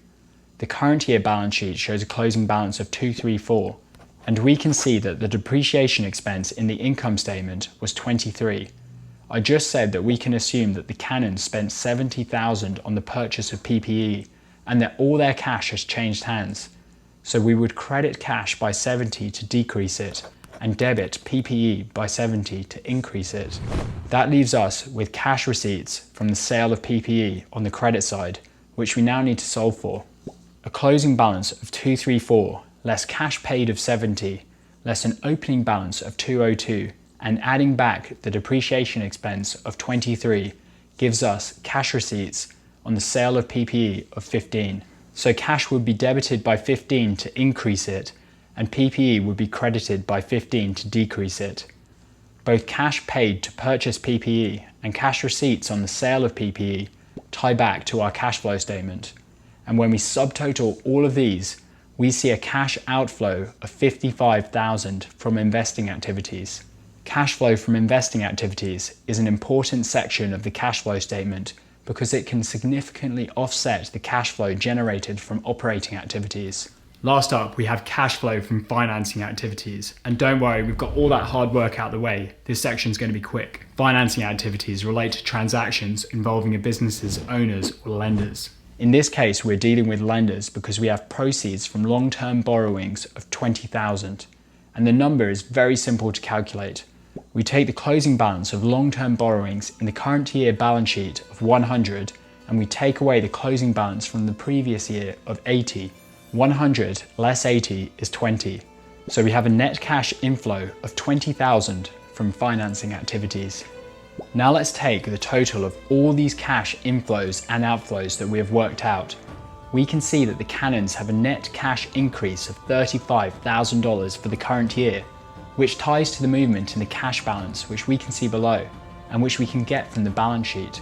C: The current year balance sheet shows a closing balance of 234, and we can see that the depreciation expense in the income statement was 23. I just said that we can assume that the Cannons spent $70,000 on the purchase of PPE and that all their cash has changed hands. So we would credit cash by 70 to decrease it and debit PPE by 70 to increase it. That leaves us with cash receipts from the sale of PPE on the credit side, which we now need to solve for. A closing balance of 234 less cash paid of 70 less an opening balance of 202 and adding back the depreciation expense of 23 gives us cash receipts on the sale of PPE of 15. So cash would be debited by 15 to increase it and PPE would be credited by 15 to decrease it. Both cash paid to purchase PPE and cash receipts on the sale of PPE tie back to our cash flow statement. And when we subtotal all of these, we see a cash outflow of $55,000 from investing activities. Cash flow from investing activities is an important section of the cash flow statement because it can significantly offset the cash flow generated from operating activities. Last up, we have cash flow from financing activities. And don't worry, we've got all that hard work out of the way. This section's going to be quick. Financing activities relate to transactions involving a business's owners or lenders. In this case, we're dealing with lenders because we have proceeds from long-term borrowings of $20,000. And the number is very simple to calculate. We take the closing balance of long-term borrowings in the current year balance sheet of 100 and we take away the closing balance from the previous year of 80. 100 less 80 is 20. So we have a net cash inflow of $20,000 from financing activities. Now let's take the total of all these cash inflows and outflows that we have worked out. We can see that the Cannons have a net cash increase of $35,000 for the current year, which ties to the movement in the cash balance, which we can see below, and which we can get from the balance sheet.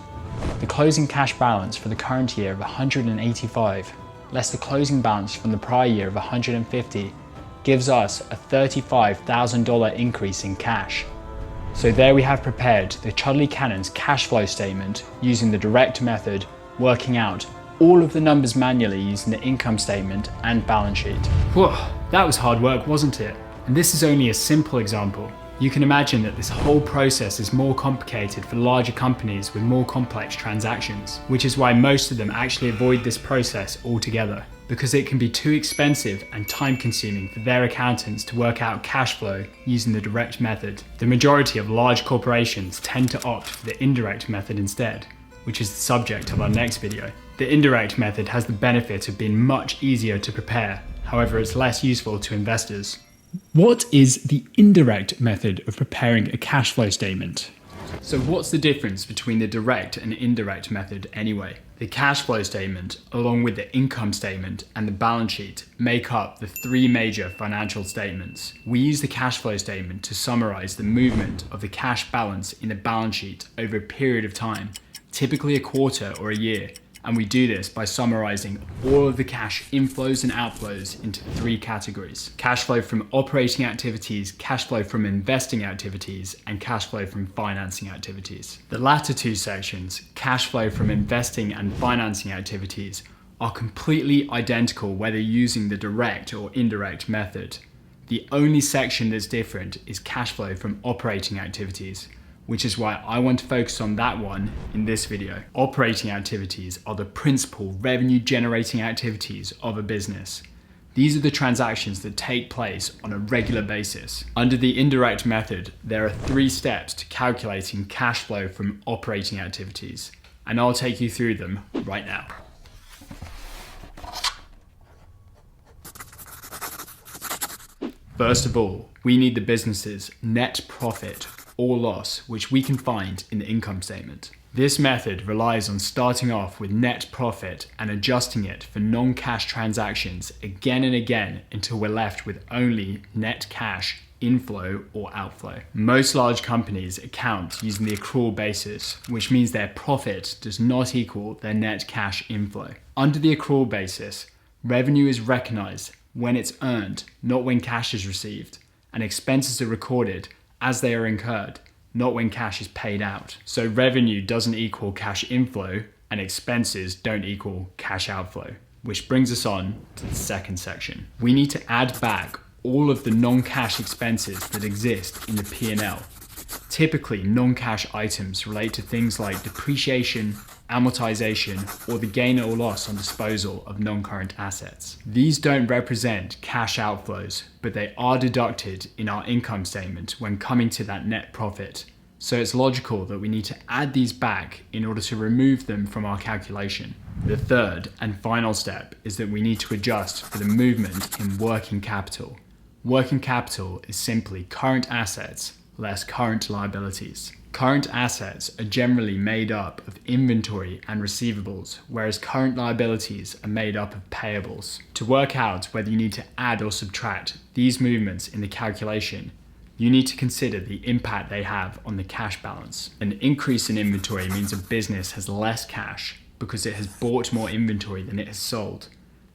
C: The closing cash balance for the current year of 185, less the closing balance from the prior year of 150, gives us a $35,000 increase in cash. So there we have prepared the Chudley Cannons cash flow statement using the direct method, working out all of the numbers manually using the income statement and balance sheet. Whoa, that was hard work, wasn't it? And this is only a simple example. You can imagine that this whole process is more complicated for larger companies with more complex transactions, which is why most of them actually avoid this process altogether, because it can be too expensive and time-consuming for their accountants to work out cash flow using the direct method. The majority of large corporations tend to opt for the indirect method instead, which is the subject of our next video. The indirect method has the benefit of being much easier to prepare, however it's less useful to investors.
A: What is the indirect method of preparing a cash flow statement?
C: So what's the difference between the direct and indirect method anyway? The cash flow statement, along with the income statement and the balance sheet, make up the three major financial statements. We use the cash flow statement to summarize the movement of the cash balance in the balance sheet over a period of time, typically a quarter or a year. And we do this by summarizing all of the cash inflows and outflows into three categories: cash flow from operating activities, cash flow from investing activities, and cash flow from financing activities. The latter two sections, cash flow from investing and financing activities, are completely identical whether using the direct or indirect method. The only section that's different is cash flow from operating activities, which is why I want to focus on that one in this video. Operating activities are the principal revenue generating activities of a business. These are the transactions that take place on a regular basis. Under the indirect method, there are three steps to calculating cash flow from operating activities, and I'll take you through them right now. First of all, we need the business's net profit or loss, which we can find in the income statement. This method relies on starting off with net profit and adjusting it for non-cash transactions again and again until we're left with only net cash inflow or outflow. Most large companies account using the accrual basis, which means their profit does not equal their net cash inflow. Under the accrual basis, revenue is recognized when it's earned, not when cash is received, and expenses are recorded as they are incurred, not when cash is paid out. So revenue doesn't equal cash inflow and expenses don't equal cash outflow, which brings us on to the second section. We need to add back all of the non-cash expenses that exist in the P&L. Typically, non-cash items relate to things like depreciation, amortization, or the gain or loss on disposal of non-current assets. These don't represent cash outflows, but they are deducted in our income statement when coming to that net profit. So it's logical that we need to add these back in order to remove them from our calculation. The third and final step is that we need to adjust for the movement in working capital. Working capital is simply current assets less current liabilities. Current assets are generally made up of inventory and receivables, whereas current liabilities are made up of payables. To work out whether you need to add or subtract these movements in the calculation, you need to consider the impact they have on the cash balance. An increase in inventory means a business has less cash because it has bought more inventory than it has sold.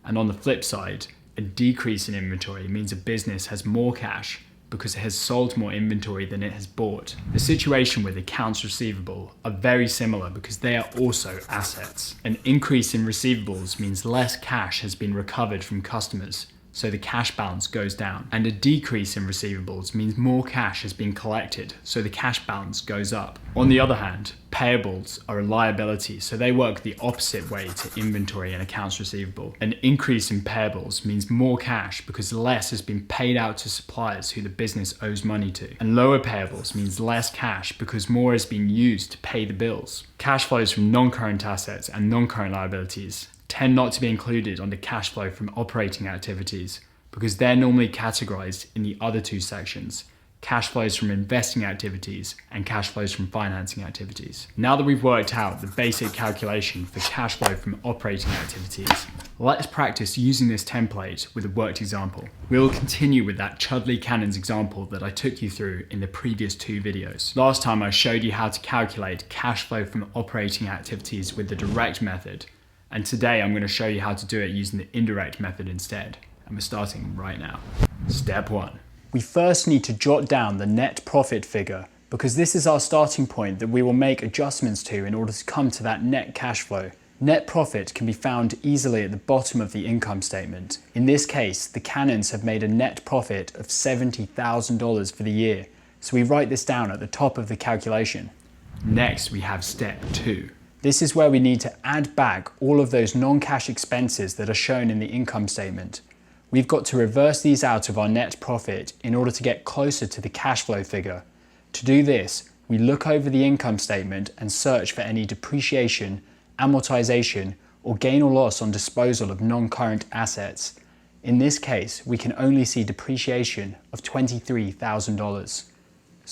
C: And on the flip side, a decrease in inventory means a business has more cash because it has sold more inventory than it has bought. The situation with accounts receivable are very similar because they are also assets. An increase in receivables means less cash has been recovered from customers, so the cash balance goes down. And a decrease in receivables means more cash has been collected, so the cash balance goes up. On the other hand, payables are a liability, so they work the opposite way to inventory and accounts receivable. An increase in payables means more cash because less has been paid out to suppliers who the business owes money to. And lower payables means less cash because more has been used to pay the bills. Cash flows from non-current assets and non-current liabilities tend not to be included on the cash flow from operating activities because they're normally categorized in the other two sections: cash flows from investing activities and cash flows from financing activities. Now that we've worked out the basic calculation for cash flow from operating activities, let's practice using this template with a worked example. We will continue with that Chudley Cannons example that I took you through in the previous two videos. Last time I showed you how to calculate cash flow from operating activities with the direct method, and today I'm going to show you how to do it using the indirect method instead. And we're starting right now. Step 1.
A: We first need to jot down the net profit figure because this is our starting point that we will make adjustments to in order to come to that net cash flow. Net profit can be found easily at the bottom of the income statement. In this case, the Cannons have made a net profit of $70,000 for the year, so we write this down at the top of the calculation.
C: Next, we have step 2.
A: This is where we need to add back all of those non-cash expenses that are shown in the income statement. We've got to reverse these out of our net profit in order to get closer to the cash flow figure. To do this, we look over the income statement and search for any depreciation, amortization, or gain or loss on disposal of non-current assets. In this case, we can only see depreciation of $23,000.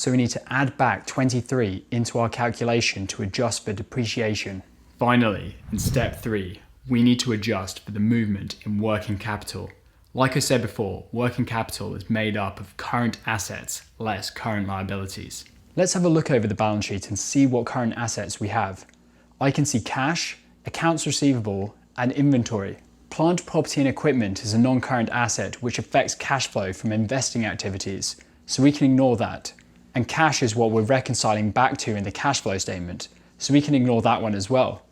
C: so we need to add back 23 into our calculation to adjust for depreciation.
A: Finally, in step 3, we need to adjust for the movement in working capital. Like I said before, working capital is made up of current assets less current liabilities.
C: Let's have a look over the balance sheet and see what current assets we have. I can see cash, accounts receivable, and inventory. Plant, property, and equipment is a non-current asset which affects cash flow from investing activities, so we can ignore that. And cash is what we're reconciling back to in the cash flow statement, so we can ignore that one as well.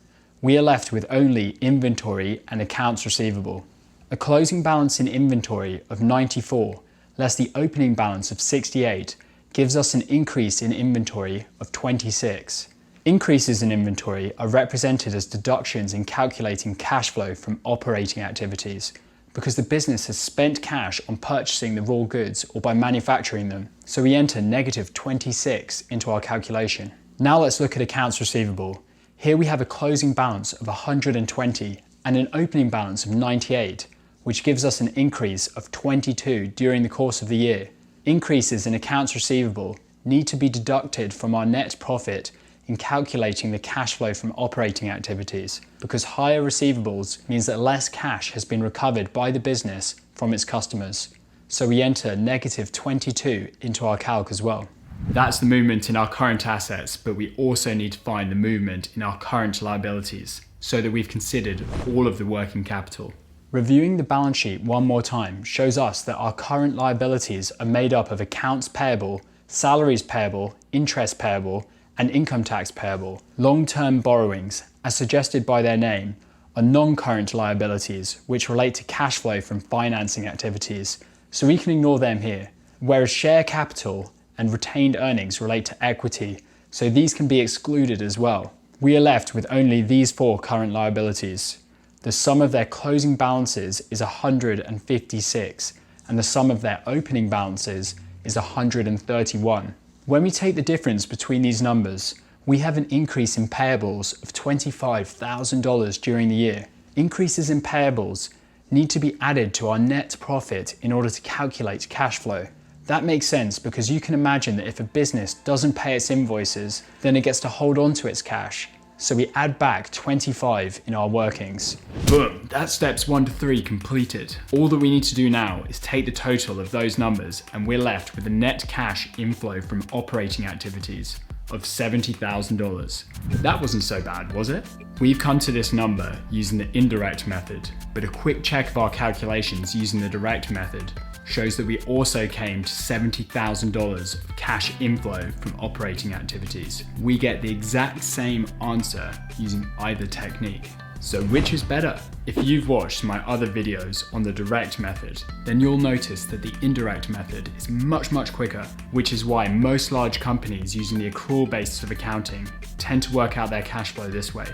C: We are left with only inventory and accounts receivable. A closing balance in inventory of 94 less the opening balance of 68 gives us an increase in inventory of 26. Increases in inventory are represented as deductions in calculating cash flow from operating activities because the business has spent cash on purchasing the raw goods or by manufacturing them, so we enter negative 26 into our calculation. Now let's look at accounts receivable. Here we have a closing balance of 120 and an opening balance of 98, which gives us an increase of 22 during the course of the year. Increases in accounts receivable need to be deducted from our net profit in calculating the cash flow from operating activities, because higher receivables means that less cash has been recovered by the business from its customers. So we enter negative 22 into our calc as well.
A: That's the movement in our current assets, but we also need to find the movement in our current liabilities so that we've considered all of the working capital.
C: Reviewing the balance sheet one more time shows us that our current liabilities are made up of accounts payable, salaries payable, interest payable, and income tax payable. Long-term borrowings, as suggested by their name, are non-current liabilities which relate to cash flow from financing activities, so we can ignore them here, whereas share capital and retained earnings relate to equity, so these can be excluded as well. We are left with only these 4 current liabilities. The sum of their closing balances is 156, and the sum of their opening balances is 131. When we take the difference between these numbers, we have an increase in payables of $25,000 during the year. Increases in payables need to be added to our net profit in order to calculate cash flow. That makes sense because you can imagine that if a business doesn't pay its invoices, then it gets to hold on to its cash. So we add back 25 in our workings.
A: Boom, that's steps 1 to 3 completed. All that we need to do now is take the total of those numbers and we're left with a net cash inflow from operating activities of $70,000. That wasn't so bad, was it? We've come to this number using the indirect method, but a quick check of our calculations using the direct method shows that we also came to $70,000 of cash inflow from operating activities. We get the exact same answer using either technique. So which is better? If you've watched my other videos on the direct method, then you'll notice that the indirect method is much quicker, which is why most large companies using the accrual basis of accounting tend to work out their cash flow this way.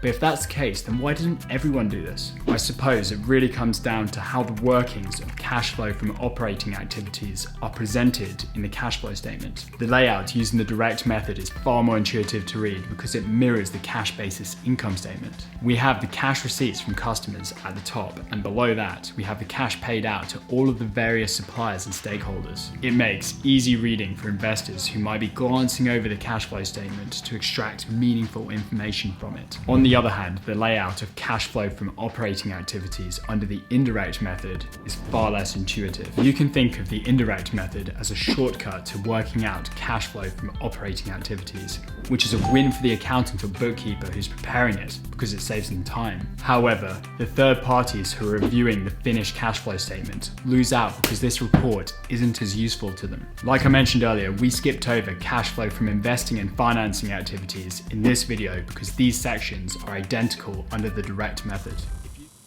A: But if that's the case, then why doesn't everyone do this? I suppose it really comes down to how the workings of cash flow from operating activities are presented in the cash flow statement. The layout using the direct method is far more intuitive to read because it mirrors the cash basis income statement. We have the cash receipts from customers at the top, and below that, we have the cash paid out to all of the various suppliers and stakeholders. It makes easy reading for investors who might be glancing over the cash flow statement to extract meaningful information from it. On the other hand, the layout of cash flow from operating activities under the indirect method is far less intuitive. You can think of the indirect method as a shortcut to working out cash flow from operating activities, which is a win for the accountant or bookkeeper who's preparing it because it saves them time. However, the third parties who are reviewing the finished cash flow statement lose out because this report isn't as useful to them. Like I mentioned earlier, we skipped over cash flow from investing and financing activities in this video because these sections are identical under the direct method.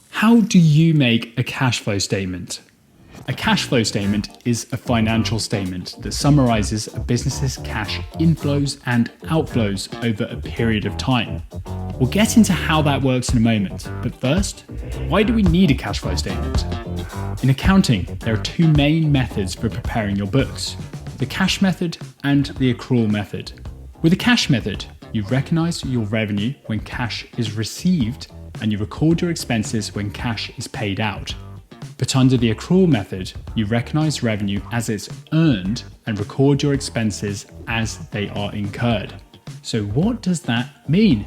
C: How do you make a cash flow statement? A cash flow statement is a financial statement that summarizes a business's cash inflows and outflows over a period of time. We'll get into how that works in a moment, but first, why do we need a cash flow statement? In accounting, there are 2 main methods for preparing your books: the cash method and the accrual method. With the cash method, you recognize your revenue when cash is received and you record your expenses when cash is paid out. But under the accrual method, you recognize revenue as it's earned and record your expenses as they are incurred. So what does that mean?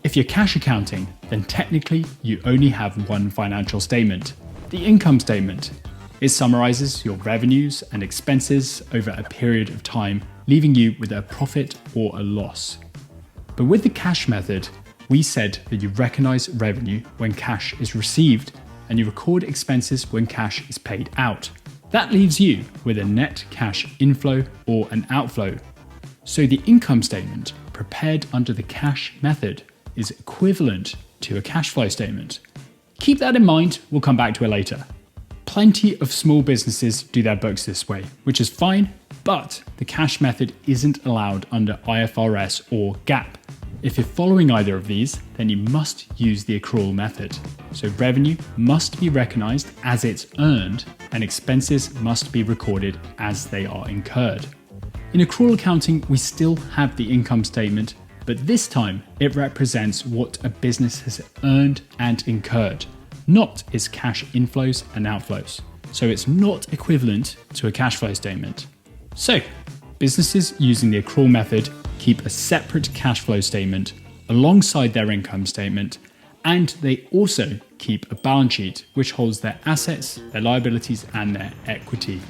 C: If you're cash accounting, then technically you only have one financial statement, the income statement. It summarizes your revenues and expenses over a period of time, leaving you with a profit or a loss. But with the cash method, we said that you recognize revenue when cash is received and you record expenses when cash is paid out. That leaves you with a net cash inflow or an outflow. So the income statement prepared under the cash method is equivalent to a cash flow statement. Keep that in mind, we'll come back to it later. Plenty of small businesses do their books this way, which is fine, but the cash method isn't allowed under IFRS or GAAP. If you're following either of these, then you must use the accrual method. So revenue must be recognized as it's earned, and expenses must be recorded as they are incurred. In accrual accounting, we still have the income statement, but this time it represents what a business has earned and incurred, not its cash inflows and outflows. So it's not equivalent to a cash flow statement. So, businesses using the accrual method keep a separate cash flow statement alongside their income statement, and they also keep a balance sheet which holds their assets, their liabilities, and their equity.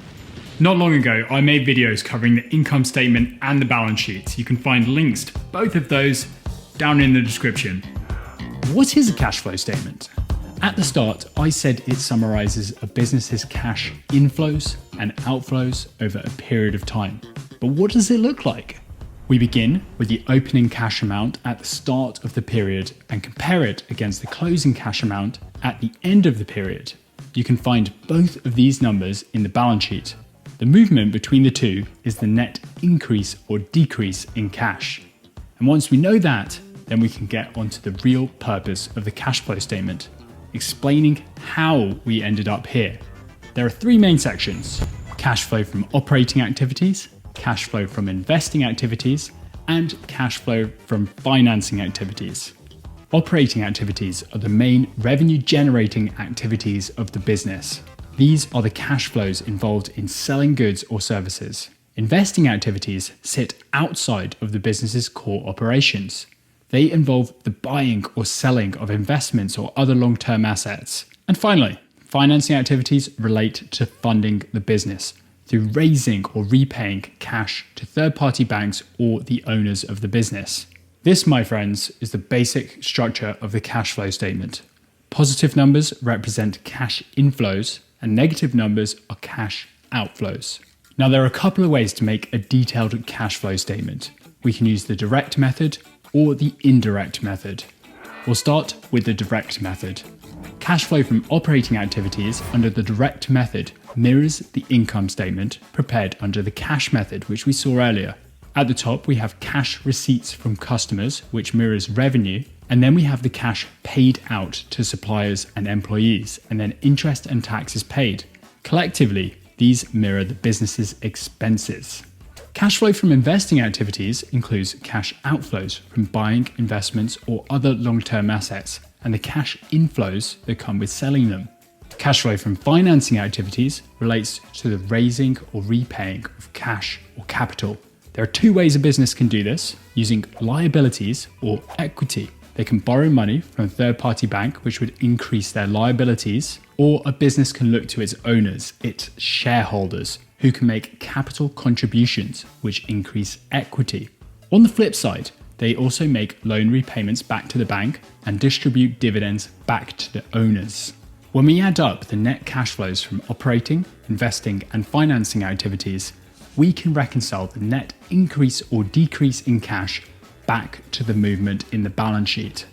C: Not long ago, I made videos covering the income statement and the balance sheet. You can find links to both of those down in the description. What is a cash flow statement? At the start, I said it summarizes a business's cash inflows and outflows over a period of time. But what does it look like? We begin with the opening cash amount at the start of the period and compare it against the closing cash amount at the end of the period. You can find both of these numbers in the balance sheet. The movement between the two is the net increase or decrease in cash. And once we know that, then we can get onto the real purpose of the cash flow statement, explaining how we ended up here. There are three main sections: cash flow from operating activities, cash flow from investing activities, and cash flow from financing activities. Operating activities are the main revenue generating activities of the business. These are the cash flows involved in selling goods or services. Investing activities sit outside of the business's core operations. They involve the buying or selling of investments or other long-term assets. And finally, financing activities relate to funding the business through raising or repaying cash to third-party banks or the owners of the business. This, my friends, is the basic structure of the cash flow statement. Positive numbers represent cash inflows, and negative numbers are cash outflows. Now, there are a couple of ways to make a detailed cash flow statement. We can use the direct method or the indirect method. We'll start with the direct method. Cash flow from operating activities under the direct method mirrors the income statement prepared under the cash method, which we saw earlier. At the top, we have cash receipts from customers, which mirrors revenue, and then we have the cash paid out to suppliers and employees, and then interest and taxes paid. Collectively, these mirror the business's expenses. Cash flow from investing activities includes cash outflows from buying investments or other long-term assets, and the cash inflows that come with selling them. Cash flow from financing activities relates to the raising or repaying of cash or capital. There are two ways a business can do this: using liabilities or equity. They can borrow money from a third-party bank, which would increase their liabilities, or a business can look to its owners, its shareholders, who can make capital contributions, which increase equity. On the flip side, they also make loan repayments back to the bank and distribute dividends back to the owners. When we add up the net cash flows from operating, investing, and financing activities, we can reconcile the net increase or decrease in cash back to the movement in the balance sheet.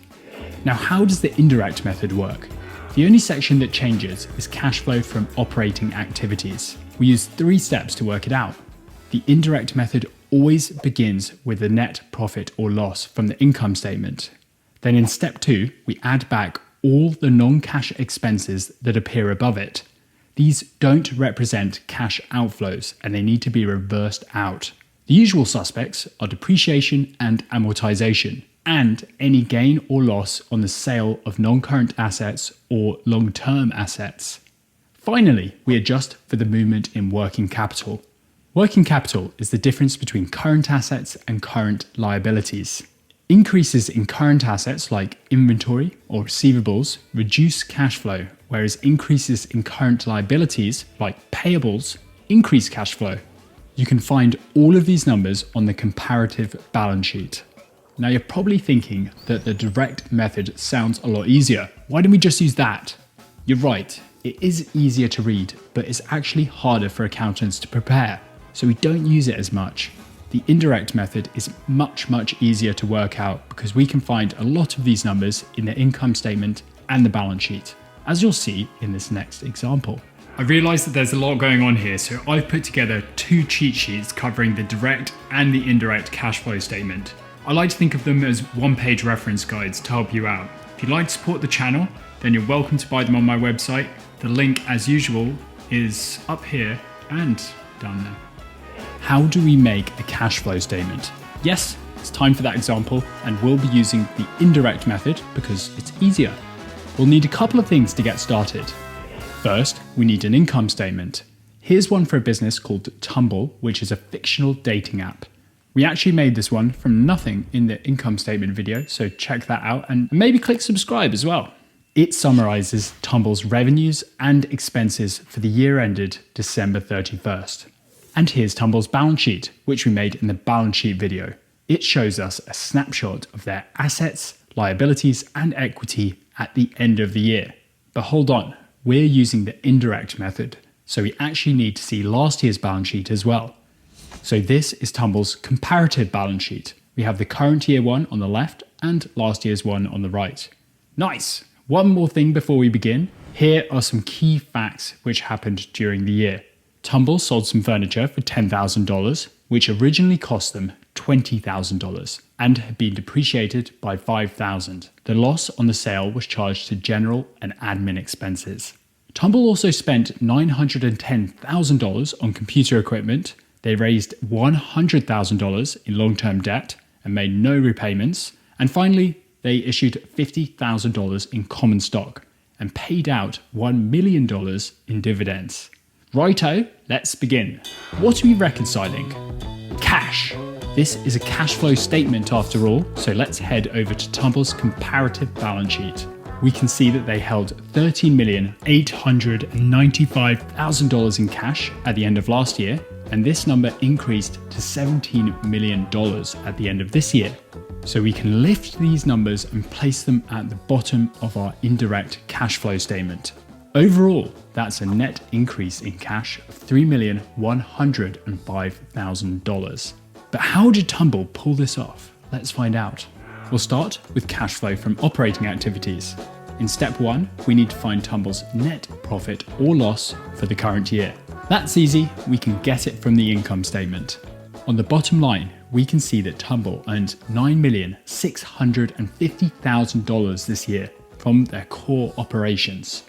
C: Now, how does the indirect method work? The only section that changes is cash flow from operating activities. We use 3 steps to work it out. The indirect method always begins with the net profit or loss from the income statement. Then in step 2, we add back all the non-cash expenses that appear above it. These don't represent cash outflows and they need to be reversed out. The usual suspects are depreciation and amortization, and any gain or loss on the sale of non-current assets or long-term assets. Finally, we adjust for the movement in working capital. Working capital is the difference between current assets and current liabilities. Increases in current assets like inventory or receivables reduce cash flow, whereas increases in current liabilities like payables increase cash flow. You can find all of these numbers on the comparative balance sheet. Now you're probably thinking that the direct method sounds a lot easier. Why don't we just use that? You're right, it is easier to read, but it's actually harder for accountants to prepare, so we don't use it as much. The indirect method is much easier to work out because we can find a lot of these numbers in the income statement and the balance sheet, as you'll see in this next example. I realise that there's a lot going on here, so I've put together 2 cheat sheets covering the direct and the indirect cash flow statement. I like to think of them as one-page reference guides to help you out. If you'd like to support the channel, then you're welcome to buy them on my website. The link, as usual, is up here and down there. How do we make a cash flow statement? Yes, it's time for that example, and we'll be using the indirect method because it's easier. We'll need a couple of things to get started. First, we need an income statement. Here's one for a business called Tumble, which is a fictional dating app. We actually made this one from nothing in the income statement video, so check that out and maybe click subscribe as well. It summarizes Tumble's revenues and expenses for the year ended December 31st. And here's Tumble's balance sheet, which we made in the balance sheet video. It shows us a snapshot of their assets, liabilities, and equity at the end of the year. But hold on, we're using the indirect method, so we actually need to see last year's balance sheet as well. So this is Tumble's comparative balance sheet. We have the current year one on the left and last year's one on the right. Nice! One more thing before we begin. Here are some key facts which happened during the year. Tumble sold some furniture for $10,000, which originally cost them $20,000 and had been depreciated by $5,000. The loss on the sale was charged to general and admin expenses. Tumble also spent $910,000 on computer equipment. They raised $100,000 in long-term debt and made no repayments. And finally, they issued $50,000 in common stock and paid out $1 million in dividends. Righto, let's begin. What are we reconciling? Cash. This is a cash flow statement after all, so let's head over to Tumble's comparative balance sheet. We can see that they held $13,895,000 in cash at the end of last year, and this number increased to $17 million at the end of this year. So we can lift these numbers and place them at the bottom of our indirect cash flow statement. Overall, that's a net increase in cash of $3,105,000. But how did Tumble pull this off? Let's find out. We'll start with cash flow from operating activities. In step 1, we need to find Tumble's net profit or loss for the current year. That's easy, we can get it from the income statement. On the bottom line, we can see that Tumble earned $9,650,000 this year from their core operations.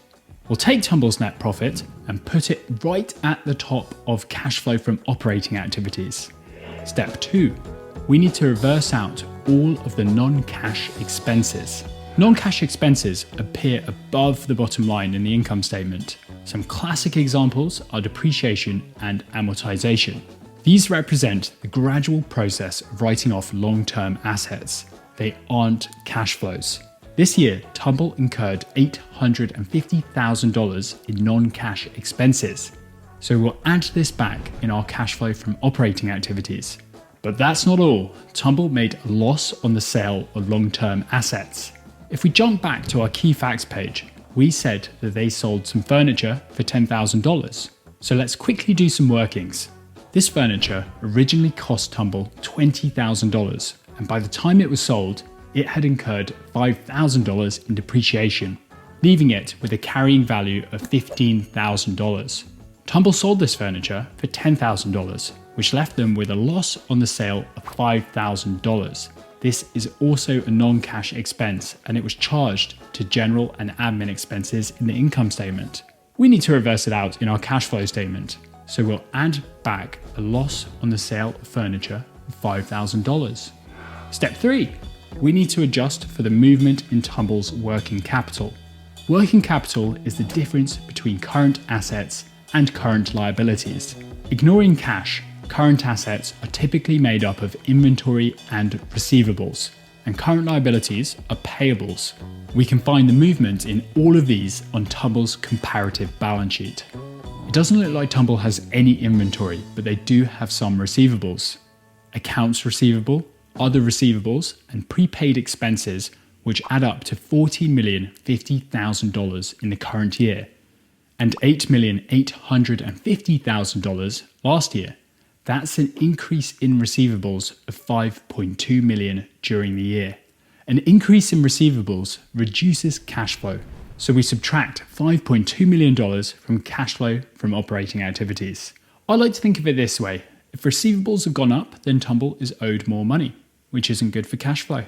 C: We'll take Tumble's net profit and put it right at the top of cash flow from operating activities. Step 2, we need to reverse out all of the non-cash expenses. Non-cash expenses appear above the bottom line in the income statement. Some classic examples are depreciation and amortization. These represent the gradual process of writing off long-term assets. They aren't cash flows. This year, Tumble incurred $850,000 in non-cash expenses. So we'll add this back in our cash flow from operating activities. But that's not all. Tumble made a loss on the sale of long-term assets. If we jump back to our key facts page, we said that they sold some furniture for $10,000. So let's quickly do some workings. This furniture originally cost Tumble $20,000, and by the time it was sold, it had incurred $5,000 in depreciation, leaving it with a carrying value of $15,000. Tumble sold this furniture for $10,000, which left them with a loss on the sale of $5,000. This is also a non-cash expense, and it was charged to general and admin expenses in the income statement. We need to reverse it out in our cash flow statement, so we'll add back a loss on the sale of furniture of $5,000. Step 3. We need to adjust for the movement in Tumble's working capital. Working capital is the difference between current assets and current liabilities. Ignoring cash, current assets are typically made up of inventory and receivables, and current liabilities are payables. We can find the movement in all of these on Tumble's comparative balance sheet. It doesn't look like Tumble has any inventory, but they do have some receivables. Accounts receivable, other receivables, and prepaid expenses, which add up to $40,050,000 in the current year, and $8,850,000 last year. That's an increase in receivables of $5.2 million during the year. An increase in receivables reduces cash flow, so we subtract $5.2 million from cash flow from operating activities. I like to think of it this way. If receivables have gone up, then Tumble is owed more money, which isn't good for cash flow.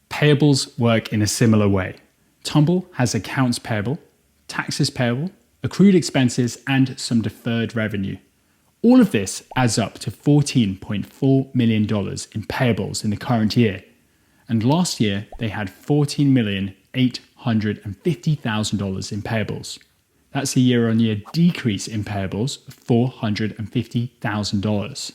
C: Payables work in a similar way. Tumble has accounts payable, taxes payable, accrued expenses, and some deferred revenue. All of this adds up to $14.4 million in payables in the current year, and last year they had $14,850,000 in payables. That's a year-on-year decrease in payables of $450,000.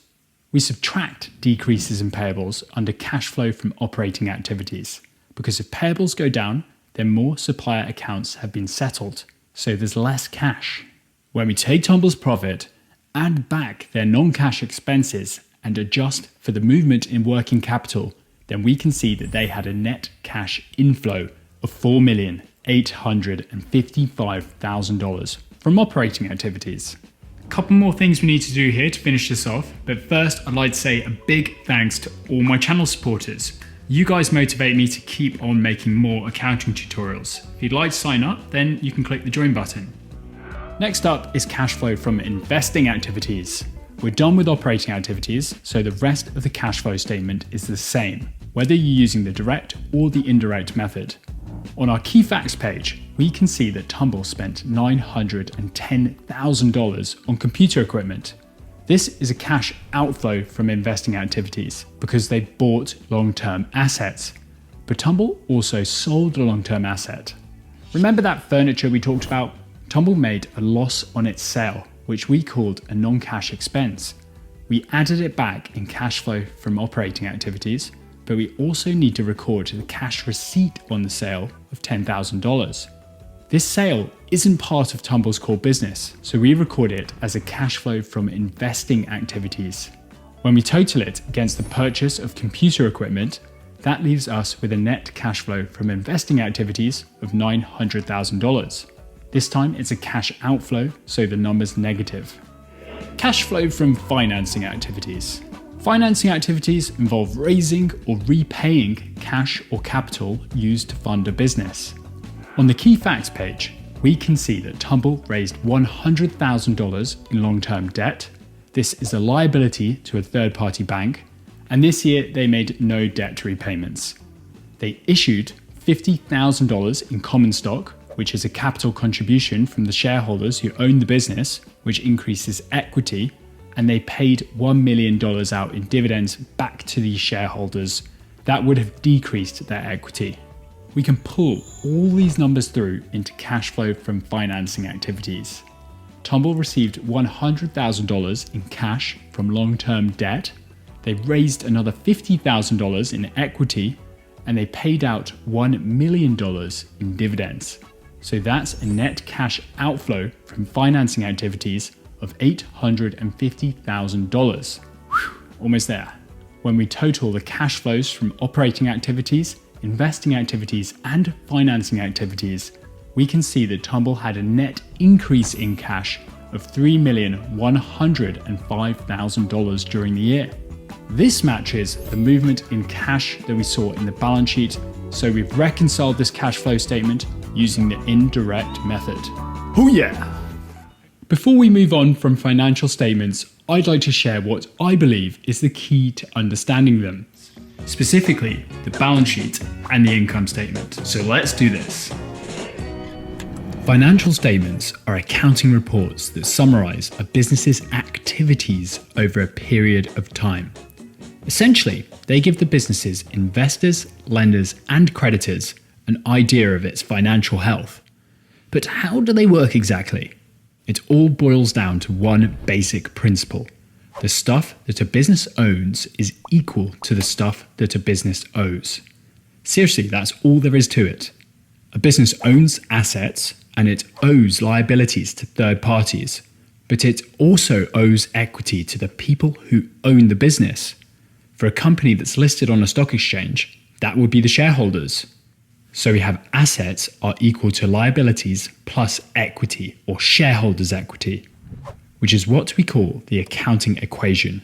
C: We subtract decreases in payables under cash flow from operating activities, because if payables go down, then more supplier accounts have been settled, so there's less cash. When we take Tumble's profit, add back their non-cash expenses, and adjust for the movement in working capital, then we can see that they had a net cash inflow of $4,855,000 from operating activities. A couple more things we need to do here to finish this off, but first I'd like to say a big thanks to all my channel supporters. You guys motivate me to keep on making more accounting tutorials. If you'd like to sign up, then you can click the join button. Next up is cash flow from investing activities. We're done with operating activities, so the rest of the cash flow statement is the same, whether you're using the direct or the indirect method. On our key facts page, we can see that Tumble spent $910,000 on computer equipment. This is a cash outflow from investing activities because they bought long-term assets. But Tumble also sold a long-term asset. Remember that furniture we talked about? Tumble made a loss on its sale, which we called a non-cash expense. We added it back in cash flow from operating activities, but we also need to record the cash receipt on the sale of $10,000. This sale isn't part of Tumble's core business, so we record it as a cash flow from investing activities. When we total it against the purchase of computer equipment, that leaves us with a net cash flow from investing activities of $900,000. This time it's a cash outflow, so the number's negative. Cash flow from financing activities. Financing activities involve raising or repaying cash or capital used to fund a business. On the key facts page, we can see that Tumble raised $100,000 in long-term debt. This is a liability to a third-party bank, and this year they made no debt repayments. They issued $50,000 in common stock, which is a capital contribution from the shareholders who own the business, which increases equity, and they paid $1 million out in dividends back to these shareholders. That would have decreased their equity. We can pull all these numbers through into cash flow from financing activities. Tumble received $100,000 in cash from long-term debt. They raised another $50,000 in equity, and they paid out $1 million in dividends. So that's a net cash outflow from financing activities of $850,000. Almost there. When we total the cash flows from operating activities, investing activities, and financing activities, we can see that Tumble had a net increase in cash of $3,105,000 during the year. This matches the movement in cash that we saw in the balance sheet, so we've reconciled this cash flow statement using the indirect method. Oh yeah! Before we move on from financial statements, I'd like to share what I believe is the key to understanding them. Specifically, the balance sheet and the income statement. So let's do this. Financial statements are accounting reports that summarize a business's activities over a period of time. Essentially, they give the business's investors, lenders, and creditors an idea of its financial health. But how do they work exactly? It all boils down to one basic principle. The stuff that a business owns is equal to the stuff that a business owes. Seriously, that's all there is to it. A business owns assets and it owes liabilities to third parties, but it also owes equity to the people who own the business. For a company that's listed on a stock exchange, that would be the shareholders. So we have assets are equal to liabilities plus equity or shareholders' equity, which is what we call the accounting equation.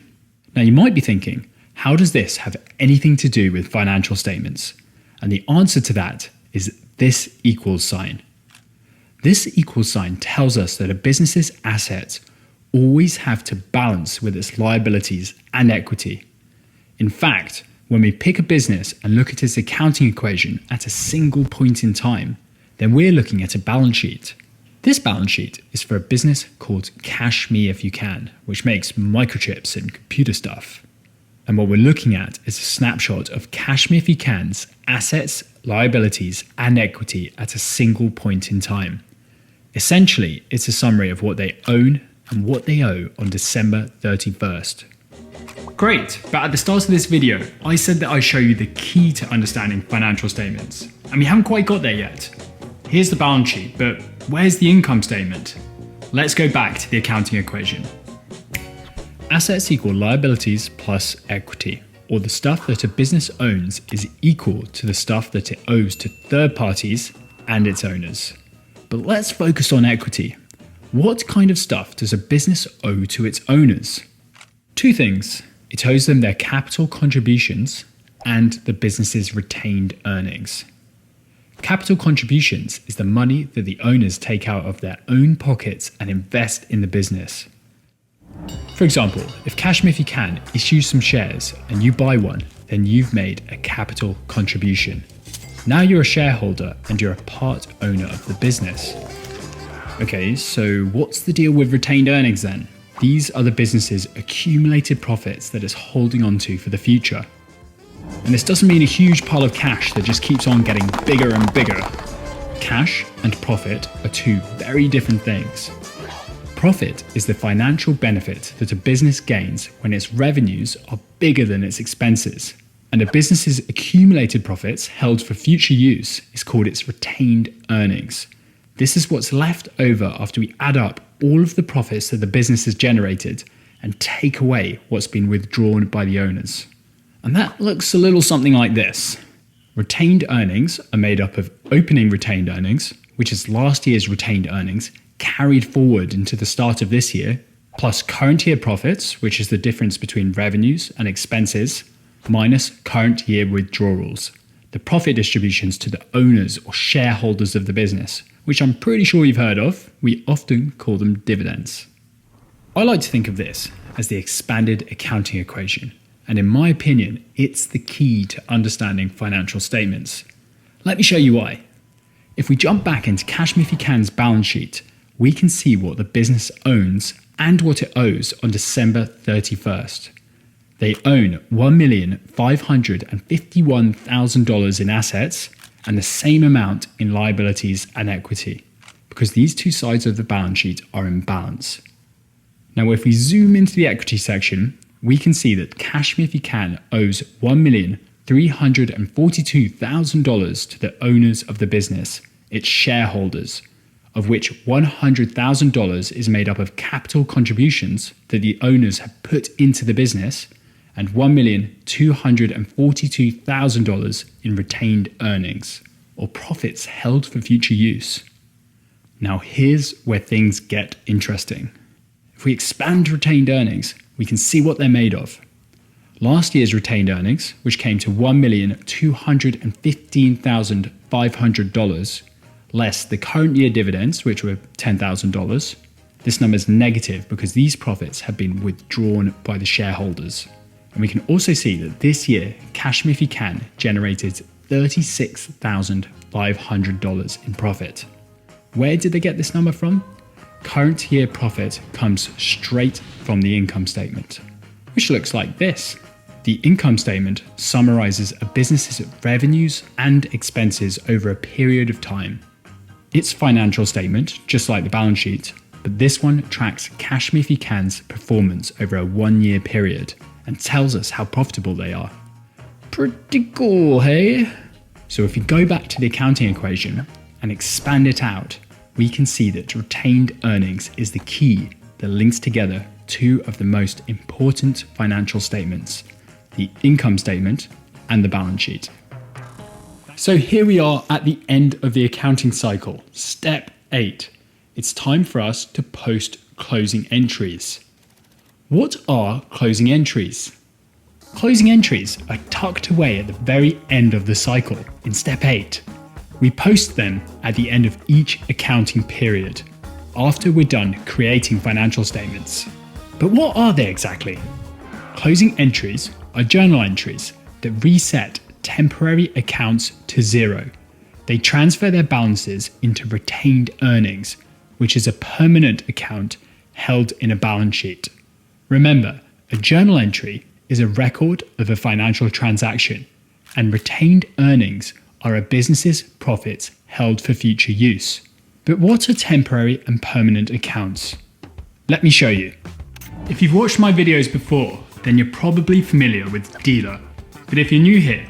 C: Now you might be thinking, how does this have anything to do with financial statements? And the answer to that is this equals sign. This equals sign tells us that a business's assets always have to balance with its liabilities and equity. In fact, when we pick a business and look at its accounting equation at a single point in time, then we're looking at a balance sheet. This balance sheet is for a business called Cash Me If You Can, which makes microchips and computer stuff. And what we're looking at is a snapshot of Cash Me If You Can's assets, liabilities, and equity at a single point in time. Essentially, it's a summary of what they own and what they owe on December 31st. Great, but at the start of this video, I said that I'd show you the key to understanding financial statements, and we haven't quite got there yet. Here's the balance sheet, but where's the income statement? Let's go back to the accounting equation. Assets equal liabilities plus equity, or the stuff that a business owns is equal to the stuff that it owes to third parties and its owners. But let's focus on equity. What kind of stuff does a business owe to its owners? Two things. It owes them their capital contributions and the business's retained earnings. Capital contributions is the money that the owners take out of their own pockets and invest in the business. For example, if Cash Me If You Can issues some shares and you buy one, then you've made a capital contribution. Now you're a shareholder and you're a part owner of the business. Okay, so what's the deal with retained earnings then? These are the business's accumulated profits that it's holding on to for the future. And this doesn't mean a huge pile of cash that just keeps on getting bigger and bigger. Cash and profit are two very different things. Profit is the financial benefit that a business gains when its revenues are bigger than its expenses. And a business's accumulated profits held for future use is called its retained earnings. This is what's left over after we add up all of the profits that the business has generated and take away what's been withdrawn by the owners. And that looks a little something like this. Retained earnings are made up of opening retained earnings, which is last year's retained earnings carried forward into the start of this year, plus current year profits, which is the difference between revenues and expenses, minus current year withdrawals, the profit distributions to the owners or shareholders of the business, which I'm pretty sure you've heard of. We often call them dividends. I like to think of this as the expanded accounting equation, and in my opinion, it's the key to understanding financial statements. Let me show you why. If we jump back into Cash Me If You Can's balance sheet, we can see what the business owns and what it owes on December 31st. They own $1,551,000 in assets and the same amount in liabilities and equity, because these two sides of the balance sheet are in balance. Now, if we zoom into the equity section, we can see that Cash Me If You Can owes $1,342,000 to the owners of the business, its shareholders, of which $100,000 is made up of capital contributions that the owners have put into the business, and $1,242,000 in retained earnings, or profits held for future use. Now here's where things get interesting. If we expand retained earnings, we can see what they're made of. Last year's retained earnings, which came to $1,215,500, less the current year dividends, which were $10,000. This number is negative because these profits have been withdrawn by the shareholders. And we can also see that this year, Cash Me If You Can generated $36,500 in profit. Where did they get this number from? Current year profit comes straight from the income statement, which looks like this. The income statement summarizes a business's revenues and expenses over a period of time. It's financial statement, just like the balance sheet, but this one tracks Cash Me If You Can's performance over a 1-year period and tells us how profitable they are. Pretty cool, hey? So if you go back to the accounting equation and expand it out, we can see that retained earnings is the key that links together two of the most important financial statements, the income statement and the balance sheet. So here we are at the end of the accounting cycle, step 8. It's time for us to post closing entries. What are closing entries? Closing entries are tucked away at the very end of the cycle in step 8. We post them at the end of each accounting period, after we're done creating financial statements. But what are they exactly? Closing entries are journal entries that reset temporary accounts to zero. They transfer their balances into retained earnings, which is a permanent account held in a balance sheet. Remember, a journal entry is a record of a financial transaction, and retained earnings are a business's profits held for future use. But what are temporary and permanent accounts? Let me show you. If you've watched my videos before, then you're probably familiar with DEALER. But if you're new here,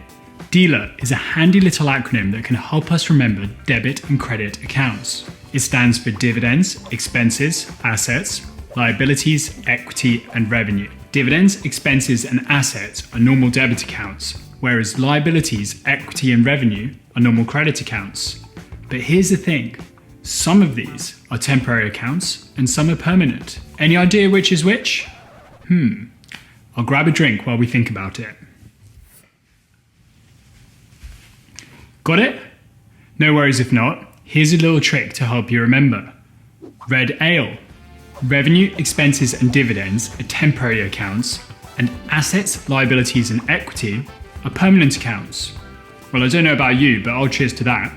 C: DEALER is a handy little acronym that can help us remember debit and credit accounts. It stands for dividends, expenses, assets, liabilities, equity, and revenue. Dividends, expenses, and assets are normal debit accounts, whereas liabilities, equity, and revenue are normal credit accounts. But here's the thing, some of these are temporary accounts and some are permanent. Any idea which is which? I'll grab a drink while we think about it. Got it? No worries if not. Here's a little trick to help you remember. Red ale. Revenue, expenses, and dividends are temporary accounts, and assets, liabilities, and equity are permanent accounts. Well, I don't know about you, but I'll cheers to that.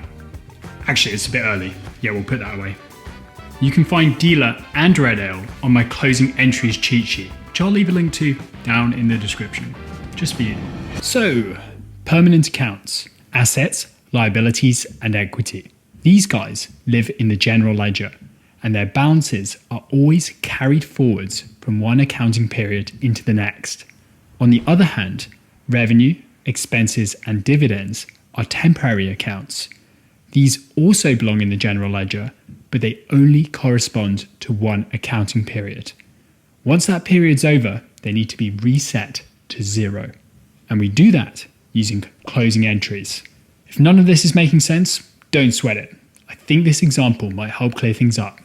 C: Actually, it's a bit early. Yeah, we'll put that away. You can find DEALER and Red Ale on my closing entries cheat sheet, which I'll leave a link to down in the description, just for you. So, permanent accounts, assets, liabilities, and equity. These guys live in the general ledger, and their balances are always carried forwards from one accounting period into the next. On the other hand, revenue, expenses, and dividends are temporary accounts. These also belong in the general ledger, but they only correspond to one accounting period. Once that period's over, they need to be reset to zero. And we do that using closing entries. If none of this is making sense, don't sweat it. I think this example might help clear things up.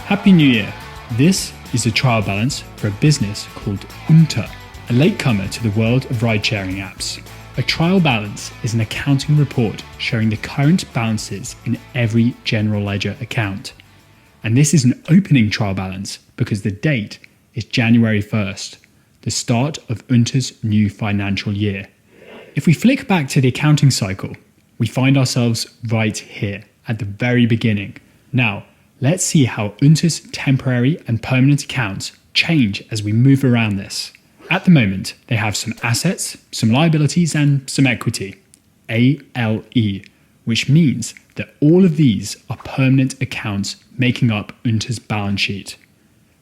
C: Happy New Year! This is a trial balance for a business called Unter, a latecomer to the world of ride-sharing apps. A trial balance is an accounting report showing the current balances in every general ledger account. And this is an opening trial balance because the date is January 1st, the start of Unter's new financial year. If we flick back to the accounting cycle, we find ourselves right here at the very beginning. Now, let's see how Unter's temporary and permanent accounts change as we move around this. At the moment, they have some assets, some liabilities, and some equity, ALE, which means that all of these are permanent accounts making up Unter's balance sheet.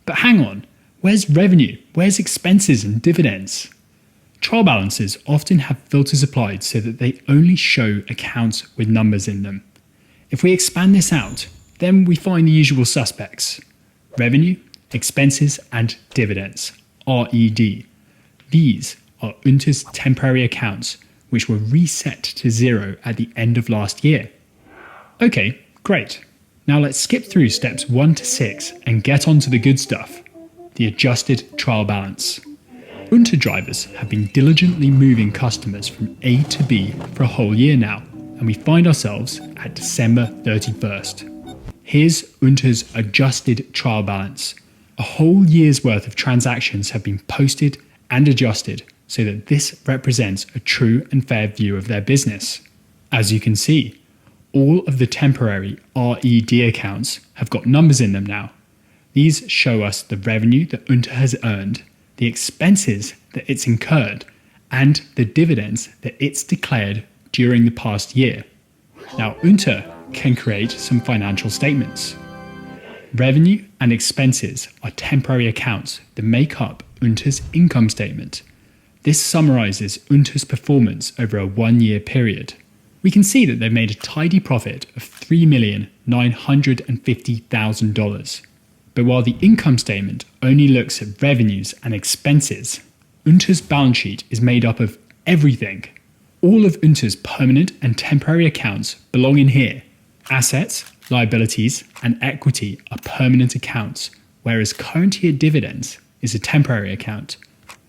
C: But hang on, where's revenue? Where's expenses and dividends? Trial balances often have filters applied so that they only show accounts with numbers in them. If we expand this out, then we find the usual suspects: revenue, expenses, and dividends, RED. These are Unter's temporary accounts, which were reset to zero at the end of last year. Okay, great. Now let's skip through steps 1 to 6 and get on to the good stuff, the adjusted trial balance. Unter drivers have been diligently moving customers from A to B for a whole year now, and we find ourselves at December 31st. Here's Unter's adjusted trial balance. A whole year's worth of transactions have been posted and adjusted so that this represents a true and fair view of their business. As you can see, all of the temporary RED accounts have got numbers in them now. These show us the revenue that Unter has earned, the expenses that it's incurred, and the dividends that it's declared during the past year. Now, Unter can create some financial statements. Revenue and expenses are temporary accounts that make up Unter's income statement. This summarizes Unter's performance over a 1-year period. We can see that they've made a tidy profit of $3,950,000. But while the income statement only looks at revenues and expenses, Unter's balance sheet is made up of everything. All of Unter's permanent and temporary accounts belong in here. Assets, liabilities, and equity are permanent accounts, whereas current year dividends is a temporary account.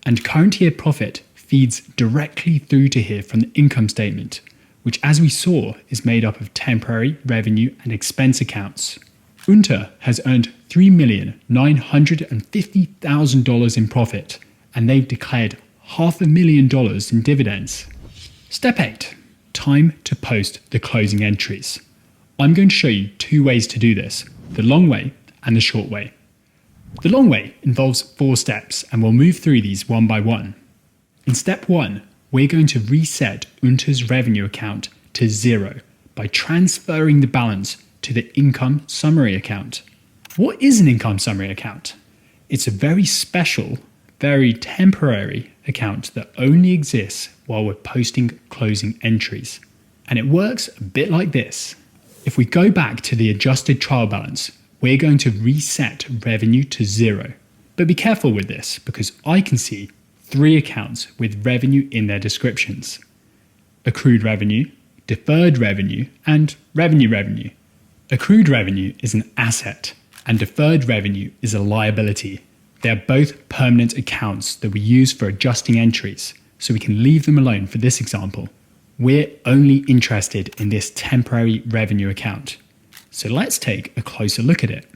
C: And current year profit feeds directly through to here from the income statement, which, as we saw, is made up of temporary revenue and expense accounts. Unter has earned $3,950,000 in profit, and they've declared $500,000 in dividends. Step 8. Time to post the closing entries. I'm going to show you 2 ways to do this, the long way and the short way. The long way involves 4 steps, and we'll move through these one by one. In step 1, we're going to reset Unter's revenue account to 0 by transferring the balance to the income summary account. What is an income summary account? It's a very special, very temporary account that only exists while we're posting closing entries. And it works a bit like this. If we go back to the adjusted trial balance, we're going to reset revenue to 0. But be careful with this, because I can see 3 accounts with revenue in their descriptions: accrued revenue, deferred revenue, and revenue. Accrued revenue is an asset, and deferred revenue is a liability. They are both permanent accounts that we use for adjusting entries, so we can leave them alone for this example. We're only interested in this temporary revenue account. So let's take a closer look at it.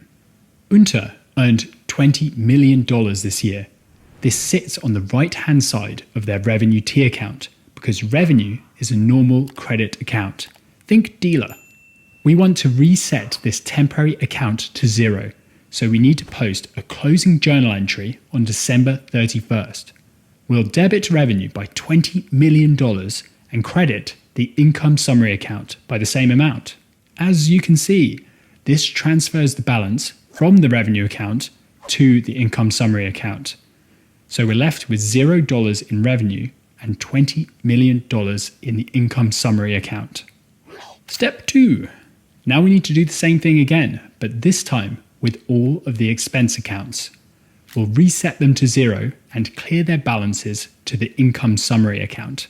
C: Unter earned $20 million this year. This sits on the right-hand side of their revenue T account because revenue is a normal credit account. Think dealer. We want to reset this temporary account to 0, so we need to post a closing journal entry on December 31st. We'll debit revenue by $20 million and credit the income summary account by the same amount. As you can see, this transfers the balance from the revenue account to the income summary account. So we're left with $0 in revenue and $20 million in the income summary account. Step 2. Now we need to do the same thing again, but this time with all of the expense accounts. We'll reset them to 0 and clear their balances to the income summary account.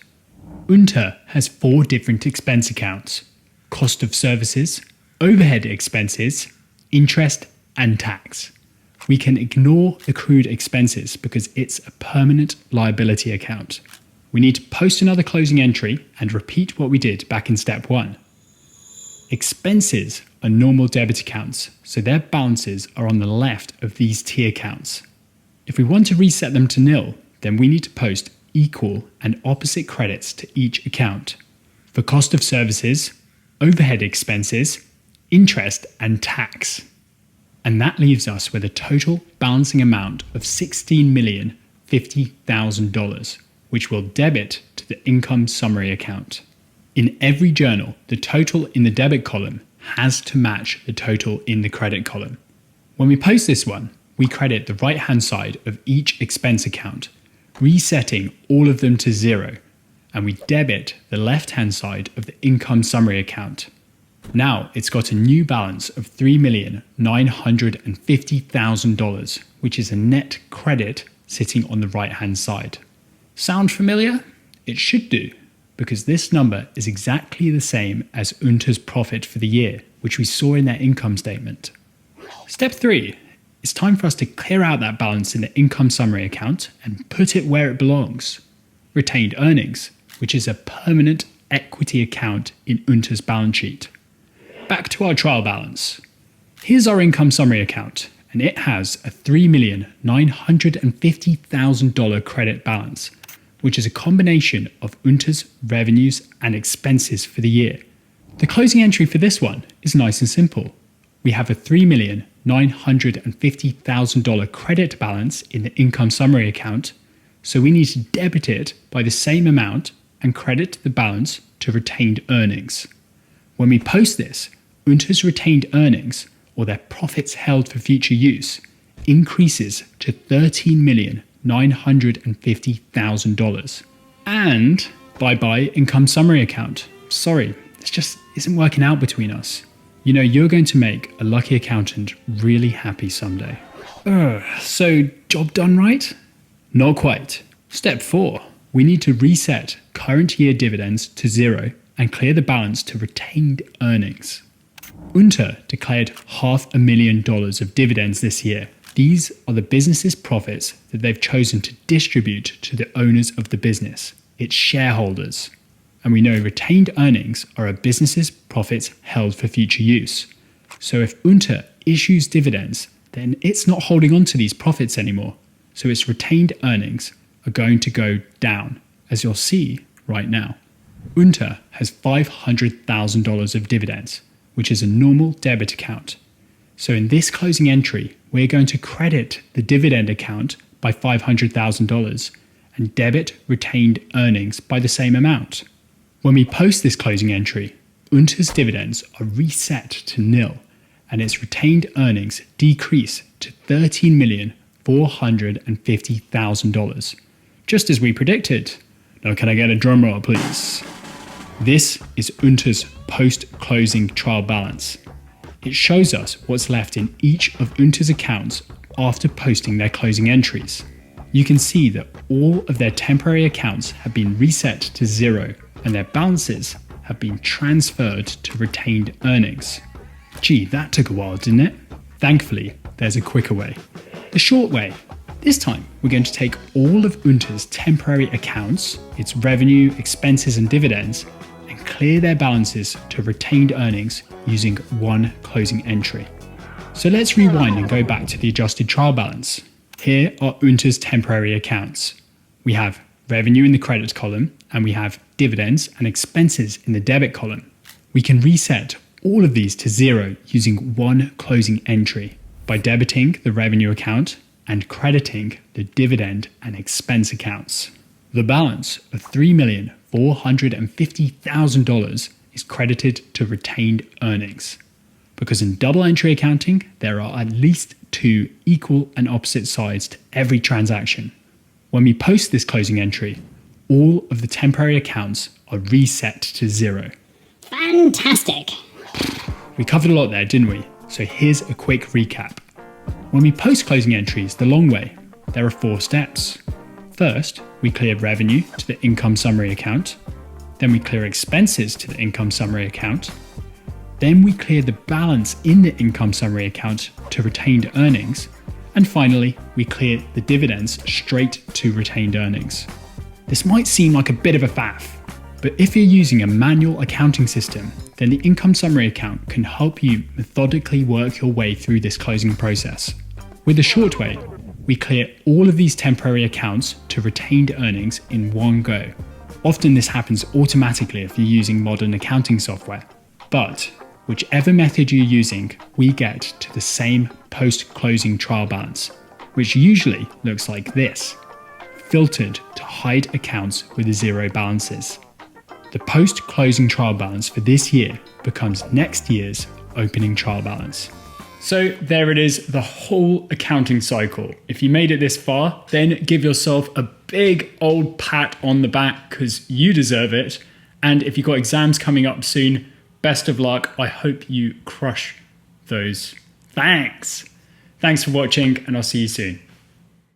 C: Unter has 4 different expense accounts: cost of services, overhead expenses, interest, and tax. We can ignore accrued expenses because it's a permanent liability account. We need to post another closing entry and repeat what we did back in step 1. Expenses are normal debit accounts, so their balances are on the left of these T accounts. If we want to reset them to 0, then we need to post equal and opposite credits to each account for cost of services, overhead expenses, interest, and tax. And that leaves us with a total balancing amount of $16,050,000, which will debit to the income summary account. In every journal, the total in the debit column has to match the total in the credit column. When we post this one, we credit the right-hand side of each expense account, resetting all of them to 0, and we debit the left-hand side of the income summary account. Now it's got a new balance of $3,950,000, which is a net credit sitting on the right-hand side. Sound familiar? It should do, because this number is exactly the same as Unter's profit for the year, which we saw in their income statement. Step 3. It's time for us to clear out that balance in the income summary account and put it where it belongs. Retained earnings, which is a permanent equity account in Unter's balance sheet. Back to our trial balance. Here's our income summary account, and it has a $3,950,000 credit balance, which is a combination of Unter's revenues and expenses for the year. The closing entry for this one is nice and simple. We have a $3,950,000 credit balance in the income summary account, so we need to debit it by the same amount and credit the balance to retained earnings. When we post this, Unter's retained earnings, or their profits held for future use, increases to $13,950,000. And bye-bye income summary account. Sorry, this just isn't working out between us. You know, you're going to make a lucky accountant really happy someday. So job done right? Not quite. Step 4. We need to reset current year dividends to 0 and clear the balance to retained earnings. Unter declared $500,000 of dividends this year. These are the business's profits that they've chosen to distribute to the owners of the business, its shareholders. And we know retained earnings are a business's profits held for future use. So if Unter issues dividends, then it's not holding on to these profits anymore. So its retained earnings are going to go down, as you'll see right now. Unter has $500,000 of dividends, which is a normal debit account. So in this closing entry, we're going to credit the dividend account by $500,000 and debit retained earnings by the same amount. When we post this closing entry, Unter's dividends are reset to nil and its retained earnings decrease to $13,450,000, just as we predicted. Now can I get a drum roll, please? This is Unter's post-closing trial balance. It shows us what's left in each of Unter's accounts after posting their closing entries. You can see that all of their temporary accounts have been reset to 0 and their balances have been transferred to retained earnings. Gee, that took a while, didn't it? Thankfully, there's a quicker way. The short way. This time, we're going to take all of Unter's temporary accounts, its revenue, expenses and dividends, and clear their balances to retained earnings using one closing entry. So let's rewind and go back to the adjusted trial balance. Here are Unter's temporary accounts. We have revenue in the credit column and we have dividends and expenses in the debit column. We can reset all of these to 0 using one closing entry by debiting the revenue account and crediting the dividend and expense accounts. The balance of $3,450,000 is credited to retained earnings. Because in double entry accounting, there are at least 2 equal and opposite sides to every transaction. When we post this closing entry, all of the temporary accounts are reset to 0.
F: Fantastic!
C: We covered a lot there, didn't we? So here's a quick recap. When we post closing entries the long way, there are 4 steps. First, we clear revenue to the income summary account. Then we clear expenses to the income summary account. Then we clear the balance in the income summary account to retained earnings. And finally, we clear the dividends straight to retained earnings. This might seem like a bit of a faff, but if you're using a manual accounting system, then the income summary account can help you methodically work your way through this closing process. With the short way, we clear all of these temporary accounts to retained earnings in one go. Often this happens automatically if you're using modern accounting software. But whichever method you're using, we get to the same post-closing trial balance, which usually looks like this, filtered to hide accounts with 0 balances. The post-closing trial balance for this year becomes next year's opening trial balance. So there it is, the whole accounting cycle. If you made it this far, then give yourself a big old pat on the back because you deserve it. And if you've got exams coming up soon, best of luck. I hope you crush those. Thanks for watching and I'll see you soon.